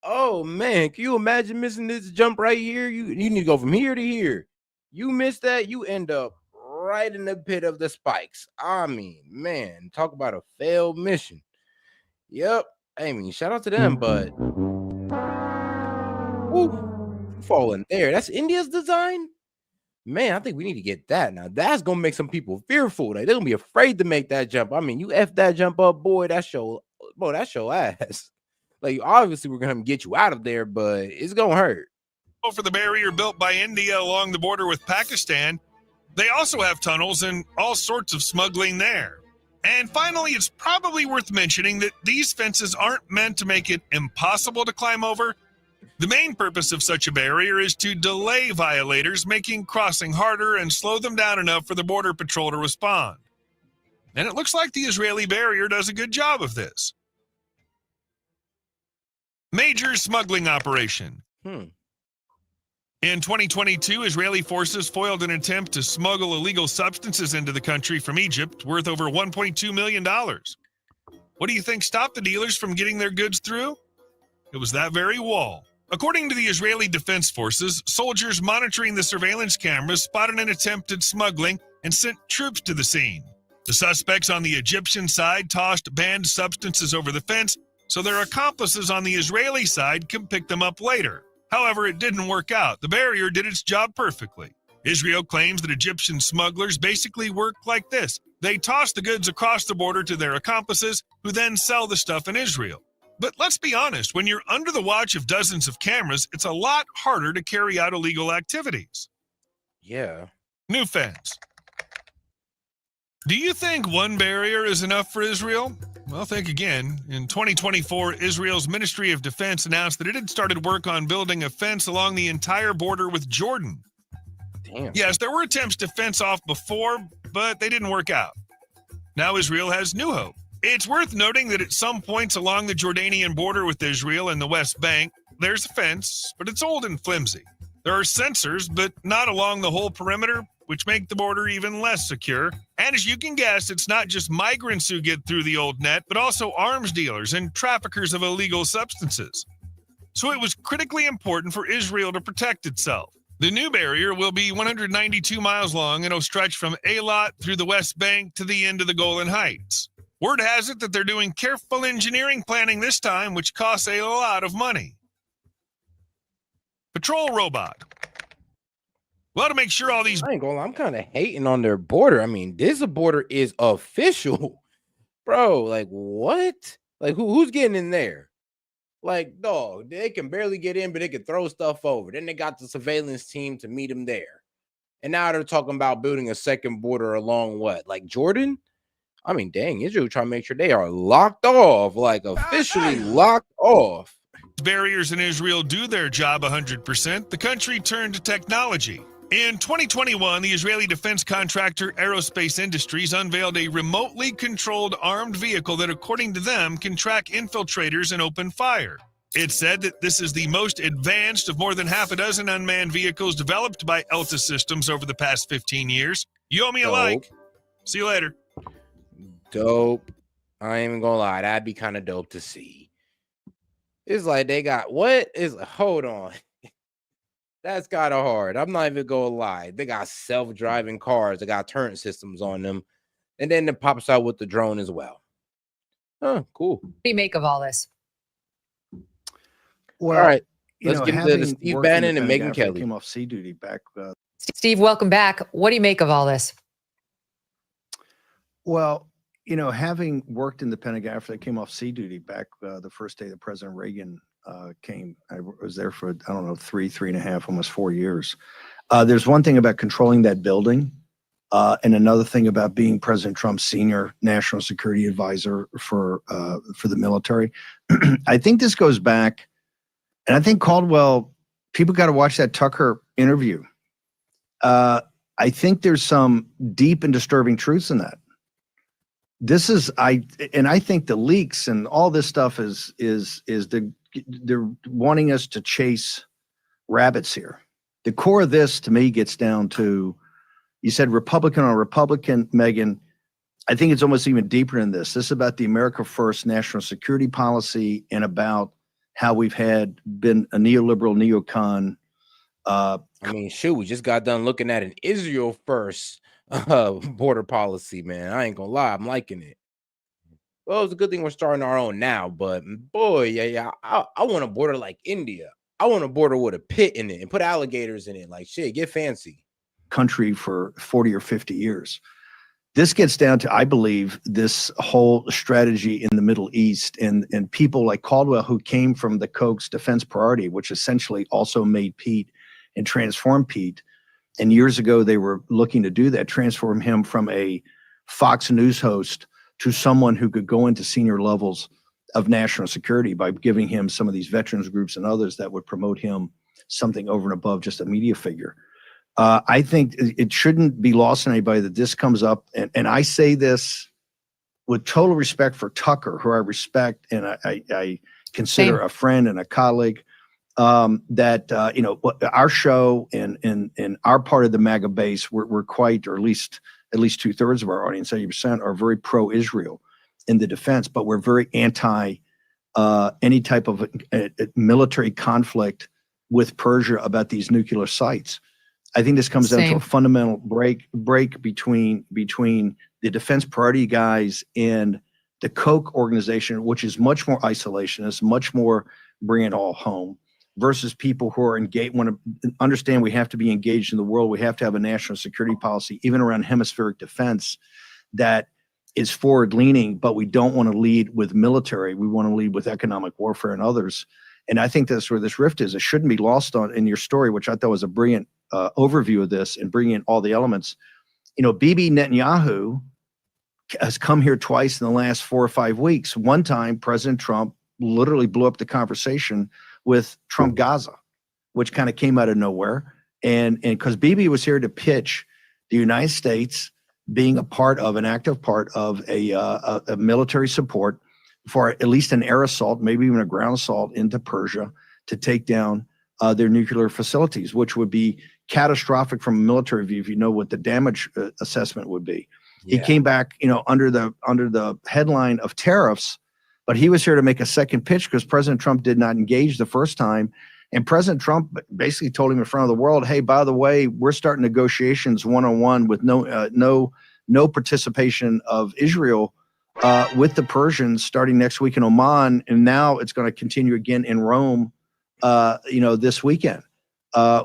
Oh, man. Can you imagine missing this jump right here? You need to go from here to here. You miss that, you end up right in the pit of the spikes. I mean, man, talk about a failed mission. Yep. I mean, shout out to them, but ooh, falling there. That's India's design? Man, I think we need to get that. Now, that's going to make some people fearful. Like, they're going to be afraid to make that jump. I mean, you F that jump up, boy, that's your ass. Like, obviously, we're going to get you out of there, but it's going to hurt. For the barrier built by India along the border with Pakistan, they also have tunnels and all sorts of smuggling there. And finally, it's probably worth mentioning that these fences aren't meant to make it impossible to climb over. The main purpose of such a barrier is to delay violators, making crossing harder and slow them down enough for the Border Patrol to respond. And it looks like the Israeli barrier does a good job of this. Major smuggling operation. In 2022, Israeli forces foiled an attempt to smuggle illegal substances into the country from Egypt worth over $1.2 million. What do you think stopped the dealers from getting their goods through? It was that very wall. According to the Israeli Defense Forces, soldiers monitoring the surveillance cameras spotted an attempted smuggling and sent troops to the scene. The suspects on the Egyptian side tossed banned substances over the fence, so their accomplices on the Israeli side can pick them up later. However, it didn't work out. The barrier did its job perfectly. Israel claims that Egyptian smugglers basically work like this. They toss the goods across the border to their accomplices, who then sell the stuff in Israel. But let's be honest, when you're under the watch of dozens of cameras, it's a lot harder to carry out illegal activities. Yeah. New fans. Do you think one barrier is enough for Israel? Well, think again. In 2024, Israel's Ministry of Defense announced that it had started work on building a fence along the entire border with Jordan. Damn. Yes, there were attempts to fence off before, but they didn't work out. Now Israel has new hope. It's worth noting that at some points along the Jordanian border with Israel and the West Bank, there's a fence, but it's old and flimsy. There are sensors, but not along the whole perimeter, which make the border even less secure. And as you can guess, it's not just migrants who get through the old net, but also arms dealers and traffickers of illegal substances. So it was critically important for Israel to protect itself. The new barrier will be 192 miles long and will stretch from Eilat through the West Bank to the end of the Golan Heights. Word has it that they're doing careful engineering planning this time, which costs a lot of money. Patrol robot. Well, to make sure all these... I ain't gonna lie, I'm kind of hating on their border. I mean, this border is official. Bro, like, what? Like, who's getting in there? Like, dog, they can barely get in, but they can throw stuff over. Then they got the surveillance team to meet them there. And now they're talking about building a second border along what? Like Jordan? I mean, dang, Israel trying to make sure they are locked off, like officially locked off. Barriers in Israel do their job 100%. The country turned to technology. In 2021, the Israeli defense contractor Aerospace Industries unveiled a remotely controlled armed vehicle that, according to them, can track infiltrators and open fire. It said that this is the most advanced of more than half a dozen unmanned vehicles developed by Elta Systems over the past 15 years. You owe me a like. See you later. Dope. I ain't even gonna lie, that'd be kind of dope to see. It's like they got what is hold on. That's kind of hard. I'm not even gonna lie. They got self-driving cars, they got turret systems on them, and then it pops out with the drone as well. Huh, cool. What do you make of all this? Well, all right. Let's get to Steve Bannon and Megyn Kelly. Came off sea duty back. Steve, welcome back. What do you make of all this? Well, having worked in the Pentagon after I came off sea duty back the first day that President Reagan came, I was there for, I don't know, 3.5, almost 4 years. There's one thing about controlling that building, and another thing about being President Trump's senior national security advisor for the military. I think this goes back, and I think Caldwell, people got to watch that Tucker interview. I think there's some deep and disturbing truths in that. I think the leaks and all this stuff they're wanting us to chase rabbits here. The core of this, to me, gets down to, you said Republican on Republican, Megyn. I think it's almost even deeper than this. This is about the America First national security policy and about how we've been a neoliberal neocon. We just got done looking at an Israel first border policy, man. I ain't gonna lie, I'm liking it. Well, it's a good thing we're starting our own now, but boy, I want a border like India. I want a border with a pit in it and put alligators in it. Like, shit, get fancy. Country for 40 or 50 years. This gets down to, I believe, this whole strategy in the Middle East and people like Caldwell, who came from the Koch's defense priority, which essentially also made Pete and transformed Pete. And years ago, they were looking to do that, transform him from a Fox News host to someone who could go into senior levels of national security by giving him some of these veterans groups and others that would promote him something over and above just a media figure. I think it shouldn't be lost on anybody that this comes up. And I say this with total respect for Tucker, who I respect and I consider a friend and a colleague. Our show and our part of the MAGA base, we're quite, or at least 2/3 of our audience, 80%, are very pro-Israel in the defense, but we're very anti any type of military conflict with Persia about these nuclear sites. I think this comes down to a fundamental break between the defense priority guys and the Koch organization, which is much more isolationist, much more bring it all home, versus people who are engaged, want to understand we have to be engaged in the world. We have to have a national security policy, even around hemispheric defense, that is forward leaning, but we don't want to lead with military. We want to lead with economic warfare and others. And I think that's where this rift is. It shouldn't be lost on in your story, which I thought was a brilliant overview of this and bringing in all the elements. Bibi Netanyahu has come here twice in the last 4 or 5 weeks. One time, President Trump literally blew up the conversation with Trump Gaza, which kind of came out of nowhere. And because Bibi was here to pitch the United States being a part of, an active part of a military support for at least an air assault, maybe even a ground assault into Persia to take down their nuclear facilities, which would be catastrophic from a military view if you know what the damage assessment would be. Yeah. He came back, under the headline of tariffs, but he was here to make a second pitch because President Trump did not engage the first time. And President Trump basically told him in front of the world, hey, by the way, we're starting negotiations one-on-one with no participation of Israel with the Persians starting next week in Oman. And now it's going to continue again in Rome, this weekend,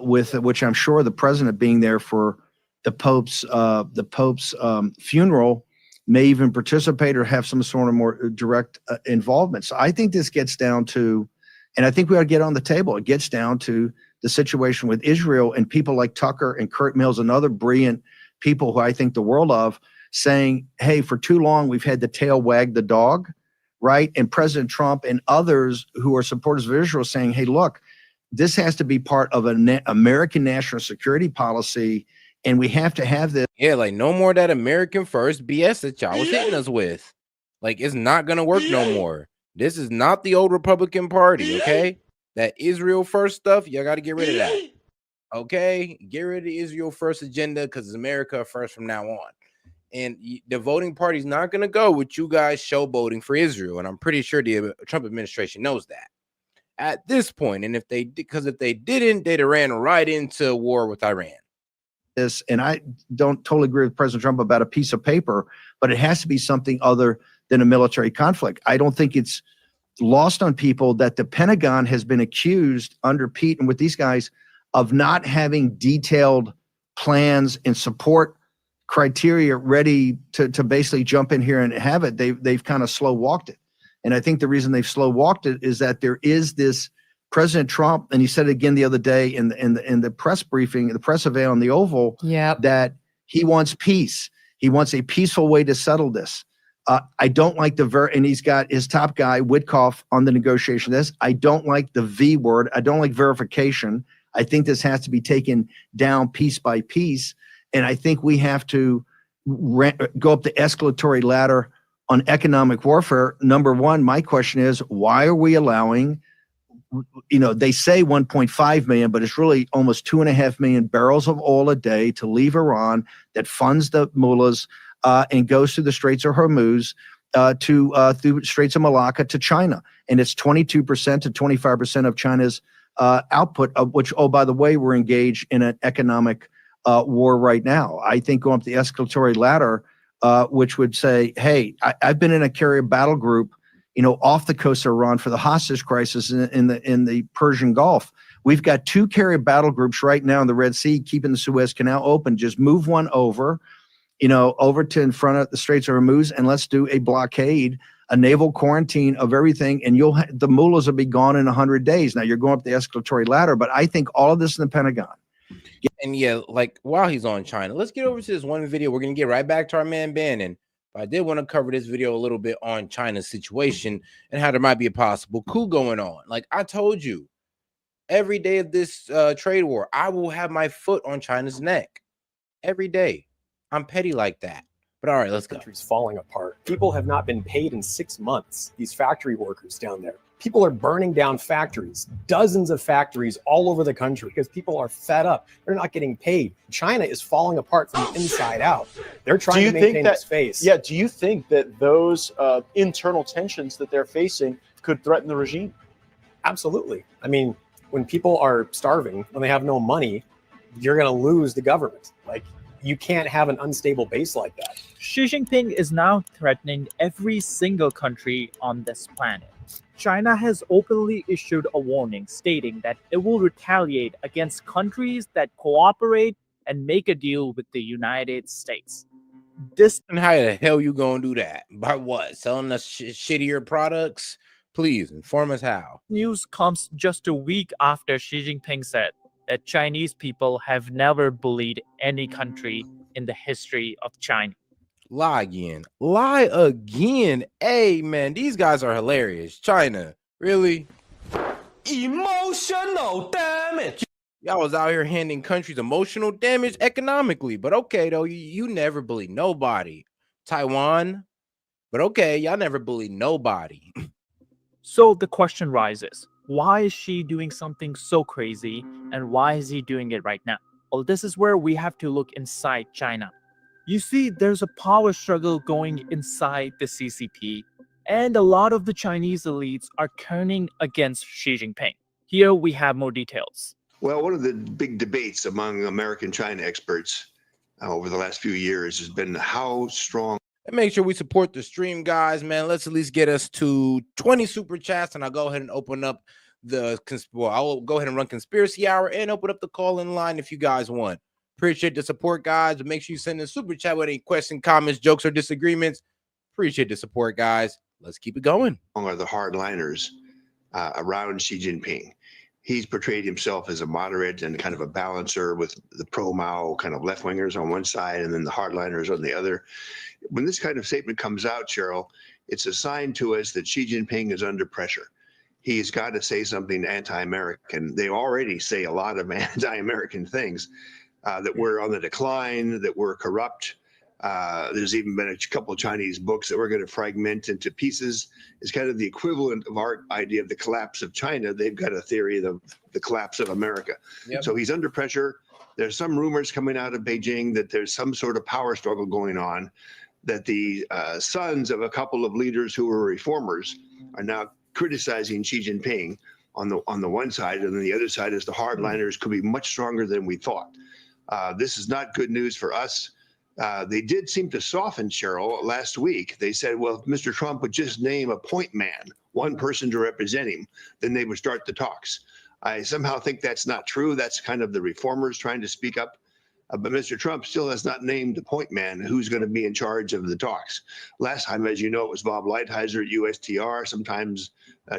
with which I'm sure the president being there for the Pope's funeral may even participate or have some sort of more direct involvement. So I think this gets down to, and I think we ought to get on the table. It gets down to the situation with Israel and people like Tucker and Kurt Mills and other brilliant people who I think the world of, saying, hey, for too long we've had the tail wag the dog, right? And President Trump and others who are supporters of Israel saying, hey, look, this has to be part of an American national security policy, and we have to have this. Yeah, like no more that American first BS that y'all was hitting us with. Like, it's not going to work no more. This is not the old Republican Party, okay? That Israel first stuff, y'all got to get rid of that. Okay? Get rid of the Israel first agenda because it's America first from now on. And the voting party is not going to go with you guys showboating for Israel. And I'm pretty sure the Trump administration knows that at this point. And if they didn't, they'd have ran right into war with Iran. And I don't totally agree with President Trump about a piece of paper, but it has to be something other than a military conflict. I don't think it's lost on people that the Pentagon has been accused under Pete and with these guys of not having detailed plans and support criteria ready to basically jump in here and have it. They've kind of slow walked it. And I think the reason they've slow walked it is that there is this President Trump, and he said it again the other day in the press briefing, the press avail on the Oval, that he wants peace. He wants a peaceful way to settle this. I don't like and he's got his top guy, Witkoff, on the negotiation desk. I don't like the V word. I don't like verification. I think this has to be taken down piece by piece. And I think we have to go up the escalatory ladder on economic warfare. Number one, my question is, why are we allowing, they say 1.5 million, but it's really almost 2.5 million barrels of oil a day to leave Iran that funds the mullahs and goes through the Straits of Hormuz through Straits of Malacca to China. And it's 22% to 25% of China's output, of which, oh, by the way, we're engaged in an economic war right now. I think going up the escalatory ladder, which would say, hey, I've been in a carrier battle group, off the coast of Iran for the hostage crisis in the Persian Gulf. We've got 2 carrier battle groups right now in the Red Sea, keeping the Suez Canal open. Just move one over, over to in front of the Straits of Hormuz, and let's do a blockade, a naval quarantine of everything, and the mullahs will be gone in 100 days. Now you're going up the escalatory ladder, but I think all of this in the Pentagon. And yeah, like while he's on China, let's get over to this one video. We're gonna get right back to our man Bannon. But I did want to cover this video a little bit on China's situation and how there might be a possible coup going on. Like I told you, every day of this trade war, I will have my foot on China's neck. Every day. I'm petty like that. But all right, let's go. Country's falling apart. People have not been paid in 6 months. These factory workers down there. People are burning down factories, dozens of factories all over the country because people are fed up. They're not getting paid. China is falling apart from the inside out. They're trying to maintain its face. Yeah. Do you think that those internal tensions that they're facing could threaten the regime? Absolutely. I mean, when people are starving, when they have no money, you're going to lose the government. Like, you can't have an unstable base like that. Xi Jinping is now threatening every single country on this planet. China has openly issued a warning stating that it will retaliate against countries that cooperate and make a deal with the United States. And how the hell you gonna do that? By what? Selling us shittier products? Please inform us how. News comes just a week after Xi Jinping said that Chinese people have never bullied any country in the history of China. Lie again. Lie again. Hey, man, these guys are hilarious. China, really? Emotional damage. Y'all was out here handing countries emotional damage economically. But okay, though, you never bullied nobody. Taiwan, but okay, y'all never bullied nobody. So the question rises, why is Xi doing something so crazy, and why is he doing it right now? Well, this is where we have to look inside China. You see, there's a power struggle going inside the CCP, and a lot of the Chinese elites are turning against Xi Jinping. Here we have more details. Well, one of the big debates among American China experts over the last few years has been how strong. And make sure we support the stream, guys, man. Let's at least get us to 20 super chats, and I'll go ahead and open up I'll go ahead and run Conspiracy Hour and open up the call-in line if you guys want. Appreciate the support, guys. But make sure you send in super chat with any questions, comments, jokes, or disagreements. Appreciate the support, guys. Let's keep it going. Are the hardliners around Xi Jinping? He's portrayed himself as a moderate and kind of a balancer with the pro-Mao kind of left-wingers on one side and then the hardliners on the other. When this kind of statement comes out, Cheryl, it's a sign to us that Xi Jinping is under pressure. He's got to say something anti-American. They already say a lot of anti-American things. That we're on the decline, that we're corrupt. There's even been a couple of Chinese books that we're going to fragment into pieces. It's kind of the equivalent of our idea of the collapse of China. They've got a theory of the collapse of America. Yep. So he's under pressure. There's some rumors coming out of Beijing that there's some sort of power struggle going on, that the sons of a couple of leaders who were reformers are now criticizing Xi Jinping on the one side, and then the other side is the hardliners could be much stronger than we thought. This is not good news for us. They did seem to soften, Cheryl, last week. They said, well, if Mr. Trump would just name a point man, one person to represent him, then they would start the talks. I somehow think that's not true. That's kind of the reformers trying to speak up. But Mr. Trump still has not named the point man who's going to be in charge of the talks. Last time, as you know, it was Bob Lighthizer at USTR, sometimes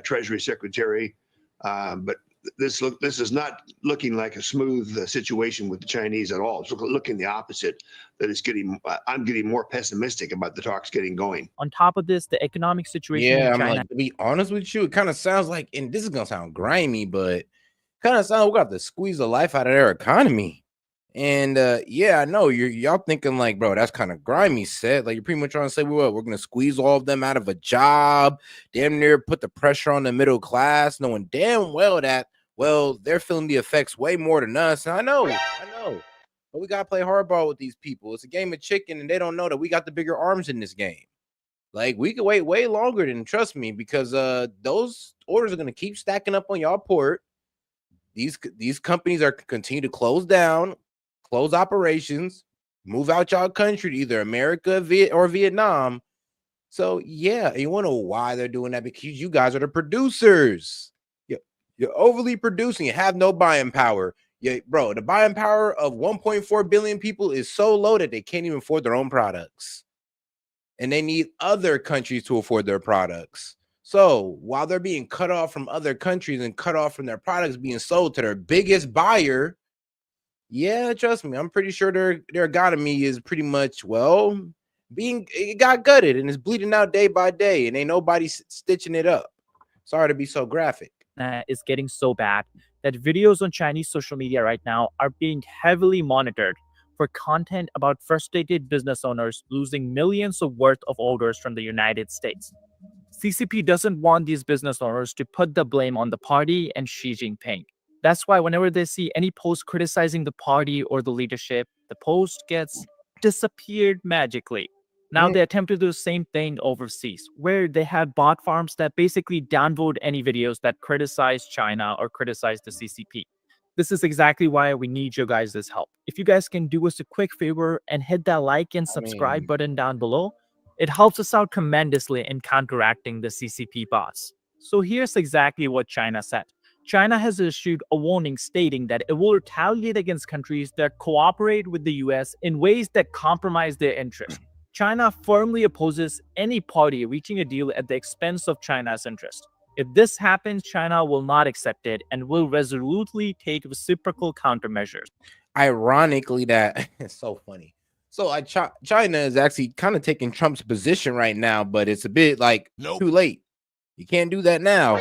Treasury Secretary. But this is not looking like a smooth situation with the Chinese at all. It's looking the opposite. That it's getting. I'm getting more pessimistic about the talks getting going. On top of this, the economic situation Yeah, in I'm China. like, to be honest with you, it kind of sounds like, and this is gonna sound grimy, but kind of sounds like we got to squeeze the life out of their economy. And yeah, I know y'all thinking like, bro, that's kind of grimy set. Like you're pretty much trying to say, well, we're gonna squeeze all of them out of a job, damn near put the pressure on the middle class, knowing damn well that, well, they're feeling the effects way more than us. And I know. But we gotta play hardball with these people. It's a game of chicken, and they don't know that we got the bigger arms in this game. Like we could wait way longer than, trust me, because those orders are gonna keep stacking up on y'all port. These companies are continue to close down, close operations, move out y'all country to either America or Vietnam. So yeah, and you want to know why they're doing that? Because you guys are the producers. You're overly producing. You have no buying power. Yeah, bro, the buying power of 1.4 billion people is so low that they can't even afford their own products. And they need other countries to afford their products. So while they're being cut off from other countries and cut off from their products being sold to their biggest buyer, yeah, trust me, I'm pretty sure their economy is pretty much, well, it got gutted and it's bleeding out day by day, and ain't nobody stitching it up. Sorry to be so graphic. Is getting so bad that videos on Chinese social media right now are being heavily monitored for content about frustrated business owners losing millions of worth of orders from the United States. CCP doesn't want these business owners to put the blame on the party and Xi Jinping. That's why whenever they see any post criticizing the party or the leadership, the post gets disappeared magically. Now they attempt to do the same thing overseas, where they have bot farms that basically downvote any videos that criticize China or criticize the CCP. This is exactly why we need your guys' help. If you guys can do us a quick favor and hit that like and subscribe button down below, it helps us out tremendously in counteracting the CCP bots. So here's exactly what China said. China has issued a warning stating that it will retaliate against countries that cooperate with the US in ways that compromise their interests. China firmly opposes any party reaching a deal at the expense of China's interest. If this happens, China will not accept it and will resolutely take reciprocal countermeasures. Ironically, that it's so funny. So China is actually kind of taking Trump's position right now, but it's a bit like too late. You can't do that now.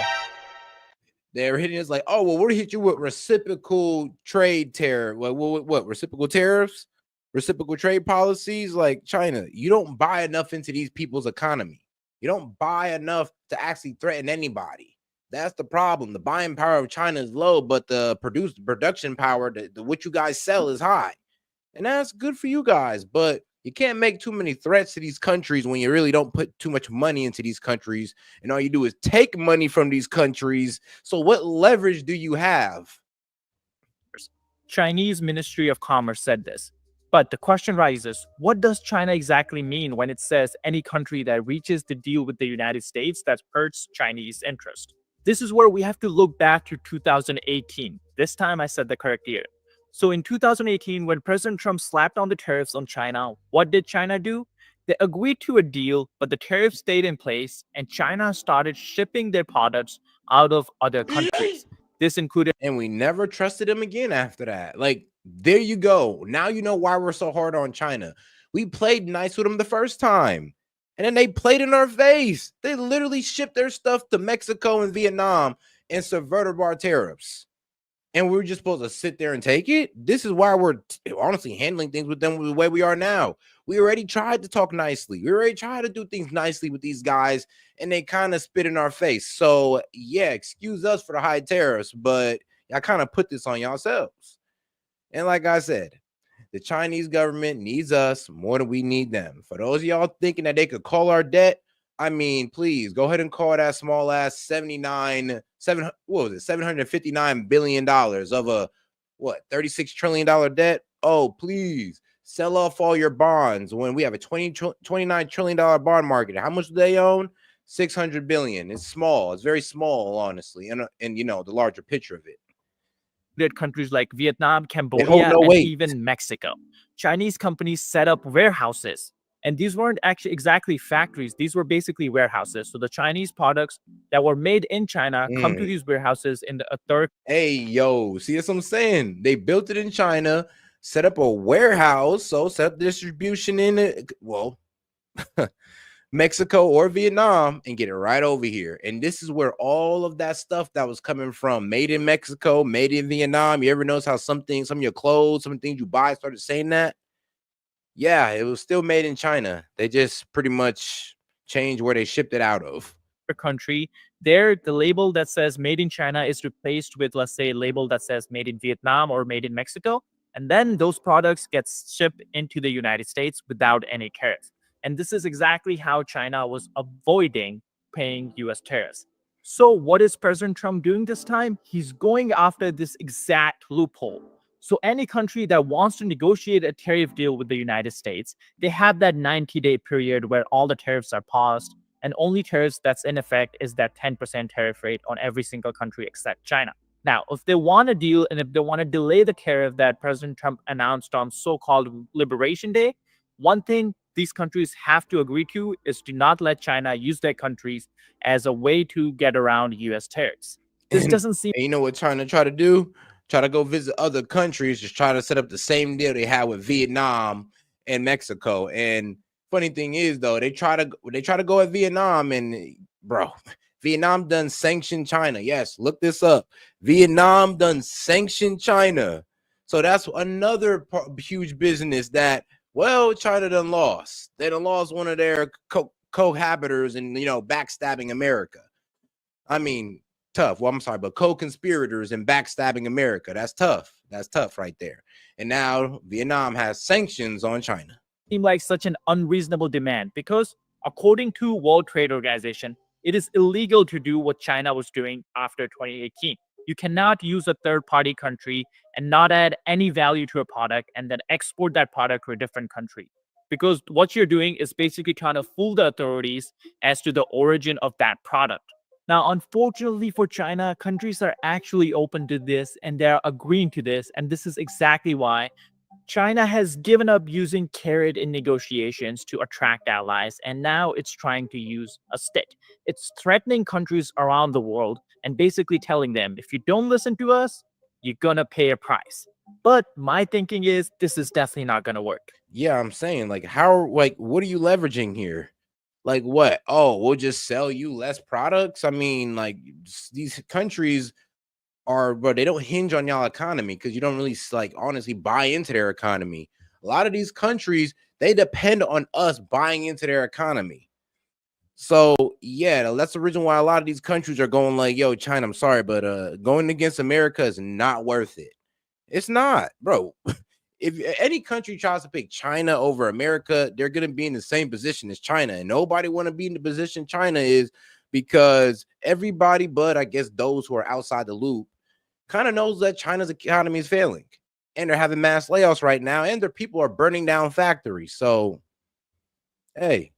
They're hitting us like, oh, well, we'll hit you with reciprocal trade tariff. What reciprocal tariffs? Reciprocal trade policies? Like China, you don't buy enough into these people's economy. You don't buy enough to actually threaten anybody. That's the problem. The buying power of China is low, but the production power, what you guys sell is high. And that's good for you guys, but you can't make too many threats to these countries when you really don't put too much money into these countries, and all you do is take money from these countries. So what leverage do you have? Chinese Ministry of Commerce said this. But the question rises, what does China exactly mean when it says any country that reaches the deal with the United States that hurts Chinese interest? This is where we have to look back to 2018. This time I said the correct year. So in 2018, when President Trump slapped on the tariffs on China, what did China do? They agreed to a deal, but the tariffs stayed in place and China started shipping their products out of other countries. This included, and we never trusted them again after that. Like, there you go. Now you know why we're so hard on China. We played nice with them the first time, and then they played in our face. They literally shipped their stuff to Mexico and Vietnam and subverted our tariffs. And we're just supposed to sit there and take it? This is why we're honestly handling things with them the way we are now. We already tried to talk nicely. We already tried to do things nicely with these guys, and they kind of spit in our face. So, yeah, excuse us for the high tariffs, but I kind of put this on yourselves. And like I said, the Chinese government needs us more than we need them. For those of y'all thinking that they could call our debt, I mean, please go ahead and call that small ass $759 billion of a $36 trillion debt. Oh, please Sell off all your bonds when we have a $29 trillion bond market. How much do they own? 600 billion. It's small. It's very small, honestly. And you know, the larger picture of it. Countries like Vietnam, They hold Cambodia, no and weight. even Mexico. Chinese companies set up warehouses. And these weren't actually exactly factories. These were basically warehouses. So the Chinese products that were made in China come to these warehouses in a third. Hey, yo, see what I'm saying? They built it in China, set up a warehouse, so set up distribution in it. Well, Mexico or Vietnam and get it right over here. And this is where all of that stuff that was coming from, made in Mexico, made in Vietnam. You ever notice how some of your clothes, some things you buy started saying that? Yeah, it was still made in China. They just pretty much changed where they shipped it out of. Country, there the label that says made in China is replaced with, let's say, a label that says made in Vietnam or made in Mexico, and then those products get shipped into the United States without any tariffs. And this is exactly how China was avoiding paying US tariffs. So what is President Trump doing this time? He's going after this exact loophole. So any country that wants to negotiate a tariff deal with the United States, they have that 90-day period where all the tariffs are paused. And only tariffs that's in effect is that 10% tariff rate on every single country except China. Now, if they want a deal and if they want to delay the tariff that President Trump announced on so-called Liberation Day, one thing these countries have to agree to is to not let China use their countries as a way to get around US tariffs. This doesn't seem. And you know what China try to do? Try to go visit other countries, just try to set up the same deal they had with Vietnam and Mexico. And funny thing is, though, they try to go at Vietnam, and bro, Vietnam done sanctioned China. Yes, look this up. Vietnam done sanctioned China. So that's another huge business that, well, China done lost. They done lost one of their cohabitors and, you know, backstabbing America. I mean, tough. Well, I'm sorry, but co-conspirators and backstabbing America. That's tough. That's tough right there. And now Vietnam has sanctions on China. Seem like such an unreasonable demand because according to World Trade Organization, it is illegal to do what China was doing after 2018. You cannot use a third-party country and not add any value to a product and then export that product to a different country. Because what you're doing is basically trying to fool the authorities as to the origin of that product. Now, unfortunately for China, countries are actually open to this and they're agreeing to this. And this is exactly why China has given up using carrot in negotiations to attract allies, and now it's trying to use a stick. It's threatening countries around the world and basically telling them, if you don't listen to us, you're gonna pay a price. But my thinking is this is definitely not gonna work. Yeah, I'm saying, like, what are you leveraging here? Like what? Oh, we'll just sell you less products. I mean, like, these countries but they don't hinge on y'all economy because you don't really, like, honestly buy into their economy. A lot of these countries, they depend on us buying into their economy. So yeah, that's the reason why a lot of these countries are going like, yo, China, I'm sorry, but going against America is not worth it. It's not, bro. If any country tries to pick China over America, they're going to be in the same position as China. And nobody want to be in the position China is, because everybody but, I guess, those who are outside the loop kind of knows that China's economy is failing. And they're having mass layoffs right now. And their people are burning down factories. So, hey,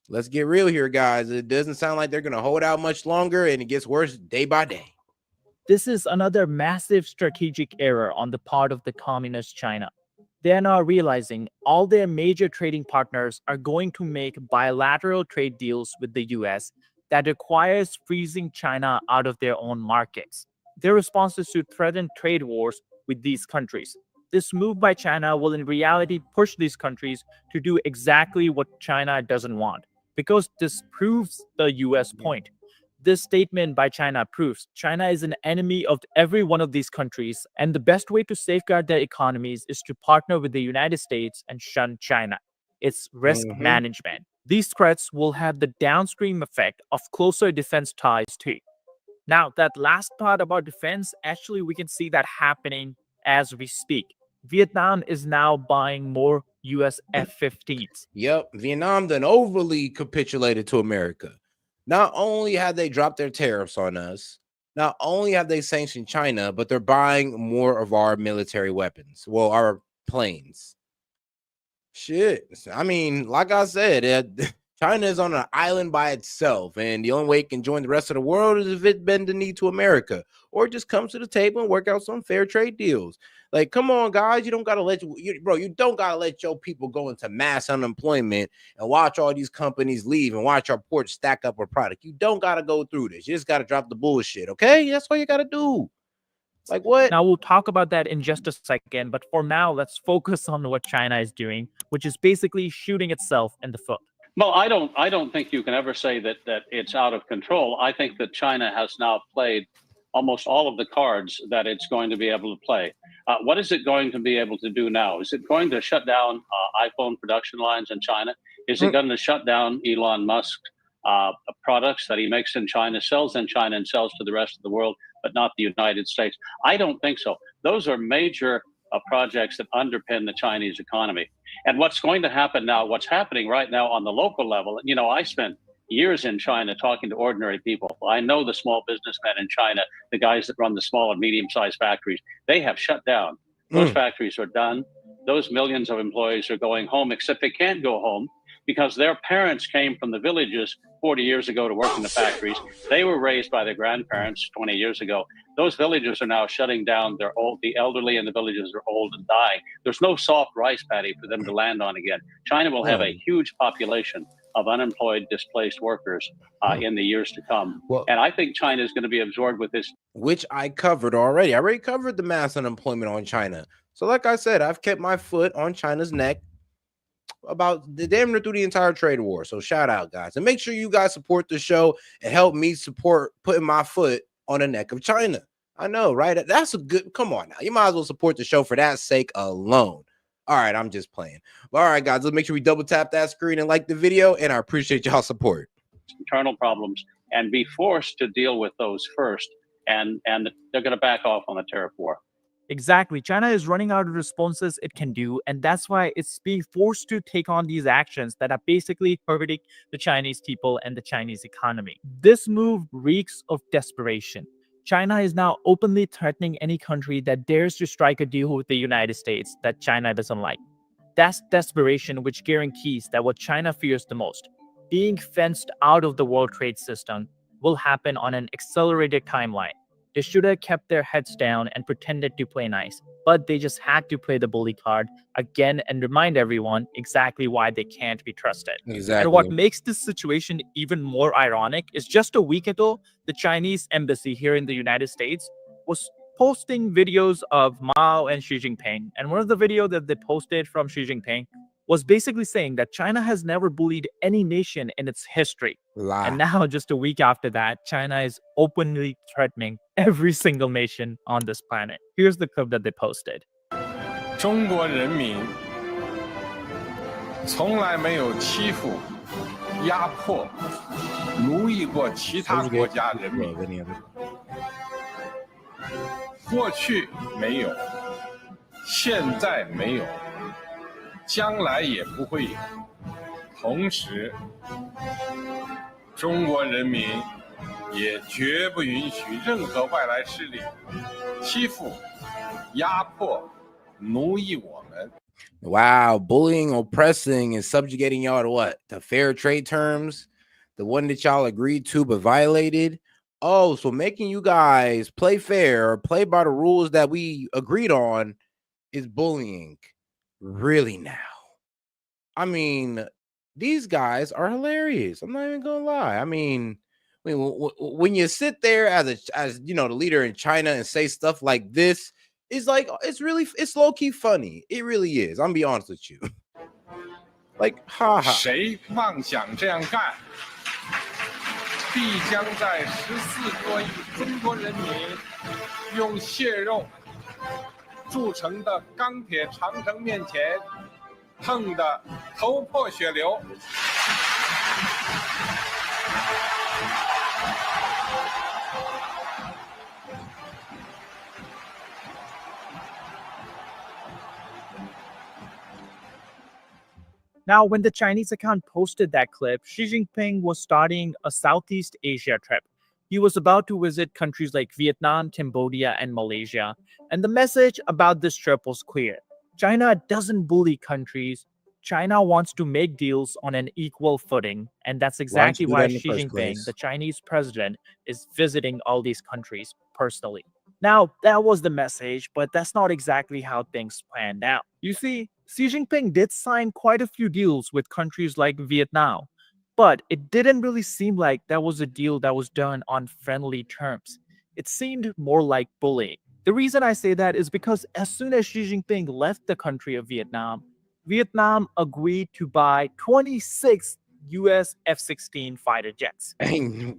let's get real here, guys. It doesn't sound like they're going to hold out much longer. And it gets worse day by day. This is another massive strategic error on the part of the communist China. They are now realizing all their major trading partners are going to make bilateral trade deals with the US that requires freezing China out of their own markets. Their response is to threaten trade wars with these countries. This move by China will in reality push these countries to do exactly what China doesn't want, because this proves the US point. This statement by China proves China is an enemy of every one of these countries, and the best way to safeguard their economies is to partner with the United States and shun China. It's risk management. These threats will have the downstream effect of closer defense ties too. Now, that last part about defense, actually, we can see that happening as we speak. Vietnam is now buying more US F-15s. Yep, Vietnam done overly capitulated to America. Not only have they dropped their tariffs on us, not only have they sanctioned China, but they're buying more of our military weapons. Well, our planes. Shit. I mean, like I said, China is on an island by itself, and the only way it can join the rest of the world is if it bend the knee to America, or just comes to the table and work out some fair trade deals. Like, come on, guys, you don't gotta you don't gotta let your people go into mass unemployment and watch all these companies leave and watch our ports stack up a product. You don't gotta go through this. You just gotta drop the bullshit, okay? That's all you gotta do. Like what? Now we'll talk about that in just a second, but for now, let's focus on what China is doing, which is basically shooting itself in the foot. Well, I don't think you can ever say that it's out of control. I think that China has now played almost all of the cards that it's going to be able to play. What is it going to be able to do now? Is it going to shut down iPhone production lines in China? Is it going to shut down Elon Musk's products that he makes in China, sells in China, and sells to the rest of the world, but not the United States? I don't think so. Those are major projects that underpin the Chinese economy. And what's going to happen now, what's happening right now on the local level, you know, I spent years in China talking to ordinary people. I know the small businessmen in China, the guys that run the small and medium-sized factories. They have shut down. Those factories are done. Those millions of employees are going home, except they can't go home because their parents came from the villages 40 years ago to work in the factories. They were raised by their grandparents 20 years ago. Those villages are now shutting down. They're old. The elderly in the villages are old and dying. There's no soft rice paddy for them to land on again. China will have a huge population of unemployed, displaced workers in the years to come. And I think China is going to be absorbed with this. Which I covered already. I already covered the mass unemployment on China. So like I said, I've kept my foot on China's neck about the damn near through the entire trade war. So shout out, guys. And make sure you guys support the show and help me support putting my foot on the neck of China. I know, right? That's a good, come on now. You might as well support the show for that sake alone. All right, I'm just playing. All right, guys, let's make sure we double tap that screen and like the video. And I appreciate y'all support. Internal problems and be forced to deal with those first. And they're going to back off on the tariff war. Exactly. China is running out of responses it can do, and that's why it's being forced to take on these actions that are basically hurting the Chinese people and the Chinese economy. This move reeks of desperation. China is now openly threatening any country that dares to strike a deal with the United States that China doesn't like. That's desperation, which guarantees that what China fears the most, being fenced out of the world trade system, will happen on an accelerated timeline. They should have kept their heads down and pretended to play nice, but they just had to play the bully card again and remind everyone exactly why they can't be trusted. Exactly. And what makes this situation even more ironic is just a week ago, the Chinese embassy here in the United States was posting videos of Mao and Xi Jinping. And one of the videos that they posted from Xi Jinping was basically saying that China has never bullied any nation in its history. Lie. And now, just a week after that, China is openly threatening every single nation on this planet. Here's the clip that they posted. 中国人民从来没有欺负、压迫、奴役过其他国家人民。过去没有，现在没有，将来也不会有。同时，中国人民也绝不允许任何外来势力欺负、压迫、奴役我们。 Wow, bullying, oppressing, and subjugating y'all to what? To fair trade terms? The one that y'all agreed to but violated? Oh, so making you guys play fair or play by the rules that we agreed on is bullying. Really now? I mean, these guys are hilarious. I'm not even gonna lie. I mean, when you sit there as you know, the leader in China and say stuff like this, it's like it's low-key funny. It really is. I'm gonna be honest with you. Like, haha. 谁妄想这样干，必将在14多亿中国人民用血肉铸成的钢铁长城面前碰得头破血流。 Now, when the Chinese account posted that clip, Xi Jinping was starting a Southeast Asia trip. He was about to visit countries like Vietnam, Cambodia, and Malaysia. And the message about this trip was clear. China doesn't bully countries. China wants to make deals on an equal footing, and that's Why don't exactly you do why that in the Xi first Jinping, place? the Chinese president, is visiting all these countries personally. Now, that was the message, but that's not exactly how things planned out. You see, Xi Jinping did sign quite a few deals with countries like Vietnam, but it didn't really seem like that was a deal that was done on friendly terms. It seemed more like bullying. The reason I say that is because as soon as Xi Jinping left the country of Vietnam, Vietnam agreed to buy 26 US F-16 fighter jets.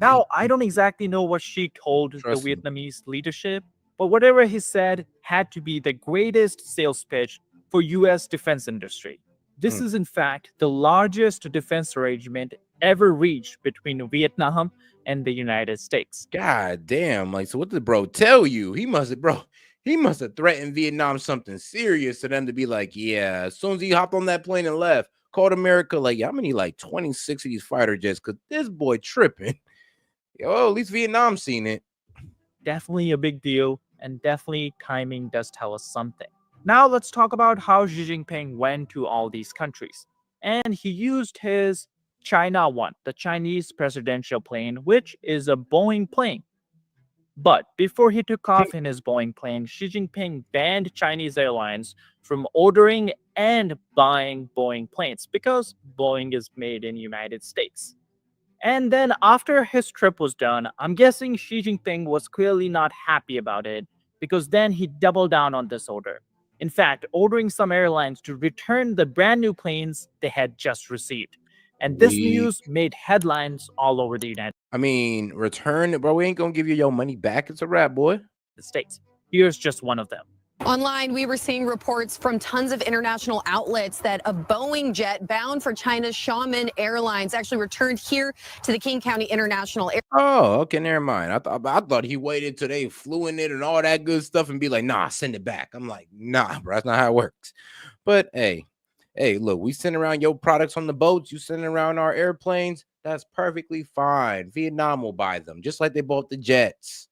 Now, I don't exactly know what Xi told the Trust me. Vietnamese leadership, but whatever he said had to be the greatest sales pitch for US defense industry. This is in fact the largest defense arrangement ever reached between Vietnam and the United States. God damn! Like, so what did bro tell you? He must have threatened Vietnam something serious for them to be like, yeah. As soon as he hopped on that plane and left, called America like, yeah, I'm gonna need like 26 of these fighter jets because this boy tripping. Yo, at least Vietnam seen it. Definitely a big deal, and definitely timing does tell us something. Now let's talk about how Xi Jinping went to all these countries. And he used his China One, the Chinese presidential plane, which is a Boeing plane. But before he took off in his Boeing plane, Xi Jinping banned Chinese airlines from ordering and buying Boeing planes because Boeing is made in United States. And then after his trip was done, I'm guessing Xi Jinping was clearly not happy about it because then he doubled down on this order. In fact, ordering some airlines to return the brand new planes they had just received. And this news made headlines all over the United I mean, return, bro. We ain't gonna give you your money back. It's a wrap, boy. States. Here's just one of them. Online, we were seeing reports from tons of international outlets that a Boeing jet bound for China's Xiamen Airlines actually returned here to the King County International Airport. Oh, okay, never mind. I thought he waited till they flew in it and all that good stuff and be like, nah, send it back. I'm like, nah, bro, that's not how it works. But hey, look, we send around your products on the boats, you send around our airplanes. That's perfectly fine. Vietnam will buy them, just like they bought the jets.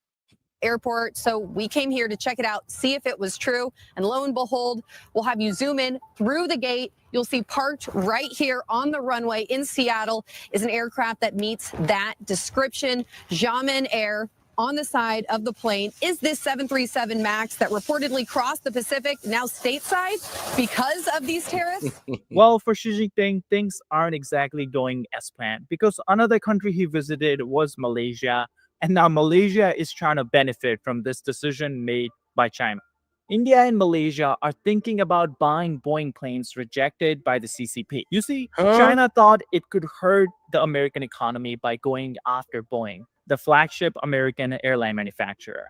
Airport. So we came here to check it out, see if it was true. And lo and behold, we'll have you zoom in through the gate. You'll see parked right here on the runway in Seattle is an aircraft that meets that description. Xiamen Air on the side of the plane is this 737 MAX that reportedly crossed the Pacific, now stateside because of these tariffs. Well, for Xi Jinping, things aren't exactly going as planned because another country he visited was Malaysia. And now Malaysia is trying to benefit from this decision made by China. India and Malaysia are thinking about buying Boeing planes rejected by the CCP. You see, China thought it could hurt the American economy by going after Boeing, the flagship American airline manufacturer.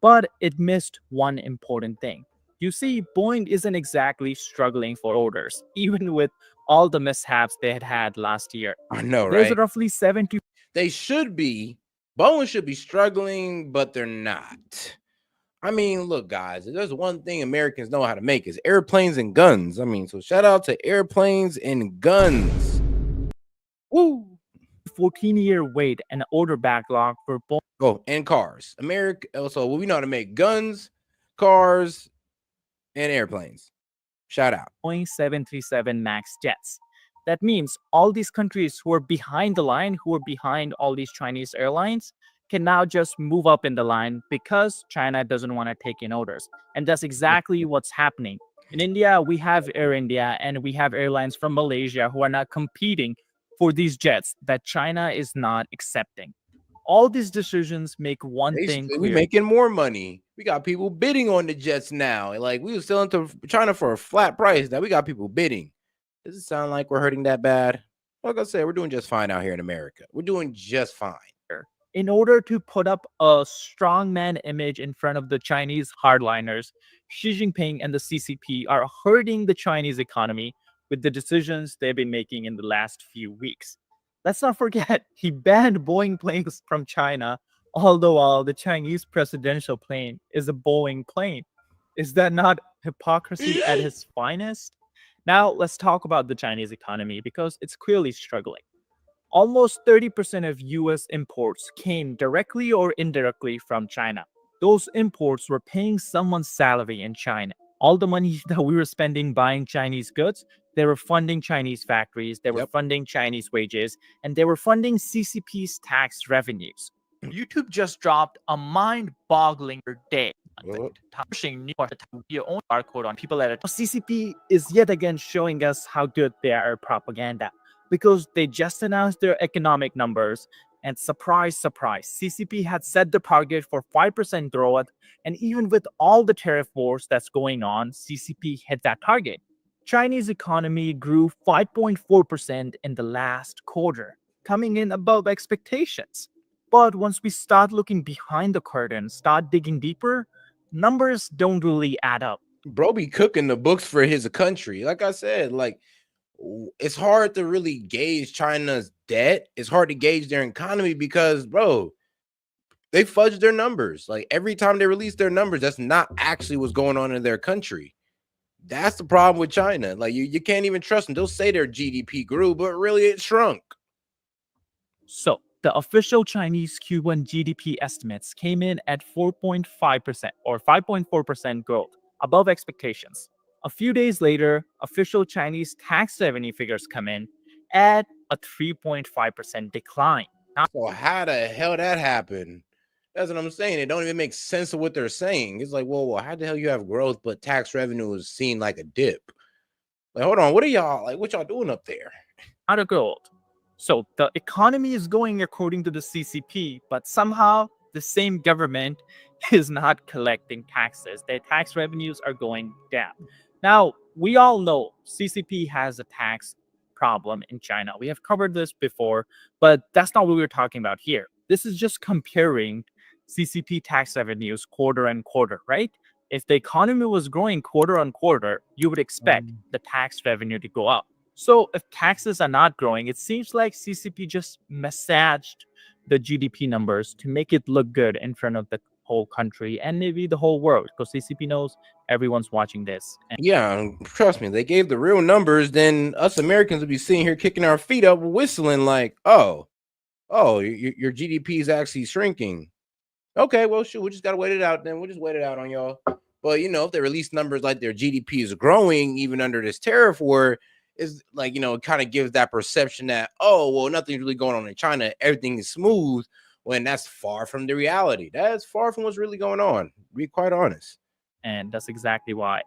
But it missed one important thing. You see, Boeing isn't exactly struggling for orders, even with all the mishaps they had last year. I know, right? There's roughly 70. They should be. Boeing should be struggling, but they're not. I mean, look, guys, if there's one thing Americans know how to make is airplanes and guns. I mean, so shout out to airplanes and guns. Woo! 14-year wait and order backlog for Boeing. Oh, and cars. America. Also, we know how to make guns, cars, and airplanes. Shout out. Boeing 737 MAX jets. That means all these countries who are behind the line, who are behind all these Chinese airlines, can now just move up in the line because China doesn't want to take in orders. And that's exactly what's happening. In India, we have Air India and we have airlines from Malaysia who are not competing for these jets that China is not accepting. All these decisions make one thing clear. We're making more money. We got people bidding on the jets now. Like, we were selling to China for a flat price. Now we got people bidding. Does it sound like we're hurting that bad? Like I said, we're doing just fine out here in America. We're doing just fine. In order to put up a strongman image in front of the Chinese hardliners, Xi Jinping and the CCP are hurting the Chinese economy with the decisions they've been making in the last few weeks. Let's not forget, he banned Boeing planes from China, all the while the Chinese presidential plane is a Boeing plane. Is that not hypocrisy at its finest? Now, let's talk about the Chinese economy because it's clearly struggling. Almost 30% of US imports came directly or indirectly from China. Those imports were paying someone's salary in China. All the money that we were spending buying Chinese goods, they were funding Chinese factories, they were funding Chinese wages, and they were funding CCP's tax revenues. YouTube just dropped a mind-boggling day. Pushing your own barcode on people at a CCP is yet again showing us how good they are at propaganda, because they just announced their economic numbers, and surprise, surprise, CCP had set the target for 5% growth, and even with all the tariff wars that's going on, CCP hit that target. Chinese economy grew 5.4% in the last quarter, coming in above expectations. But once we start looking behind the curtain, start digging deeper, numbers don't really add up. Bro be cooking the books for his country. Like I said, like, it's hard to really gauge China's debt. It's hard to gauge their economy because, bro, they fudge their numbers. Like, every time they release their numbers, that's not actually what's going on in their country. That's the problem with China. Like, you can't even trust them. They'll say their GDP grew, but really it shrunk. So the official Chinese Q1 GDP estimates came in at 4.5% or 5.4% growth, above expectations. A few days later, official Chinese tax revenue figures come in at a 3.5% decline. So how the hell that happened? That's what I'm saying. It don't even make sense of what they're saying. It's like, well, how the hell you have growth, but tax revenue is seen like a dip? Like, hold on, what are y'all like? What y'all doing up there? Not a growth. So the economy is going according to the CCP, but somehow the same government is not collecting taxes. Their tax revenues are going down. Now, we all know CCP has a tax problem in China. We have covered this before, but that's not what we're talking about here. This is just comparing CCP tax revenues quarter and quarter, right? If the economy was growing quarter on quarter, you would expect the tax revenue to go up. So if taxes are not growing, it seems like CCP just massaged the GDP numbers to make it look good in front of the whole country and maybe the whole world, because CCP knows everyone's watching this. Yeah, trust me, they gave the real numbers, then us Americans would be sitting here kicking our feet up, whistling like, oh, your GDP is actually shrinking. Okay, well, shoot, we just gotta wait it out. Then we'll just wait it out on y'all. But if they release numbers like their GDP is growing even under this tariff war, is like, it kind of gives that perception that, oh, well, nothing's really going on in China, everything is smooth, when that's far from the reality. That's far from what's really going on, to be quite honest. And that's exactly why.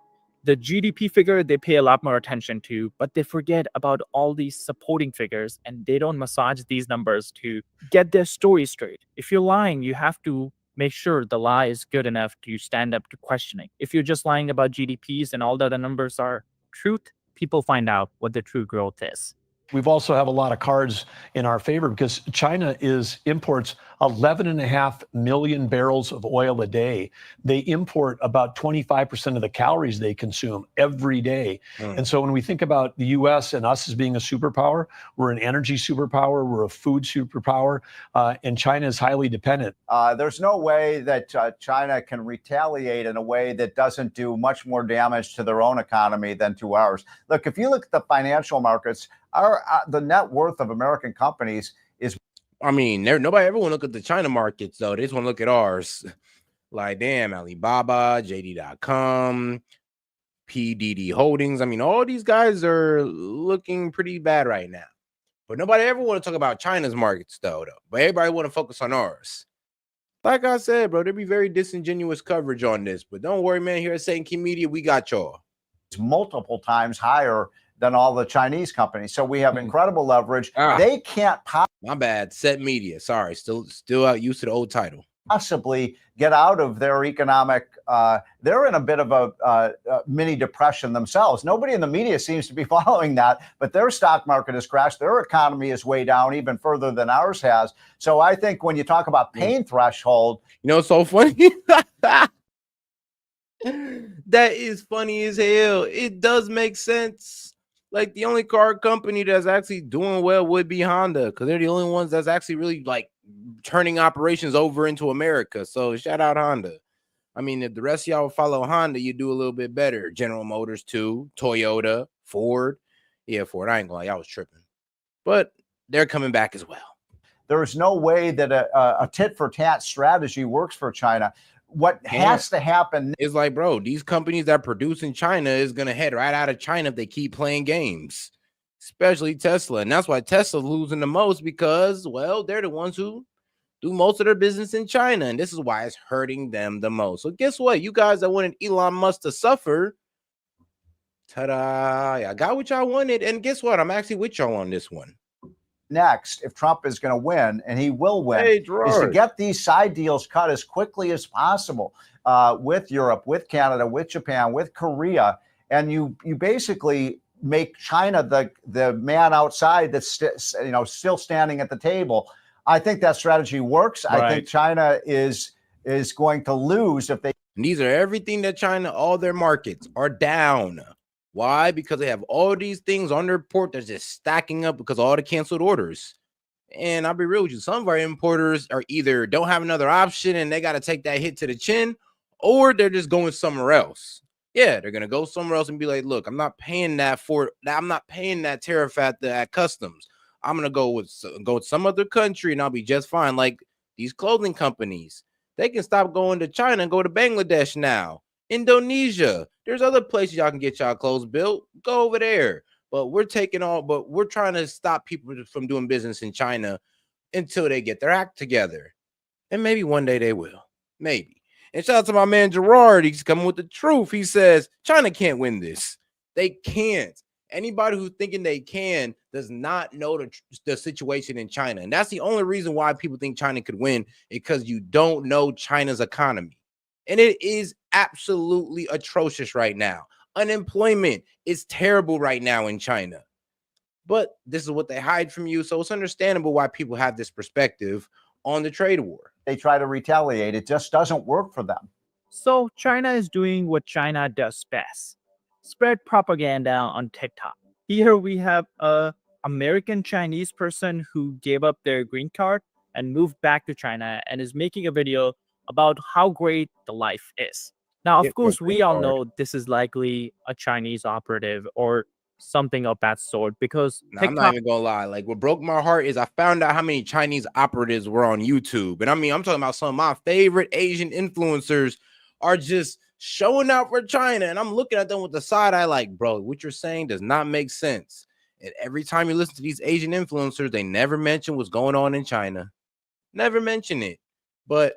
The GDP figure they pay a lot more attention to, but they forget about all these supporting figures, and they don't massage these numbers to get their story straight. If you're lying, you have to make sure the lie is good enough to stand up to questioning. If you're just lying about GDPs and all the other numbers are truth, people find out what the true growth is. We've also have a lot of cards in our favor because China imports 11.5 million barrels of oil a day. They import about 25% of the calories they consume every day. And so when we think about the U.S. and us as being a superpower, we're an energy superpower, we're a food superpower, and China is highly dependent. There's no way that China can retaliate in a way that doesn't do much more damage to their own economy than to ours. Look, if you look at the financial markets, the net worth of American companies is. I mean, nobody ever want to look at the China markets, though. They just want to look at ours. Like, damn, Alibaba, JD.com, PDD Holdings. I mean, all these guys are looking pretty bad right now. But nobody ever want to talk about China's markets, though. But everybody want to focus on ours. Like I said, bro, there'd be very disingenuous coverage on this. But don't worry, man. Here at St. Key Media, we got y'all. It's multiple times higher than all the Chinese companies. So we have incredible leverage. They can't my bad. S.E.T Media. Sorry. Still out used to the old title. Possibly get out of their economic. They're in a bit of a mini depression themselves. Nobody in the media seems to be following that, but their stock market has crashed. Their economy is way down even further than ours has. So I think when you talk about pain threshold, it's so funny. That is funny as hell. It does make sense. Like, the only car company that's actually doing well would be Honda, because they're the only ones that's actually really like turning operations over into America. So shout out Honda. I mean, if the rest of y'all follow Honda, you do a little bit better. General Motors too, Toyota, Ford. Yeah, Ford. I ain't gonna lie, I was tripping, but they're coming back as well. There is no way that a tit for tat strategy works for China. what has to happen is like, bro, these companies that produce in China is gonna head right out of China if they keep playing games, especially Tesla. And that's why Tesla's losing the most, because, well, they're the ones who do most of their business in China, and this is why it's hurting them the most. So guess what? You guys that wanted Elon Musk to suffer, ta-da, I got what y'all wanted. And guess what? I'm actually with y'all on this one. next, if Trump is going to win, and he will win, Hey, is to Gerard. get these side deals cut as quickly as possible with Europe, with Canada, with Japan, with Korea. And you basically make China the man outside that's still standing at the table. I think that strategy works. Right. I think China is going to lose if they. And these are everything that China, all their markets are down. Why? Because they have all these things on their port that's just stacking up because of all the canceled orders. And I'll be real with you, some of our importers are either don't have another option and they got to take that hit to the chin, or they're just going somewhere else. Yeah, they're gonna go somewhere else and be like, look, I'm not paying that tariff at customs. I'm gonna go with some other country and I'll be just fine. Like these clothing companies, they can stop going to China and go to Bangladesh now. Indonesia, there's other places y'all can get y'all clothes built. Go over there. But we're trying to stop people from doing business in China until they get their act together. And maybe one day they will. Maybe. And shout out to my man Gerard. He's coming with the truth. He says China can't win this. They can't. Anybody who's thinking they can does not know the situation in China. And that's the only reason why people think China could win, because you don't know China's economy. And it is absolutely atrocious right now. Unemployment is terrible right now in China. But this is what they hide from you. So it's understandable why people have this perspective on the trade war. They try to retaliate. It just doesn't work for them. So China is doing what China does best: spread propaganda on TikTok. Here we have a American Chinese person who gave up their green card and moved back to China and is making a video about how great the life is. Now, of course, we all know this is likely a Chinese operative or something of that sort, because Now, I'm not even gonna lie. Like, what broke my heart is I found out how many Chinese operatives were on YouTube. And I mean, I'm talking about some of my favorite Asian influencers are just showing out for China. And I'm looking at them with the side eye, like, bro, what you're saying does not make sense. And every time you listen to these Asian influencers, they never mention what's going on in China. Never mention it. But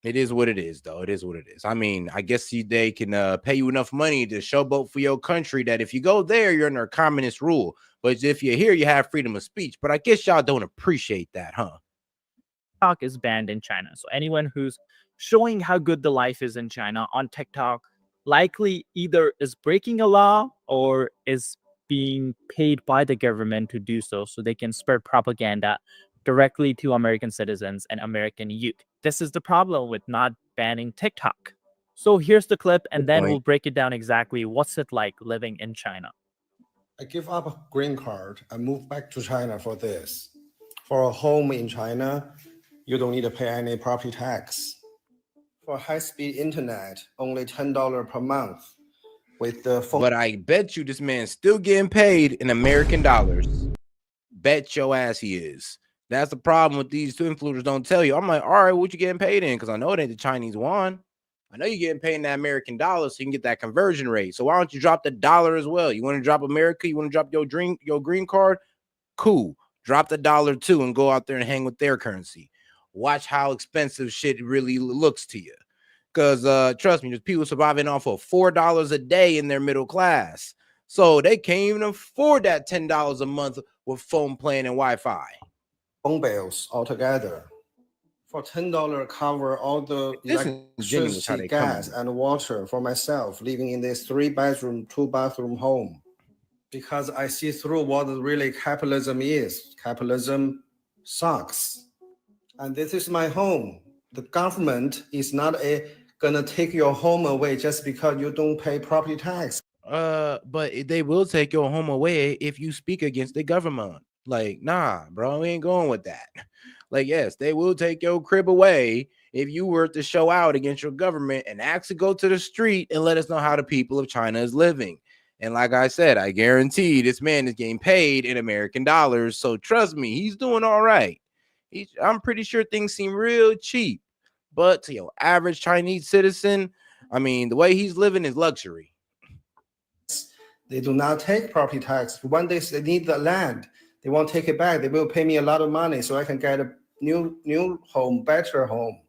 it is what it is, though. It is what it is. I mean, I guess they can pay you enough money to showboat for your country that if you go there, you're under communist rule. But if you're here, you have freedom of speech. But I guess y'all don't appreciate that, huh? TikTok is banned in China. So anyone who's showing how good the life is in China on TikTok likely either is breaking a law or is being paid by the government to do so they can spread propaganda directly to American citizens and American youth. This is the problem with not banning TikTok. So here's the clip, and then we'll break it down exactly what's it like living in China. I give up a green card and move back to China for this. For a home in China, you don't need to pay any property tax. For high-speed internet, only $10 per month. With the phone. But I bet you this man's still getting paid in American dollars. Bet your ass he is. That's the problem with these two influencers don't tell you. I'm like, all right, what you getting paid in? Because I know it ain't the Chinese yuan. I know you're getting paid in that American dollar so you can get that conversion rate. So why don't you drop the dollar as well? You want to drop America? You want to drop your green card? Cool. Drop the dollar too and go out there and hang with their currency. Watch how expensive shit really looks to you. Because trust me, there's people surviving off of $4 a day in their middle class. So they can't even afford that $10 a month with phone plan and Wi-Fi. Phone bills altogether. For $10, cover all the electricity, gas, and water for myself living in this 3-bedroom, 2-bathroom home. Because I see through what really capitalism is. Capitalism sucks. And this is my home. The government is not gonna take your home away just because you don't pay property tax. But they will take your home away if you speak against the government. Like, nah, bro, we ain't going with that. Like, yes, they will take your crib away if you were to show out against your government and actually go to the street and let us know how the people of China is living. And like I said, I guarantee this man is getting paid in American dollars. So trust me, he's doing all right. I'm pretty sure things seem real cheap. But to your average Chinese citizen, I mean, the way he's living is luxury. They do not take property tax. One day they need the land, they won't take it back. They will pay me a lot of money so I can get a new home, better home.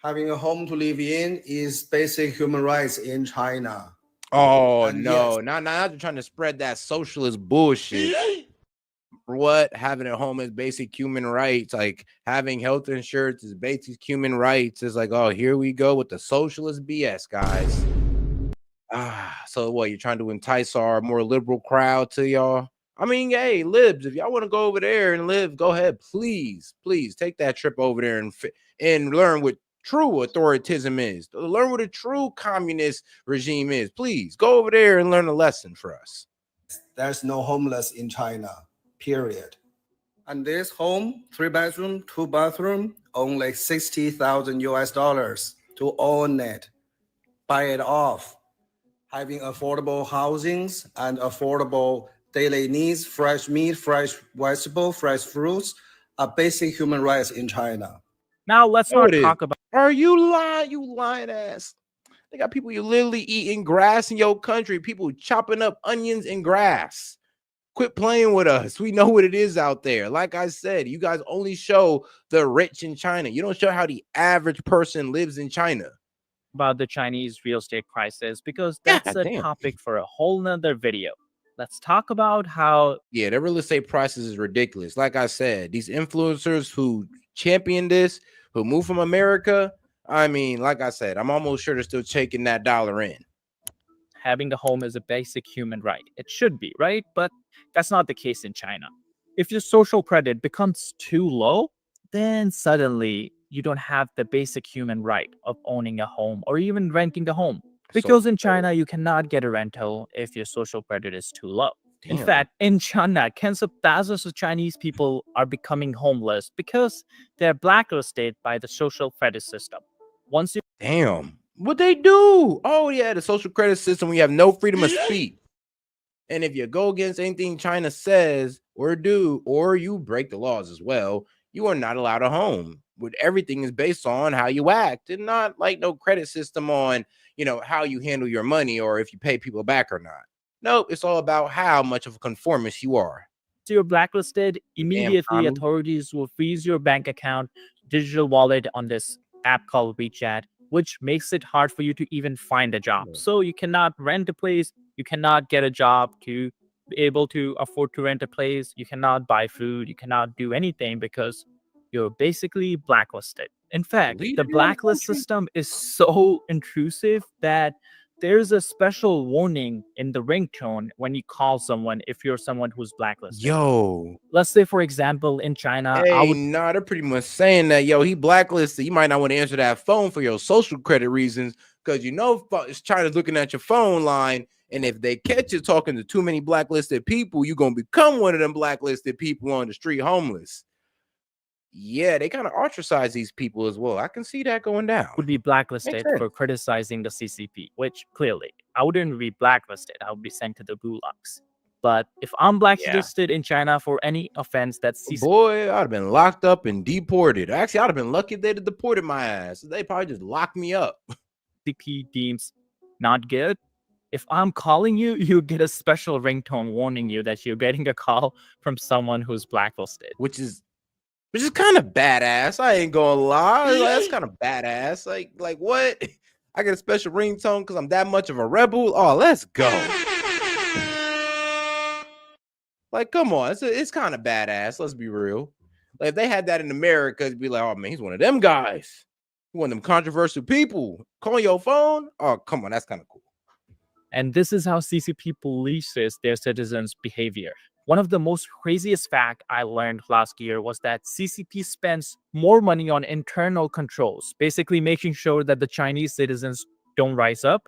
Having a home to live in is basic human rights in China. Oh, And no, yes, now they're trying to spread that socialist bullshit. What? Having a home is basic human rights. Like having health insurance is basic human rights. It's like, oh, here we go with the socialist BS, guys. So what? You're trying to entice our more liberal crowd to y'all? I mean, hey, libs, if y'all want to go over there and live, go ahead. Please take that trip over there and learn what true authoritarianism is. Learn what a true communist regime is. Please go over there and learn a lesson for us. there's no homeless in China, period. And this home, 3-bedroom, 2-bathroom, only $60,000 US to own it, buy it off. Having affordable housings and affordable daily needs, fresh meat, fresh vegetable, fresh fruits are basic human rights in China. Now let's not talk about. Are you lying? You lying ass. They got people you literally eating grass in your country. People chopping up onions and grass. Quit playing with us. We know what it is out there. Like I said, you guys only show the rich in China. You don't show how the average person lives in China. About the Chinese real estate crisis because that's a topic for a whole nother video. Let's talk about how. Yeah, the real estate prices is ridiculous. Like I said, these influencers who champion this, who move from America, I mean, like I said, I'm almost sure they're still taking that dollar in. Having a home is a basic human right. It should be, right? But that's not the case in China. If your social credit becomes too low, then suddenly you don't have the basic human right of owning a home or even renting a home. Because in China, you cannot get a rental if your social credit is too low. In fact, in China, tens of thousands of Chinese people are becoming homeless because they're blacklisted by the social credit system. Once you what they do? Oh yeah, the social credit system. We have no freedom of speech, and if you go against anything China says or do, or you break the laws as well, you are not allowed a home. With everything is based on how you act, and not like no credit system on how you handle your money or if you pay people back or not. No, it's all about how much of a conformist you are. You're blacklisted, immediately authorities will freeze your bank account, digital wallet on this app called WeChat, which makes it hard for you to even find a job. So you cannot rent a place, you cannot get a job to be able to afford to rent a place, you cannot buy food, you cannot do anything because you're basically blacklisted. In fact, the blacklist system is so intrusive that there's a special warning in the ringtone when you call someone if you're someone who's blacklisted. Yo. Let's say, for example, in China, they're pretty much saying that, he blacklisted. You might not want to answer that phone for your social credit reasons because China's looking at your phone line. And if they catch you talking to too many blacklisted people, you're going to become one of them blacklisted people on the street homeless. Yeah, they kind of ostracize these people as well. I can see that going down. Would be blacklisted for criticizing the CCP, which clearly I wouldn't be blacklisted. I would be sent to the gulags. But if I'm blacklisted in China for any offense that's CCP, boy, I'd have been locked up and deported. Actually, I'd have been lucky they'd have deported my ass. They probably just locked me up. CCP deems not good. If I'm calling you, you get a special ringtone warning you that you're getting a call from someone who's blacklisted, which is kind of badass. I ain't gonna lie. That's kind of badass. Like what? I get a special ringtone because I'm that much of a rebel. Oh, let's go. Like, come on. It's kind of badass. Let's be real. Like, if they had that in America, it'd be like, oh, man, he's one of them guys. One of them controversial people. Calling your phone? Oh, come on. That's kind of cool. And this is how CCP polices their citizens' behavior. One of the most craziest fact I learned last year was that CCP spends more money on internal controls, basically making sure that the Chinese citizens don't rise up,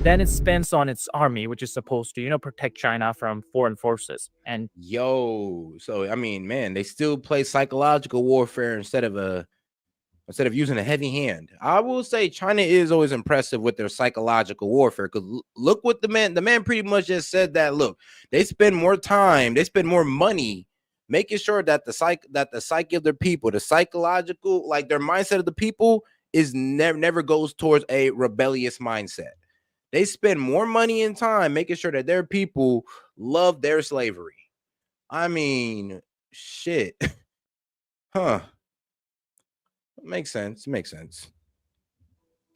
than it spends on its army, which is supposed to, protect China from foreign forces. And so I mean, man, they still play psychological warfare instead of using a heavy hand. I will say China is always impressive with their psychological warfare because look what the man pretty much just said that, look, they spend more time, they spend more money making sure that the psyche of their people, the psychological, like their mindset of the people is never goes towards a rebellious mindset. They spend more money and time making sure that their people love their slavery. I mean, shit. Huh. Makes sense. Makes sense.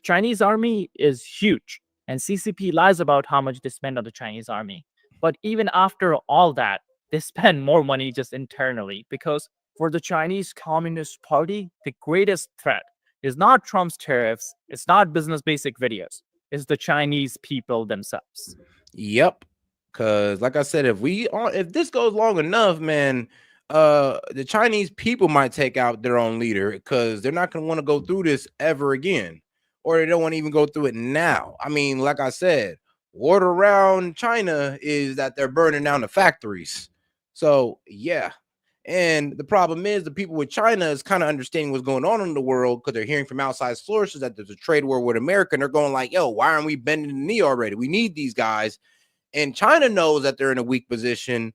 Chinese army is huge, and CCP lies about how much they spend on the Chinese army. But even after all that, they spend more money just internally, because for the Chinese Communist Party, the greatest threat is not Trump's tariffs, it's not business basic videos, it's the Chinese people themselves. Yep. Cause like I said, if this goes long enough, man, the Chinese people might take out their own leader because they're not gonna want to go through this ever again, or they don't want to even go through it now. I mean, like I said, word around China is that they're burning down the factories. So yeah. And the problem is the people with China is kind of understanding what's going on in the world because they're hearing from outside sources that there's a trade war with America, and they're going like, yo, why aren't we bending the knee already? We need these guys. And China knows that they're in a weak position,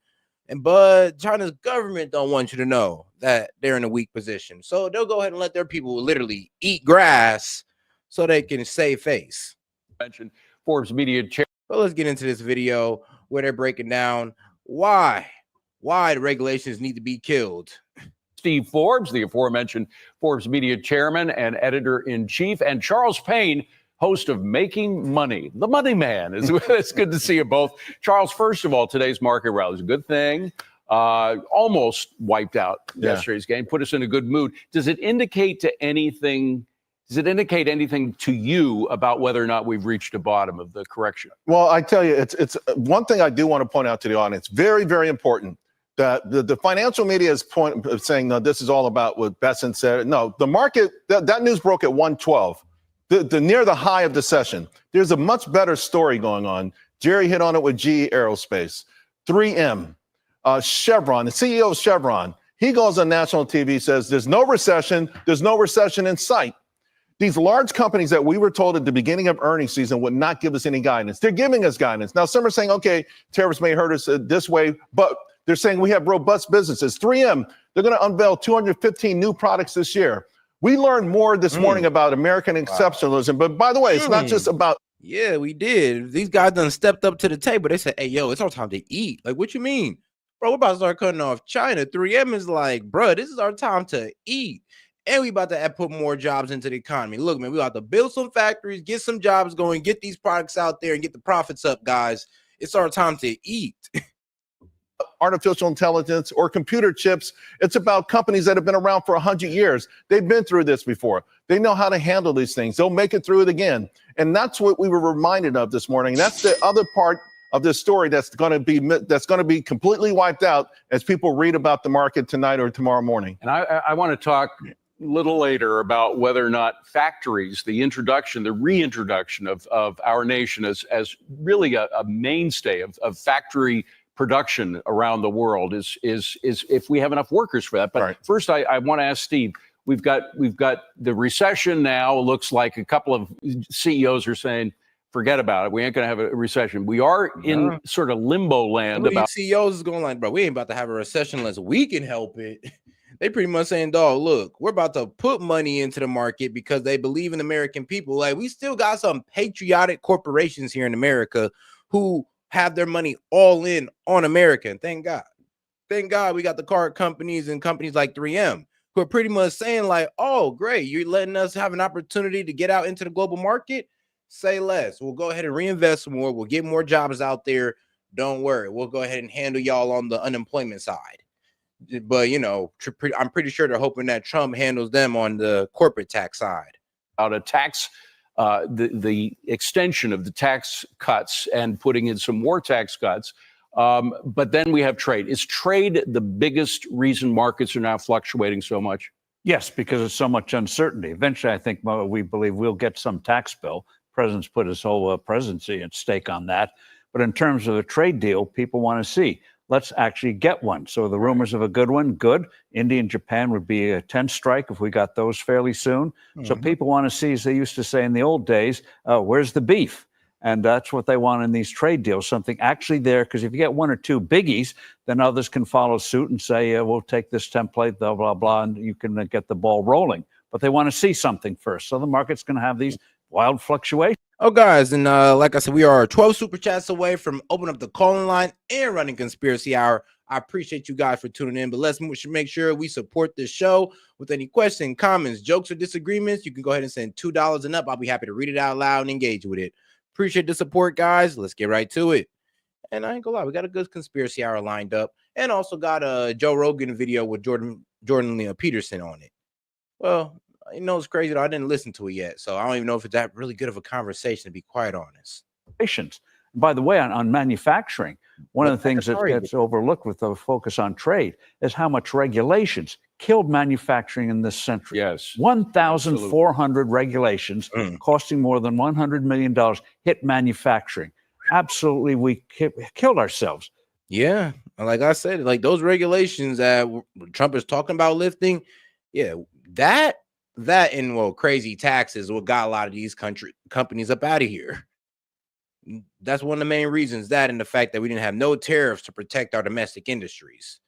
but China's government don't want you to know that they're in a weak position. So they'll go ahead and let their people literally eat grass so they can save face. Mentioned Forbes media chair. But let's get into this video where they're breaking down why the regulations need to be killed. Steve Forbes, the aforementioned Forbes media chairman and editor-in-chief, and Charles Payne, host of Making Money, the money man. It's good to see you both. Charles, first of all, today's market rally is a good thing. Almost wiped out yesterday's game, put us in a good mood. Does it indicate anything to you about whether or not we've reached a bottom of the correction? Well, I tell you, it's one thing I do want to point out to the audience, very, very important, that the financial media is saying, no, this is all about what Besson said. No, the market, that news broke at 112. The near the high of the session. There's a much better story going on. Jerry hit on it with GE Aerospace, 3M, Chevron, the CEO of Chevron. He goes on national TV, says there's no recession in sight. These large companies that we were told at the beginning of earnings season would not give us any guidance. They're giving us guidance. Now, some are saying, okay, tariffs may hurt us this way, but they're saying we have robust businesses. 3M, they're going to unveil 215 new products this year. We learned more this morning about American exceptionalism, but by the way, it's not just about. Yeah, we did. These guys done stepped up to the table. They said, hey, yo, it's our time to eat. Like, what you mean? Bro, we're about to start cutting off China. 3M is like, bro, this is our time to eat. And we about to put more jobs into the economy. Look, man, we about to build some factories, get some jobs going, get these products out there and get the profits up, guys. It's our time to eat. Artificial intelligence or computer chips. It's about companies that have been around for 100 years. They've been through this before. They know how to handle these things. They'll make it through it again. And that's what we were reminded of this morning. That's the other part of this story that's going to be completely wiped out as people read about the market tonight or tomorrow morning. And I want to talk a little later about whether or not factories, the reintroduction of our nation as really a mainstay of factory production around the world is if we have enough workers for that. But first, I want to ask Steve. We've got the recession now. It looks like a couple of CEOs are saying, forget about it. We ain't going to have a recession. We are in sort of limbo land. About CEOs is going like, bro, we ain't about to have a recession unless we can help it. They pretty much saying, dog, look, we're about to put money into the market because they believe in American people. Like, we still got some patriotic corporations here in America who have their money all in on America. And thank God we got the car companies and companies like 3M who are pretty much saying like, oh, great, you're letting us have an opportunity to get out into the global market. Say less. We'll go ahead and reinvest more. We'll get more jobs out there. Don't worry. We'll go ahead and handle y'all on the unemployment side. But, you know, I'm pretty sure they're hoping that Trump handles them on the corporate tax side. Out of tax, the extension of the tax cuts and putting in some more tax cuts. But then we have trade. Is trade the biggest reason markets are now fluctuating so much? Yes, because there's so much uncertainty. Eventually, I think we believe we'll get some tax bill. The president's put his whole presidency at stake on that. But in terms of a trade deal, people want to see, let's actually get one. So the rumors of a good one, good. India and Japan would be a 10 strike if we got those fairly soon. Mm-hmm. So people want to see, as they used to say in the old days, where's the beef? And that's what they want in these trade deals, something actually there, because if you get one or two biggies, then others can follow suit and say, we'll take this template, blah, blah, blah, and you can get the ball rolling. but they want to see something first. So the market's going to have these wild fluctuations. Oh, guys, and like I said, we are 12 super chats away from opening up the calling line and running Conspiracy Hour. I appreciate you guys for tuning in, but let's make sure we support this show with any questions, comments, jokes, or disagreements. You can go ahead and send $2 and up. I'll be happy to read it out loud and engage with it. Appreciate the support, guys. Let's get right to it. And I ain't gonna lie, we got a good Conspiracy Hour lined up, and also got a Joe Rogan video with Jordan Peterson on it. Well, you know, it's crazy though. I didn't listen to it yet, so I don't even know if it's that really good of a conversation, to be quite honest. By the way, on manufacturing, one of the things that gets overlooked with the focus on trade is how much regulations killed manufacturing in this century. Yes. 1,400 regulations costing more than $100 million hit manufacturing. Absolutely, we killed ourselves. Yeah, like I said, like those regulations that Trump is talking about lifting, yeah, that and well, crazy taxes what got a lot of these companies up out of here. That's one of the main reasons, that and the fact that we didn't have no tariffs to protect our domestic industries.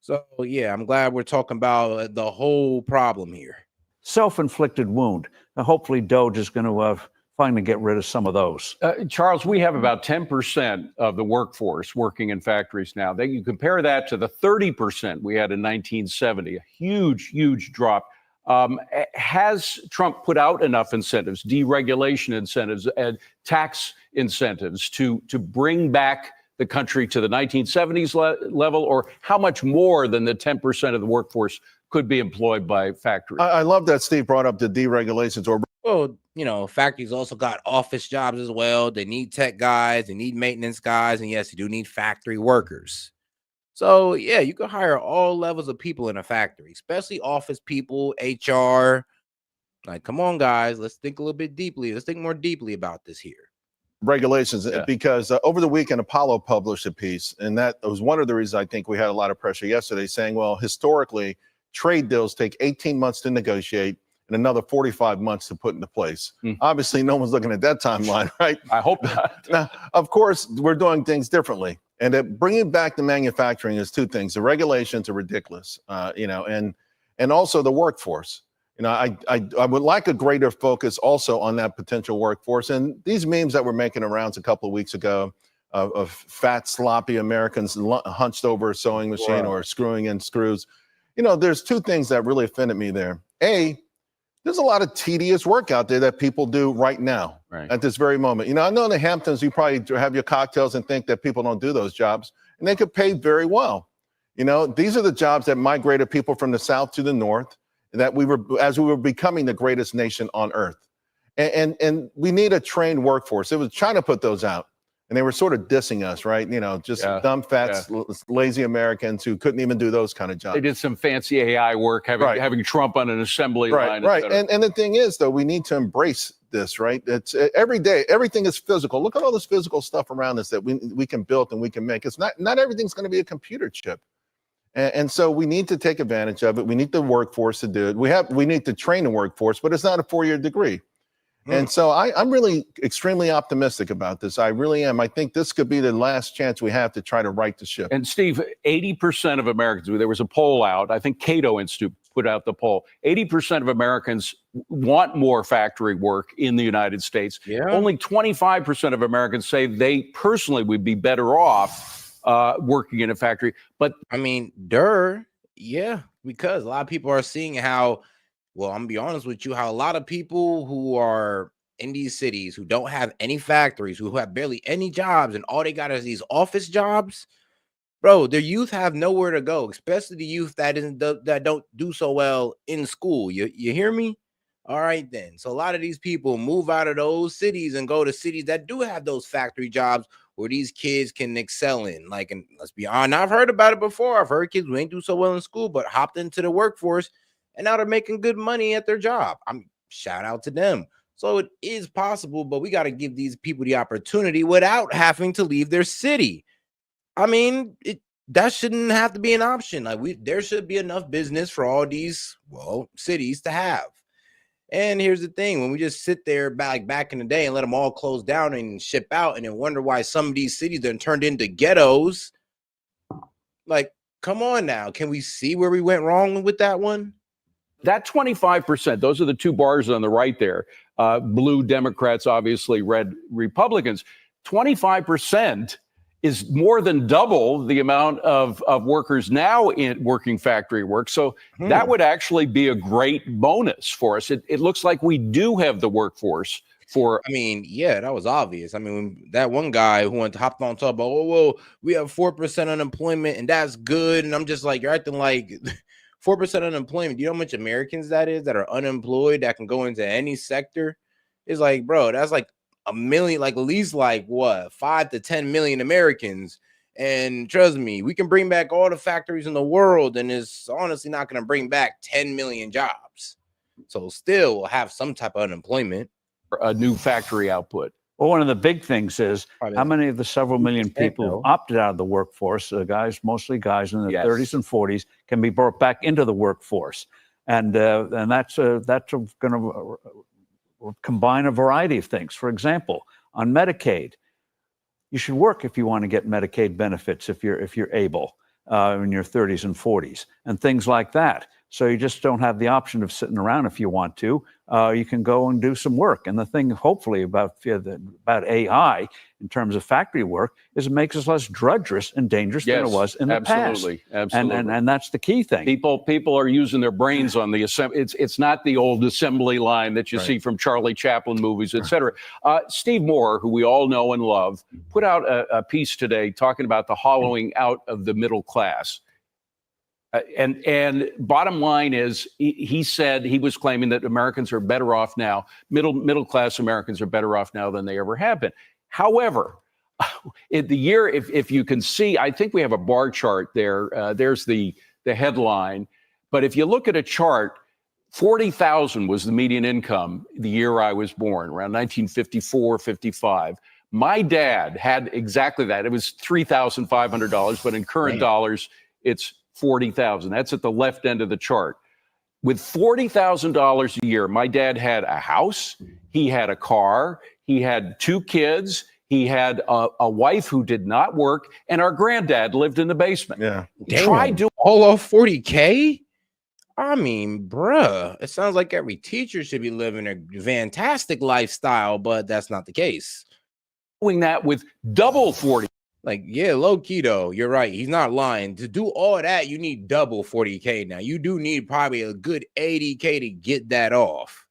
So yeah, I'm glad we're talking about the whole problem here. Self-inflicted wound. Hopefully DOGE is going to finally get rid of some of those. Charles, we have about 10% of the workforce working in factories now. You compare that to the 30% we had in 1970, a huge, huge drop. Has Trump put out enough incentives, deregulation incentives, and tax incentives to bring back the country to the 1970s level, or how much more than the 10% of the workforce could be employed by factories? I love that Steve brought up the deregulations. Well, you know, factories also got office jobs as well. They need tech guys, they need maintenance guys, and yes, you do need factory workers. So yeah, you can hire all levels of people in a factory, especially office people, HR. Like, come on, guys, let's think a little bit deeply. Let's think more deeply about this here. Regulations, because over the weekend, Apollo published a piece, and that was one of the reasons I think we had a lot of pressure yesterday, saying, well, historically, trade deals take 18 months to negotiate and another 45 months to put into place. Obviously, no one's looking at that timeline, right? I hope not. Now, of course, we're doing things differently. And bringing back the manufacturing is two things. The regulations are ridiculous, and also the workforce. You know, I would like a greater focus also on that potential workforce. And these memes that were making around a couple of weeks ago of fat, sloppy Americans hunched over a sewing machine or screwing in screws. You know, there's two things that really offended me there. There's a lot of tedious work out there that people do right now, at this very moment. You know, I know in the Hamptons, you probably have your cocktails and think that people don't do those jobs, and they could pay very well. You know, these are the jobs that migrated people from the South to the North, that as we were becoming the greatest nation on earth. And we need a trained workforce. It was trying to put those out, and they were sort of dissing us, right? You know, just dumb, fat, lazy Americans who couldn't even do those kind of jobs. They did some fancy AI work, having Trump on an assembly line. Right. And the thing is, though, we need to embrace this, right? It's every day, everything is physical. Look at all this physical stuff around us that we can build and we can make. It's not everything's going to be a computer chip. And so we need to take advantage of it. We need the workforce to do it. We need to train the workforce, but it's not a 4-year degree. And so I'm really extremely optimistic about this. I really am. I think this could be the last chance we have to try to right the ship. And Steve, 80% of Americans, there was a poll out, I think Cato Institute put out the poll, 80% of Americans want more factory work in the United States. Only 25% of Americans say they personally would be better off working in a factory. But I mean, yeah, because a lot of people are seeing how, well, I'm gonna be honest with you, how a lot of people who are in these cities who don't have any factories, who have barely any jobs, and all they got is these office jobs, bro, their youth have nowhere to go, especially the youth that don't do so well in school. You hear me? All right, then. So a lot of these people move out of those cities and go to cities that do have those factory jobs where these kids can excel in. Like, and let's be honest, I've heard about it before. I've heard kids who ain't do so well in school, but hopped into the workforce, and now they're making good money at their job. Shout out to them. So it is possible, but we got to give these people the opportunity without having to leave their city. I mean, that shouldn't have to be an option. Like, there should be enough business for all these, cities to have. And here's the thing, when we just sit there back in the day and let them all close down and ship out and then wonder why some of these cities are turned into ghettos, like, come on now. Can we see where we went wrong with that one? That 25%, those are the two bars on the right there. Blue Democrats, obviously red Republicans. 25% is more than double the amount of workers now in working factory work. So that would actually be a great bonus for us. It looks like we do have the workforce for. I mean, yeah, that was obvious. I mean, that one guy who hopped on top about, oh, well, we have 4% unemployment and that's good. And I'm just like, you're acting like 4% unemployment. Do you know how much Americans that is that are unemployed that can go into any sector? It's like, bro, that's like a million, like at least like what, 5 to 10 million Americans. And trust me, we can bring back all the factories in the world, and it's honestly not going to bring back 10 million jobs. So still we'll have some type of unemployment. A new factory output. Well, one of the big things is how many of the several million people who opted out of the workforce, mostly guys in their 30s and 40s, can be brought back into the workforce, and that's going to combine a variety of things. For example, on Medicaid, you should work if you want to get Medicaid benefits if you're able in your 30s and 40s, and things like that. So you just don't have the option of sitting around if you want to. You can go and do some work. And the thing, hopefully, about AI in terms of factory work is it makes us less drudgerous and dangerous than it was in the past. Absolutely. And that's the key thing. People are using their brains on the assembly. It's not the old assembly line that you see from Charlie Chaplin movies, et cetera. Steve Moore, who we all know and love, put out a piece today talking about the hollowing out of the middle class. And bottom line is, he said he was claiming that Americans are better off now. Middle class Americans are better off now than they ever have been. However, in the year, if you can see, I think we have a bar chart there. There's the headline. But if you look at a chart, 40,000 was the median income the year I was born, around 1954, 55. My dad had exactly that. It was $3,500, but in current dollars, it's 40,000. That's at the left end of the chart. With $40,000 a year, my dad had a house, he had a car, he had 2 kids, he had a wife who did not work, and our granddad lived in the basement. Yeah. Try do all off 40K? I mean, bruh, it sounds like every teacher should be living a fantastic lifestyle, but that's not the case. Doing that with double 40. Like, yeah, low key though, you're right. He's not lying. To do all that, you need double 40K. Now, you do need probably a good 80K to get that off.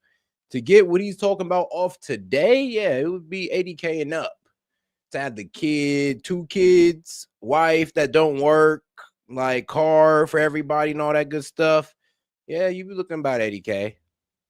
To get what he's talking about off today, yeah, it would be 80K and up. To have the kid, 2 kids, wife that don't work, like car for everybody and all that good stuff. Yeah, you'd be looking about 80K.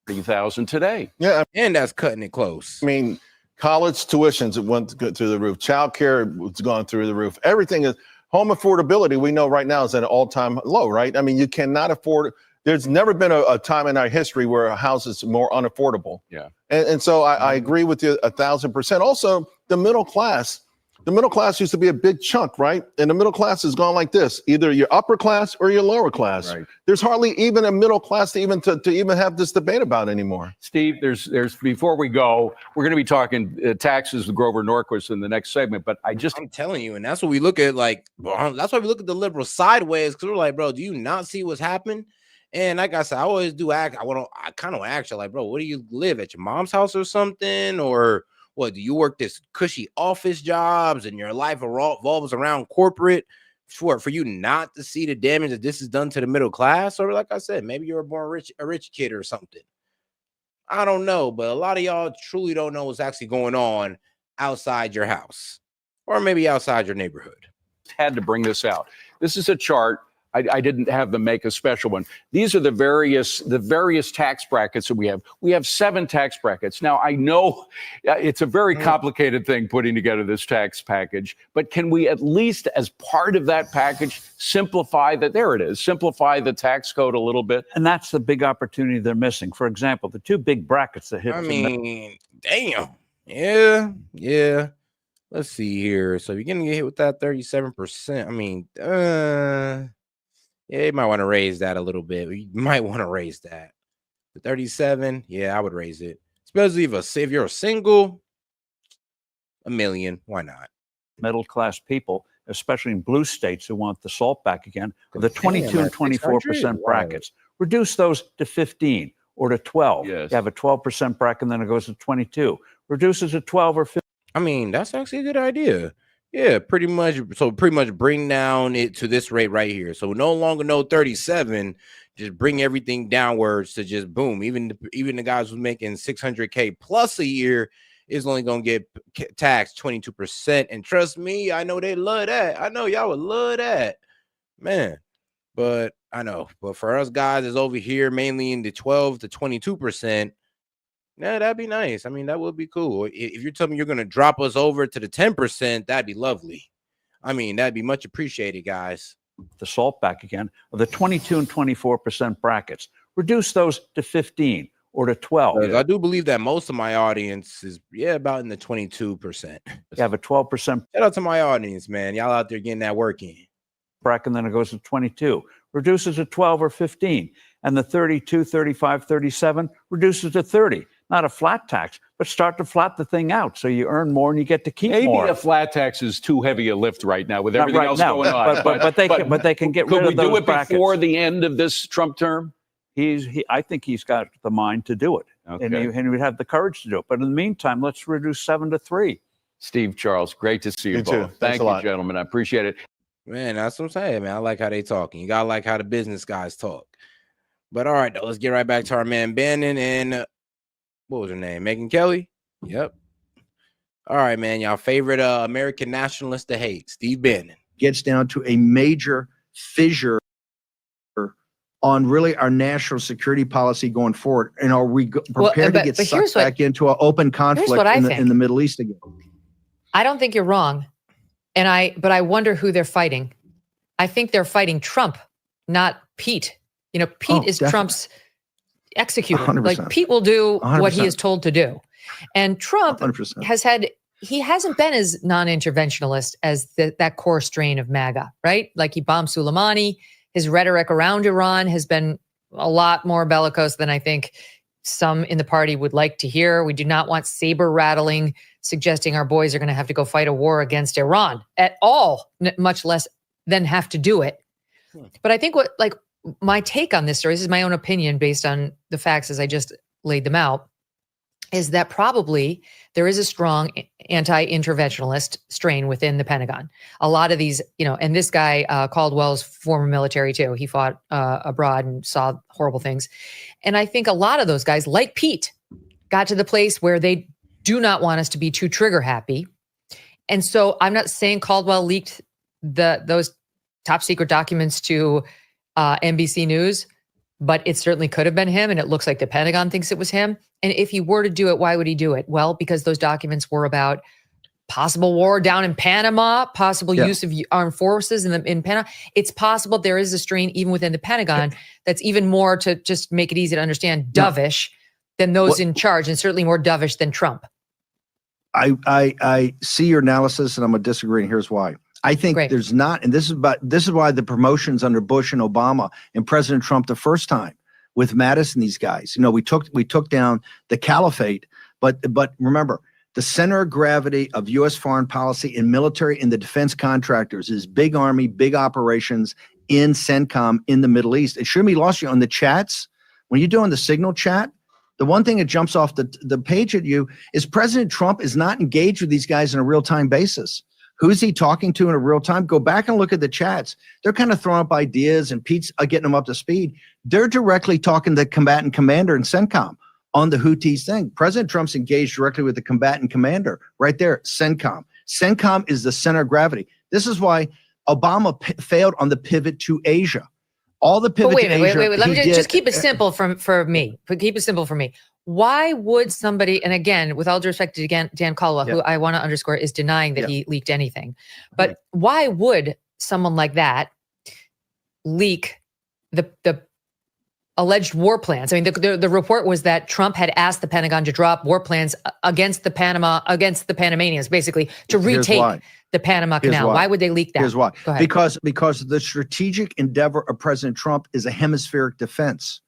30,000 today. Yeah. And that's cutting it close. I mean, college tuitions went through the roof. Child care was gone through the roof. Everything is home affordability. We know right now is at an all-time low, right? I mean, you cannot afford. There's never been a time in our history where a house is more unaffordable. Yeah. And so I agree with you 1,000%. Also, the middle class. The middle class used to be a big chunk, right? And the middle class has gone like this: either you're upper class or you're lower class. Right. There's hardly even a middle class to even have this debate about anymore. Steve, there's before we go, we're going to be talking taxes with Grover Norquist in the next segment. But I'm telling you, and that's what we look at. Like, that's why we look at the liberals sideways, because we're like, bro, do you not see what's happening? And like I said, I always do act. I kind of ask you, like, bro, what do you live at your mom's house or something, or what, do you work this cushy office jobs and your life revolves around corporate for you not to see the damage that this has done to the middle class? Or like I said, maybe you were born a rich kid or something. I don't know, but a lot of y'all truly don't know what's actually going on outside your house or maybe outside your neighborhood. Had to bring this out. This is a chart. I didn't have them make a special one. These are the various tax brackets that we have. We have 7 tax brackets. Now, I know it's a very complicated thing putting together this tax package, but can we at least, as part of that package, simplify simplify the tax code a little bit? And that's the big opportunity they're missing. For example, the 2 big brackets that hit. I mean, damn. Yeah. Let's see here. So you're going to get hit with that 37%. I mean, yeah, you might want to raise that a little bit. You might want to raise that. The 37, yeah, I would raise it. Especially if you're a single, $1 million. Why not? Middle class people, especially in blue states who want the SALT back again, the 22 and 24% brackets. Reduce those to 15 or to 12. Yes. You have a 12% bracket, and then it goes to 22. Reduce it to 12 or 15. I mean, that's actually a good idea. Yeah, pretty much. So pretty much bring down it to this rate right here. So no longer no 37. Just bring everything downwards to just boom. Even the guys who's making 600K plus a year is only gonna get taxed 22%. And trust me, I know they love that. I know y'all would love that, man. But I know. But for us guys, is over here mainly in the 12 to 22%. Yeah, that'd be nice. I mean, that would be cool. If you're telling me you're going to drop us over to the 10%, that'd be lovely. I mean, that'd be much appreciated, guys. The SALT back again, of the 22 and 24% brackets. Reduce those to 15 or to 12. I do believe that most of my audience is, about in the 22%. You have a 12%. Shout out to my audience, man. Y'all out there getting that work in. Bracket, and then it goes to 22. Reduces to 12 or 15. And the 32, 35, 37 reduces to 30. Not a flat tax, but start to flat the thing out so you earn more and you get to keep more. Maybe a flat tax is too heavy a lift right now with everything else going on. But they can get rid of those brackets. Could we do it before the end of this Trump term? I think he's got the mind to do it, and he would have the courage to do it. But in the meantime, let's reduce 7 to 3. Steve, Charles, great to see you both. Thank you, gentlemen. I appreciate it. Man, that's what I'm saying, man. I like how they talking. You gotta like how the business guys talk. But all right, though, let's get right back to our man Bannon and what was her name? Megyn Kelly? Yep. All right, man. Y'all favorite American nationalist to hate, Steve Bannon. Gets down to a major fissure on really our national security policy going forward. And are we prepared to get sucked back into an open conflict in the Middle East again? I don't think you're wrong. But I wonder who they're fighting. I think they're fighting Trump, not Pete. You know, Pete is definitely Trump's executor. 100%. Like Pete will do 100%. what he is told to do. And Trump 100%. he hasn't been as non-interventionalist as that core strain of MAGA, right? Like he bombed Soleimani. His rhetoric around Iran has been a lot more bellicose than I think some in the party would like to hear. We do not want saber rattling, suggesting our boys are going to have to go fight a war against Iran at all, much less than have to do it. But I think my take on this story, this is my own opinion based on the facts as I just laid them out, is that probably there is a strong anti-interventionalist strain within the Pentagon. A lot of these, and this guy, Caldwell's former military too. He fought abroad and saw horrible things. And I think a lot of those guys, like Pete, got to the place where they do not want us to be too trigger happy. And so I'm not saying Caldwell leaked those top secret documents to NBC News, but it certainly could have been him. And it looks like the Pentagon thinks it was him. And if he were to do it, why would he do it? Well, because those documents were about possible war down in Panama, possible use of armed forces in Panama. It's possible there is a strain even within the Pentagon that's even more, to just make it easy to understand, dovish than those in charge, and certainly more dovish than Trump. I see your analysis, and I'm going to disagree, and here's why. I think there's not, and this is why the promotions under Bush and Obama and President Trump the first time with Mattis and these guys, we took down the caliphate, but remember, the center of gravity of U.S. foreign policy and military and the defense contractors is big army, big operations in CENTCOM in the Middle East. It shouldn't be lost you on the chats. When you're doing the signal chat, the one thing that jumps off the page at you is President Trump is not engaged with these guys on a real-time basis. Who's he talking to in a real time? Go back and look at the chats. They're kind of throwing up ideas, and Pete's getting them up to speed. They're directly talking to the combatant commander in CENTCOM on the Houthis thing. President Trump's engaged directly with the combatant commander right there, CENTCOM. CENTCOM is the center of gravity. This is why Obama failed on the pivot to Asia. All the pivot to Asia. Wait. Let me just keep it simple for me. Keep it simple for me. Why would somebody, and again, with all due respect to Dan Caldwell, who I want to underscore is denying that he leaked anything, but why would someone like that leak the alleged war plans? I mean, the report was that Trump had asked the Pentagon to drop war plans against the Panamanians, basically to retake the Panama Canal. Why would they leak that? Here's why. Go ahead. Because the strategic endeavor of President Trump is a hemispheric defense.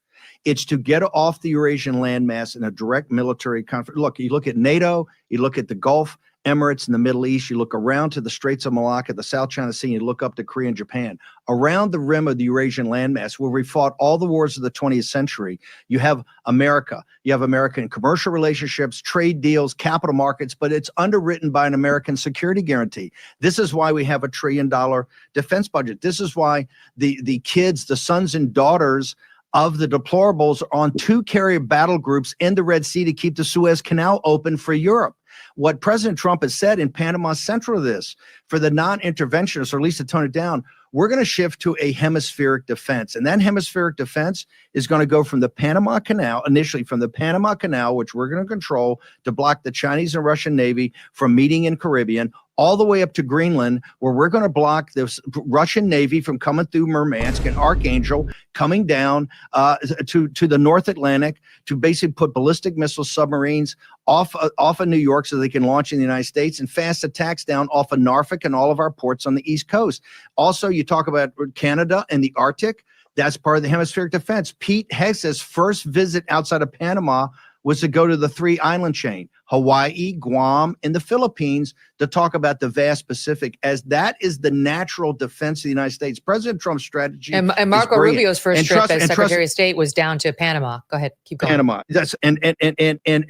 It's to get off the Eurasian landmass in a direct military conflict. Look, you look at NATO, you look at the Gulf, Emirates in the Middle East, you look around to the Straits of Malacca, the South China Sea, you look up to Korea and Japan. Around the rim of the Eurasian landmass, where we fought all the wars of the 20th century, you have America. You have American commercial relationships, trade deals, capital markets, but it's underwritten by an American security guarantee. This is why we have $1 trillion defense budget. This is why the kids, the sons and daughters of the deplorables are on 2 carrier battle groups in the Red Sea to keep the Suez Canal open for Europe. What President Trump has said in Panama is central to this. For the non-interventionists, or at least to tone it down, we're going to shift to a hemispheric defense. And that hemispheric defense is going to go from the Panama Canal, initially from the Panama Canal, which we're going to control to block the Chinese and Russian Navy from meeting in Caribbean, all the way up to Greenland, where we're going to block the Russian Navy from coming through Murmansk and Archangel, coming down to the North Atlantic to basically put ballistic missile submarines off of New York so they can launch in the United States, and fast attacks down off of Norfolk and all of our ports on the East Coast. Also, you talk about Canada and the Arctic. That's part of the hemispheric defense. Pete Hegseth's first visit outside of Panama was to go to the 3-island chain, Hawaii, Guam, and the Philippines, to talk about the vast Pacific, as that is the natural defense of the United States. President Trump's strategy and Marco Rubio's first trip as Secretary of State was down to Panama. Go ahead, keep going. Panama. That's and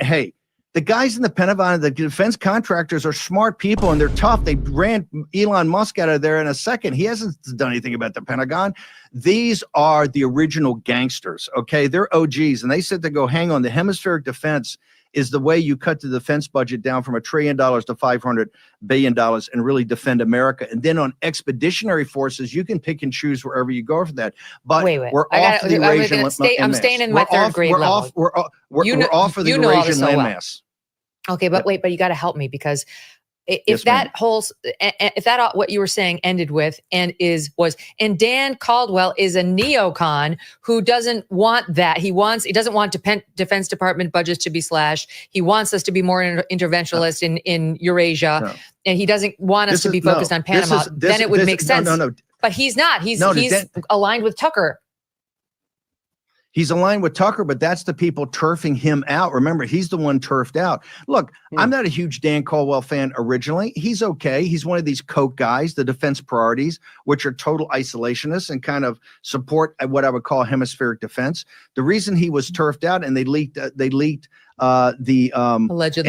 hey, the guys in the Pentagon, the defense contractors are smart people and they're tough. They ran Elon Musk out of there in a second. He hasn't done anything about the Pentagon. These are the original gangsters, okay? They're OGs, and they said to go, hang on, the hemispheric defense is the way you cut the defense budget down from $1 trillion to $500 billion and really defend America. And then on expeditionary forces, you can pick and choose wherever you go for that. But we're off the Eurasian landmass. I'm staying in my third grade level. We're off of the Eurasian landmass. Okay, but wait, but you got to help me, because if that whole, if that what you were saying ended with and Dan Caldwell is a neocon who doesn't want that. He doesn't want Defense Department budgets to be slashed. He wants us to be more interventionist in Eurasia, and he doesn't want us to be focused on Panama. Then it would make sense. No. But he's not. He's aligned with Tucker. He's aligned with Tucker, but that's the people turfing him out. Remember, he's the one turfed out. Look, I'm not a huge Dan Caldwell fan originally. He's okay. He's one of these Koch guys, the defense priorities, which are total isolationists and kind of support what I would call hemispheric defense. The reason he was turfed out, and they leaked allegedly,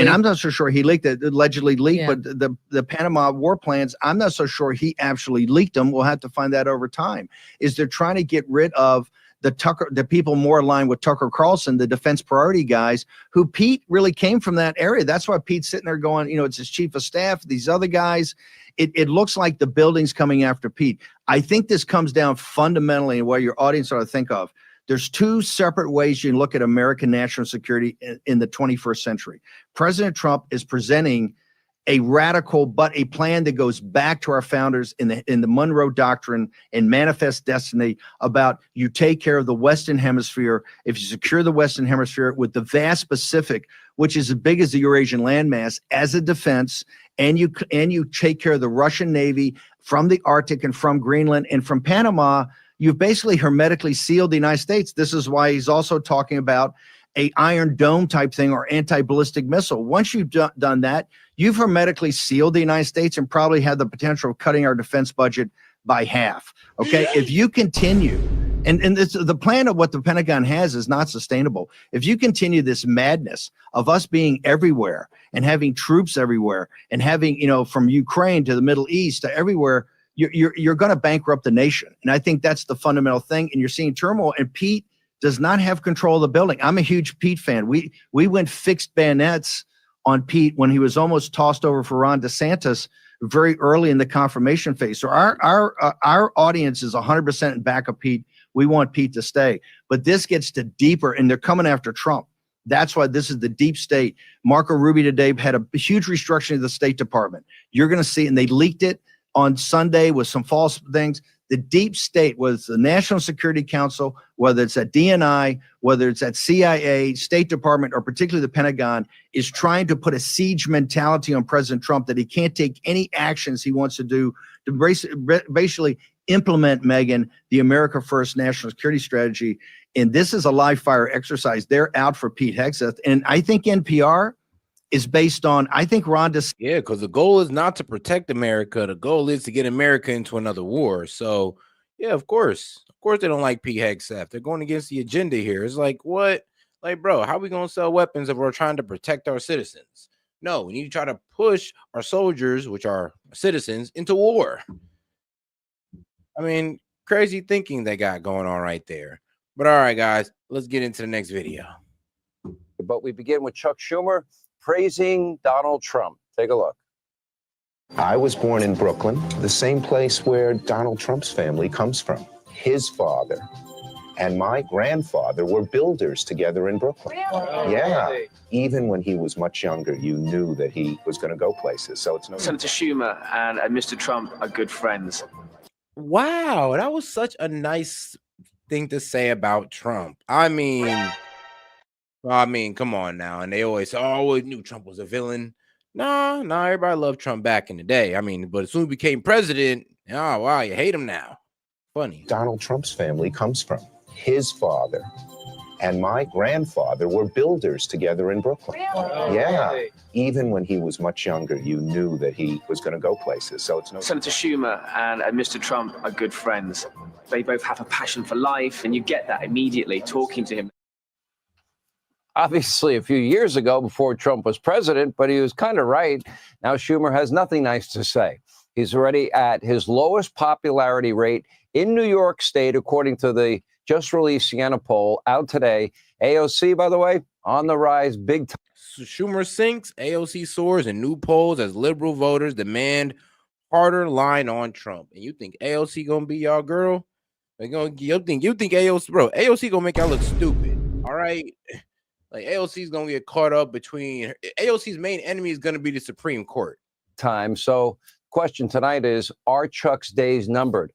and I'm not so sure he allegedly leaked, but the Panama war plans, I'm not so sure he actually leaked them. We'll have to find that over time. Is they're trying to get rid of the people more aligned with Tucker Carlson, the defense priority guys, who Pete really came from that area. That's why Pete's sitting there going, it's his chief of staff, these other guys. It looks like the building's coming after Pete. I think this comes down fundamentally in what your audience ought to think of. There's 2 separate ways you can look at American national security in the 21st century. President Trump is presenting a radical, but a plan that goes back to our founders in the Monroe Doctrine and Manifest Destiny about you take care of the Western Hemisphere. If you secure the Western Hemisphere with the vast Pacific, which is as big as the Eurasian landmass, as a defense, and you take care of the Russian Navy from the Arctic and from Greenland and from Panama, you've basically hermetically sealed the United States. This is why he's also talking about a Iron Dome type thing or anti-ballistic missile. Once you've done that, you've hermetically sealed the United States and probably had the potential of cutting our defense budget by half. Okay, if you continue, and the plan of what the Pentagon has is not sustainable. If you continue this madness of us being everywhere and having troops everywhere and having, from Ukraine to the Middle East to everywhere, you're going to bankrupt the nation. And I think that's the fundamental thing. And you're seeing turmoil. And Pete does not have control of the building. I'm a huge Pete fan. We went fixed bayonets on Pete when he was almost tossed over for Ron DeSantis very early in the confirmation phase. So our audience is 100% in back of Pete. We want Pete to stay. But this gets to deeper, and they're coming after Trump. That's why this is the deep state. Marco Rubio today had a huge restructuring of the State Department. You're going to see, and they leaked it on Sunday with some false things. The deep state was the National Security Council, whether it's at DNI, whether it's at CIA, State Department, or particularly the Pentagon, is trying to put a siege mentality on President Trump that he can't take any actions he wants to do to basically implement, Megyn, the America First national security strategy. And this is a live fire exercise. They're out for Pete Hegseth. And I think NPR is based on, I think Ron DeSantis. Yeah, because the goal is not to protect America. The goal is to get America into another war. So, yeah, of course they don't like Pete Hegseth. They're going against the agenda here. It's like, what? Like, bro, how are we going to sell weapons if we're trying to protect our citizens? No, we need to try to push our soldiers, which are citizens, into war. I mean, crazy thinking they got going on right there. But all right, guys, let's get into the next video. But we begin with Chuck Schumer praising Donald Trump. Take a look. I was born in Brooklyn, the same place where Donald Trump's family comes from. His father and my grandfather were builders together in Brooklyn. Really? Yeah. Even when he was much younger, you knew that he was going to go places. So it's no. Senator Schumer and Mr. Trump are good friends. Wow, that was such a nice thing to say about Trump. I mean, come on now. And they always say, oh, we knew Trump was a villain. Nah, everybody loved Trump back in the day. I mean, but as soon as he became president, oh, wow, you hate him now. Funny. Donald Trump's family comes from. His father and my grandfather were builders together in Brooklyn. Really? Yeah. Even when he was much younger, you knew that he was going to go places. So it's no. Senator Schumer and Mr. Trump are good friends. They both have a passion for life, and you get that immediately talking to him. Obviously, a few years ago, before Trump was president, but he was kind of right. Now Schumer has nothing nice to say. He's already at his lowest popularity rate in New York State, according to the just released Siena poll out today. AOC, by the way, on the rise big time. Schumer sinks, AOC soars, and new polls as liberal voters demand harder line on Trump. And you think AOC gonna be y'all girl? You think AOC, bro? AOC gonna make y'all look stupid. All right, like AOC's gonna get caught up between AOC's main enemy is gonna be the Supreme Court. Time. So, question tonight is: are Chuck's days numbered?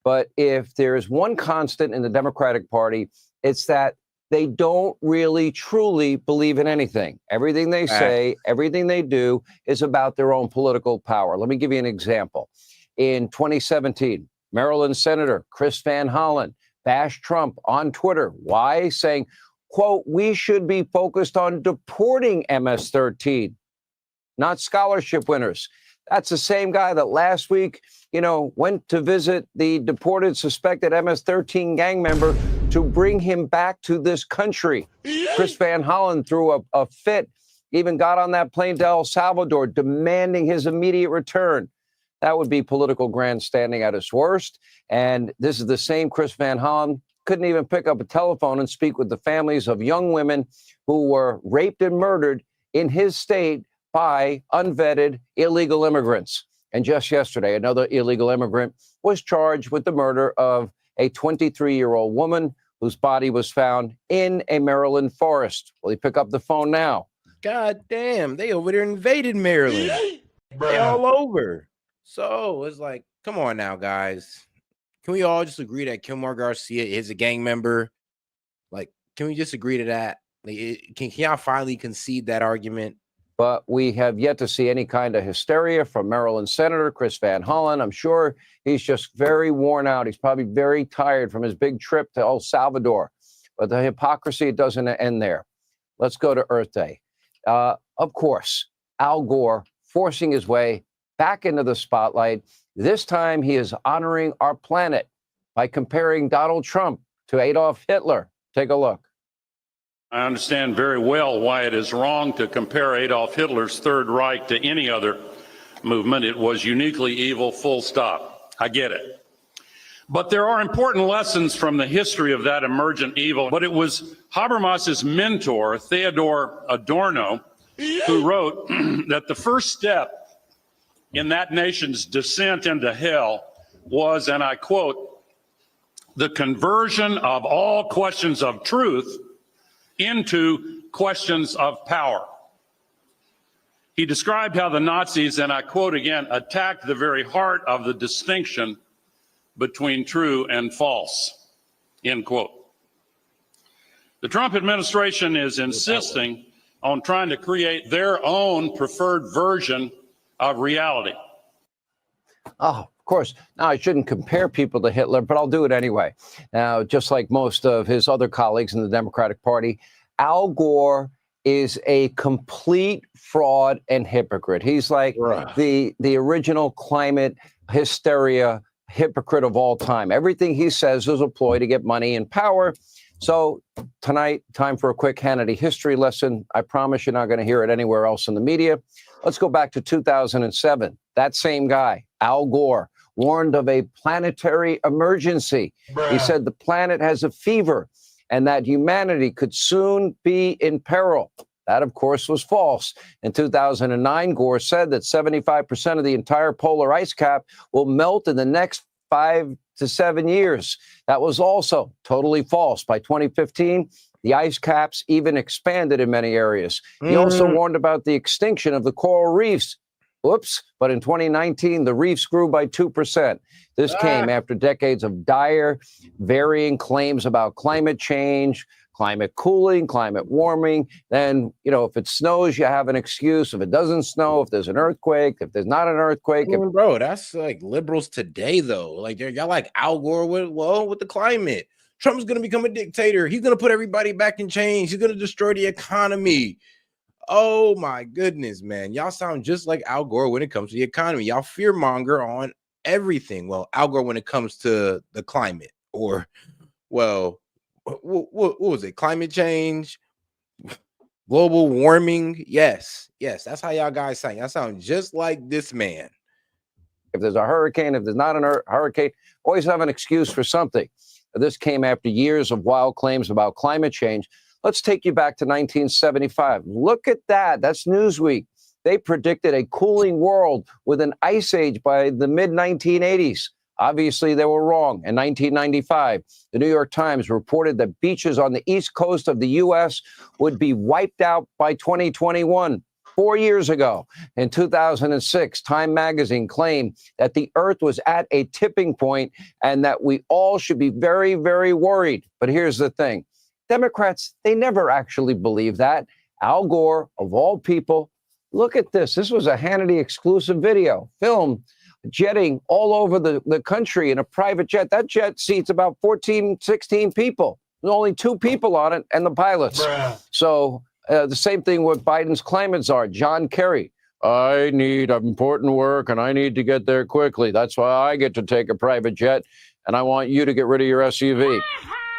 But if there's one constant in the Democratic Party, it's that they don't really truly believe in anything. Everything they say, everything they do is about their own political power. Let me give you an example. In 2017, Maryland Senator Chris Van Hollen bashed Trump on Twitter. Why? Saying, quote, we should be focused on deporting MS-13, not scholarship winners. That's the same guy that last week, went to visit the deported suspected MS-13 gang member to bring him back to this country. Chris Van Hollen threw a fit, even got on that plane to El Salvador, demanding his immediate return. That would be political grandstanding at its worst. And this is the same Chris Van Hollen, couldn't even pick up a telephone and speak with the families of young women who were raped and murdered in his state by unvetted illegal immigrants. And just yesterday, another illegal immigrant was charged with the murder of a 23-year-old woman whose body was found in a Maryland forest. Will he pick up the phone now? God damn, they over there invaded Maryland. They all over. So it's like, come on now, guys. Can we all just agree that Kilmar Garcia is a gang member? Like, can we just agree to that? Like, can y'all finally concede that argument? But we have yet to see any kind of hysteria from Maryland Senator Chris Van Hollen. I'm sure he's just very worn out. He's probably very tired from his big trip to El Salvador. But the hypocrisy doesn't end there. Let's go to Earth Day. Of course, Al Gore forcing his way back into the spotlight. This time he is honoring our planet by comparing Donald Trump to Adolf Hitler. Take a look. I understand very well why it is wrong to compare Adolf Hitler's Third Reich to any other movement. It was uniquely evil, full stop. I get it. But there are important lessons from the history of that emergent evil. But it was Habermas's mentor, Theodor Adorno, who wrote that the first step in that nation's descent into hell was, and I quote, the conversion of all questions of truth into questions of power. He described how the Nazis, and I quote again, attacked the very heart of the distinction between true and false, end quote. The Trump administration is insisting on trying to create their own preferred version of reality. Oh, of course. Now, I shouldn't compare people to Hitler, but I'll do it anyway. Now, just like most of his other colleagues in the Democratic Party, Al Gore is a complete fraud and hypocrite. He's like the original climate hysteria hypocrite of all time. Everything he says is a ploy to get money and power. So tonight, time for a quick Hannity history lesson. I promise you're not going to hear it anywhere else in the media. Let's go back to 2007. That same guy, Al Gore, warned of a planetary emergency. He said the planet has a fever and that humanity could soon be in peril. That, of course, was false. In 2009, Gore said that 75% of the entire polar ice cap will melt in the next 5 to 7 years. That was also totally false. By 2015, the ice caps even expanded in many areas. He also warned about the extinction of the coral reefs. Whoops. But in 2019, the reefs grew by 2%. This came after decades of dire, varying claims about climate change, climate cooling, climate warming. Then, you know, if it snows, you have an excuse. If it doesn't snow, if there's an earthquake, if there's not an earthquake. Bro, that's like liberals today, though. Like, y'all like Al Gore with the climate. Trump's going to become a dictator. He's going to put everybody back in chains. He's going to destroy the economy. Oh, my goodness, man. Y'all sound just like Al Gore when it comes to the economy. Y'all fearmonger on everything. Well, Al Gore when it comes to the climate, or, well, what was it? Climate change, global warming. Yes, that's how y'all guys sound. Y'all sound just like this man. If there's a hurricane, if there's not a hurricane, always have an excuse for something. This came after years of wild claims about climate change. Let's take you back to 1975. Look at that. That's Newsweek. They predicted a cooling world with an ice age by the mid-1980s. Obviously, they were wrong. In 1995, the New York Times reported that beaches on the east coast of the U.S. would be wiped out by 2021. 4 years ago, in 2006, Time magazine claimed that the Earth was at a tipping point and that we all should be very, very worried. But here's the thing. Democrats, they never actually believe that. Al Gore, of all people, look at this. This was a Hannity exclusive video, filmed jetting all over the country in a private jet. That jet seats about 14, 16 people. There's only 2 people on it and the pilots. So the same thing with Biden's climate czar, John Kerry. I need important work and I need to get there quickly. That's why I get to take a private jet and I want you to get rid of your SUV.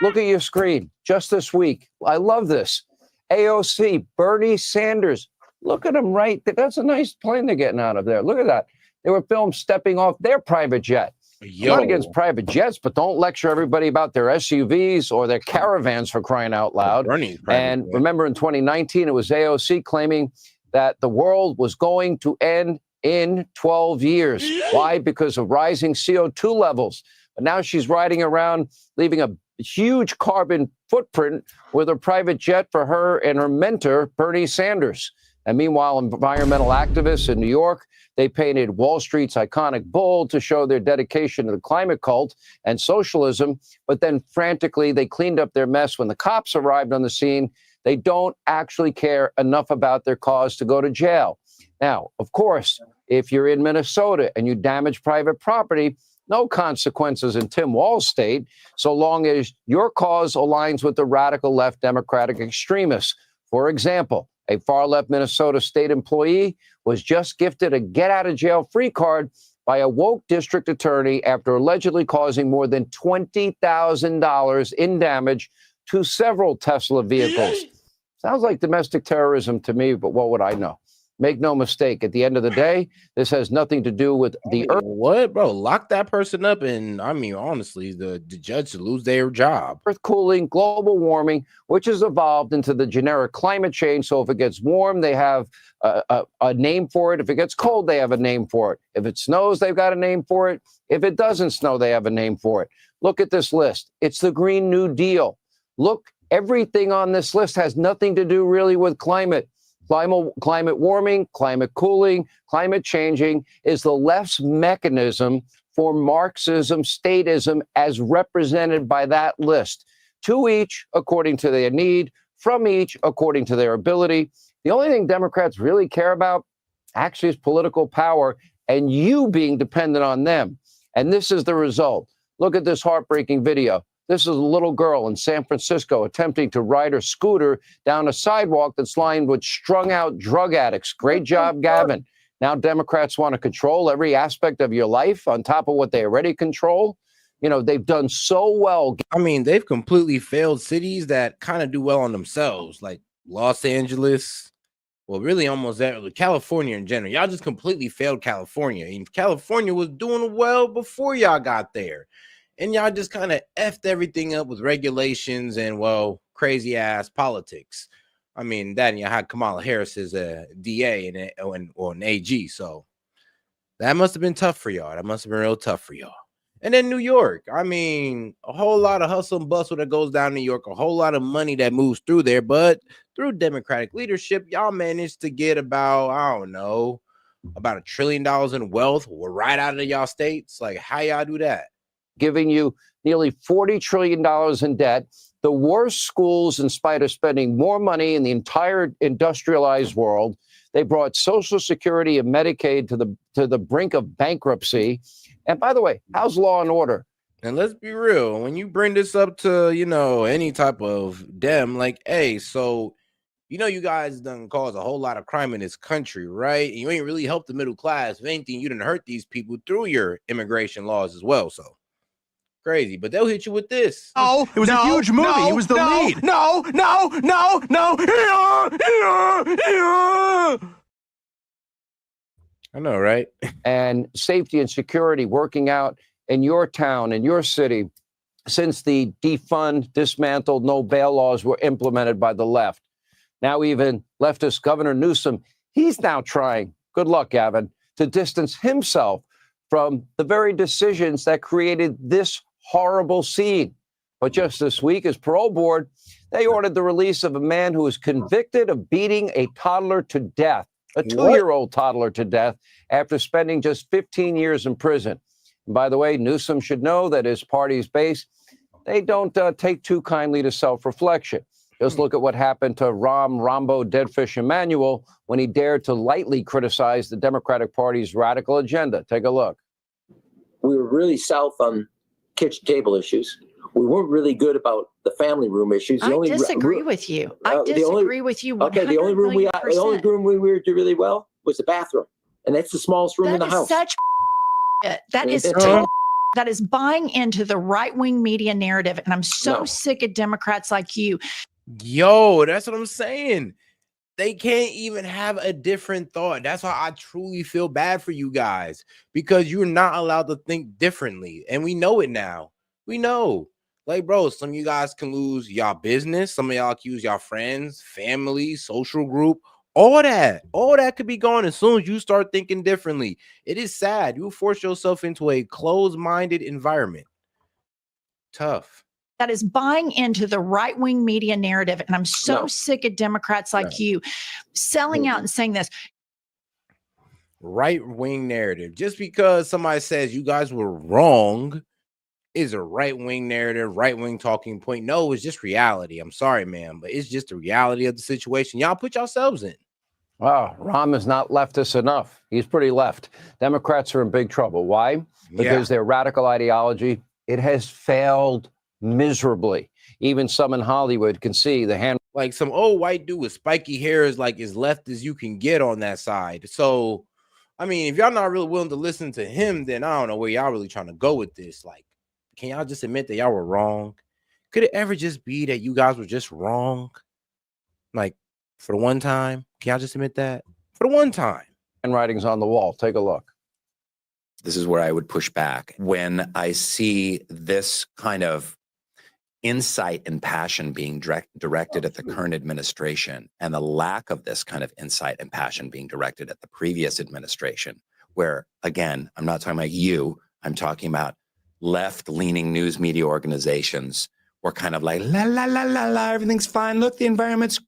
Look at your screen just this week. I love this. AOC, Bernie Sanders. Look at them right there. That's a nice plane they're getting out of there. Look at that. They were filmed stepping off their private jet. I'm not against private jets, but don't lecture everybody about their SUVs or their caravans for crying out loud. And remember in 2019, it was AOC claiming that the world was going to end in 12 years. Why? Because of rising CO2 levels. But now she's riding around, leaving a huge carbon footprint with a private jet for her and her mentor, Bernie Sanders. And meanwhile, environmental activists in New York, they painted Wall Street's iconic bull to show their dedication to the climate cult and socialism. But then frantically, they cleaned up their mess when the cops arrived on the scene. They don't actually care enough about their cause to go to jail. Now, of course, if you're in Minnesota and you damage private property, no consequences in Tim Walz's state, so long as your cause aligns with the radical left Democratic extremists. For example, a far-left Minnesota state employee was just gifted a get-out-of-jail-free card by a woke district attorney after allegedly causing more than $20,000 in damage to several Tesla vehicles. Sounds like domestic terrorism to me, but what would I know? Make no mistake, at the end of the day, this has nothing to do with the earth. What, bro? Lock that person up, and I mean, honestly, the judge should lose their job. Earth cooling, global warming, which has evolved into the generic climate change. So if it gets warm, they have a name for it. If it gets cold, they have a name for it. If it snows, they've got a name for it. If it doesn't snow, they have a name for it. Look at this list. It's the Green New Deal. Look, everything on this list has nothing to do really with climate. Climate warming, climate cooling, climate changing is the left's mechanism for Marxism, statism, as represented by that list. To each, according to their need, from each, according to their ability. The only thing Democrats really care about actually is political power and you being dependent on them. And this is the result. Look at this heartbreaking video. This is a little girl in San Francisco attempting to ride her scooter down a sidewalk that's lined with strung out drug addicts. Great job, Gavin. Now Democrats want to control every aspect of your life on top of what they already control. You know, they've done so well. I mean, they've completely failed cities that kind of do well on themselves, like Los Angeles. Well, really almost California in general. Y'all just completely failed California. And California was doing well before y'all got there. And y'all just kind of effed everything up with regulations and, well, crazy ass politics. I mean, that and you had Kamala Harris as a DA or an AG. So that must have been tough for y'all. That must have been real tough for y'all. And then New York. I mean, a whole lot of hustle and bustle that goes down New York, a whole lot of money that moves through there. But through Democratic leadership, y'all managed to get about, I don't know, about $1 trillion in wealth right out of y'all states. Like, how y'all do that? Giving you nearly $40 trillion in debt, the worst schools in spite of spending more money in the entire industrialized world. They brought Social Security and Medicaid to the brink of bankruptcy. And by the way, how's law and order? And let's be real, when you bring this up to, you know, any type of Dem, like, hey, so, you know, you guys done cause a whole lot of crime in this country, right? And you ain't really helped the middle class. If anything, you didn't hurt these people through your immigration laws as well. So crazy, but they'll hit you with this. Oh, it was a huge movie. He was the lead. No. I know, right? And safety and security working out in your town, in your city, since the defund, dismantled, no bail laws were implemented by the left. Now even leftist Governor Newsom, he's now trying, good luck, Gavin, to distance himself from the very decisions that created this horrible scene. But just this week, as parole board, they ordered the release of a man who was convicted of beating a toddler to death, a 2-year-old toddler to death, after spending just 15 years in prison. And by the way, Newsom should know that his party's base, they don't take too kindly to self-reflection. Just look at what happened to Rambo Deadfish Emanuel when he dared to lightly criticize the Democratic Party's radical agenda. Take a look. We were really south on kitchen table issues. We weren't really good about the family room issues. I disagree with you. I disagree with you. 100 Okay, the only room we were do really well was the bathroom, and that's the smallest room in the house. Such that is total. That is buying into the right-wing media narrative, and I'm so sick of Democrats like you. Yo, that's what I'm saying. They can't even have a different thought. That's why I truly feel bad for you guys, because you're not allowed to think differently. And we know it now. We know. Like, bro, some of you guys can lose y'all business. Some of y'all can lose y'all friends, family, social group. All that could be gone as soon as you start thinking differently. It is sad. You force yourself into a closed-minded environment. Tough. That is buying into the right-wing media narrative. And I'm so sick of Democrats like you selling out and saying this. Right-wing narrative. Just because somebody says you guys were wrong is a right-wing narrative, right-wing talking point. No, it's just reality. I'm sorry, man, but it's just the reality of the situation y'all put yourselves in. Wow, Rahm is not leftist enough. He's pretty left. Democrats are in big trouble. Why? Because their radical ideology, it has failed miserably. Even some in Hollywood can see the hand. Like some old white dude with spiky hair is like as left as you can get on that side. So, I mean, if y'all not really willing to listen to him, then I don't know where y'all really trying to go with this. Like, can y'all just admit that y'all were wrong? Could it ever just be that you guys were just wrong? Like, for the one time? Can y'all just admit that? For the one time. Handwriting's on the wall. Take a look. This is where I would push back. When I see this kind of insight and passion being directed at the current administration, and the lack of this kind of insight and passion being directed at the previous administration, where, again, I'm not talking about you, I'm talking about left-leaning news media organizations were kind of like, la, la, la, la, la, everything's fine. Look, the environment's,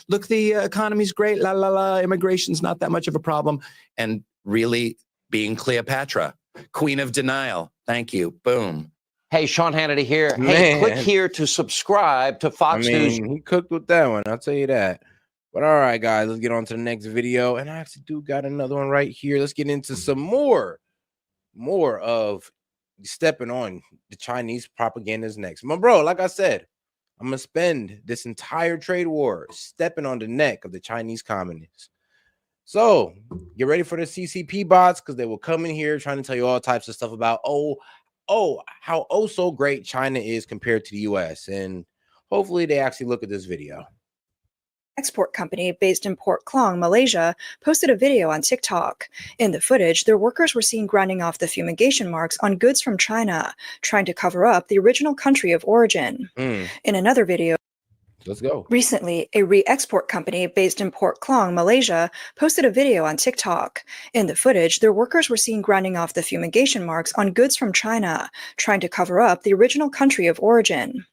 look, the economy's great, la, la, la, immigration's not that much of a problem. And really being Cleopatra, queen of denial. Thank you. Boom. Hey, Sean Hannity here. Hey, click here to subscribe to Fox News. He cooked with that one, I'll tell you that. But all right, guys, let's get on to the next video. And I actually do got another one right here. Let's get into some more of stepping on the Chinese propaganda's necks. My bro, like I said, I'm gonna spend this entire trade war stepping on the neck of the Chinese communists. So get ready for the CCP bots, because they will come in here trying to tell you all types of stuff about how so great China is compared to the US. And hopefully they actually look at this video. Export company based in Port Klang, Malaysia, posted a video on TikTok. In the footage, their workers were seen grinding off the fumigation marks on goods from China, trying to cover up the original country of origin. In another video, let's go. Recently, a re-export company based in Port Klang, Malaysia, posted a video on TikTok. In the footage, their workers were seen grinding off the fumigation marks on goods from China, trying to cover up the original country of origin.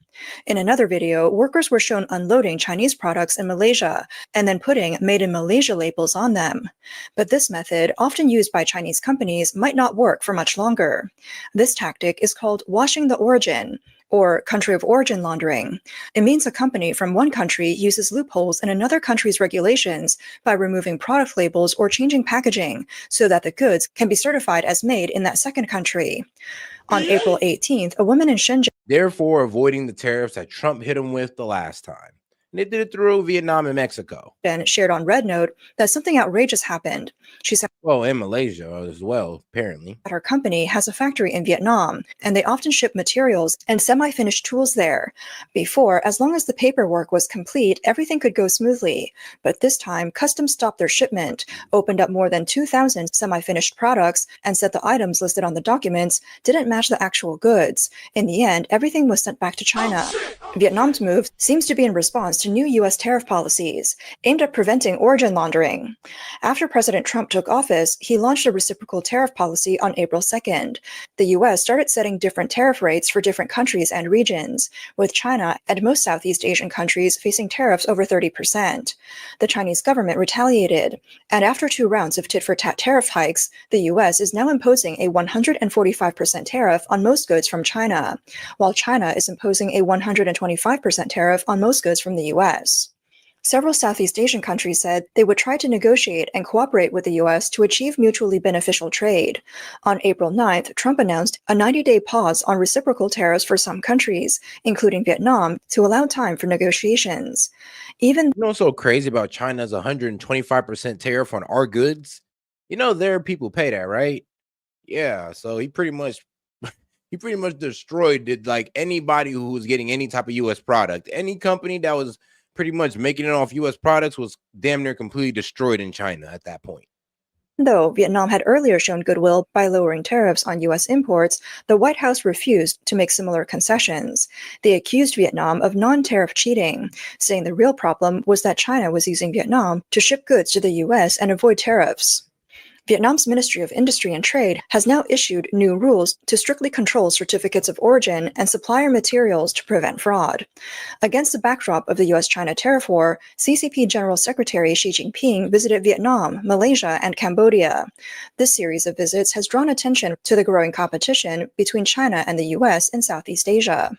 In another video, workers were shown unloading Chinese products in Malaysia and then putting Made in Malaysia labels on them. But this method, often used by Chinese companies, might not work for much longer. This tactic is called washing the origin, or country of origin laundering. It means a company from one country uses loopholes in another country's regulations by removing product labels or changing packaging so that the goods can be certified as made in that second country. On April 18th, a woman in Shenzhen, therefore avoiding the tariffs that Trump hit him with the last time. And they did it through Vietnam and Mexico. shared on Red Note that something outrageous happened. She said, well, in Malaysia as well, apparently. Her company has a factory in Vietnam, and they often ship materials and semi-finished tools there. Before, as long as the paperwork was complete, everything could go smoothly. But this time, customs stopped their shipment, opened up more than 2,000 semi-finished products, and said the items listed on the documents didn't match the actual goods. In the end, everything was sent back to China. Vietnam's move seems to be in response to new U.S. tariff policies aimed at preventing origin laundering. After President Trump took office, he launched a reciprocal tariff policy on April 2nd. The U.S. started setting different tariff rates for different countries and regions, with China and most Southeast Asian countries facing tariffs over 30%. The Chinese government retaliated, and after 2 rounds of tit-for-tat tariff hikes, the U.S. is now imposing a 145% tariff on most goods from China, while China is imposing a 125% tariff on most goods from the U.S. Several Southeast Asian countries said they would try to negotiate and cooperate with the U.S. to achieve mutually beneficial trade. On April 9th, Trump announced a 90-day pause on reciprocal tariffs for some countries, including Vietnam, to allow time for negotiations. Even you know what's so crazy about China's 125% tariff on our goods? You know, there are people pay that, right? Yeah, so he pretty much destroyed it, like anybody who was getting any type of U.S. product. Any company that was pretty much making it off U.S. products was damn near completely destroyed in China at that point. Though Vietnam had earlier shown goodwill by lowering tariffs on U.S. imports, the White House refused to make similar concessions. They accused Vietnam of non-tariff cheating, saying the real problem was that China was using Vietnam to ship goods to the U.S. and avoid tariffs. Vietnam's Ministry of Industry and Trade has now issued new rules to strictly control certificates of origin and supplier materials to prevent fraud. Against the backdrop of the U.S.-China tariff war, CCP General Secretary Xi Jinping visited Vietnam, Malaysia, and Cambodia. This series of visits has drawn attention to the growing competition between China and the U.S. in Southeast Asia.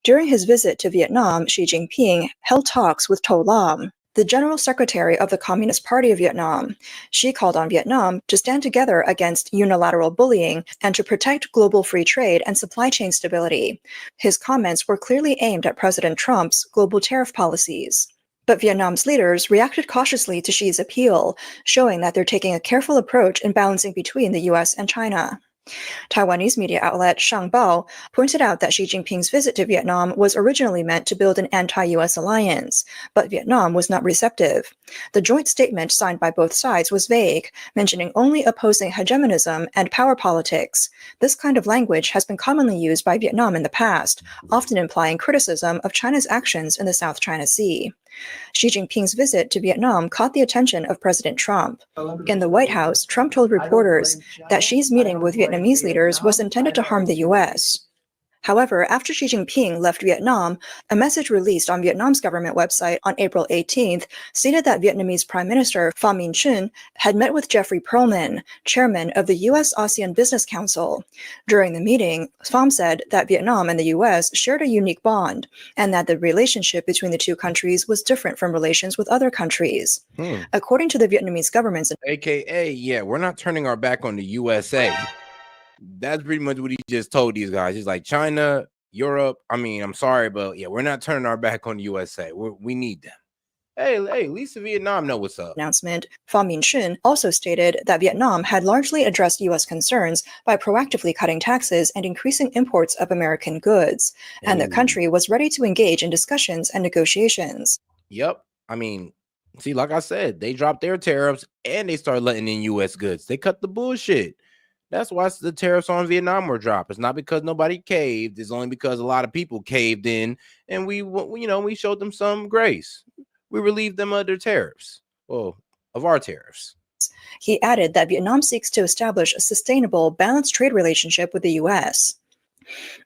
During his visit to Vietnam, Xi Jinping held talks with To Lam, the General Secretary of the Communist Party of Vietnam. She called on Vietnam to stand together against unilateral bullying and to protect global free trade and supply chain stability. His comments were clearly aimed at President Trump's global tariff policies. But Vietnam's leaders reacted cautiously to Xi's appeal, showing that they're taking a careful approach in balancing between the U.S. and China. Taiwanese media outlet Shangbao pointed out that Xi Jinping's visit to Vietnam was originally meant to build an anti-U.S. alliance, but Vietnam was not receptive. The joint statement signed by both sides was vague, mentioning only opposing hegemonism and power politics. This kind of language has been commonly used by Vietnam in the past, often implying criticism of China's actions in the South China Sea. Xi Jinping's visit to Vietnam caught the attention of President Trump. In the White House, Trump told reporters that Xi's meeting with Vietnamese leaders was intended to harm the U.S. However, after Xi Jinping left Vietnam, a message released on Vietnam's government website on April 18th stated that Vietnamese Prime Minister Pham Minh Chinh had met with Jeffrey Perlman, chairman of the U.S.-ASEAN Business Council. During the meeting, Pham said that Vietnam and the U.S. shared a unique bond, and that the relationship between the two countries was different from relations with other countries. According to the Vietnamese government's AKA, yeah, we're not turning our back on the USA. That's pretty much what he just told these guys. He's like, China, Europe. I mean, I'm sorry, but yeah, we're not turning our back on the USA. We need them. Hey, at least Vietnam know what's up. Announcement, Fa Minshun also stated that Vietnam had largely addressed U.S. concerns by proactively cutting taxes and increasing imports of American goods, and the country was ready to engage in discussions and negotiations. Yep. I mean, see, like I said, they dropped their tariffs and they started letting in U.S. goods. They cut the bullshit. That's why the tariffs on Vietnam were dropped. It's not because nobody caved. It's only because a lot of people caved in, and we showed them some grace. We relieved them of their tariffs. Well, of our tariffs. He added that Vietnam seeks to establish a sustainable, balanced trade relationship with the U.S.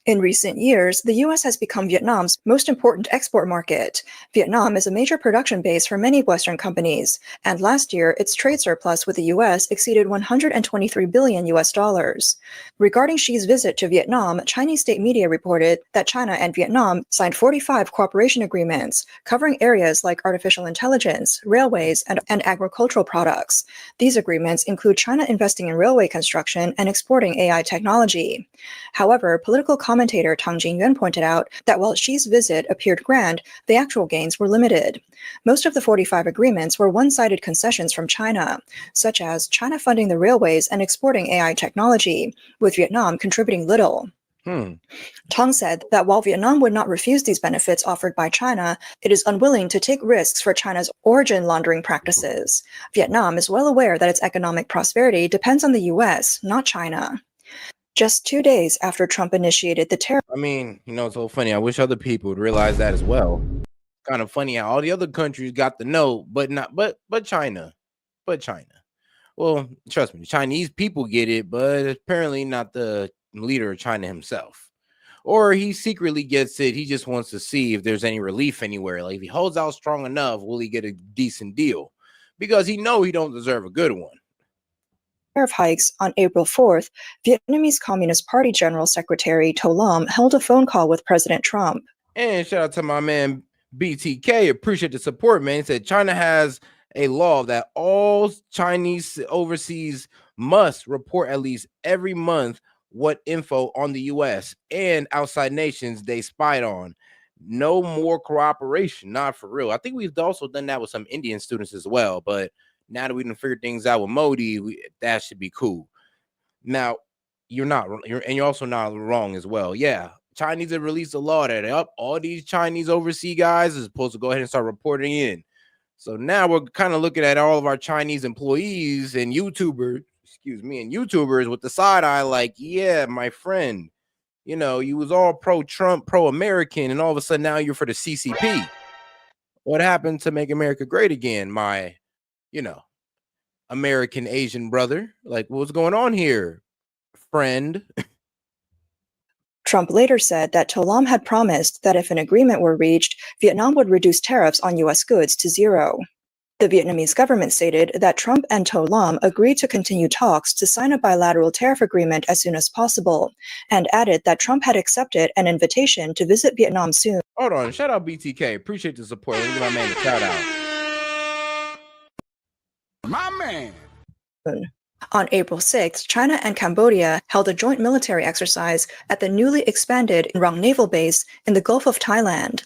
In recent years, the U.S. has become Vietnam's most important export market. Vietnam is a major production base for many Western companies, and last year, its trade surplus with the U.S. exceeded $123 billion US. Regarding Xi's visit to Vietnam, Chinese state media reported that China and Vietnam signed 45 cooperation agreements covering areas like artificial intelligence, railways, and agricultural products. These agreements include China investing in railway construction and exporting AI technology. However, political commentator Tang Jingyuan pointed out that while Xi's visit appeared grand, the actual gains were limited. Most of the 45 agreements were one-sided concessions from China, such as China funding the railways and exporting AI technology, with Vietnam contributing little. Tang said that while Vietnam would not refuse these benefits offered by China, it is unwilling to take risks for China's origin laundering practices. Vietnam is well aware that its economic prosperity depends on the U.S., not China. Just 2 days after Trump initiated the tariff. I mean, it's so funny. I wish other people would realize that as well. Kind of funny how all the other countries got the note, but China. But China. Well, trust me, the Chinese people get it, but apparently not the leader of China himself. Or he secretly gets it. He just wants to see if there's any relief anywhere. Like if he holds out strong enough, will he get a decent deal? Because he don't deserve a good one. Tariff hikes on April 4th, Vietnamese Communist Party General Secretary To Lam held a phone call with President Trump. And shout out to my man BTK. Appreciate the support, man. He said China has a law that all Chinese overseas must report at least every month what info on the U.S. and outside nations they spied on. No more cooperation, not for real. I think we've also done that with some Indian students as well, but now that we done figured things out with Modi, that should be cool. Now, you're also not wrong as well. Yeah, Chinese have released a law that all these Chinese overseas guys is supposed to go ahead and start reporting in. So now we're kind of looking at all of our Chinese employees and YouTubers with the side eye, like, yeah, my friend, you was all pro-Trump, pro-American, and all of a sudden now you're for the CCP. What happened to make America great again, my American Asian brother? Like, what's going on here, friend? Trump later said that To Lam had promised that if an agreement were reached, Vietnam would reduce tariffs on U.S. goods to zero. The Vietnamese government stated that Trump and To Lam agreed to continue talks to sign a bilateral tariff agreement as soon as possible, and added that Trump had accepted an invitation to visit Vietnam soon. Hold on, shout out BTK. Appreciate the support. Let me give my man a shout out. My man. On April 6th, China and Cambodia held a joint military exercise at the newly expanded Rang Naval Base in the Gulf of Thailand.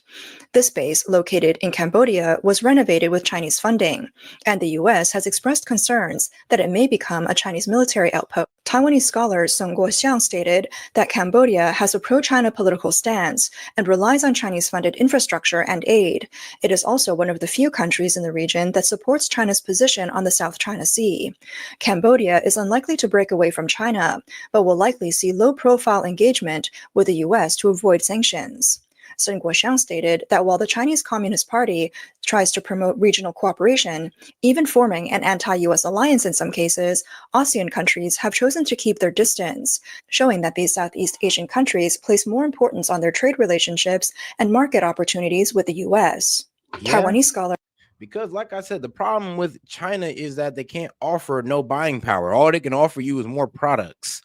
This base, located in Cambodia, was renovated with Chinese funding, and the U.S. has expressed concerns that it may become a Chinese military outpost. Taiwanese scholar Song Guoxiang stated that Cambodia has a pro-China political stance and relies on Chinese-funded infrastructure and aid. It is also one of the few countries in the region that supports China's position on the South China Sea. Cambodia is unlikely to break away from China, but will likely see low-profile engagement with the U.S. to avoid sanctions. Sun Guoxiang stated that while the Chinese Communist Party tries to promote regional cooperation, even forming an anti-U.S. alliance in some cases, ASEAN countries have chosen to keep their distance, showing that these Southeast Asian countries place more importance on their trade relationships and market opportunities with the U.S. Yeah. Taiwanese scholar. Because like I said, the problem with China is that they can't offer no buying power. All they can offer you is more products.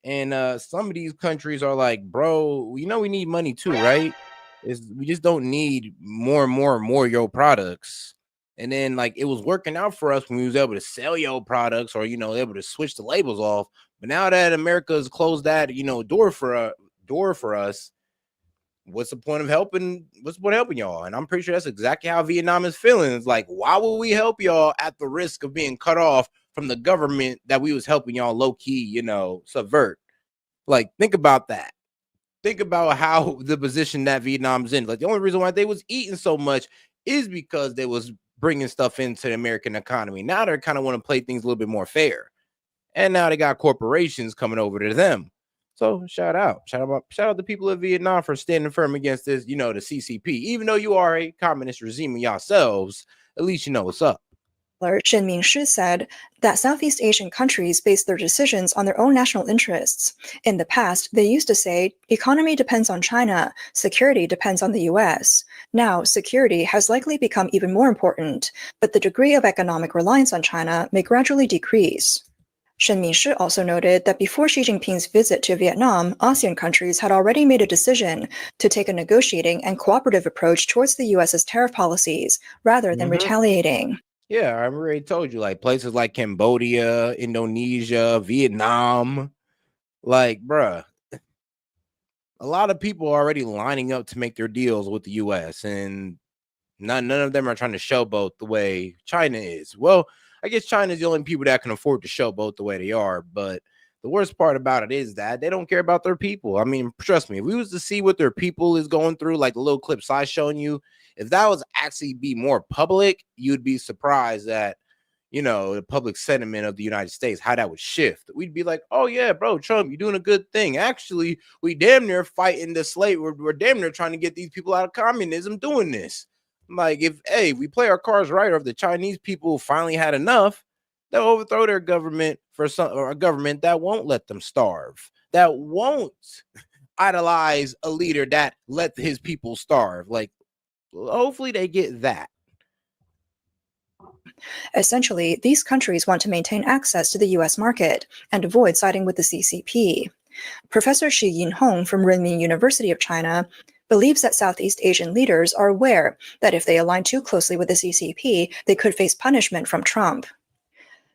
And some of these countries are like, bro, we need money too, right? We just don't need more and more your products. And then like it was working out for us when we was able to sell your products or able to switch the labels off. But now that America's closed that, door for us, what's the point of helping? What's the point of helping y'all? And I'm pretty sure that's exactly how Vietnam is feeling. It's like, why would we help y'all at the risk of being cut off from the government that we was helping y'all low key, subvert? Like, think about that. Think about how the position that Vietnam's in. Like, the only reason why they was eating so much is because they was bringing stuff into the American economy. Now they kind of want to play things a little bit more fair. And now they got corporations coming over to them. So shout out the people of Vietnam for standing firm against this, the CCP. Even though you are a communist regime yourselves, at least you know what's up. Shin Mingshi said that Southeast Asian countries base their decisions on their own national interests. In the past, they used to say, economy depends on China, security depends on the US. Now, security has likely become even more important, but the degree of economic reliance on China may gradually decrease. Shen Mingshi also noted that before Xi Jinping's visit to Vietnam, ASEAN countries had already made a decision to take a negotiating and cooperative approach towards the US's tariff policies, rather than retaliating. Yeah, I already told you, like places like Cambodia, Indonesia, Vietnam, like, bruh, a lot of people are already lining up to make their deals with the US, and none of them are trying to showboat the way China is. Well, I guess China is the only people that can afford to showboat the way they are, but the worst part about it is that they don't care about their people. I mean, trust me, if we was to see what their people is going through, like the little clips I shown you, if that was actually be more public, you'd be surprised that, the public sentiment of the United States, how that would shift. We'd be like, oh yeah, bro, Trump, you're doing a good thing. Actually, we damn near fighting the slave. We're damn near trying to get these people out of communism doing this. Like, if we play our cards right, or if the Chinese people finally had enough, they'll overthrow their government for a government that won't let them starve, that won't idolize a leader that let his people starve. Like, hopefully they get that. Essentially, these countries want to maintain access to the US market and avoid siding with the CCP. Professor Xu Yinhong from Renmin University of China believes that Southeast Asian leaders are aware that if they align too closely with the CCP, they could face punishment from Trump.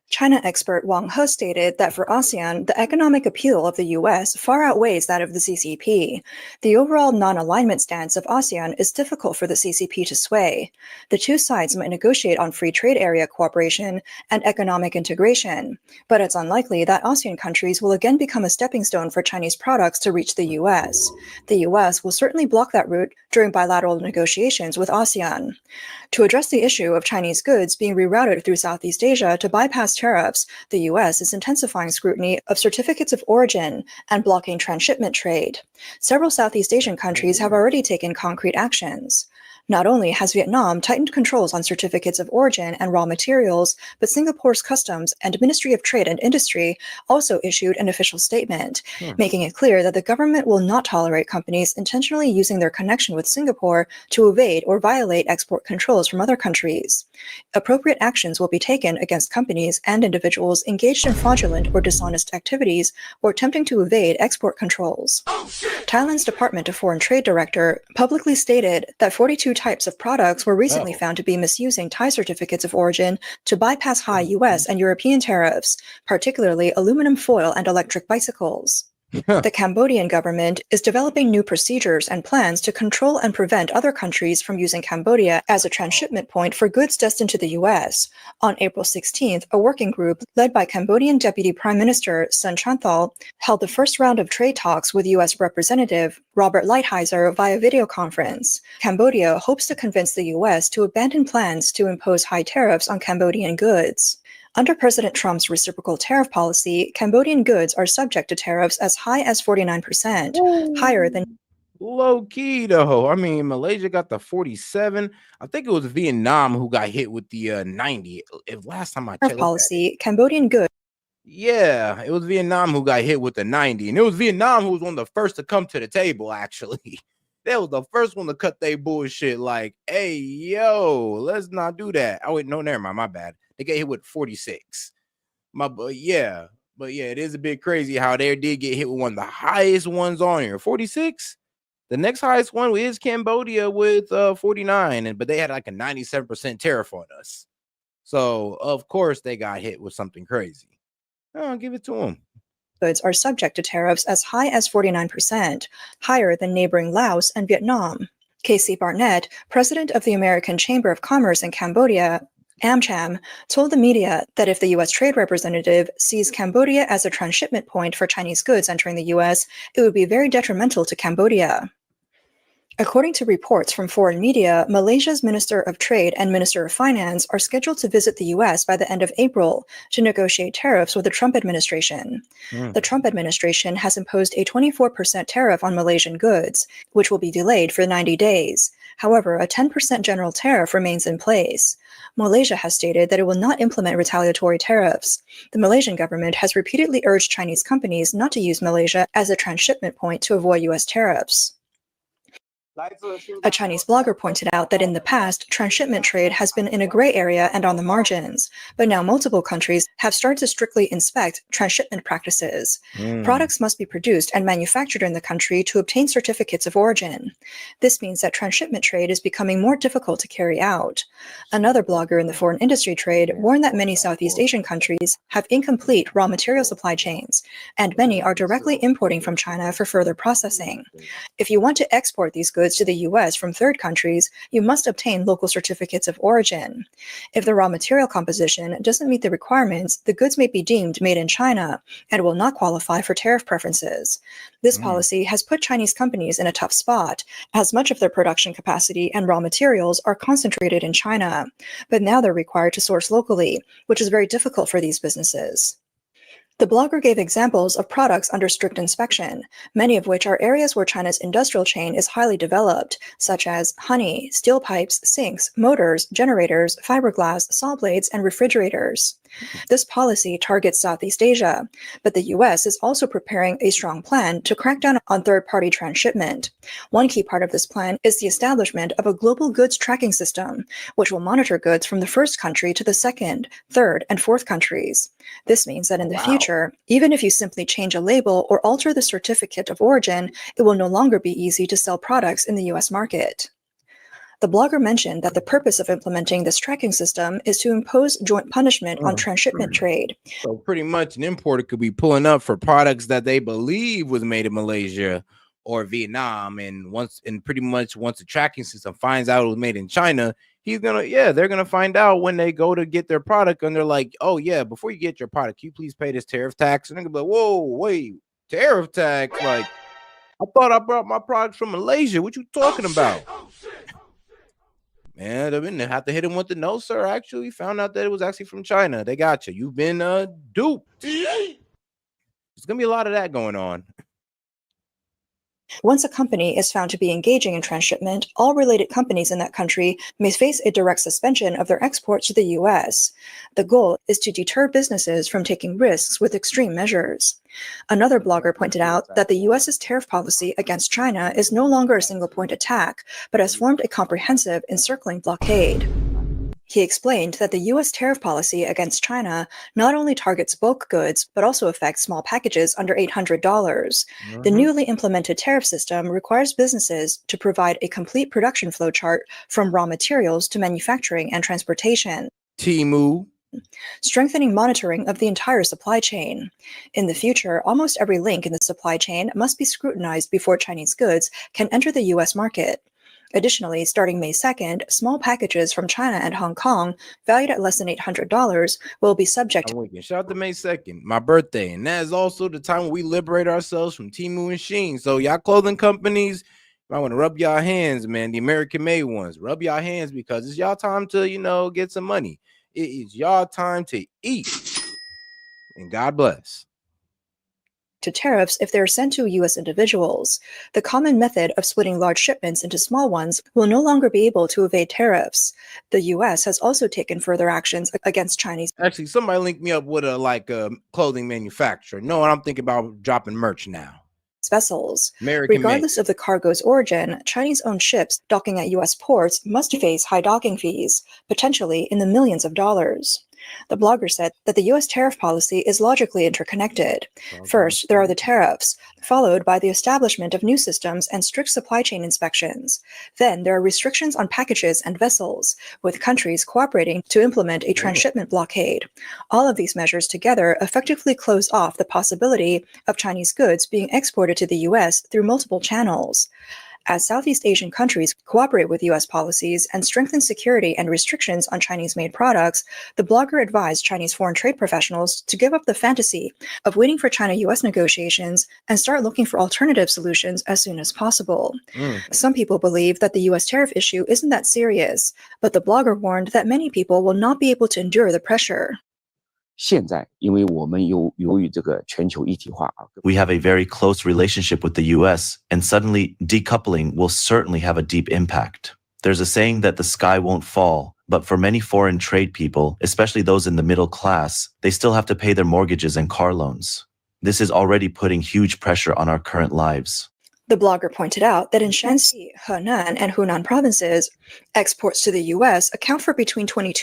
China expert Wang He stated that for ASEAN, the economic appeal of the US far outweighs that of the CCP. The overall non-alignment stance of ASEAN is difficult for the CCP to sway. The two sides might negotiate on free trade area cooperation and economic integration, but it's unlikely that ASEAN countries will again become a stepping stone for Chinese products to reach the US. The US will certainly block that route during bilateral negotiations with ASEAN. To address the issue of Chinese goods being rerouted through Southeast Asia to bypass tariffs, the U.S. is intensifying scrutiny of certificates of origin and blocking transshipment trade. Several Southeast Asian countries have already taken concrete actions. Not only has Vietnam tightened controls on certificates of origin and raw materials, but Singapore's Customs and Ministry of Trade and Industry also issued an official statement, making it clear that the government will not tolerate companies intentionally using their connection with Singapore to evade or violate export controls from other countries. Appropriate actions will be taken against companies and individuals engaged in fraudulent or dishonest activities or attempting to evade export controls. Thailand's Department of Foreign Trade Director publicly stated that 42 types of products were recently found to be misusing Thai certificates of origin to bypass high US and European tariffs, particularly aluminum foil and electric bicycles. The Cambodian government is developing new procedures and plans to control and prevent other countries from using Cambodia as a transshipment point for goods destined to the U.S. On April 16th, a working group led by Cambodian Deputy Prime Minister Sun Chanthol held the first round of trade talks with U.S. Representative Robert Lighthizer via video conference. Cambodia hopes to convince the U.S. to abandon plans to impose high tariffs on Cambodian goods. Under President Trump's reciprocal tariff policy, Cambodian goods are subject to tariffs as high as 49%, higher than low key though. I mean, Malaysia got the 47. I think it was Vietnam who got hit with the 90. If last time I checked policy, Cambodian goods. Yeah, it was Vietnam who got hit with the 90, and it was Vietnam who was one of the first to come to the table. Actually, that was the first one to cut their bullshit. Like, hey, yo, let's not do that. Oh wait, no, never mind. My bad. They get hit with 46. But yeah, it is a bit crazy how they did get hit with one of the highest ones on here, 46. The next highest one is Cambodia with 49, but they had like a 97% tariff on us. So of course they got hit with something crazy. I'll give it to them. goods are subject to tariffs as high as 49%, higher than neighboring Laos and Vietnam. Casey Barnett, president of the American Chamber of Commerce in Cambodia, AmCham, told the media that if the U.S. trade representative sees Cambodia as a transshipment point for Chinese goods entering the U.S., it would be very detrimental to Cambodia. According to reports from foreign media, Malaysia's Minister of Trade and Minister of Finance are scheduled to visit the U.S. by the end of April to negotiate tariffs with the Trump administration. The Trump administration has imposed a 24% tariff on Malaysian goods, which will be delayed for 90 days. However, a 10% general tariff remains in place. Malaysia has stated that it will not implement retaliatory tariffs. The Malaysian government has repeatedly urged Chinese companies not to use Malaysia as a transshipment point to avoid U.S. tariffs. A Chinese blogger pointed out that in the past, transshipment trade has been in a gray area and on the margins, but now multiple countries have started to strictly inspect transshipment practices. Products must be produced and manufactured in the country to obtain certificates of origin. This means that transshipment trade is becoming more difficult to carry out. Another blogger in the foreign industry trade warned that many Southeast Asian countries have incomplete raw material supply chains, and many are directly importing from China for further processing. If you want to export these goods to the U.S. from third countries, you must obtain local certificates of origin. If the raw material composition doesn't meet the requirements, the goods may be deemed made in China and will not qualify for tariff preferences. This policy has put Chinese companies in a tough spot, as much of their production capacity and raw materials are concentrated in China. But now they're required to source locally, which is very difficult for these businesses. The blogger gave examples of products under strict inspection, many of which are areas where China's industrial chain is highly developed, such as honey, steel pipes, sinks, motors, generators, fiberglass, saw blades, and refrigerators. This policy targets Southeast Asia, but the U.S. is also preparing a strong plan to crack down on third-party transshipment. One key part of this plan is the establishment of a global goods tracking system, which will monitor goods from the first country to the second, third, and fourth countries. This means that in the future, even if you simply change a label or alter the certificate of origin, it will no longer be easy to sell products in the U.S. market. The blogger mentioned that the purpose of implementing this tracking system is to impose joint punishment on transshipment trade. So pretty much an importer could be pulling up for products that they believe was made in Malaysia or Vietnam, and pretty much once the tracking system finds out it was made in China, they're gonna find out when they go to get their product, and they're like, oh yeah, before you get your product, can you please pay this tariff tax? And they're gonna be like, whoa, wait, tariff tax? Like, I thought I brought my products from Malaysia. What you talking about? Man, they have to hit him with the no, sir. Actually, found out that it was actually from China. They got you. You've been duped. There's gonna be a lot of that going on. Once a company is found to be engaging in transshipment, all related companies in that country may face a direct suspension of their exports to the U.S. The goal is to deter businesses from taking risks with extreme measures. Another blogger pointed out that the U.S.'s tariff policy against China is no longer a single-point attack, but has formed a comprehensive encircling blockade. He explained that the U.S. tariff policy against China not only targets bulk goods, but also affects small packages under $800. The newly implemented tariff system requires businesses to provide a complete production flowchart from raw materials to manufacturing and transportation. Temu. Strengthening monitoring of the entire supply chain. In the future, almost every link in the supply chain must be scrutinized before Chinese goods can enter the U.S. market. Additionally, starting May 2nd, small packages from China and Hong Kong, valued at less than $800, will be subject to... Shout out to May 2nd, my birthday. And that is also the time when we liberate ourselves from Temu and Shein. So y'all clothing companies, I want to rub y'all hands, man. The American-made ones. Rub y'all hands because it's y'all time to, get some money. It is y'all time to eat. And God bless. To tariffs if they are sent to U.S. individuals. The common method of splitting large shipments into small ones will no longer be able to evade tariffs. The U.S. has also taken further actions against Chinese. Actually, somebody linked me up with a clothing manufacturer. No, I'm thinking about dropping merch now. Vessels. Regardless of the cargo's origin, Chinese-owned ships docking at U.S. ports must face high docking fees, potentially in the millions of dollars. The blogger said that the U.S. tariff policy is logically interconnected. First, there are the tariffs, followed by the establishment of new systems and strict supply chain inspections. Then there are restrictions on packages and vessels, with countries cooperating to implement a transshipment blockade. All of these measures together effectively close off the possibility of Chinese goods being exported to the U.S. through multiple channels. As Southeast Asian countries cooperate with U.S. policies and strengthen security and restrictions on Chinese-made products, the blogger advised Chinese foreign trade professionals to give up the fantasy of waiting for China-U.S. negotiations and start looking for alternative solutions as soon as possible. Some people believe that the U.S. tariff issue isn't that serious, but the blogger warned that many people will not be able to endure the pressure. 现在，因为我们由于这个全球一体化啊 We have a very close relationship with the US, and suddenly decoupling will certainly have a deep impact. There's a saying that the sky won't fall, but for many foreign trade people, especially those in the middle class, they still have to pay their mortgages and car loans. This is already putting huge pressure on our current lives. The blogger pointed out that in Shanxi, Henan, and Hunan provinces, exports to the U.S. account for between 22%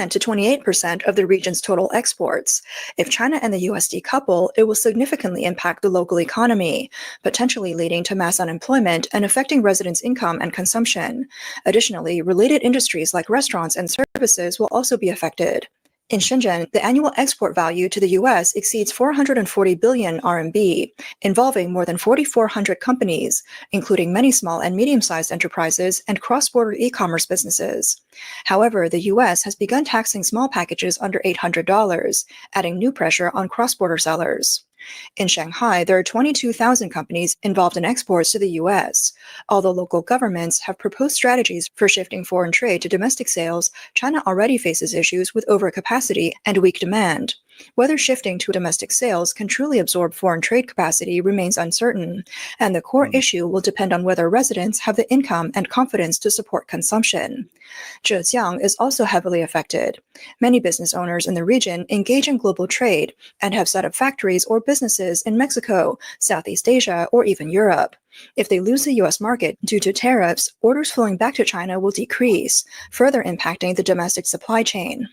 to 28% of the region's total exports. If China and the U.S. decouple, it will significantly impact the local economy, potentially leading to mass unemployment and affecting residents' income and consumption. Additionally, related industries like restaurants and services will also be affected. In Shenzhen, the annual export value to the U.S. exceeds 440 billion RMB, involving more than 4,400 companies, including many small and medium-sized enterprises and cross-border e-commerce businesses. However, the U.S. has begun taxing small packages under $800, adding new pressure on cross-border sellers. In Shanghai, there are 22,000 companies involved in exports to the U.S. Although local governments have proposed strategies for shifting foreign trade to domestic sales, China already faces issues with overcapacity and weak demand. Whether shifting to domestic sales can truly absorb foreign trade capacity remains uncertain, and the core issue will depend on whether residents have the income and confidence to support consumption. Zhejiang is also heavily affected. Many business owners in the region engage in global trade and have set up factories or businesses in Mexico, Southeast Asia, or even Europe. If they lose the U.S. market due to tariffs, orders flowing back to China will decrease, further impacting the domestic supply chain.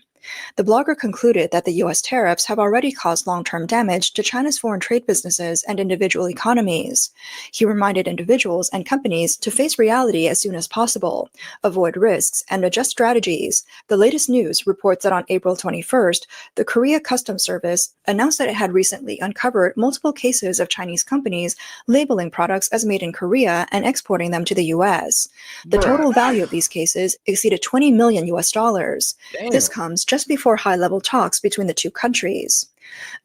The blogger concluded that the U.S. tariffs have already caused long-term damage to China's foreign trade businesses and individual economies. He reminded individuals and companies to face reality as soon as possible, avoid risks, and adjust strategies. The latest news reports that on April 21st, the Korea Customs Service announced that it had recently uncovered multiple cases of Chinese companies labeling products as made in Korea and exporting them to the U.S. The total value of these cases exceeded $20 million. This comes just before high-level talks between the two countries.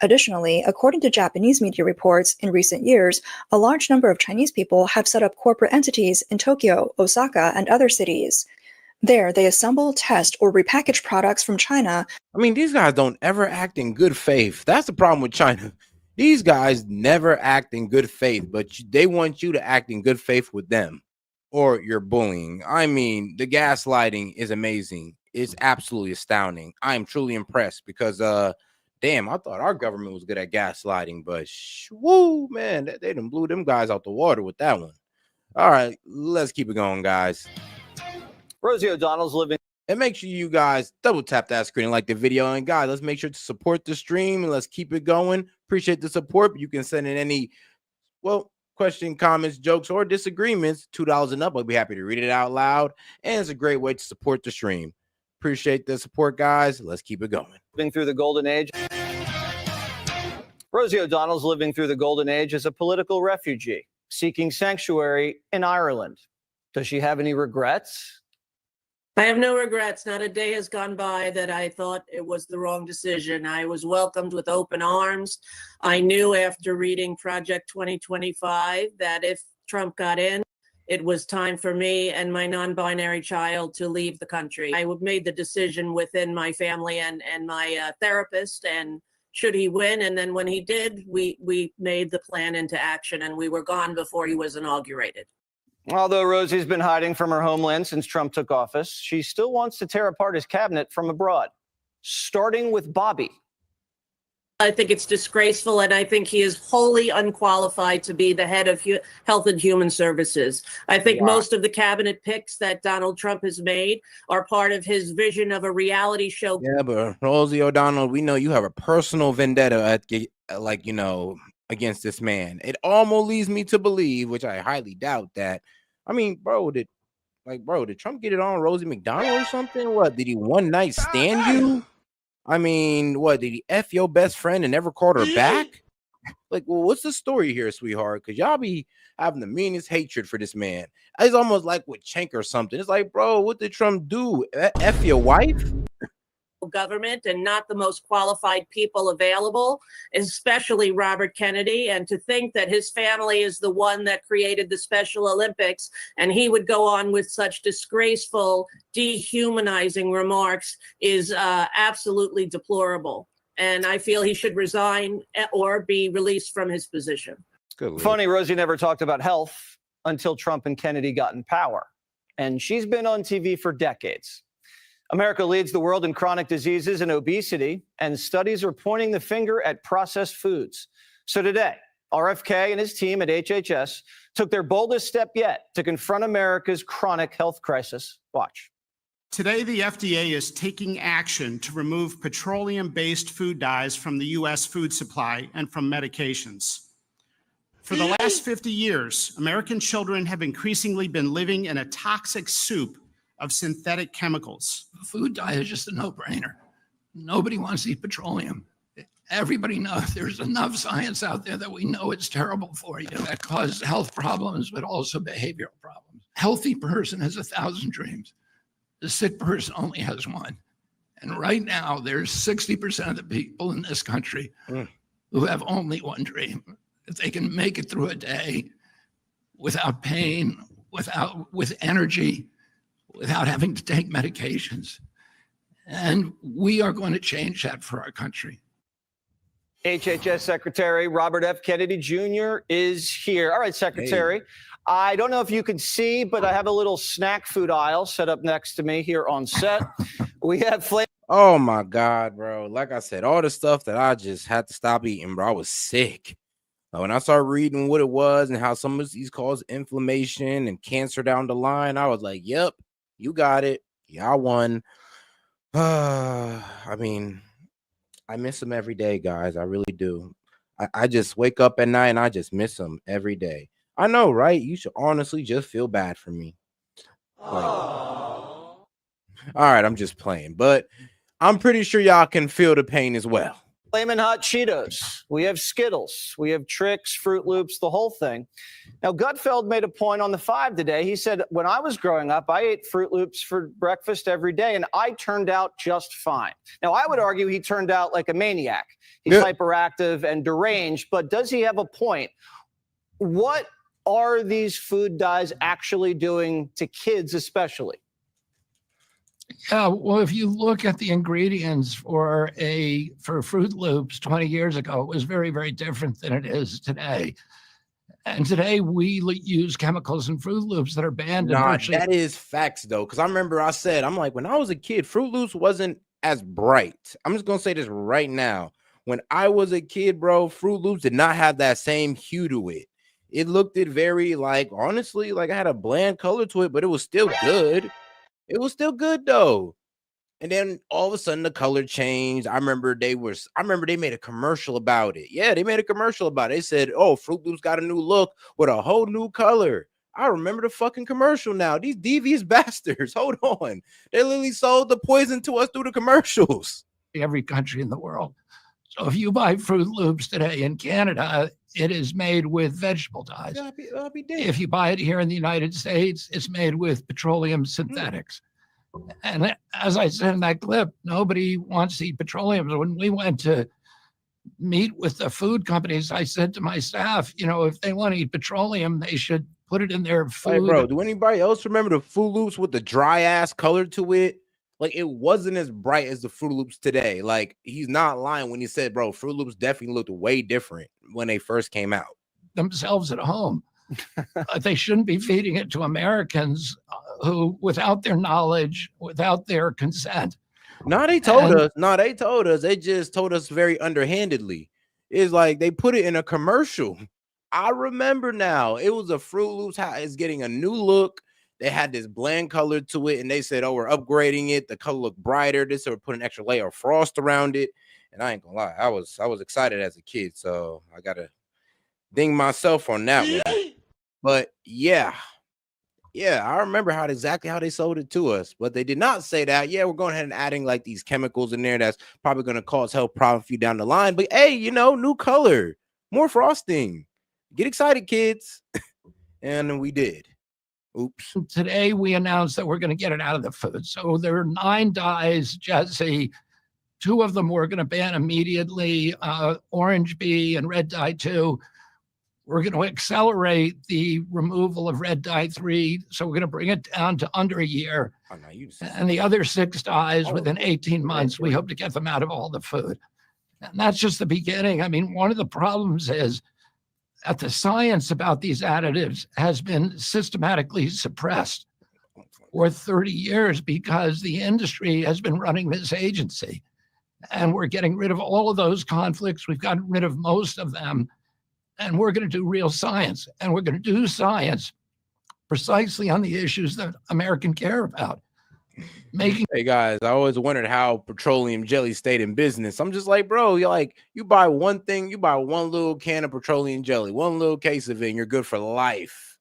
Additionally, according to Japanese media reports, in recent years, a large number of Chinese people have set up corporate entities in Tokyo, Osaka, and other cities. There, they assemble, test, or repackage products from China. I mean, these guys don't ever act in good faith. That's the problem with China. These guys never act in good faith, but they want you to act in good faith with them, or you're bullying. I mean, the gaslighting is amazing. It's absolutely astounding. I am truly impressed because, damn, I thought our government was good at gaslighting, but woo, man, they done blew them guys out the water with that one. All right, let's keep it going, guys. Rosie O'Donnell's living. And make sure you guys double tap that screen and like the video. And guys, let's make sure to support the stream and let's keep it going. Appreciate the support. You can send in any, well, question, comments, jokes, or disagreements. $2 and up. I'll be happy to read it out loud. And it's a great way to support the stream. Appreciate the support, guys. Let's keep it going. Living through the golden age. Rosie O'Donnell's living through the golden age as a political refugee, seeking sanctuary in Ireland. Does she have any regrets? I have no regrets. Not a day has gone by that I thought it was the wrong decision. I was welcomed with open arms. I knew after reading Project 2025 that if Trump got in, it was time for me and my non-binary child to leave the country. I made the decision within my family and my therapist, and should he win, and then when he did, we made the plan into action, and we were gone before he was inaugurated. Although Rosie's been hiding from her homeland since Trump took office, she still wants to tear apart his cabinet from abroad, starting with Bobby. I think it's disgraceful, and I think he is wholly unqualified to be the head of Health and Human Services. I think most of the cabinet picks that Donald Trump has made are part of his vision of a reality show. Yeah, but Rosie O'Donnell, we know you have a personal vendetta against this man. It almost leads me to believe, which I highly doubt, that, I mean, bro, did Trump get it on Rosie McDonald or something? What, did he one night stand you? I mean, what, did he F your best friend and never called her back? Like, well, what's the story here, sweetheart? Because y'all be having the meanest hatred for this man. It's almost like with Cenk or something. It's like, bro, what did Trump do? F your wife? Government and not the most qualified people available, especially Robert Kennedy. And to think that his family is the one that created the Special Olympics and he would go on with such disgraceful, dehumanizing remarks is absolutely deplorable. And I feel he should resign or be released from his position. Funny, Rosie never talked about health until Trump and Kennedy got in power. And she's been on TV for decades. America leads the world in chronic diseases and obesity, and studies are pointing the finger at processed foods. So today, RFK and his team at HHS took their boldest step yet to confront America's chronic health crisis. Watch. Today, the FDA is taking action to remove petroleum-based food dyes from the U.S. food supply and from medications. For the last 50 years, American children have increasingly been living in a toxic soup of synthetic chemicals. Food dye is just a no-brainer. Nobody wants to eat petroleum. Everybody knows there's enough science out there that we know it's terrible for you. That causes health problems, but also behavioral problems. Healthy person has 1,000 dreams. The sick person only has one. And right now, there's 60% of the people in this country who have only one dream. If they can make it through a day without pain, with energy, without having to take medications. And we are going to change that for our country. HHS Secretary Robert F. Kennedy Jr. is here. All right, Secretary. Hey. I don't know if you can see, but I have a little snack food aisle set up next to me here on set. We have flavor. Oh my God, bro. Like I said, all the stuff that I just had to stop eating, bro. I was sick. When I started reading what it was and how some of these cause inflammation and cancer down the line, I was like, yep, you got it. Yeah, I won. I mean, I miss them every day, guys. I really do. I just wake up at night and I just miss them every day. I know, right? You should honestly just feel bad for me. Like, all right, I'm just playing, but I'm pretty sure y'all can feel the pain as well. Flamin' Hot Cheetos. We have Skittles. We have Trix, Fruit Loops, the whole thing. Now, Gutfeld made a point on the 5 today. He said, when I was growing up, I ate Fruit Loops for breakfast every day, and I turned out just fine. Now, I would argue he turned out like a maniac. He's hyperactive and deranged, but does he have a point? What are these food dyes actually doing to kids especially? Yeah, well, if you look at the ingredients for Fruit Loops 20 years ago, it was very, very different than it is today. And today we use chemicals in Fruit Loops that are banned. Nah, that is facts though, because I remember I'm like, when I was a kid, Fruit Loops wasn't as bright. I'm just gonna say this right now. When I was a kid, bro, Fruit Loops did not have that same hue to it. It looked very, like, honestly, like I had a bland color to it, but it was still good. It was still good though. And then all of a sudden the color changed. I remember they made a commercial about it. Yeah, they made a commercial about it. They said, oh, Fruit Loops got a new look with a whole new color. I remember the fucking commercial now. These devious bastards. Hold on. They literally sold the poison to us through the commercials. Every country in the world. So if you buy Fruit Loops today in Canada, it is made with vegetable dyes. I'll be dead. If you buy it here in the United States, it's made with petroleum synthetics. And as I said in that clip, nobody wants to eat petroleum. When we went to meet with the food companies, I said to my staff, if they want to eat petroleum, they should put it in their food. Hey, bro, do anybody else remember the Fruit Loops with the dry ass color to it? Like, it wasn't as bright as the Fruit Loops today. Like, he's not lying when he said, bro, Fruit Loops definitely looked way different when they first came out. Themselves at home. They shouldn't be feeding it to Americans who, without their knowledge, without their consent, No, they told us. No, they told us. They just told us very underhandedly. It's like they put it in a commercial. I remember now. It was a Fruit Loops. It's getting a new look. They had this bland color to it, and they said, "Oh, we're upgrading it. The color looked brighter. This or put an extra layer of frost around it." And I ain't gonna lie, I was excited as a kid, so I gotta ding myself on that one. But yeah, I remember exactly how they sold it to us, but they did not say that. Yeah, we're going ahead and adding like these chemicals in there that's probably going to cause health problems for you down the line. But hey, new color, more frosting. Get excited, kids. And we did. Oops. Today we announced that we're going to get it out of the food. So there are 9 dyes, Jesse. 2 of them we're going to ban immediately, orange bee and red dye 2. We're going to accelerate the removal of red dye 3. So we're going to bring it down to under a year. Oh, no, and the other 6 dyes within 18 months, we hope to get them out of all the food. And that's just the beginning. I mean, one of the problems is that the science about these additives has been systematically suppressed for 30 years because the industry has been running this agency. And we're getting rid of all of those conflicts. We've gotten rid of most of them. And we're going to do real science. And we're going to do science precisely on the issues that Americans care about. Hey guys, I always wondered how petroleum jelly stayed in business. I'm just like, bro, you buy one thing, you buy one little can of petroleum jelly, one little case of it, and you're good for life.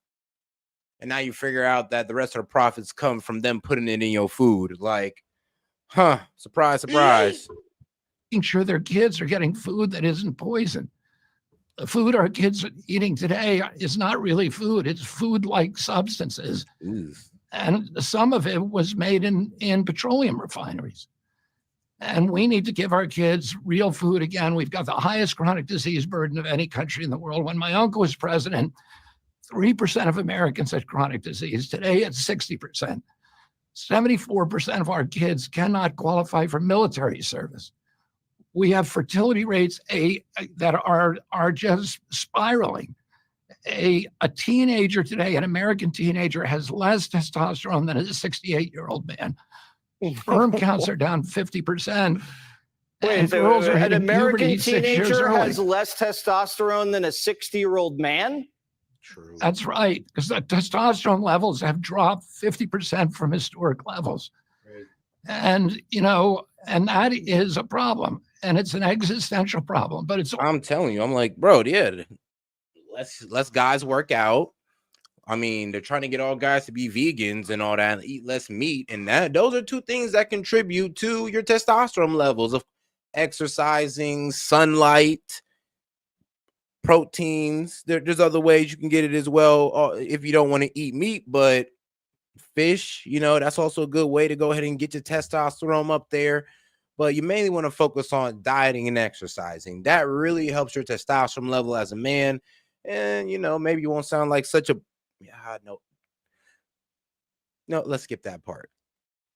And now you figure out that the rest of the profits come from them putting it in your food. Like, surprise, surprise. Making sure their kids are getting food that isn't poison. The food our kids are eating today is not really food. It's food-like substances. And some of it was made in petroleum refineries. And we need to give our kids real food again. We've got the highest chronic disease burden of any country in the world. When my uncle was president, 3% of Americans had chronic disease. Today, it's 60%. 74% of our kids cannot qualify for military service. We have fertility rates that are just spiraling. A teenager today, an American teenager, has less testosterone than a 68-year-old man. Sperm counts are down 50%. Wait, girls are an hitting American puberty 6 years teenager early. has less testosterone than a 60-year-old man? True. That's right, because the testosterone levels have dropped 50% from historic levels. Right. And, and that is a problem. And it's an existential problem, but I'm telling you, I'm like, bro, yeah, let's guys work out. I mean, they're trying to get all guys to be vegans and all that, and eat less meat. And those are 2 things that contribute to your testosterone levels of exercising, sunlight, proteins. There's other ways you can get it as well if you don't want to eat meat, but fish, that's also a good way to go ahead and get your testosterone up there. But you mainly want to focus on dieting and exercising. That really helps your testosterone level as a man. And, maybe you won't sound like such a, no, let's skip that part.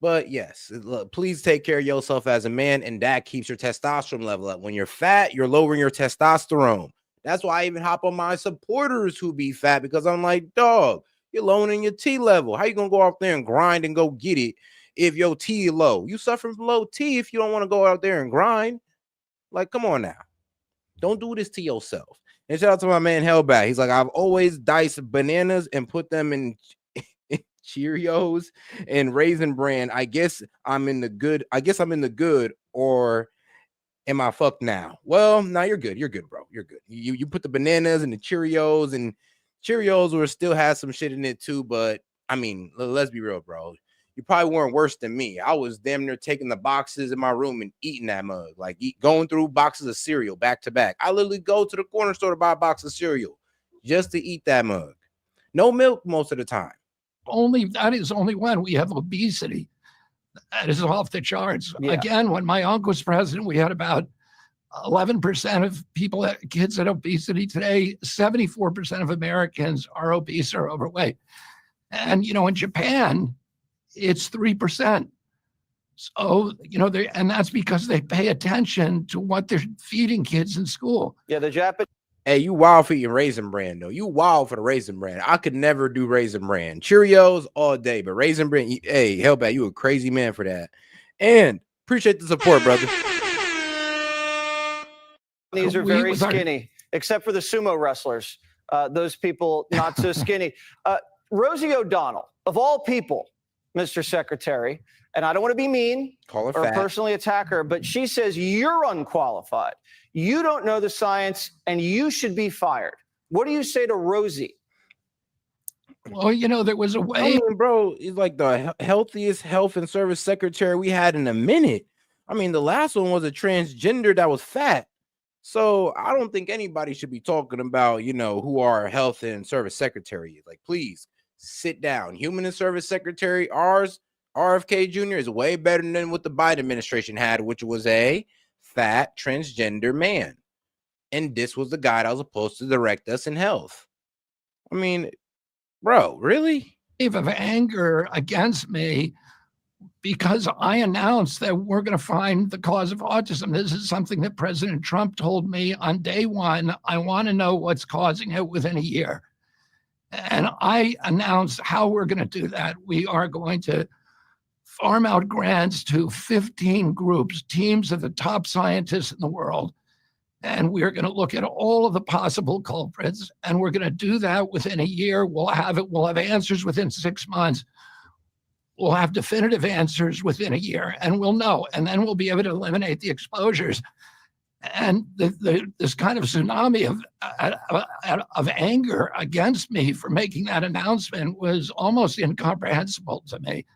But yes, please take care of yourself as a man. And that keeps your testosterone level up. When you're fat, you're lowering your testosterone. That's why I even hop on my supporters who be fat, because I'm like, dog, you're lowering your T level. How you going to go out there and grind and go get it if your T is low? You suffering from low T if you don't want to go out there and grind. Like, come on now. Don't do this to yourself. And shout out to my man Hellbat. He's like, I've always diced bananas and put them in Cheerios and Raisin Bran. I guess I'm in the good, or am I fucked now? Well, no, you're good. You're good, bro. You're good. You put the bananas and the Cheerios, and Cheerios will still have some shit in it too. But I mean, let's be real, bro. You probably weren't worse than me. I was damn near taking the boxes in my room and eating that mug, like going through boxes of cereal back to back. I literally go to the corner store to buy a box of cereal just to eat that mug. No milk most of the time. That is only when we have obesity. That is off the charts. Yeah. Again, when my uncle was president, we had about 11% of kids had obesity. Today, 74% of Americans are obese or overweight. And, in Japan, it's 3%. So, and that's because they pay attention to what they're feeding kids in school. Yeah, the Japanese. Hey, you wild for eating Raisin Bran, though. You wild for the Raisin Bran. I could never do Raisin Bran. Cheerios all day, but Raisin Bran, hey, Hellbat, you a crazy man for that. And Appreciate the support, brother. These are very skinny, except for the sumo wrestlers. Those people not so skinny. Rosie O'Donnell, of all people, Mr. Secretary, and I don't want to be mean or fat. personally attack her, but she says you're unqualified. You don't know the science, and you should be fired. What do you say to Rosie? Well, you know, there was a way. I mean, bro, he's like the healthiest health and service secretary we had in a minute. I mean, the last one was a transgender that was fat. So I don't think anybody should be talking about, you know, who our health and service secretary is. Like, please sit down. Human and service secretary, ours, RFK Jr. is way better than what the Biden administration had, which was a fat transgender man. And this was the guy that was supposed to direct us in health. I mean, bro, really? Wave of anger against me because I announced that we're going to find the cause of autism. This is something that President Trump told me on day one. I want to know what's causing it within a year. And I announced how we're going to do that. We are going to farm out grants to 15 groups, teams of the top scientists in the world. And we're going to look at all of the possible culprits. And we're going to do that within a year. We'll have answers within 6 months. We'll have definitive answers within a year, and we'll know. And then we'll be able to eliminate the exposures. And this kind of tsunami of anger against me for making that announcement was almost incomprehensible to me.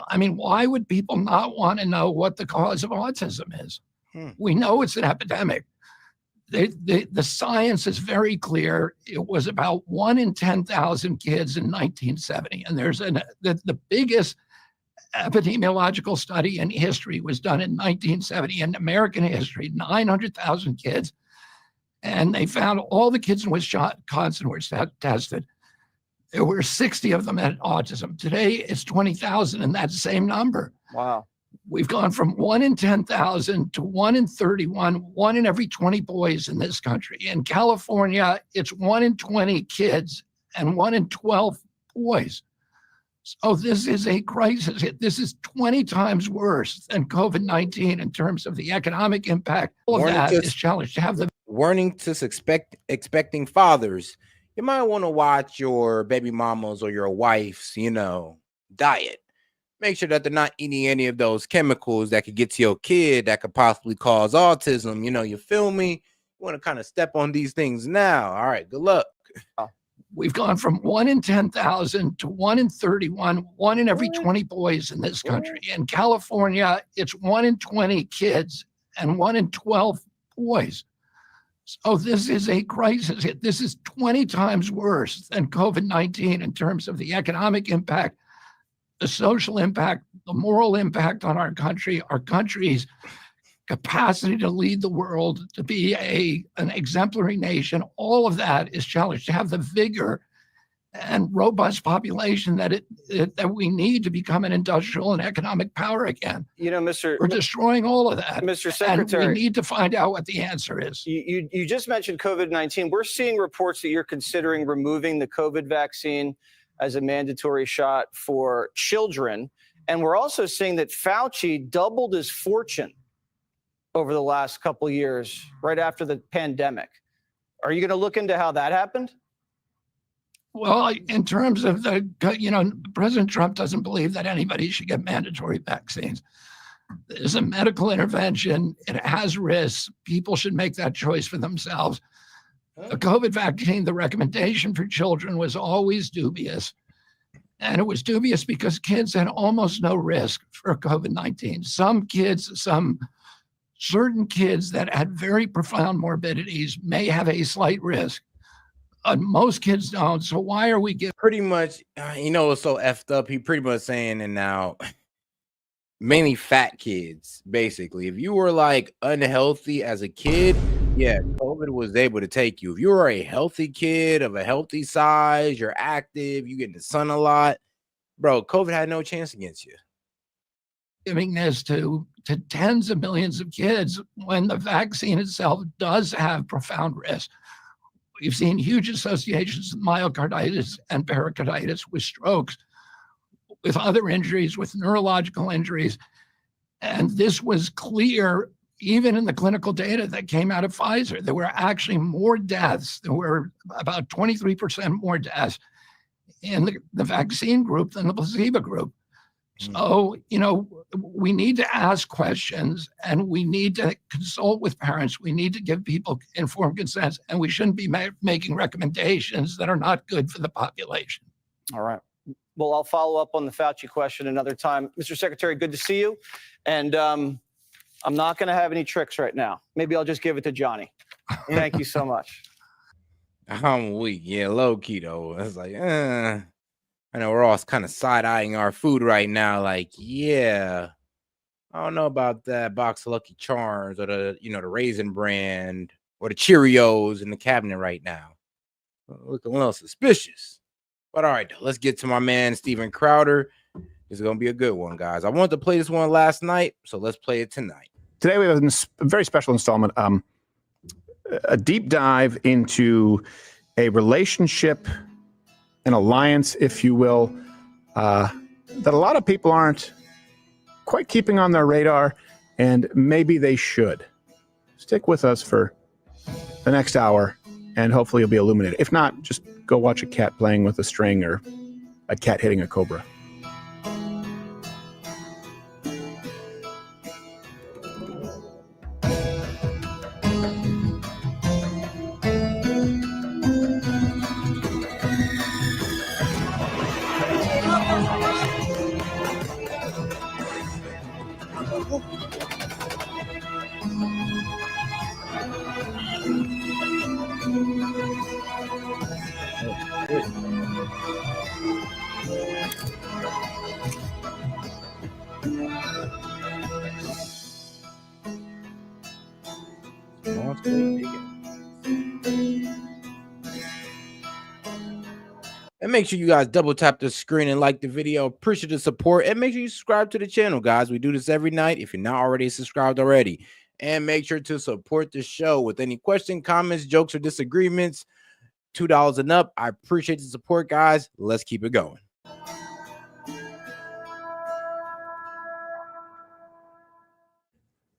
I mean, why would people not want to know what the cause of autism is? We know it's an epidemic. The science is very clear. It was about 1 in 10,000 kids in 1970. And there's the biggest epidemiological study in history was done in 1970 in American history, 900,000 kids. And they found all the kids in Wisconsin were tested. There were 60 of them had autism. Today it's 20,000, and that's the same number. Wow. We've gone from 1 in 10,000 to 1 in 31, 1 in every 20 boys in this country. In California, it's 1 in 20 kids and 1 in 12 boys. So this is a crisis. This is 20 times worse than COVID-19 in terms of the economic impact. All of that is challenged to have the warning to expecting fathers. You might want to watch your baby mamas or your wife's, you know, diet. Make sure that they're not eating any of those chemicals that could get to your kid that could possibly cause autism. You know, you feel me? You want to kind of step on these things now. All right, good luck. We've gone from 1 in 10,000 to 1 in 31, 1 in every 20 boys in this country. In California, it's 1 in 20 kids and 1 in 12 boys. So this is a crisis. This is 20 times worse than COVID-19 in terms of the economic impact, the social impact, the moral impact on our country, our country's capacity to lead the world, to be an exemplary nation. All of that is challenged. To have the vigor and robust population that we need to become an industrial and economic power again. You know, we're destroying all of that. Mr. Secretary, and we need to find out what the answer is. You just mentioned COVID-19. We're seeing reports that you're considering removing the COVID vaccine as a mandatory shot for children. And we're also seeing that Fauci doubled his fortune over the last couple of years, right after the pandemic. Are you going to look into how that happened? Well, in terms of President Trump doesn't believe that anybody should get mandatory vaccines. There's a medical intervention. It has risks. People should make that choice for themselves. The COVID vaccine, the recommendation for children was always dubious. And it was dubious because kids had almost no risk for COVID-19. Certain kids that had very profound morbidities may have a slight risk. Most kids don't. So why are we giving? Pretty much, it's so effed up. He pretty much saying, and now mainly fat kids, basically. If you were like unhealthy as a kid, yeah, COVID was able to take you. If you were a healthy kid of a healthy size, you're active, you get in the sun a lot, bro, COVID had no chance against you. Giving this to tens of millions of kids when the vaccine itself does have profound risk. We've seen huge associations with myocarditis and pericarditis, with strokes, with other injuries, with neurological injuries. And this was clear even in the clinical data that came out of Pfizer. There were actually more deaths. There were about 23% more deaths in the vaccine group than the placebo group. So, we need to ask questions and we need to consult with parents. We need to give people informed consent, and we shouldn't be making recommendations that are not good for the population. All right. Well, I'll follow up on the Fauci question another time. Mr. Secretary, good to see you. And I'm not going to have any tricks right now. Maybe I'll just give it to Johnny. Thank you so much. I'm weak. Yeah, low key though. It's like, I know we're all kind of side-eyeing our food right now. Like, yeah, I don't know about that box of Lucky Charms or the Raisin Bran or the Cheerios in the cabinet right now. Looking a little suspicious. But all right, though, let's get to my man, Steven Crowder. This is going to be a good one, guys. I wanted to play this one last night, so let's play it tonight. Today we have a very special installment, a deep dive into a relationship, an alliance, if you will, that a lot of people aren't quite keeping on their radar, and maybe they should. Stick with us for the next hour, and hopefully you'll be illuminated. If not, just go watch a cat playing with a string or a cat hitting a cobra. And make sure you guys double tap the screen and like the video. Appreciate the support. And make sure you subscribe to the channel, guys. We do this every night if you're not already subscribed already. And make sure to support the show with any questions, comments, jokes, or disagreements. $2 and up. I appreciate the support, guys. Let's keep it going.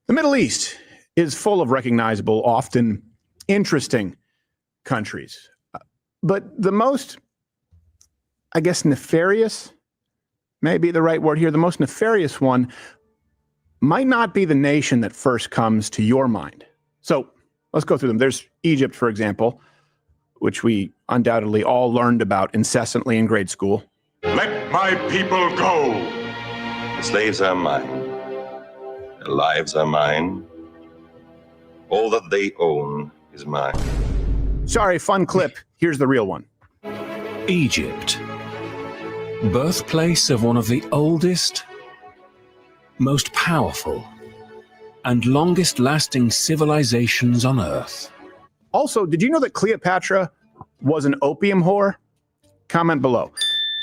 The Middle East is full of recognizable, often interesting countries. But the most, I guess, nefarious, may be the right word here, the most nefarious one might not be the nation that first comes to your mind. So let's go through them. There's Egypt, for example, which we undoubtedly all learned about incessantly in grade school. Let my people go. The slaves are mine. Their lives are mine. All that they own is mine. Sorry, fun clip. Here's the real one. Egypt, birthplace of one of the oldest, most powerful, and longest-lasting civilizations on Earth. Also, did you know that Cleopatra was an opium whore? Comment below.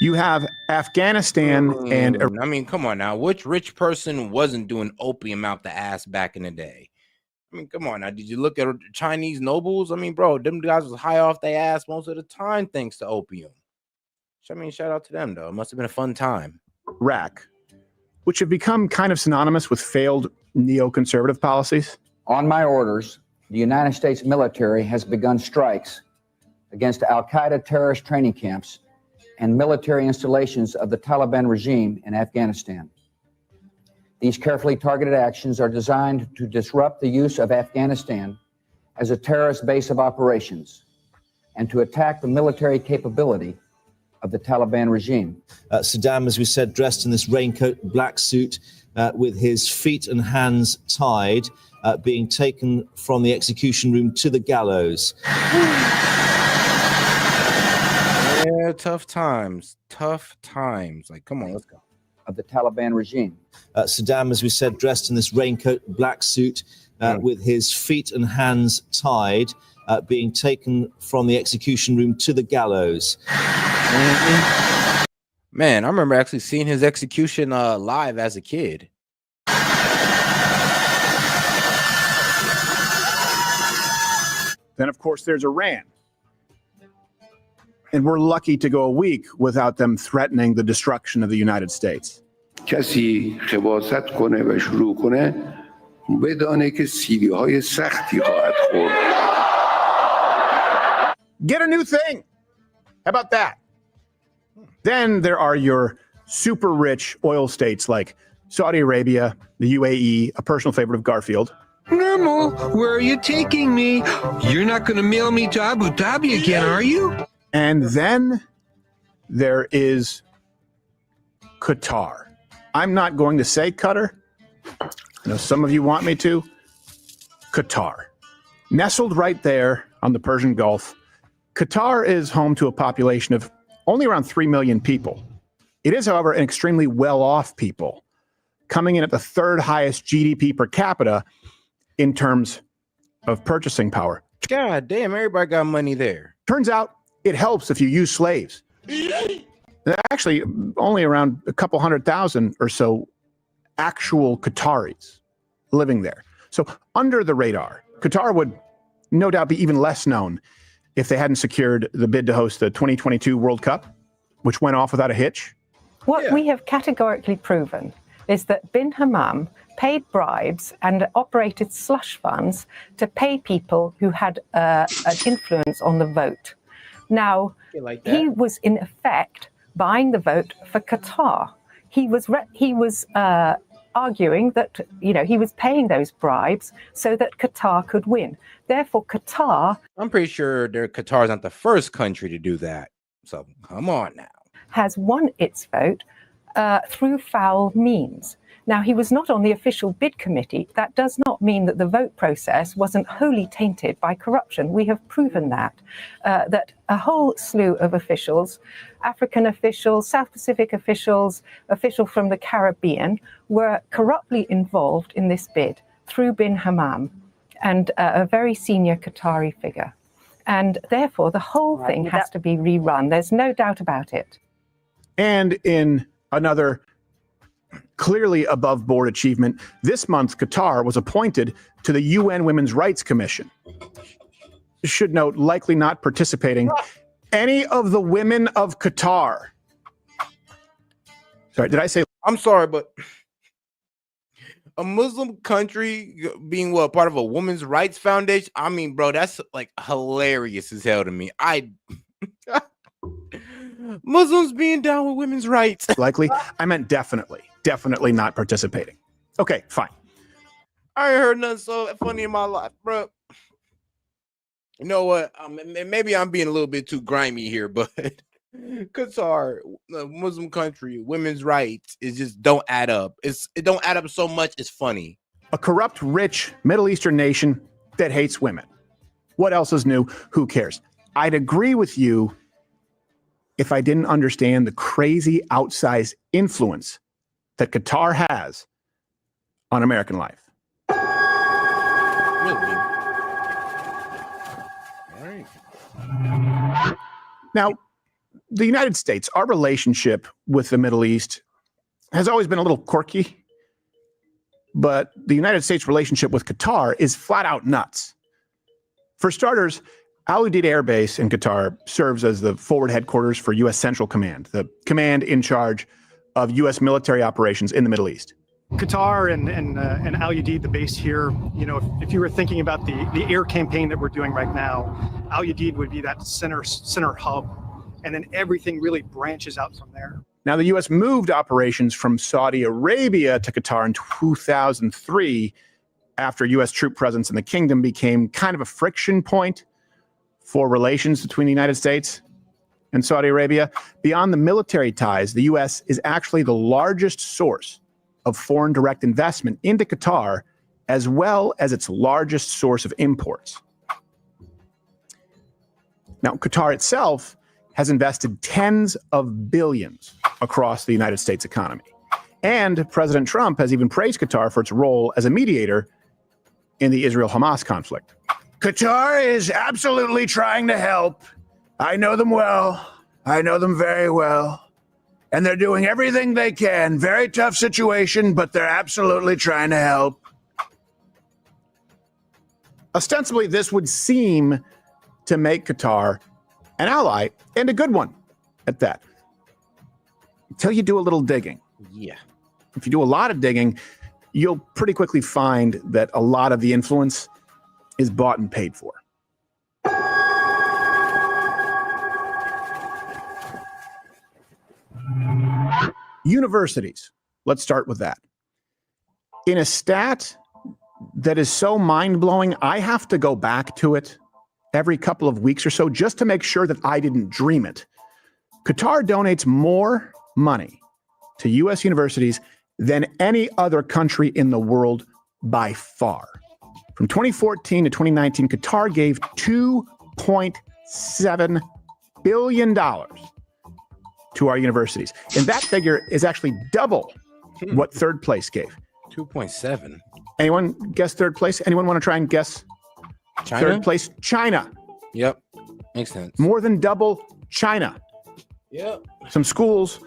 You have Afghanistan and... I mean, come on now. Which rich person wasn't doing opium out the ass back in the day? I mean, come on now. Did you look at Chinese nobles? I mean, bro, them guys was high off their ass most of the time thanks to opium. I mean, shout out to them, though. It must have been a fun time. Iraq, which have become kind of synonymous with failed neoconservative policies. On my orders, the United States military has begun strikes against al-Qaeda terrorist training camps and military installations of the Taliban regime in Afghanistan. These carefully targeted actions are designed to disrupt the use of Afghanistan as a terrorist base of operations and to attack the military capability of the Taliban regime. Saddam, as we said, dressed in this raincoat, black suit, with his feet and hands tied, being taken from the execution room to the gallows. Yeah, tough times. Tough times. Like, come on, let's go. Of the Taliban regime. Saddam, as we said, dressed in this raincoat, black suit, with his feet and hands tied, being taken from the execution room to the gallows. Man, I remember actually seeing his execution live as a kid. Then, of course, there's Iran. And we're lucky to go a week without them threatening the destruction of the United States. کسی خباثت کنه و شروع کنه بدانه که سیلی‌های سختی خواهد خورد. Get a new thing. How about that? Then there are your super rich oil states like Saudi Arabia, the UAE, a personal favorite of Garfield. Normal, where are you taking me? You're not going to mail me to Abu Dhabi again, are you? And then there is Qatar. I'm not going to say Qatar. I know some of you want me to. Qatar. Nestled right there on the Persian Gulf, Qatar is home to a population of only around 3 million people. It is, however, an extremely well-off people, coming in at the third highest GDP per capita in terms of purchasing power. God damn, everybody got money there. Turns out it helps if you use slaves. Actually, only around a couple 100,000 or so actual Qataris living there. So under the radar, Qatar would no doubt be even less known if they hadn't secured the bid to host the 2022 World Cup, which went off without a hitch. What we have categorically proven is that bin Hammam paid bribes and operated slush funds to pay people who had an influence on the vote. Now, he was in effect buying the vote for Qatar. He was arguing that, you know, he was paying those bribes so that Qatar could win. Therefore, Qatar... I'm pretty sure Qatar is not the first country to do that. So come on now. ...has won its vote through foul means. Now, he was not on the official bid committee. That does not mean that the vote process wasn't wholly tainted by corruption. We have proven that a whole slew of officials, African officials, South Pacific officials, officials from the Caribbean, were corruptly involved in this bid through bin Hammam and a very senior Qatari figure. And therefore, the whole thing has to be rerun. There's no doubt about it. And in another clearly above board achievement, this month Qatar was appointed to the UN Women's Rights Commission. Should note, likely not participating any of the women of Qatar. Sorry, did I say? I'm sorry, but a Muslim country being part of a women's rights foundation. I mean, bro, that's like hilarious as hell to me. Muslims being down with women's rights. Likely. I meant definitely not participating. Okay, fine. I ain't heard nothing so funny in my life, bro. You know what? Maybe I'm being a little bit too grimy here, but Qatar, a Muslim country, women's rights is just don't add up. It don't add up so much. It's funny. A corrupt, rich Middle Eastern nation that hates women. What else is new? Who cares? I'd agree with you if I didn't understand the crazy outsized influence that Qatar has on American life. Really? All right. Now, the United States, our relationship with the Middle East has always been a little quirky, but the United States relationship with Qatar is flat out nuts. For starters, Al Udeid Air Base in Qatar serves as the forward headquarters for U.S. Central Command, the command in charge of U.S. military operations in the Middle East. Qatar and Al Udeid, the base here, you know, if you were thinking about the air campaign that we're doing right now, Al Udeid would be that center hub, and then everything really branches out from there. Now, the U.S. moved operations from Saudi Arabia to Qatar in 2003 after U.S. troop presence in the kingdom became kind of a friction point for relations between the United States and Saudi Arabia. Beyond the military ties, the U.S. is actually the largest source of foreign direct investment into Qatar, as well as its largest source of imports. Now, Qatar itself has invested tens of billions across the United States economy. And President Trump has even praised Qatar for its role as a mediator in the Israel-Hamas conflict. Qatar is absolutely trying to help. I know them well. I know them very well. And they're doing everything they can. Very tough situation, but they're absolutely trying to help. Ostensibly, this would seem to make Qatar an ally, and a good one at that. Until you do a little digging. Yeah. if you do a lot of digging, you'll pretty quickly find that a lot of the influence is bought and paid for. Universities. Let's start with that. In a stat that is so mind-blowing, I have to go back to it every couple of weeks or so just to make sure that I didn't dream it. Qatar donates more money to U.S. universities than any other country in the world by far. From 2014 to 2019, Qatar gave $2.7 billion to our universities. And that figure is actually double what third place gave. 2.7. Anyone guess third place? Anyone want to try and guess China? Third place? China. Yep. Makes sense. More than double China. Yep. Some schools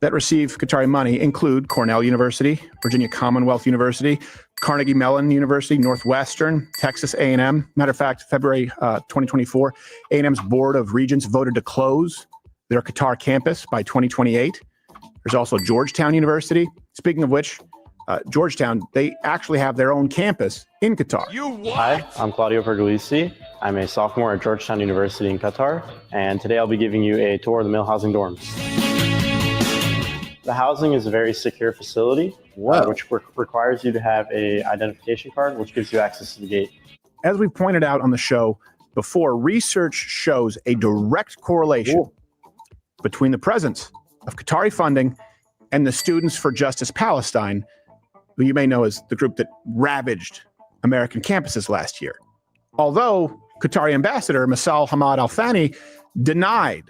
that receive Qatari money include Cornell University, Virginia Commonwealth University, Carnegie Mellon University, Northwestern, Texas A&M. Matter of fact, February 2024, A&M's Board of Regents voted to close their Qatar campus by 2028. There's also Georgetown University. Speaking of which, Georgetown, they actually have their own campus in Qatar. Hi, I'm Claudio Pergolisi. I'm a sophomore at Georgetown University in Qatar, and today I'll be giving you a tour of the Mill Housing dorms. The housing is a very secure facility, which requires you to have an identification card, which gives you access to the gate. As we pointed out on the show before, research shows a direct correlation between the presence of Qatari funding and the Students for Justice Palestine, who you may know as the group that ravaged American campuses last year. Although Qatari ambassador Masal Hamad Al-Thani denied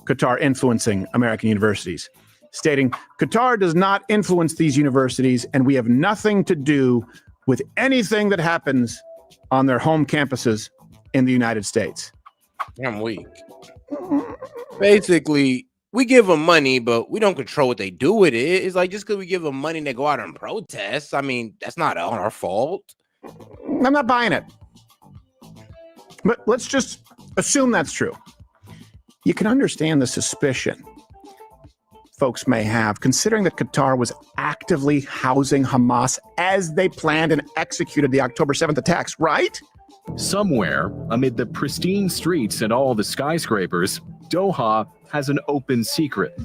Qatar influencing American universities, stating, Qatar does not influence these universities and we have nothing to do with anything that happens on their home campuses in the United States. I'm weak. Basically, we give them money, but we don't control what they do with it. It's like just because we give them money and they go out and protest, I mean, that's not on our fault. I'm not buying it. But let's just assume that's true. You can understand the suspicion folks may have, considering that Qatar was actively housing Hamas as they planned and executed the October 7th attacks, right? Somewhere, amid the pristine streets and all the skyscrapers, Doha has an open secret.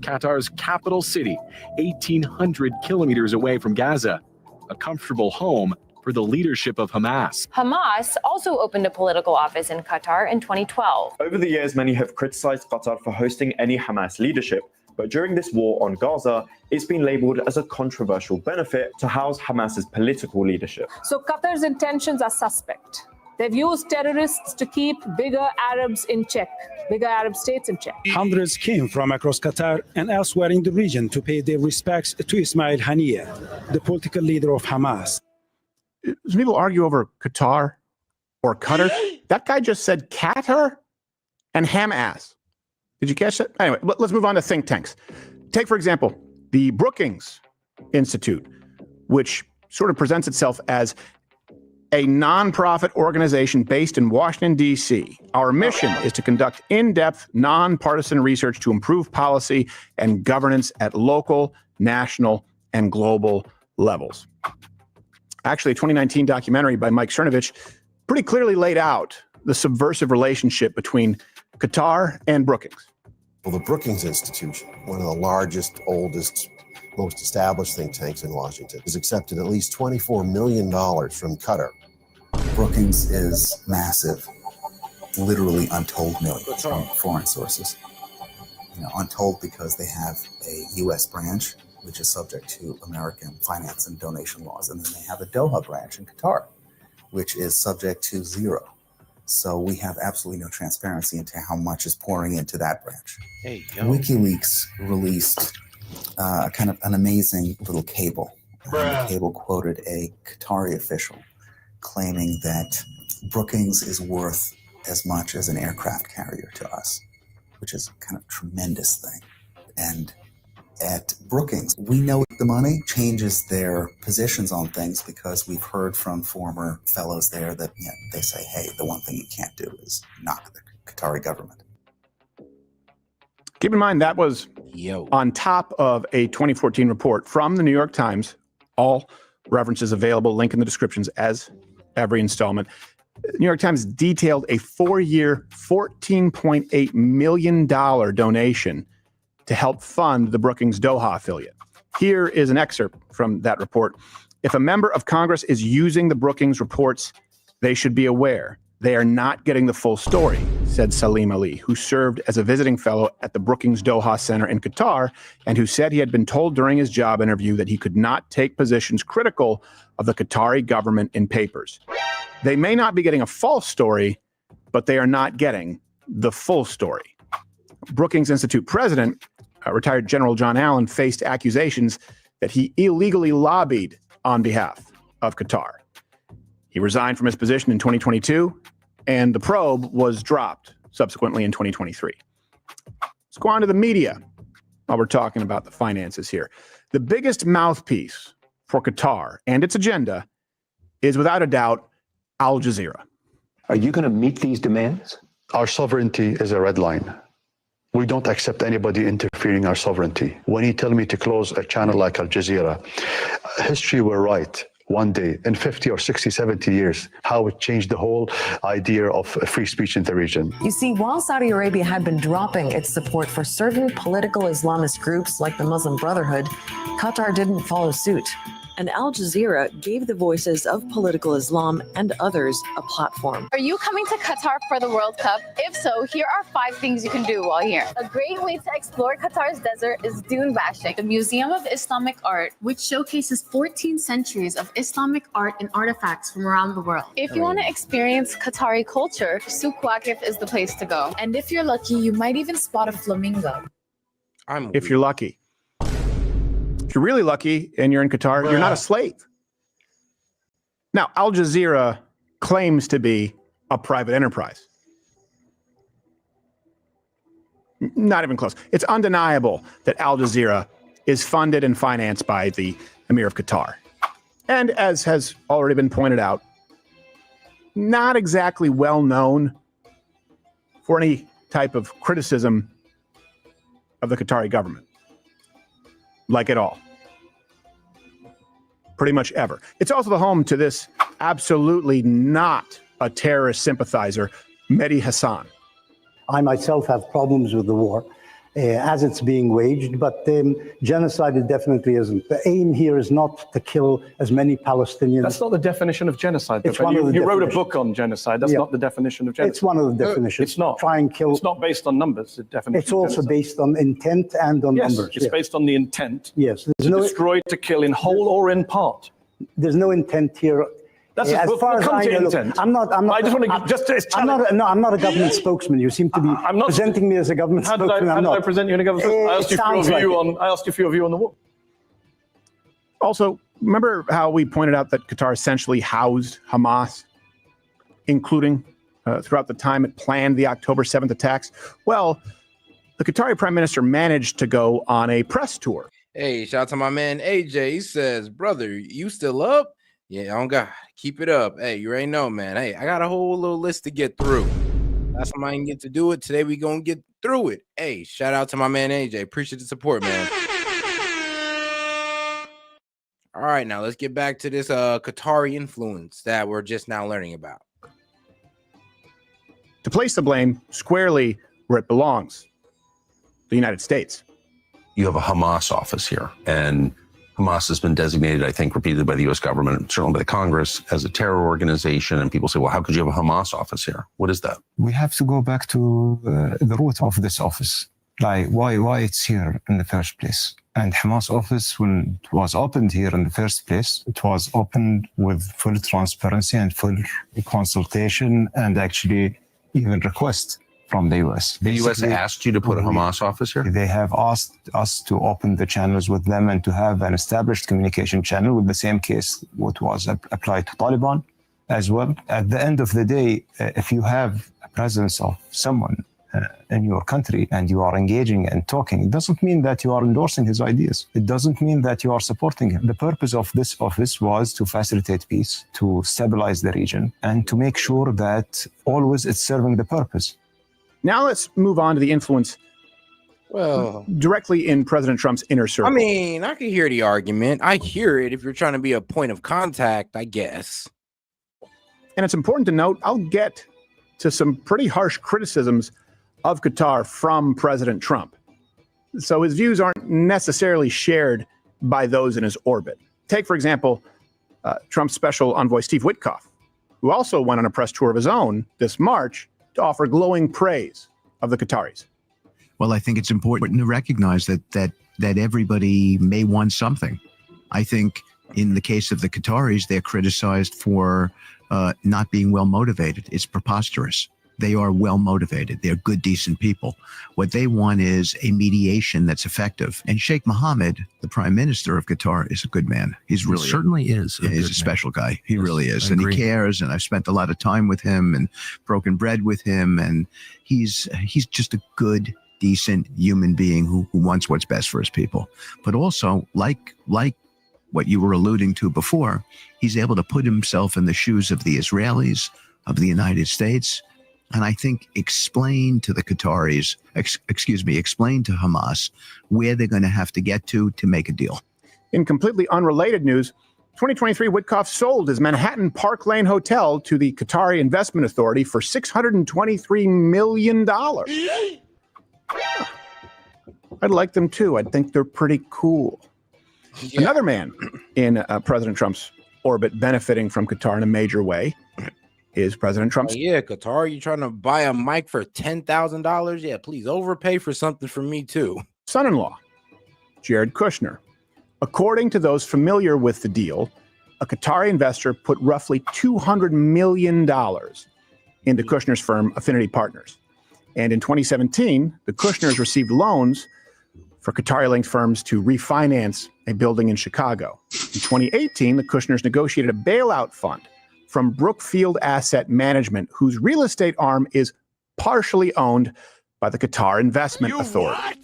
Qatar's capital city, 1,800 kilometers away from Gaza, a comfortable home for the leadership of Hamas. Hamas also opened a political office in Qatar in 2012. Over the years, many have criticized Qatar for hosting any Hamas leadership. But during this war on Gaza, it's been labeled as a controversial benefit to house Hamas's political leadership. So Qatar's intentions are suspect. They've used terrorists to keep bigger Arabs in check, bigger Arab states in check. Hundreds came from across Qatar and elsewhere in the region to pay their respects to Ismail Haniyeh, the political leader of Hamas. Some people argue over Qatar or Qatar. That guy just said Qatar and Hamas. Did you catch that? Anyway, let's move on to think tanks. Take, for example, the Brookings Institute, which sort of presents itself as a nonprofit organization based in Washington, D.C. Our mission is to conduct in-depth, nonpartisan research to improve policy and governance at local, national, and global levels. Actually, a 2019 documentary by Mike Cernovich pretty clearly laid out the subversive relationship between Qatar and Brookings. Well, the Brookings Institution, one of the largest, oldest, most established think tanks in Washington, has accepted at least $24 million from Qatar. Brookings is massive, literally untold millions from foreign sources. Untold because they have a U.S. branch, which is subject to American finance and donation laws. And then they have a Doha branch in Qatar, which is subject to zero. So we have absolutely no transparency into how much is pouring into that branch. Hey, WikiLeaks released kind of an amazing little cable. The cable quoted a Qatari official claiming that Brookings is worth as much as an aircraft carrier to us, which is kind of a tremendous thing. And at Brookings, we know the money changes their positions on things because we've heard from former fellows there that they say, hey, the one thing you can't do is knock the Qatari government. Keep in mind, that was on top of a 2014 report from the New York Times. All references available, link in the descriptions as every installment. The New York Times detailed a 4-year, $14.8 million donation to help fund the Brookings Doha affiliate. Here is an excerpt from that report. If a member of Congress is using the Brookings reports, they should be aware they are not getting the full story, said Salim Ali, who served as a visiting fellow at the Brookings Doha Center in Qatar, and who said he had been told during his job interview that he could not take positions critical of the Qatari government in papers. They may not be getting a false story, but they are not getting the full story. Brookings Institute president, retired General John Allen, faced accusations that he illegally lobbied on behalf of Qatar. He resigned from his position in 2022, and the probe was dropped subsequently in 2023. Let's go on to the media while we're talking about the finances here. The biggest mouthpiece for Qatar and its agenda is, without a doubt, Al Jazeera. Are you going to meet these demands? Our sovereignty is a red line. We don't accept anybody interfering in our sovereignty. When you tell me to close a channel like Al Jazeera, history will write one day in 50 or 60, 70 years, how it changed the whole idea of free speech in the region. You see, while Saudi Arabia had been dropping its support for certain political Islamist groups like the Muslim Brotherhood, Qatar didn't follow suit. And Al Jazeera gave the voices of political Islam and others a platform. Are you coming to Qatar for the World Cup? If so, here are 5 things you can do while here. A great way to explore Qatar's desert is dune bashing. The Museum of Islamic Art, which showcases 14 centuries of Islamic art and artifacts from around the world. If you want to experience Qatari culture, Souk Waqif is the place to go. And if you're lucky, you might even spot a flamingo. If you're lucky. If you're really lucky and you're in Qatar, you're not a slave. Now, Al Jazeera claims to be a private enterprise. Not even close. It's undeniable that Al Jazeera is funded and financed by the Emir of Qatar. And as has already been pointed out, not exactly well known for any type of criticism of the Qatari government. Like at all. Pretty much ever. It's also the home to this absolutely not a terrorist sympathizer, Mehdi Hassan. I myself have problems with the war as it's being waged, but genocide it definitely isn't. The aim here is not to kill as many Palestinians. That's not the definition of genocide. It's one of the you wrote a book on genocide. That's not the definition of genocide. It's one of the definitions. It's not. Try and kill. It's not based on numbers. The definition. It's also based on intent and on numbers. It's based on the intent. Yes. To destroy, to kill in whole or in part. There's no intent here. That's as far as I know, look, I'm not. I just want to I'm not a government spokesman. You seem to be presenting me as a government spokesman. How did I present you in a government spokesman? I asked you for your view on the war. Also, remember how we pointed out that Qatar essentially housed Hamas, including throughout the time it planned the October 7th attacks? Well, the Qatari prime minister managed to go on a press tour. Hey, shout out to my man AJ. He says, brother, you still up? Yeah, oh God, keep it up. Hey, you already know, man. Hey, I got a whole little list to get through. Last time I didn't get to do it. Today we gonna get through it. Hey, shout out to my man AJ. Appreciate the support, man. All right, now let's get back to this Qatari influence that we're just now learning about. To place the blame squarely where it belongs, the United States. You have a Hamas office here, and Hamas has been designated, I think, repeatedly by the U.S. government, certainly by the Congress, as a terror organization. And people say, well, how could you have a Hamas office here? What is that? We have to go back to the root of this office, like why it's here in the first place. And Hamas office, when it was opened here in the first place, it was opened with full transparency and full consultation and actually even request from the U.S. The U.S. asked you to put a Hamas office here? They have asked us to open the channels with them and to have an established communication channel with the same case what was applied to Taliban as well. At the end of the day, if you have a presence of someone in your country and you are engaging and talking, it doesn't mean that you are endorsing his ideas. It doesn't mean that you are supporting him. The purpose of this office was to facilitate peace, to stabilize the region, and to make sure that always it's serving the purpose. Now let's move on to the influence Well, directly in President Trump's inner circle. I mean, I can hear the argument. I hear it if you're trying to be a point of contact, I guess. And it's important to note, I'll get to some pretty harsh criticisms of Qatar from President Trump. So his views aren't necessarily shared by those in his orbit. Take, for example, Trump's special envoy, Steve Witkoff, who also went on a press tour of his own this March to offer glowing praise of the Qataris. Well, I think it's important to recognize that everybody may want something. I think in the case of the Qataris, they're criticized for not being well motivated. It's preposterous. They are well motivated. They're good, decent people. What they want is a mediation that's effective. And Sheikh Mohammed, the prime minister of Qatar, is a good man. He's really certainly is. He's a special guy. He really is. I And agree. he cares. And I've spent a lot of time with him and broken bread with him. And he's just a good, decent human being who wants what's best for his people. But also, like what you were alluding to before, he's able to put himself in the shoes of the Israelis, of the United States, and I think explain to the Qataris, explain to Hamas where they're going to have to get to make a deal. In completely unrelated news, 2023, Witkoff sold his Manhattan Park Lane Hotel to the Qatari Investment Authority for $623 million. I'd like them too. I think they're pretty cool. Yeah. Another man in President Trump's orbit benefiting from Qatar in a major way is President Trump's. Yeah, Qatar, you trying to buy a mic for $10,000? Yeah, please overpay for something for me too. Son-in-law, Jared Kushner. According to those familiar with the deal, a Qatari investor put roughly $200 million into Kushner's firm, Affinity Partners. And in 2017, the Kushners received loans for Qatari-linked firms to refinance a building in Chicago. In 2018, the Kushners negotiated a bailout fund from Brookfield Asset Management, whose real estate arm is partially owned by the Qatar Investment Authority.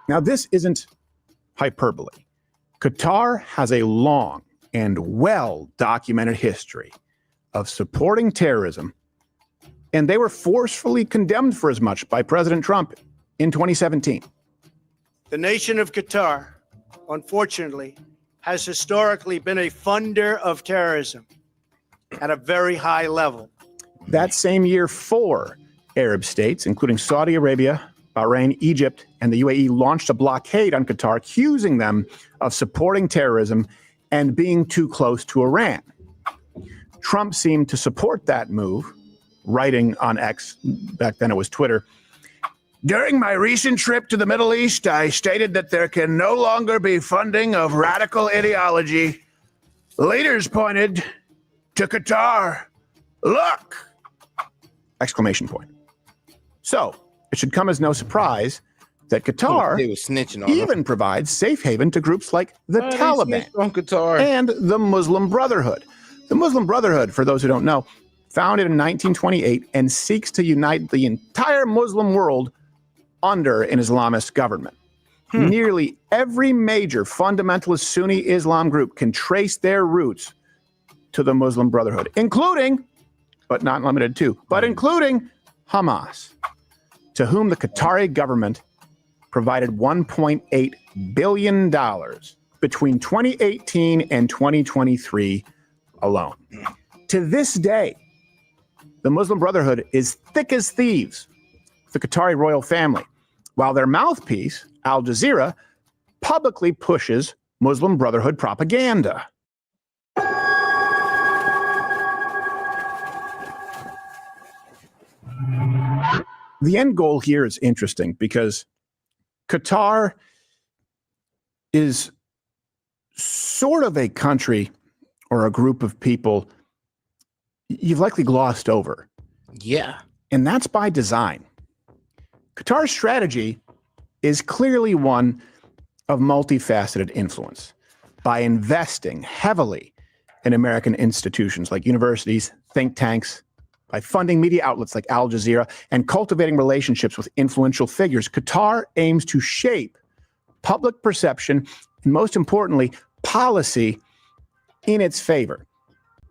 Now, this isn't hyperbole. Qatar has a long and well-documented history of supporting terrorism, and they were forcefully condemned for as much by President Trump in 2017. The nation of Qatar, unfortunately, has historically been a funder of terrorism at a very high level. That same year, 4 Arab states, including Saudi Arabia, Bahrain, Egypt, and the UAE, launched a blockade on Qatar, accusing them of supporting terrorism and being too close to Iran. Trump seemed to support that move, writing on X, back then it was Twitter, "During my recent trip to the Middle East, I stated that there can no longer be funding of radical ideology. Leaders pointed to Qatar. Look!" Exclamation point. So, it should come as no surprise that Qatar They were snitching on even provides safe haven to groups like the Taliban on Qatar and the Muslim Brotherhood. The Muslim Brotherhood, for those who don't know, founded in 1928 and seeks to unite the entire Muslim world under an Islamist government. Nearly every major fundamentalist Sunni Islam group can trace their roots to the Muslim Brotherhood, including, but not limited to, but including Hamas, to whom the Qatari government provided $1.8 billion between 2018 and 2023 alone. To this day, the Muslim Brotherhood is thick as thieves with the Qatari royal family, while their mouthpiece, Al Jazeera, publicly pushes Muslim Brotherhood propaganda. The end goal here is interesting because Qatar is sort of a country or a group of people you've likely glossed over. Yeah. And that's by design. Qatar's strategy is clearly one of multifaceted influence by investing heavily in American institutions like universities, think tanks, by funding media outlets like Al Jazeera, and cultivating relationships with influential figures. Qatar aims to shape public perception and, most importantly, policy in its favor.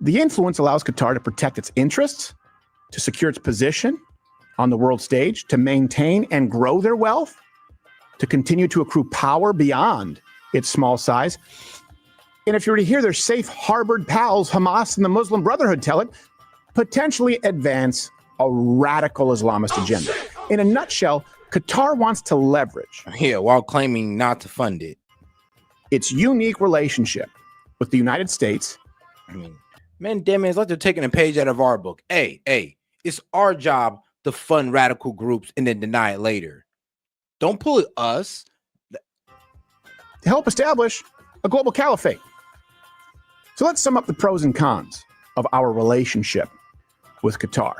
The influence allows Qatar to protect its interests, to secure its position on the world stage, to maintain and grow their wealth, to continue to accrue power beyond its small size. And if you were to hear their safe-harbored pals, Hamas and the Muslim Brotherhood, tell it, potentially advance a radical Islamist agenda. In a nutshell, Qatar wants to leverage, while claiming not to fund it, its unique relationship with the United States. I mean, man, damn it, it's like they're taking a page out of our book. Hey, it's our job to fund radical groups and then deny it later. Don't pull it us. To help establish a global caliphate. So let's sum up the pros and cons of our relationship with Qatar.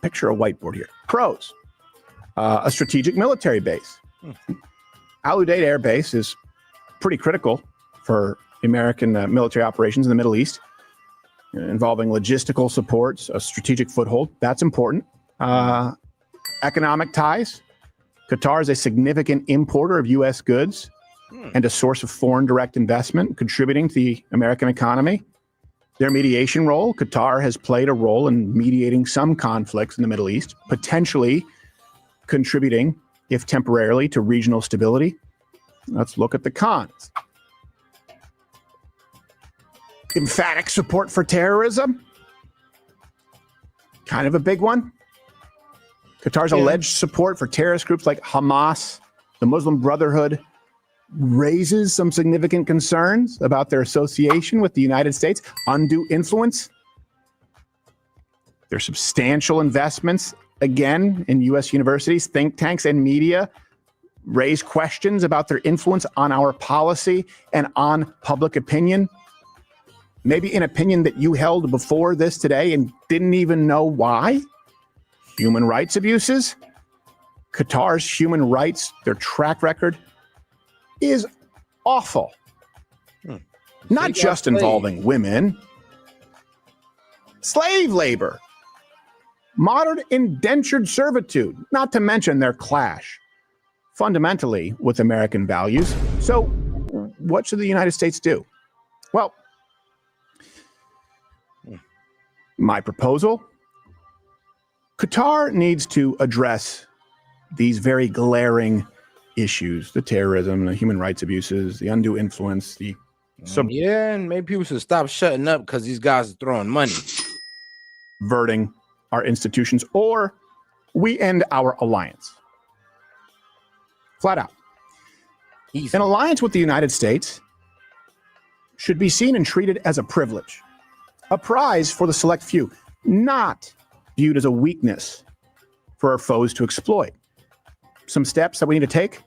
Picture a whiteboard here. Pros, a strategic military base. Al Udeid Air Base is pretty critical for American military operations in the Middle East, involving logistical supports, a strategic foothold. That's important. Economic ties. Qatar is a significant importer of U.S. goods and a source of foreign direct investment, contributing to the American economy. Their mediation role. Qatar has played a role in mediating some conflicts in the Middle East, potentially contributing, if temporarily, to regional stability. Let's look at the cons. Emphatic support for terrorism. Kind of a big one. Qatar's alleged support for terrorist groups like Hamas, the Muslim Brotherhood, raises some significant concerns about their association with the United States. Undue influence. Their substantial investments, again, in U.S. universities, think tanks, and media raise questions about their influence on our policy and on public opinion. Maybe an opinion that you held before this today and didn't even know why. Human rights abuses. Qatar's human rights, their track record is awful. Not just involving women. Slave labor. Modern indentured servitude, not to mention their clash fundamentally with American values. So what should the United States do? Well, my proposal, Qatar needs to address these very glaring issues, the terrorism, the human rights abuses, the undue influence, and maybe people should stop shutting up because these guys are throwing money. Subverting our institutions, or we end our alliance. Flat out. An alliance with the United States should be seen and treated as a privilege, a prize for the select few, not viewed as a weakness for our foes to exploit. Some steps that we need to take.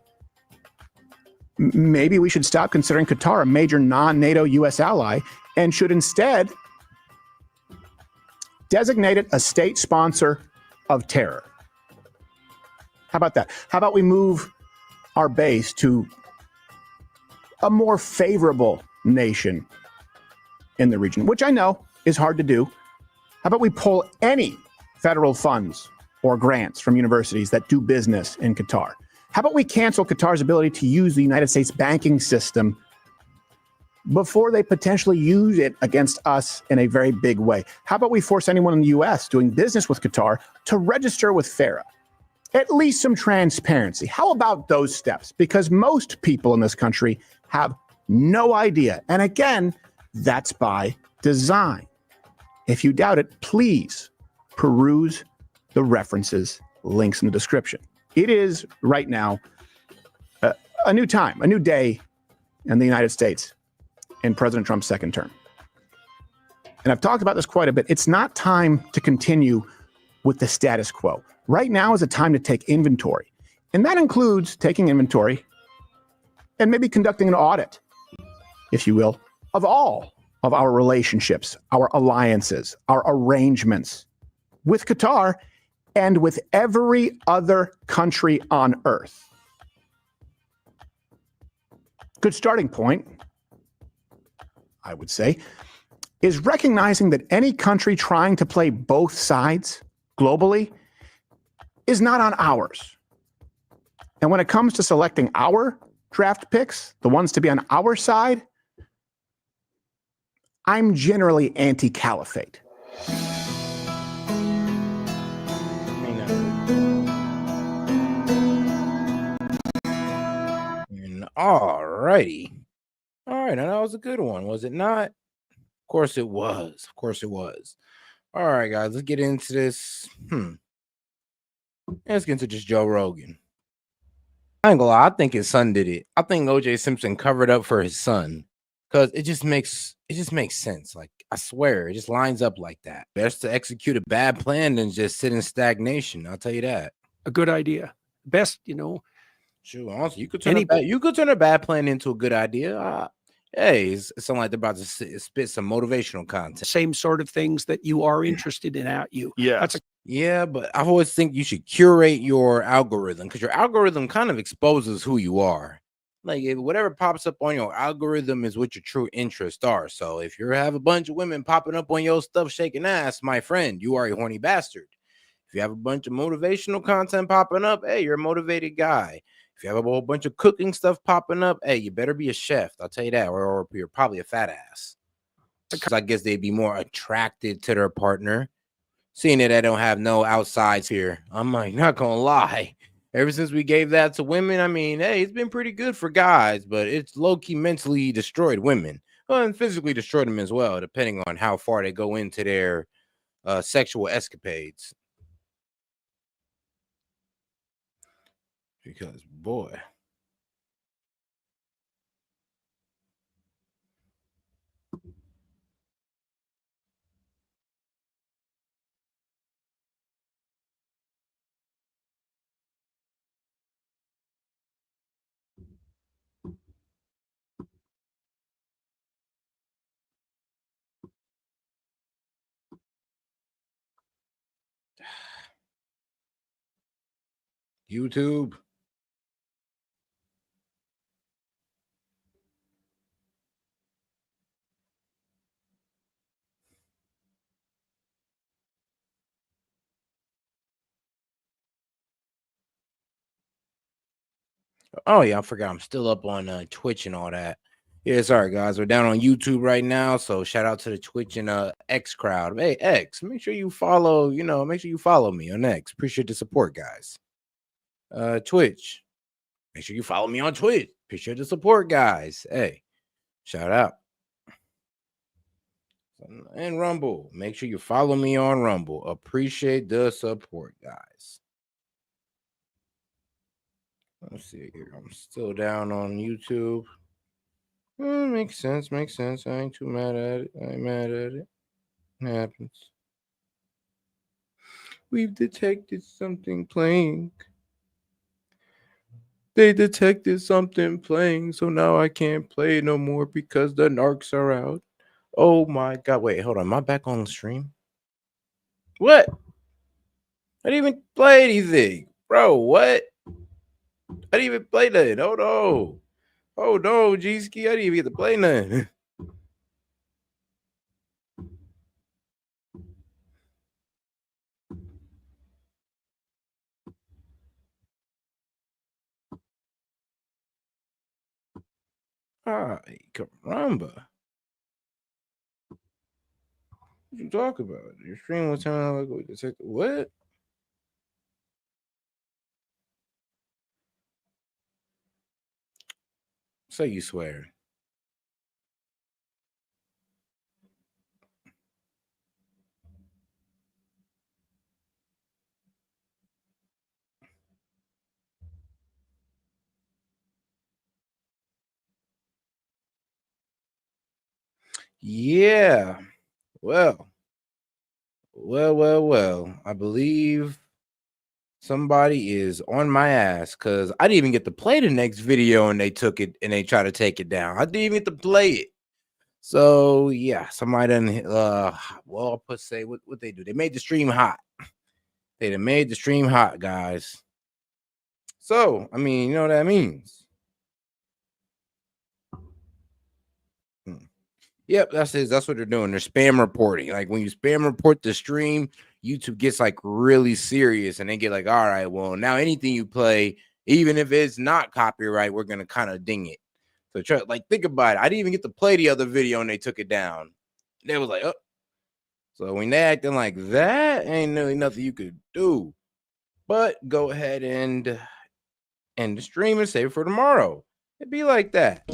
Maybe we should stop considering Qatar a major non-NATO U.S. ally and should instead designate it a state sponsor of terror. How about that? How about we move our base to a more favorable nation in the region, which I know is hard to do. How about we pull any federal funds or grants from universities that do business in Qatar? How about we cancel Qatar's ability to use the United States banking system before they potentially use it against us in a very big way? How about we force anyone in the U.S. doing business with Qatar to register with FARA? At least some transparency. How about those steps? Because most people in this country have no idea. And again, that's by design. If you doubt it, please peruse the references, links in the description. It is right now a new time, a new day in the United States in President Trump's second term. And I've talked about this quite a bit. It's not time to continue with the status quo. Right now is a time to take inventory. And that includes taking inventory and maybe conducting an audit, if you will, of all of our relationships, our alliances, our arrangements with Qatar and with every other country on earth. Good starting point, I would say, is recognizing that any country trying to play both sides globally is not on ours. And when it comes to selecting our draft picks, the ones to be on our side, I'm generally anti-caliphate. All righty. All right, now that was a good one, was it not? Of course it was. Of course it was. All right, guys, let's get into this. Let's get into just Joe Rogan. I ain't gonna lie, I think his son did it. I think OJ Simpson covered up for his son because it just makes sense. Like, I swear, it just lines up like that. Best to execute a bad plan than just sit in stagnation. I'll tell you that. A good idea. Best, you know. Sure, honestly, you could turn a bad plan into a good idea. Hey, it's something like they're about to spit some motivational content. Same sort of things that you are interested in at you. Yeah. Yeah, but I always think you should curate your algorithm because your algorithm kind of exposes who you are. Like, whatever pops up on your algorithm is what your true interests are. So if you have a bunch of women popping up on your stuff shaking ass, my friend, you are a horny bastard. If you have a bunch of motivational content popping up, hey, you're a motivated guy. If you have a whole bunch of cooking stuff popping up, hey, you better be a chef. I'll tell you that, or you're probably a fat ass. Because I guess they'd be more attracted to their partner. Seeing that I don't have no outsides here, I'm like, not gonna lie. Ever since we gave that to women, I mean, hey, it's been pretty good for guys, but it's low-key mentally destroyed women. Well, and physically destroyed them as well, depending on how far they go into their sexual escapades. Because, boy. YouTube. Oh, yeah, I forgot. I'm still up on Twitch and all that. Yeah, sorry, guys. We're down on YouTube right now, so shout out to the Twitch and X crowd. Hey, X, make sure you follow, make sure you follow me on X. Appreciate the support, guys. Twitch, make sure you follow me on Twitch. Appreciate the support, guys. Hey, shout out. And Rumble, make sure you follow me on Rumble. Appreciate the support, guys. Let's see here. I'm still down on YouTube. Makes sense. Makes sense. I ain't too mad at it. I ain't mad at it. It happens. We've detected something playing. They detected something playing, so now I can't play no more because the narcs are out. Oh my God. Wait, hold on. Am I back on the stream? What? I didn't even play anything. Bro, what? I didn't even play that. Oh no. Oh no, G-Ski. I didn't even get to play nothing. Ay, caramba. What you talk about? Your stream was telling like we detected what? Say you swear. Yeah. Well. I believe somebody is on my ass because I didn't even get to play the next video and they took it and they try to take it down. I didn't even get to play it. So yeah, somebody done I'll say what they do. They made the stream hot. They done made the stream hot, guys. So I mean, you know what that means. Yep, that's it. That's what they're doing. They're spam reporting. Like when you spam report the stream, YouTube gets like really serious and they get like, all right, well, now anything you play, even if it's not copyright, we're gonna kind of ding it. So think about it. I didn't even get to play the other video and they took it down. They was like, oh. So when they acting like that, ain't really nothing you could do. But go ahead and end the stream and save it for tomorrow. It'd be like that.